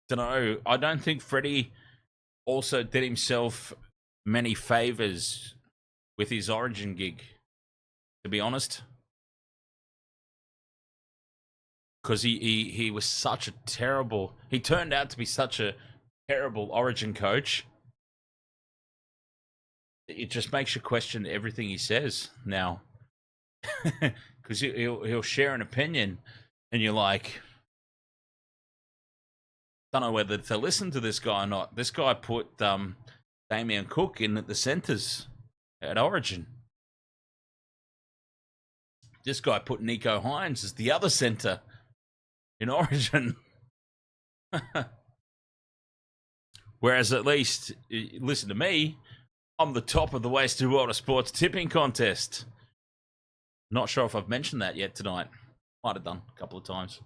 don't know. I don't think Freddie also did himself many favors with his Origin gig, to be honest, because he was such a terrible. He turned out to be such a terrible Origin coach. It just makes you question everything he says now, because he'll share an opinion, and you're like, don't know whether to listen to this guy or not. This guy put Damien Cook in at the centres at Origin. This guy put Nico Hines as the other centre in Origin. Whereas at least, listen to me, I'm the top of the Wasted World of Sports tipping contest. Not sure if I've mentioned that yet tonight. Might have done a couple of times.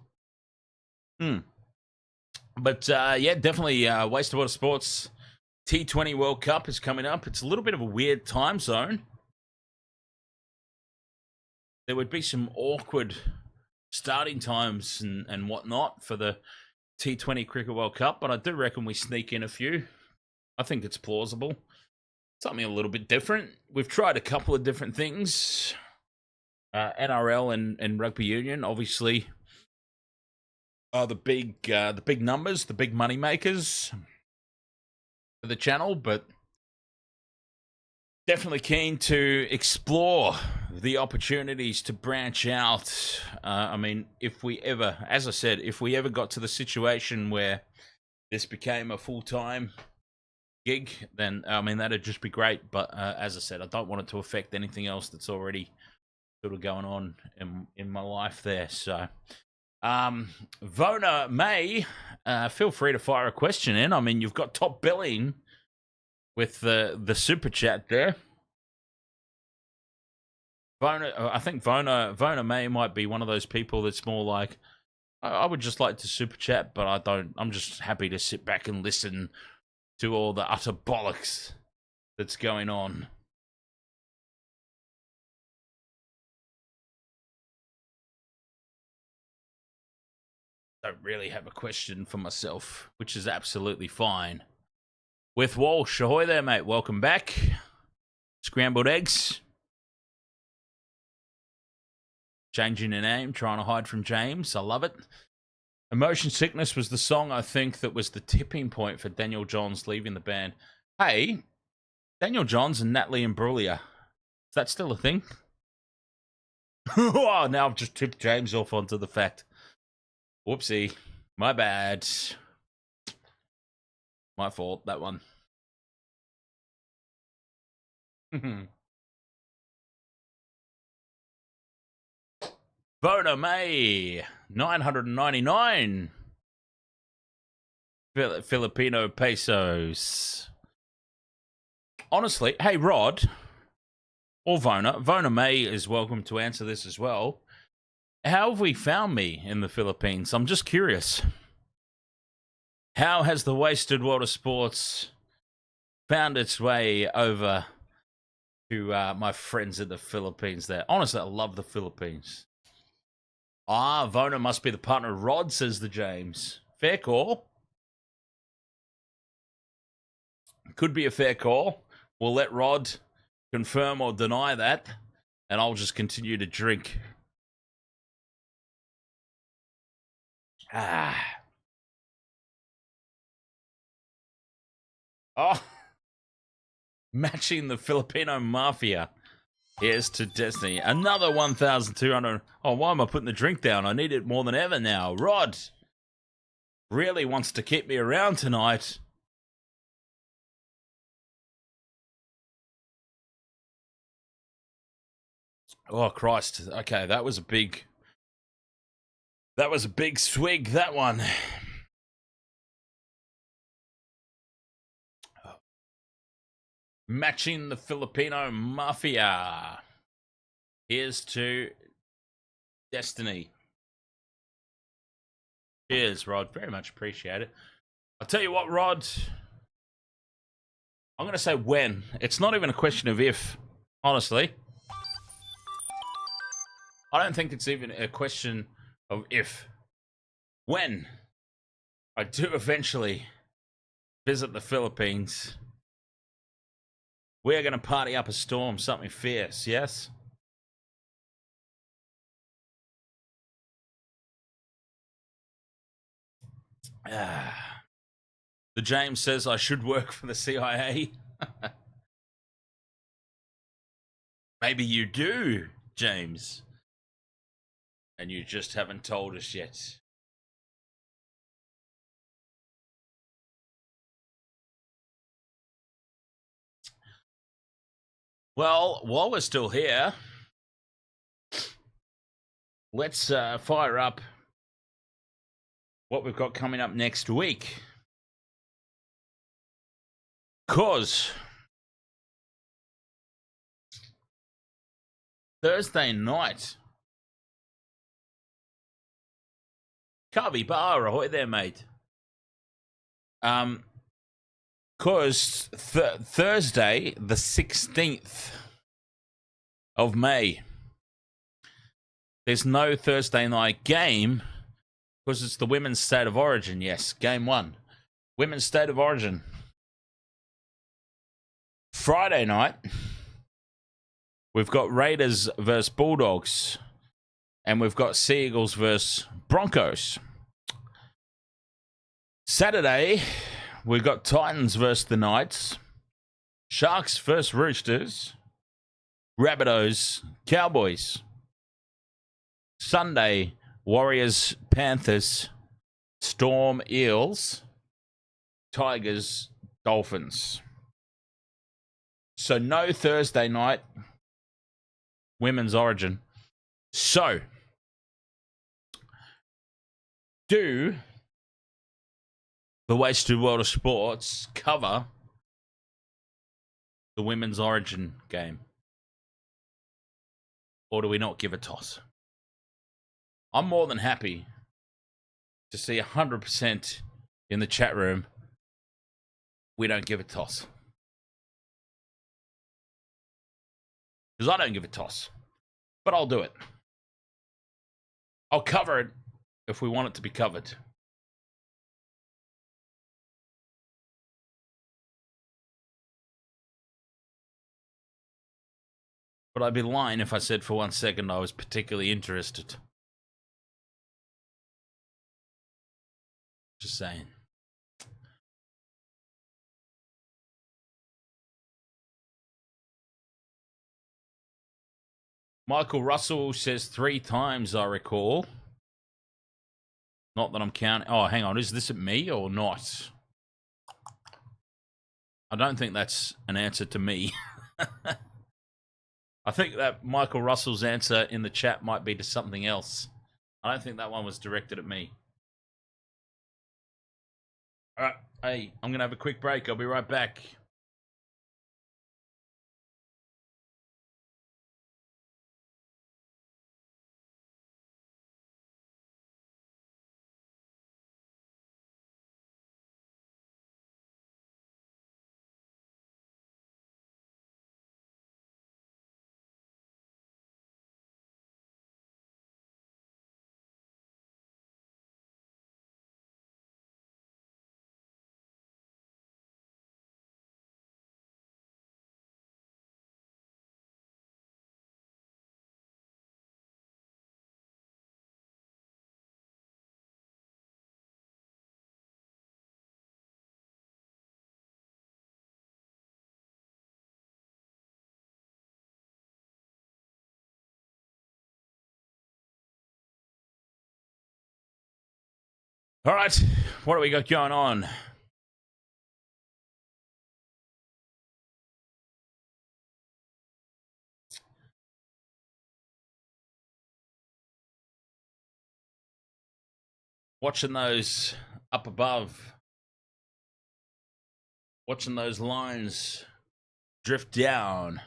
But yeah, definitely Wasted World of Sports T20 World Cup is coming up. It's a little bit of a weird time zone. There would be some awkward starting times and whatnot for the T20 Cricket World Cup, but I do reckon we sneak in a few. I think it's plausible. Something a little bit different. We've tried a couple of different things. NRL and Rugby Union, obviously, are the big numbers, the big money makers for the channel, but definitely keen to explore the opportunities to branch out. I mean, if we ever, as I said, if we ever got to the situation where this became a full-time gig, then, I mean, that'd just be great. But as I said, I don't want it to affect anything else that's already sort of going on in my life there. So, Vona May, feel free to fire a question in. I mean, you've got top billing with the super chat there. Vona, I think Vona May might be one of those people that's more like, I would just like to super chat, but I don't. I'm just happy to sit back and listen to all the utter bollocks that's going on. Don't really have a question for myself, which is absolutely fine. With Walsh, ahoy there, mate. Welcome back. Scrambled eggs. Changing your name, trying to hide from James. I love it. Emotion Sickness was the song, I think, that was the tipping point for Daniel Johns leaving the band. Hey, Daniel Johns and Natalie Imbruglia. Is that still a thing? Oh, now I've just tipped James off onto the fact. Whoopsie. My bad. My fault, that one. Vona May, 999 Filipino pesos. Honestly, hey, Rod, or Vona May is welcome to answer this as well. How have we found me in the Philippines? I'm just curious. How has the Wasted World of Sports found its way over to my friends in the Philippines there. Honestly, I love the Philippines. Vona must be the partner of Rod, says the James. Fair call. Could be a fair call. We'll let Rod confirm or deny that, and I'll just continue to drink. Oh, matching the Filipino Mafia. Here's to Destiny. Another 1,200. Oh, why am I putting the drink down? I need it more than ever now. Rod really wants to keep me around tonight. Oh, Christ. Okay, that was a big swig, that one. Matching the Filipino Mafia. Here's to Destiny. Cheers, Rod. Very much appreciate it. I'll tell you what, Rod. I'm going to say when. It's not even a question of if, honestly. I don't think it's even a question of if. When I do eventually visit the Philippines, we're going to party up a storm, something fierce, yes? The James says I should work for the CIA. Maybe you do, James. And you just haven't told us yet. Well, while we're still here, let's fire up what we've got coming up next week. Because Thursday night, Carby Bar, ahoy there, mate. Because Thursday, the 16th of May, there's no Thursday night game because it's the Women's State of Origin. Yes, game 1. Women's State of Origin. Friday night, we've got Raiders versus Bulldogs. And we've got Sea Eagles versus Broncos. Saturday, we've got Titans versus the Knights. Sharks versus Roosters. Rabbitohs, Cowboys. Sunday, Warriors, Panthers. Storm, Eels. Tigers, Dolphins. So no Thursday night. Women's Origin. So, do the Wasted World of Sports cover the Women's Origin game? Or do we not give a toss? I'm more than happy to see 100% in the chat room. We don't give a toss. Because I don't give a toss. But I'll do it. I'll cover it if we want it to be covered. But I'd be lying if I said for 1 second I was particularly interested. Just saying. Michael Russell says 3 times, I recall. Not that I'm counting. Oh, hang on. Is this at me or not? I don't think that's an answer to me. I think that Michael Russell's answer in the chat might be to something else. I don't think that one was directed at me. All right. Hey, I'm going to have a quick break. I'll be right back. All right, what do we got going on? Watching those up above. Watching those lines drift down.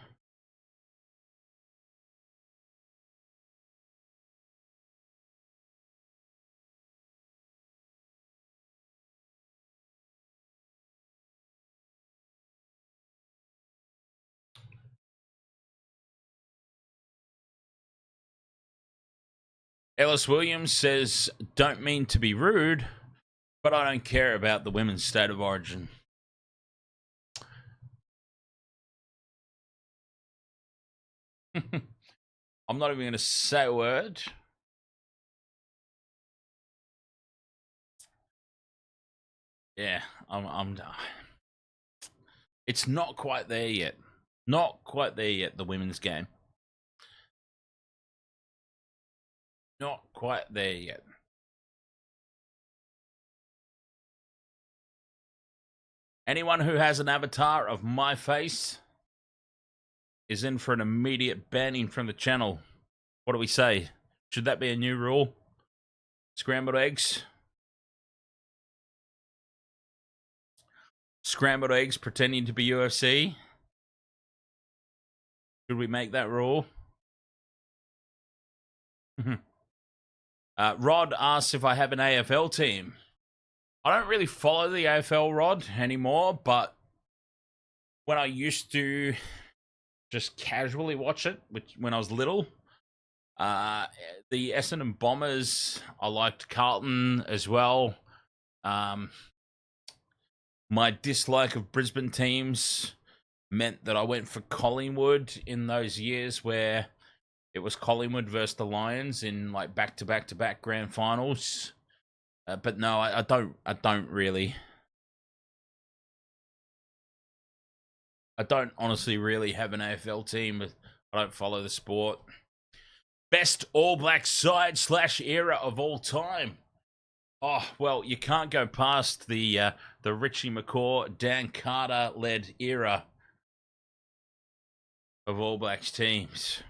Ellis Williams says, don't mean to be rude, but I don't care about the women's state of origin. I'm not even going to say a word. Yeah, I'm. It's not quite there yet. Not quite there yet, the women's game. Not quite there yet. Anyone who has an avatar of my face is in for an immediate banning from the channel. What do we say? Should that be a new rule? Scrambled eggs? Scrambled eggs pretending to be UFC? Should we make that rule? Rod asks if I have an AFL team. I don't really follow the AFL, Rod, anymore, but when I used to just casually watch it, when I was little, the Essendon Bombers, I liked Carlton as well. My dislike of Brisbane teams meant that I went for Collingwood in those years where it was Collingwood versus the Lions in like back-to-back grand finals. But no, I don't really. I don't honestly really have an AFL team. I don't follow the sport. Best All Black side / era of all time. Oh, well, you can't go past the Richie McCaw, Dan Carter led era of All Blacks teams.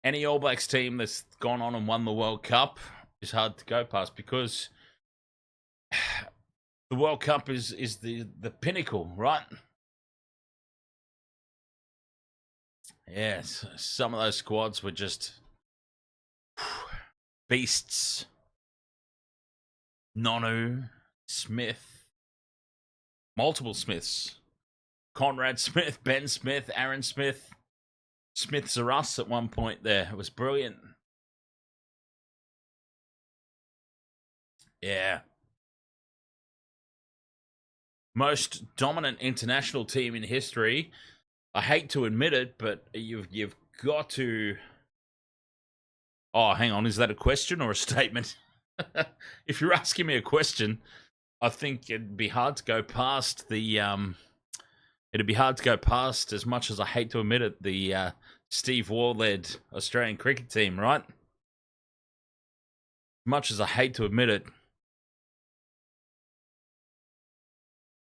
Any All Blacks team that's gone on and won the World Cup is hard to go past because the World Cup is the pinnacle, right? Yes, some of those squads were just beasts. Nonu, Smith, multiple Smiths. Conrad Smith, Ben Smith, Aaron Smith. Smiths are us at one point there. It was brilliant. Yeah. Most dominant international team in history. I hate to admit it, but you've got to... Oh, hang on. Is that a question or a statement? If you're asking me a question, I think it'd be hard to go past the... It'd be hard to go past, as much as I hate to admit it, the Steve Waugh-led Australian cricket team, right? Much as I hate to admit it,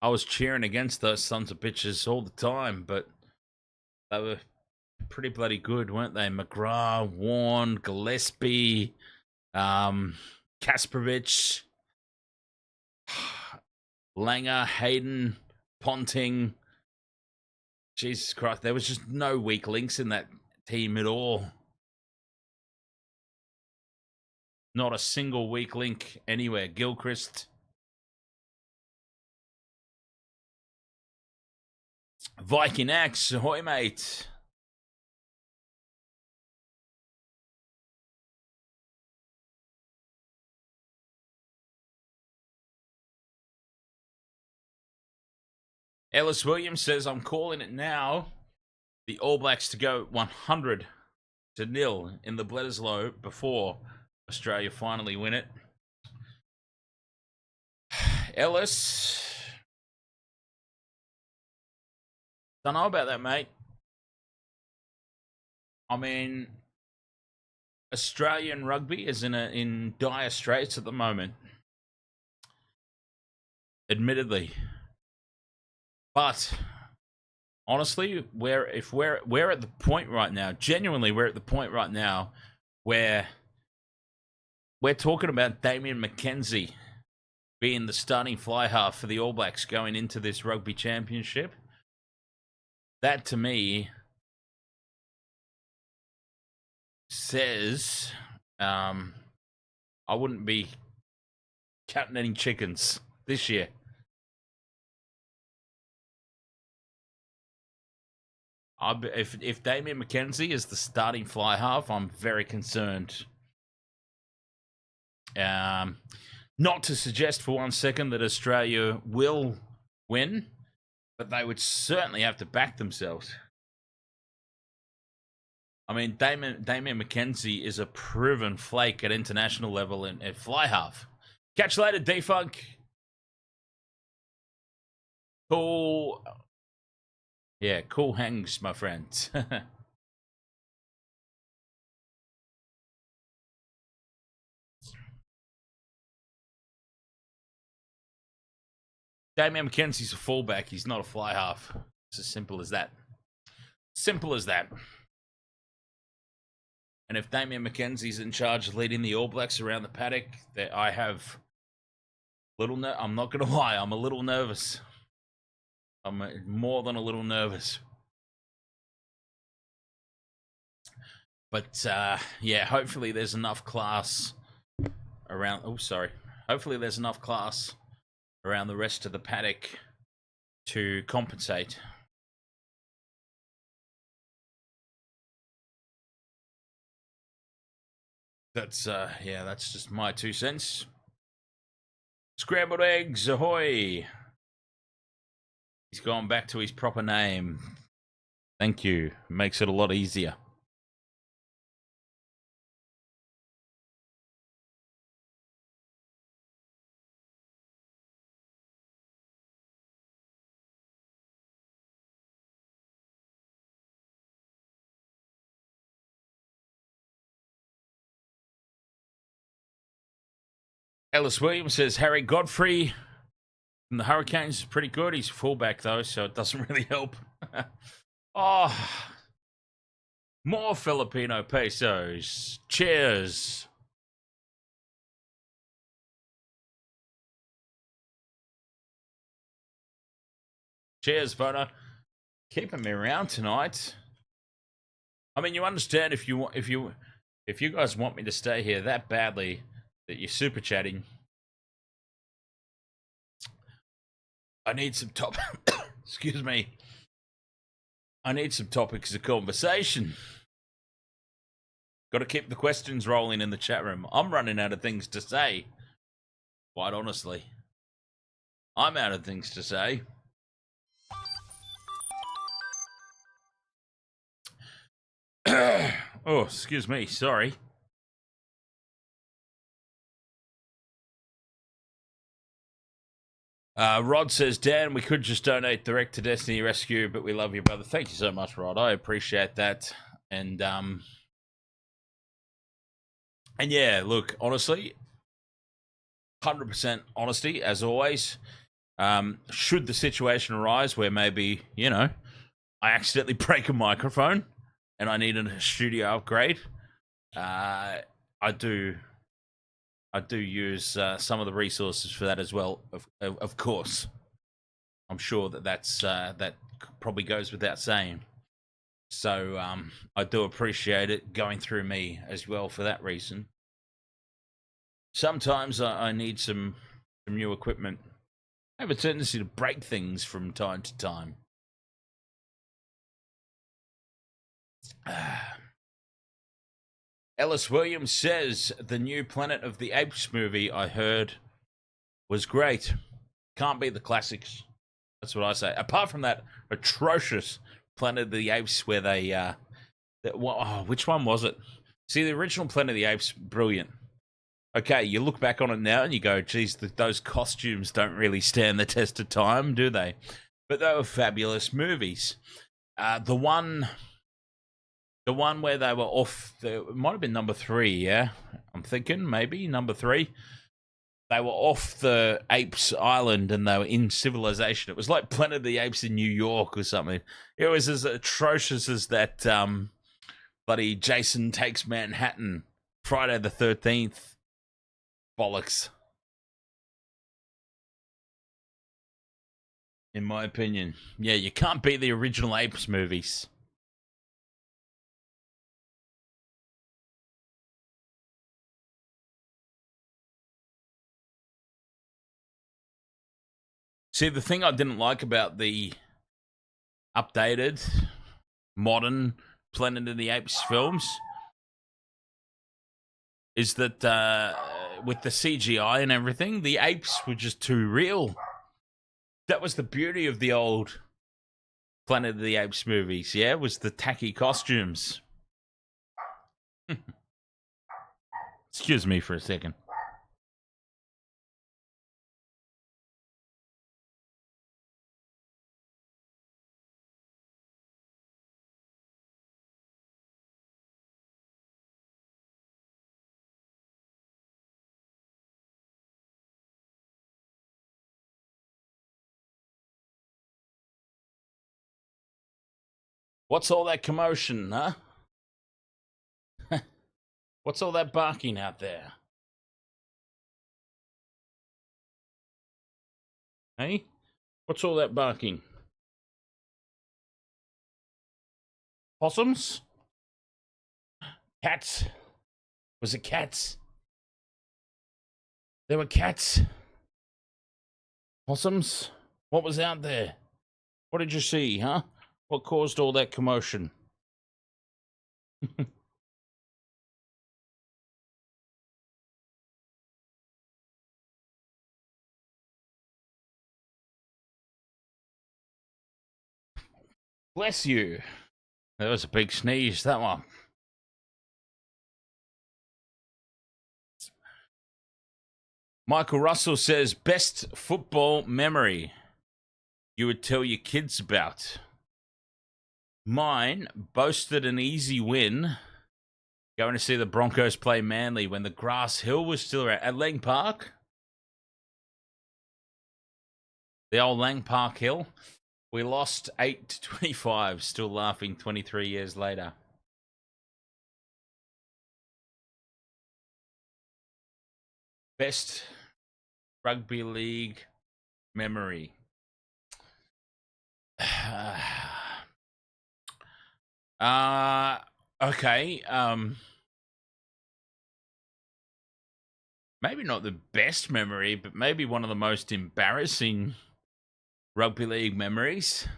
I was cheering against those sons of bitches all the time, but they were pretty bloody good, weren't they? McGrath, Warne, Gillespie, Kasparovich, Langer, Hayden, Ponting. Jesus Christ, there was just no weak links in that team at all. Not a single weak link anywhere. Gilchrist. Viking Axe, ahoy, mate. Ellis Williams says, I'm calling it now. The All Blacks to go 100-0 in the Bledisloe before Australia finally win it. Ellis. Don't know about that, mate. I mean, Australian rugby is in dire straits at the moment. Admittedly. But honestly, we're at the point right now, genuinely we're at the point right now where we're talking about Damien McKenzie being the starting fly half for the All Blacks going into this rugby championship. That to me says I wouldn't be counting any chickens this year. If Damien McKenzie is the starting fly half, I'm very concerned. Not to suggest for 1 second that Australia will win, but they would certainly have to back themselves. I mean, Damien McKenzie is a proven flake at international level at fly half. Catch you later, D-Funk. Cool. Yeah, cool hangs, my friend. Damien McKenzie's a fullback. He's not a fly half. It's as simple as that. Simple as that. And if Damien McKenzie's in charge of leading the All Blacks around the paddock, that I have I'm not going to lie, I'm a little nervous. I'm more than a little nervous. But, yeah, hopefully there's enough class around... Oh, sorry. Hopefully there's enough class around the rest of the paddock to compensate. That's, yeah, that's just my 2 cents. Scrambled eggs, ahoy! He's gone back to his proper name. Thank you. Makes it a lot easier. Ellis Williams says Harry Godfrey from the Hurricanes is pretty good. He's a fullback, though, so it doesn't really help. Oh, more Filipino pesos. Cheers. Cheers, Bona. Keeping me around tonight. I mean, you understand if you guys want me to stay here that badly that you're super chatting. I need some excuse me. I need some topics of conversation. Got to keep the questions rolling in the chat room. I'm running out of things to say. Quite honestly. I'm out of things to say. Oh, excuse me. Sorry. Rod says, Dan, we could just donate direct to Destiny Rescue, but we love you, brother. Thank you so much, Rod. I appreciate that. And yeah, look, honestly, 100% honesty, as always. Should the situation arise where maybe, you know, I accidentally break a microphone and I need a studio upgrade, I do use some of the resources for that as well, of course. I'm sure that probably goes without saying. So I do appreciate it going through me as well for that reason. Sometimes I need some new equipment. I have a tendency to break things from time to time. Ellis Williams says the new Planet of the Apes movie I heard was great. Can't beat the classics. That's what I say. Apart from that atrocious Planet of the Apes where they... which one was it? See, the original Planet of the Apes, brilliant. Okay, you look back on it now and you go, geez, those costumes don't really stand the test of time, do they? But they were fabulous movies. The one The one where they were off, it might have been number 3, yeah? I'm thinking maybe number 3. They were off the Apes Island and they were in civilization. It was like Planet of the Apes in New York or something. It was as atrocious as that bloody Jason Takes Manhattan, Friday the 13th bollocks. In my opinion. Yeah, you can't beat the original Apes movies. See, the thing I didn't like about the updated, modern Planet of the Apes films is that with the CGI and everything, the apes were just too real. That was the beauty of the old Planet of the Apes movies, yeah? Was the tacky costumes. Excuse me for a second. What's all that commotion, huh? What's all that barking out there? Hey? What's all that barking? Possums? Cats? Was it cats? There were cats? Possums? What was out there? What did you see, huh? What caused all that commotion? Bless you. That was a big sneeze, that one. Michael Russell says, best football memory you would tell your kids about. Mine boasted an easy win going to see the Broncos play Manly when the grass hill was still around. At Lang Park? The old Lang Park Hill. We lost 8-25, still laughing 23 years later. Best rugby league memory. Okay. Maybe not the best memory, but maybe one of the most embarrassing rugby league memories.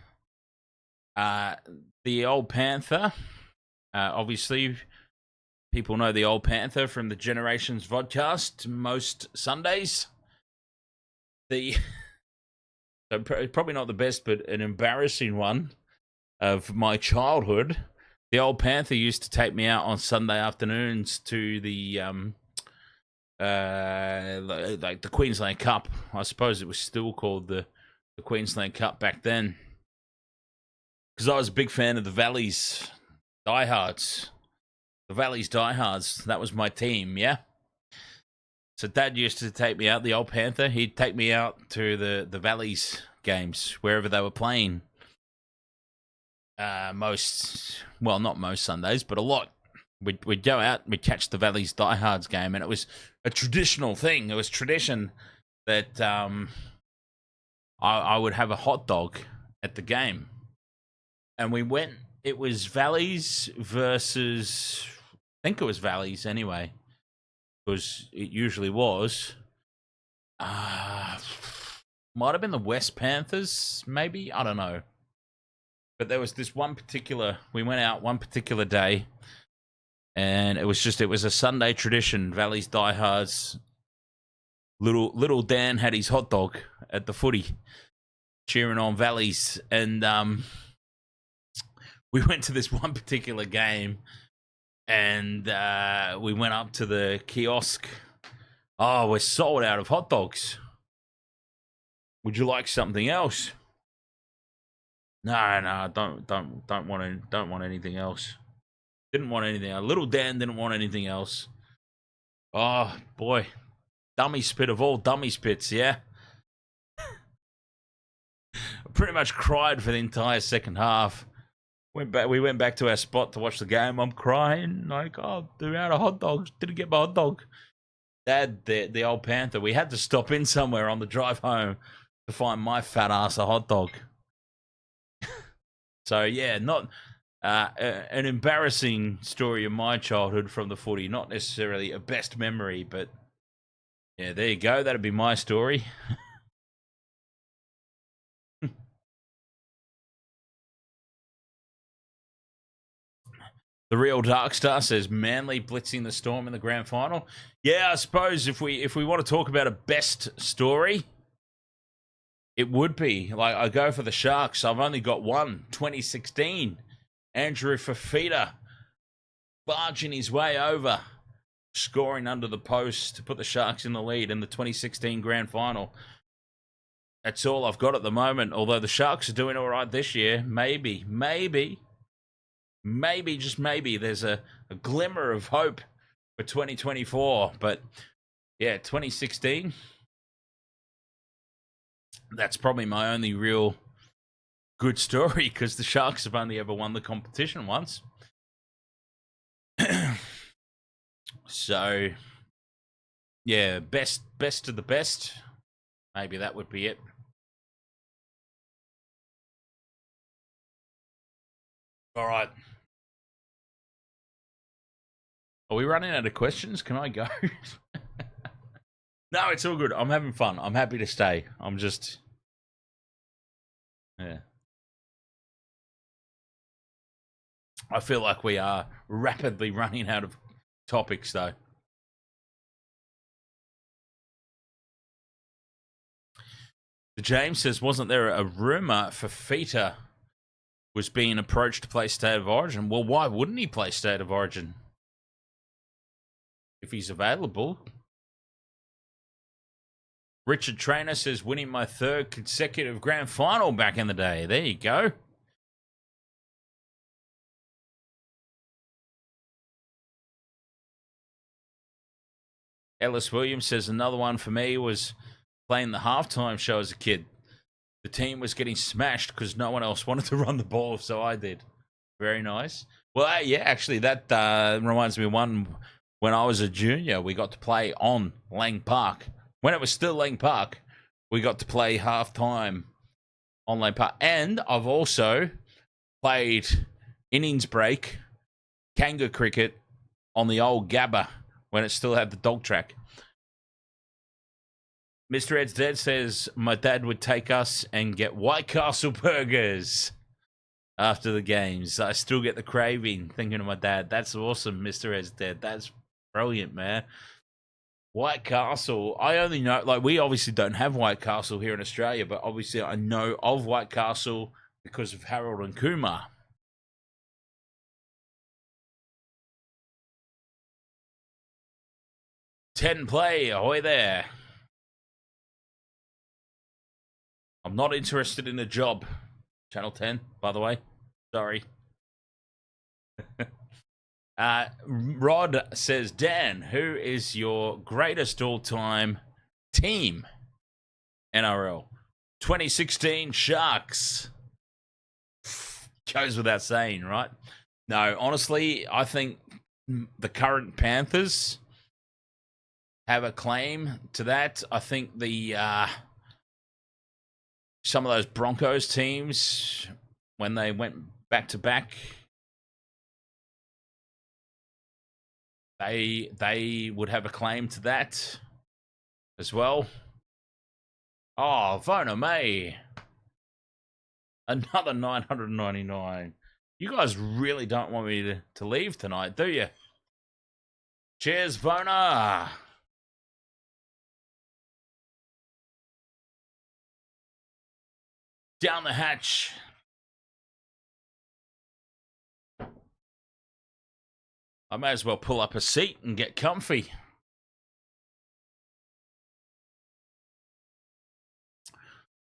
The Old Panther. Obviously, people know the Old Panther from the Generations vodcast most Sundays. So probably not the best, but an embarrassing one of my childhood. The Old Panther used to take me out on Sunday afternoons to the like the Queensland Cup. I suppose it was still called the Queensland Cup back then, because I was a big fan of the Valleys diehards. The Valleys diehards. That was my team. Yeah. So Dad used to take me out. The Old Panther. He'd take me out to the Valleys games wherever they were playing. Not most Sundays, but a lot. We'd go out, we'd catch the Valleys diehards game, and it was a traditional thing. It was tradition that I would have a hot dog at the game. And we went, it was Valleys versus, I think it was Valleys anyway, because it usually was. Might have been the West Panthers, maybe, I don't know. But there was this we went out one particular day, and it was a Sunday tradition. Valleys diehards. Little Dan had his hot dog at the footy, cheering on Valleys, and we went to this one particular game, and we went up to the kiosk. Oh, we're sold out of hot dogs. Would you like something else? No, don't want anything else. Didn't want anything else. Little Dan didn't want anything else. Oh, boy. Dummy spit of all dummy spits, yeah? Pretty much cried for the entire second half. We went back to our spot to watch the game. I'm crying. Like, oh, they're out of hot dogs. Didn't get my hot dog. Dad, the old Panther, we had to stop in somewhere on the drive home to find my fat ass a hot dog. So, yeah, not an embarrassing story of my childhood from the footy. Not necessarily a best memory, but yeah, there you go. That'd be my story. The Real Darkstar says Manly blitzing the Storm in the grand final. Yeah, I suppose if we want to talk about a best story, it would be like I go for the Sharks. I've only got one. 2016, Andrew Fafita barging his way over, scoring under the post to put the Sharks in the lead in the 2016 grand final. That's all I've got at the moment. Although the Sharks are doing all right this year, maybe, just maybe, there's a glimmer of hope for 2024. But yeah, 2016, that's probably my only real good story because the Sharks have only ever won the competition once. So, yeah, best of the best. Maybe that would be it. All right. Are we running out of questions? Can I go? No, it's all good. I'm having fun. I'm happy to stay. I'm just... Yeah. I feel like we are rapidly running out of topics, though. James says, wasn't there a rumour Fafita was being approached to play State of Origin? Well, why wouldn't he play State of Origin? If he's available. Richard Trainer says, winning my third consecutive grand final back in the day. There you go. Ellis Williams says, another one for me was playing the halftime show as a kid. The team was getting smashed because no one else wanted to run the ball, so I did. Very nice. Well, yeah, actually, that reminds me of one. When I was a junior, we got to play on Lang Park. When it was still Lang Park, we got to play halftime on Lang Park. And I've also played innings break, Kanga cricket on the old Gabba when it still had the dog track. Mr. Ed's Dead says, my dad would take us and get White Castle burgers after the games. I still get the craving thinking of my dad. That's awesome, Mr. Ed's Dead. That's brilliant, man. White Castle, I only know, like, we obviously don't have White Castle here in Australia, but obviously I know of White Castle because of Harold and Kumar. Ten play, ahoy there. I'm not interested in a job. Channel 10, by the way. Sorry. Rod says, Dan, who is your greatest all-time team? NRL. 2016 Sharks. Goes without saying, right? No, honestly, I think the current Panthers have a claim to that. I think the some of those Broncos teams, when they went back-to-back, they would have a claim to that as well. Oh, Vona May. Another 999. You guys really don't want me to leave tonight, do you? Cheers, Vona. Down the hatch. I may as well pull up a seat and get comfy.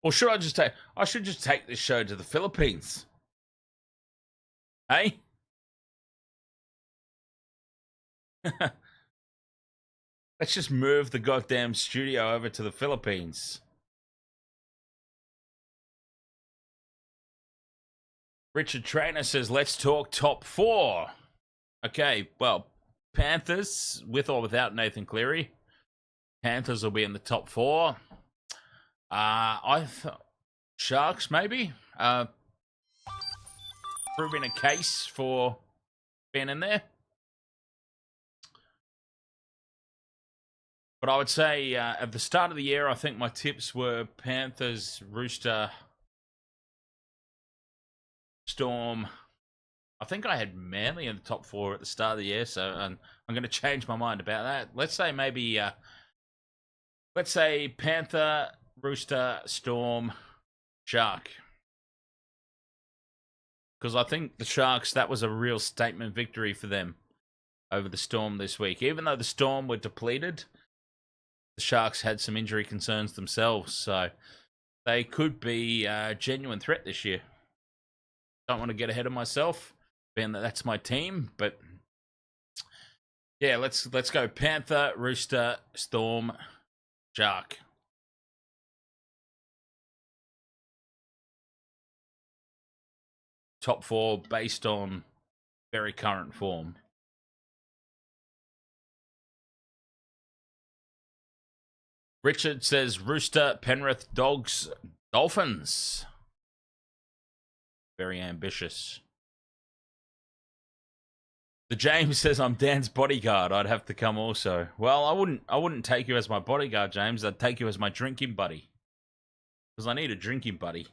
Or should I just take... I should just take this show to the Philippines. Hey? Let's just move the goddamn studio over to the Philippines. Richard Trainer says, let's talk top 4. Okay, well, Panthers, with or without Nathan Cleary. Panthers will be in the top 4. Sharks, maybe? Proving a case for being in there. But I would say at the start of the year, I think my tips were Panthers, Rooster, Storm. I think I had Manly in the top 4 at the start of the year, so I'm going to change my mind about that. Let's say maybe, Panther, Rooster, Storm, Shark. Because I think the Sharks, that was a real statement victory for them over the Storm this week. Even though the Storm were depleted, the Sharks had some injury concerns themselves, so they could be a genuine threat this year. Don't want to get ahead of myself, being that that's my team, but yeah, let's go Panther, Rooster, Storm, Shark. Top 4 based on very current form. Richard says Rooster, Penrith, Dogs, Dolphins. Very ambitious. The James says I'm Dan's bodyguard. I'd have to come also. Well, I wouldn't take you as my bodyguard, James. I'd take you as my drinking buddy. Because I need a drinking buddy.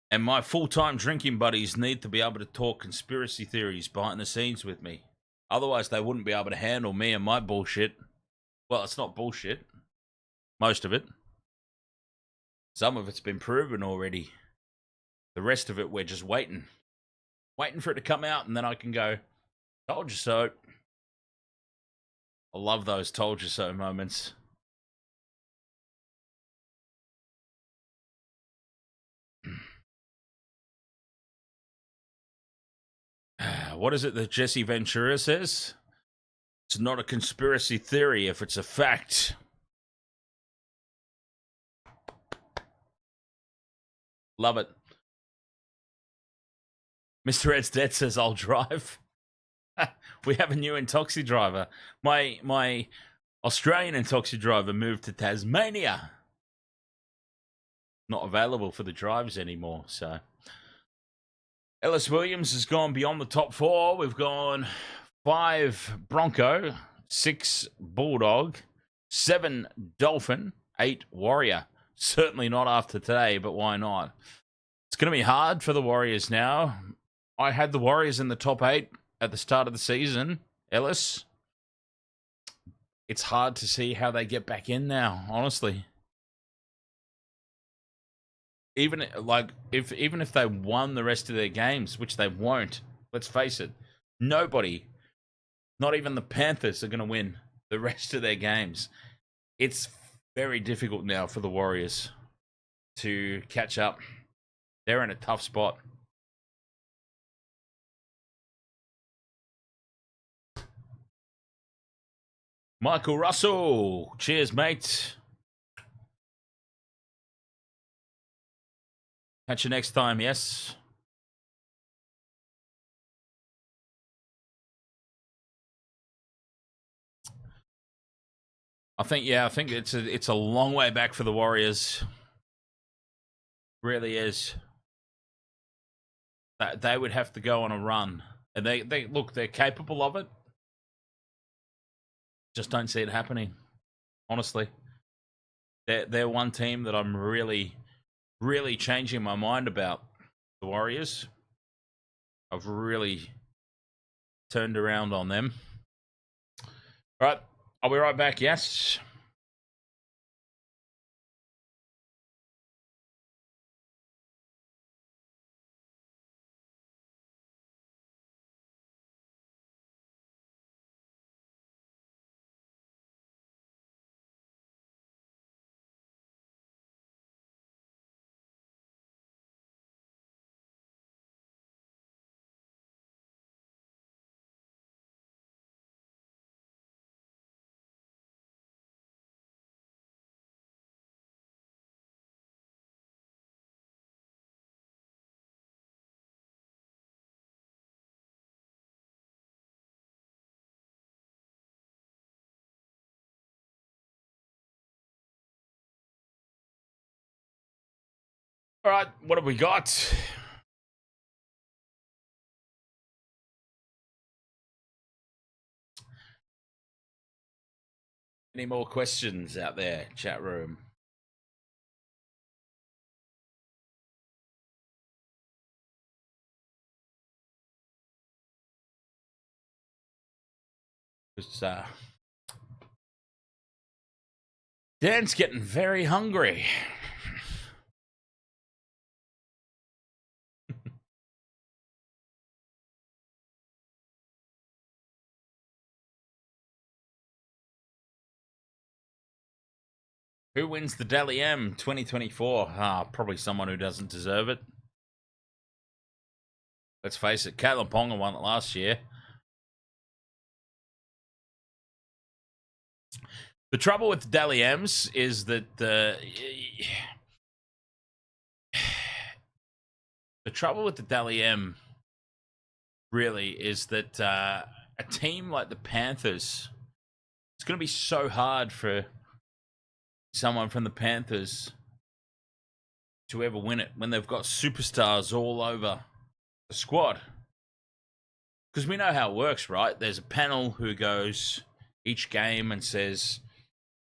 And my full-time drinking buddies need to be able to talk conspiracy theories behind the scenes with me. Otherwise, they wouldn't be able to handle me and my bullshit. Well, it's not bullshit. Most of it. Some of it's been proven already. The rest of it, we're just waiting. Waiting for it to come out, and then I can go, told you so. I love those told you so moments. What is it that Jesse Ventura says? It's not a conspiracy theory if it's a fact. Love it. Mr. Ed's Dead says, I'll drive. We have a new Intoxi driver. My Australian Intoxi driver moved to Tasmania. Not available for the drives anymore, so... Ellis Williams has gone beyond the top 4. We've gone 5 Bronco, 6 Bulldog, 7 Dolphin, 8 Warrior. Certainly not after today, but why not? It's going to be hard for the Warriors now. I had the Warriors in the top 8 at the start of the season, Ellis. It's hard to see how they get back in now, honestly. Even if they won the rest of their games, which they won't, let's face it, nobody, not even the Panthers, are going to win the rest of their games. It's very difficult now for the Warriors to catch up. They're in a tough spot. Michael Russell, cheers, mate. Catch you next time, yes? I think it's a long way back for the Warriors. Really is. They would have to go on a run. And they look, they're capable of it. Just don't see it happening. Honestly. They're one team that I'm really changing my mind about. The Warriors. I've really turned around on them. All right, I'll be right back, yes? All right, what have we got? Any more questions out there, chat room? Because Dan's getting very hungry. Who wins the Dally M 2024? Probably someone who doesn't deserve it. Let's face it, Caitlin Ponga won it last year. The trouble with the Dally M's is that the trouble with the Dally M really is that a team like the Panthers, it's going to be so hard for someone from the Panthers to ever win it when they've got superstars all over the squad. Because we know how it works, right? There's a panel who goes each game and says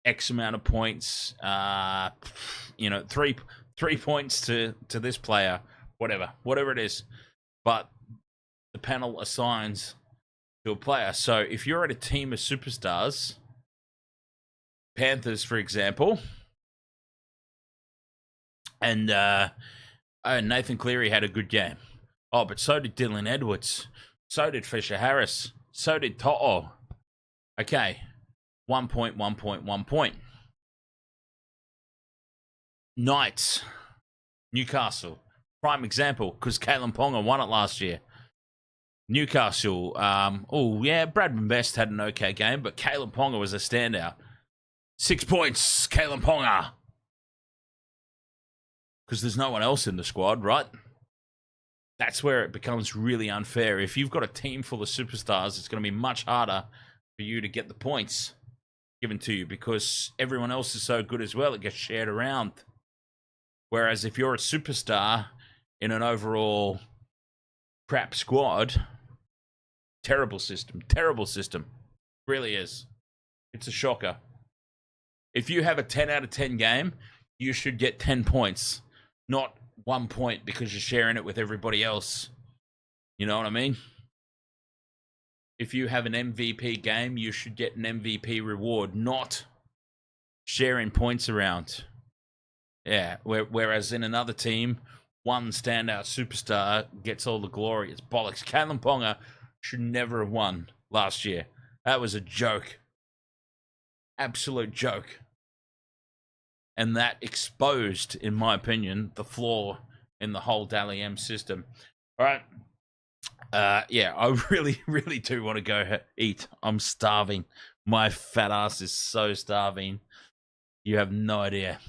X amount of points, 3 points to this player, whatever it is. But the panel assigns to a player. So if you're at a team of superstars, Panthers, for example, and Nathan Cleary had a good game. Oh, but so did Dylan Edwards. So did Fisher Harris. So did To'o. Okay. 1 point, 1 point, 1 point. Knights. Newcastle. Prime example, because Caitlin Ponga won it last year. Newcastle. Bradman Best had an okay game, but Caitlin Ponga was a standout. 6 points, Caitlin Ponga. Because there's no one else in the squad, right? That's where it becomes really unfair. If you've got a team full of superstars, it's going to be much harder for you to get the points given to you because everyone else is so good as well. It gets shared around. Whereas if you're a superstar in an overall crap squad, terrible system. Really is. It's a shocker. If you have a 10 out of 10 game, you should get 10 points, not 1 point because you're sharing it with everybody else. You know what I mean? If you have an MVP game, you should get an MVP reward, not sharing points around. Yeah, whereas in another team, one standout superstar gets all the glory. It's bollocks. Caitlin Ponga should never have won last year. That was a joke. Absolute joke. And that exposed, in my opinion, the flaw in the whole Dally M system. All right. I really, really do want to go eat. I'm starving. My fat ass is so starving. You have no idea.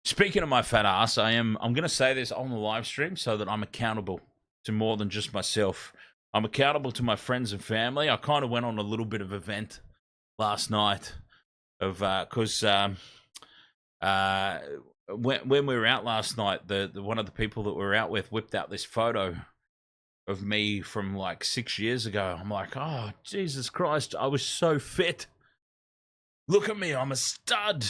Speaking of my fat ass, I'm going to say this on the live stream so that I'm accountable to more than just myself. I'm accountable to my friends and family. I kind of went on a little bit of event last night because when we were out last night, the one of the people that we were out with whipped out this photo of me from like 6 years ago. I'm like, oh, Jesus Christ, I was so fit. Look at me, I'm a stud.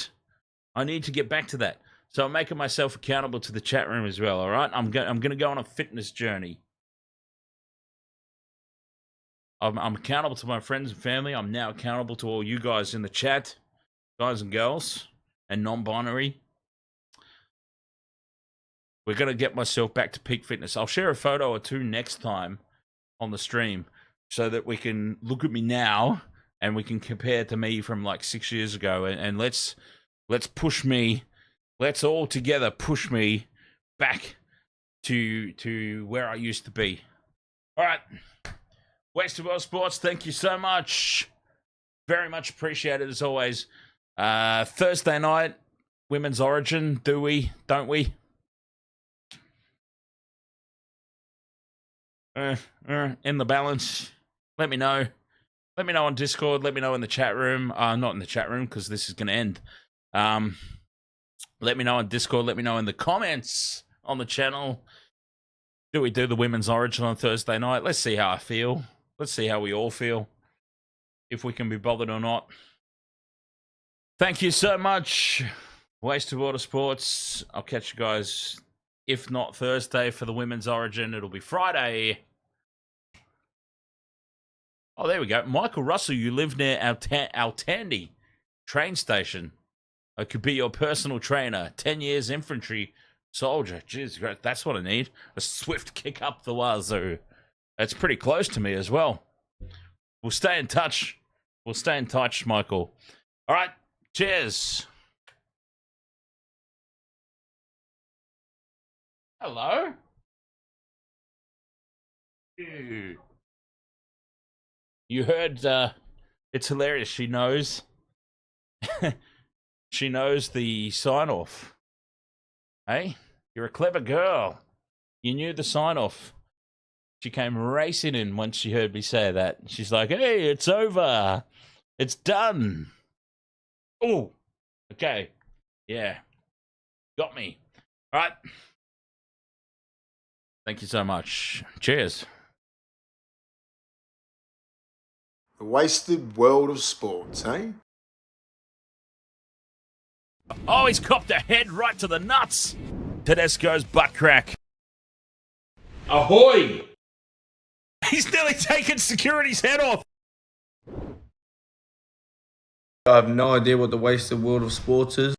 I need to get back to that. So I'm making myself accountable to the chat room as well, all right? I'm going to go on a fitness journey. I'm accountable to my friends and family. I'm now accountable to all you guys in the chat, guys and girls, and non-binary. We're going to get myself back to peak fitness. I'll share a photo or two next time on the stream so that we can look at me now and we can compare to me from like 6 years ago. And let's push me. Let's all together push me back to where I used to be. All right. Wasted World Sports, thank you so much. Very much appreciated as always. Thursday night, Women's Origin. Do we? Don't we? In the balance. Let me know. Let me know on Discord. Let me know in the chat room. Not in the chat room because this is going to end. Let me know on Discord. Let me know in the comments on the channel. Do we do the Women's Origin on Thursday night? Let's see how I feel. Let's see how we all feel. If we can be bothered or not. Thank you so much. Wasted Water Sports. I'll catch you guys, if not Thursday for the Women's Origin, it'll be Friday. Oh, there we go. Michael Russell, you live near Altandi train station. I could be your personal trainer. 10 years infantry soldier. Jeez, that's what I need. A swift kick up the wazoo. That's pretty close to me as well. We'll stay in touch. We'll stay in touch, Michael. All right. Cheers. Hello? Ew. You heard, it's hilarious. She knows. She knows the sign-off. Hey, you're a clever girl. You knew the sign-off. She came racing in once she heard me say that. She's like, hey, it's over. It's done. Oh, okay. Yeah. Got me. All right. Thank you so much. Cheers. The wasted world of sports, eh? Oh, he's copped a head right to the nuts. Tedesco's butt crack. Ahoy! He's nearly taken security's head off. I have no idea what the wasted world of sports is.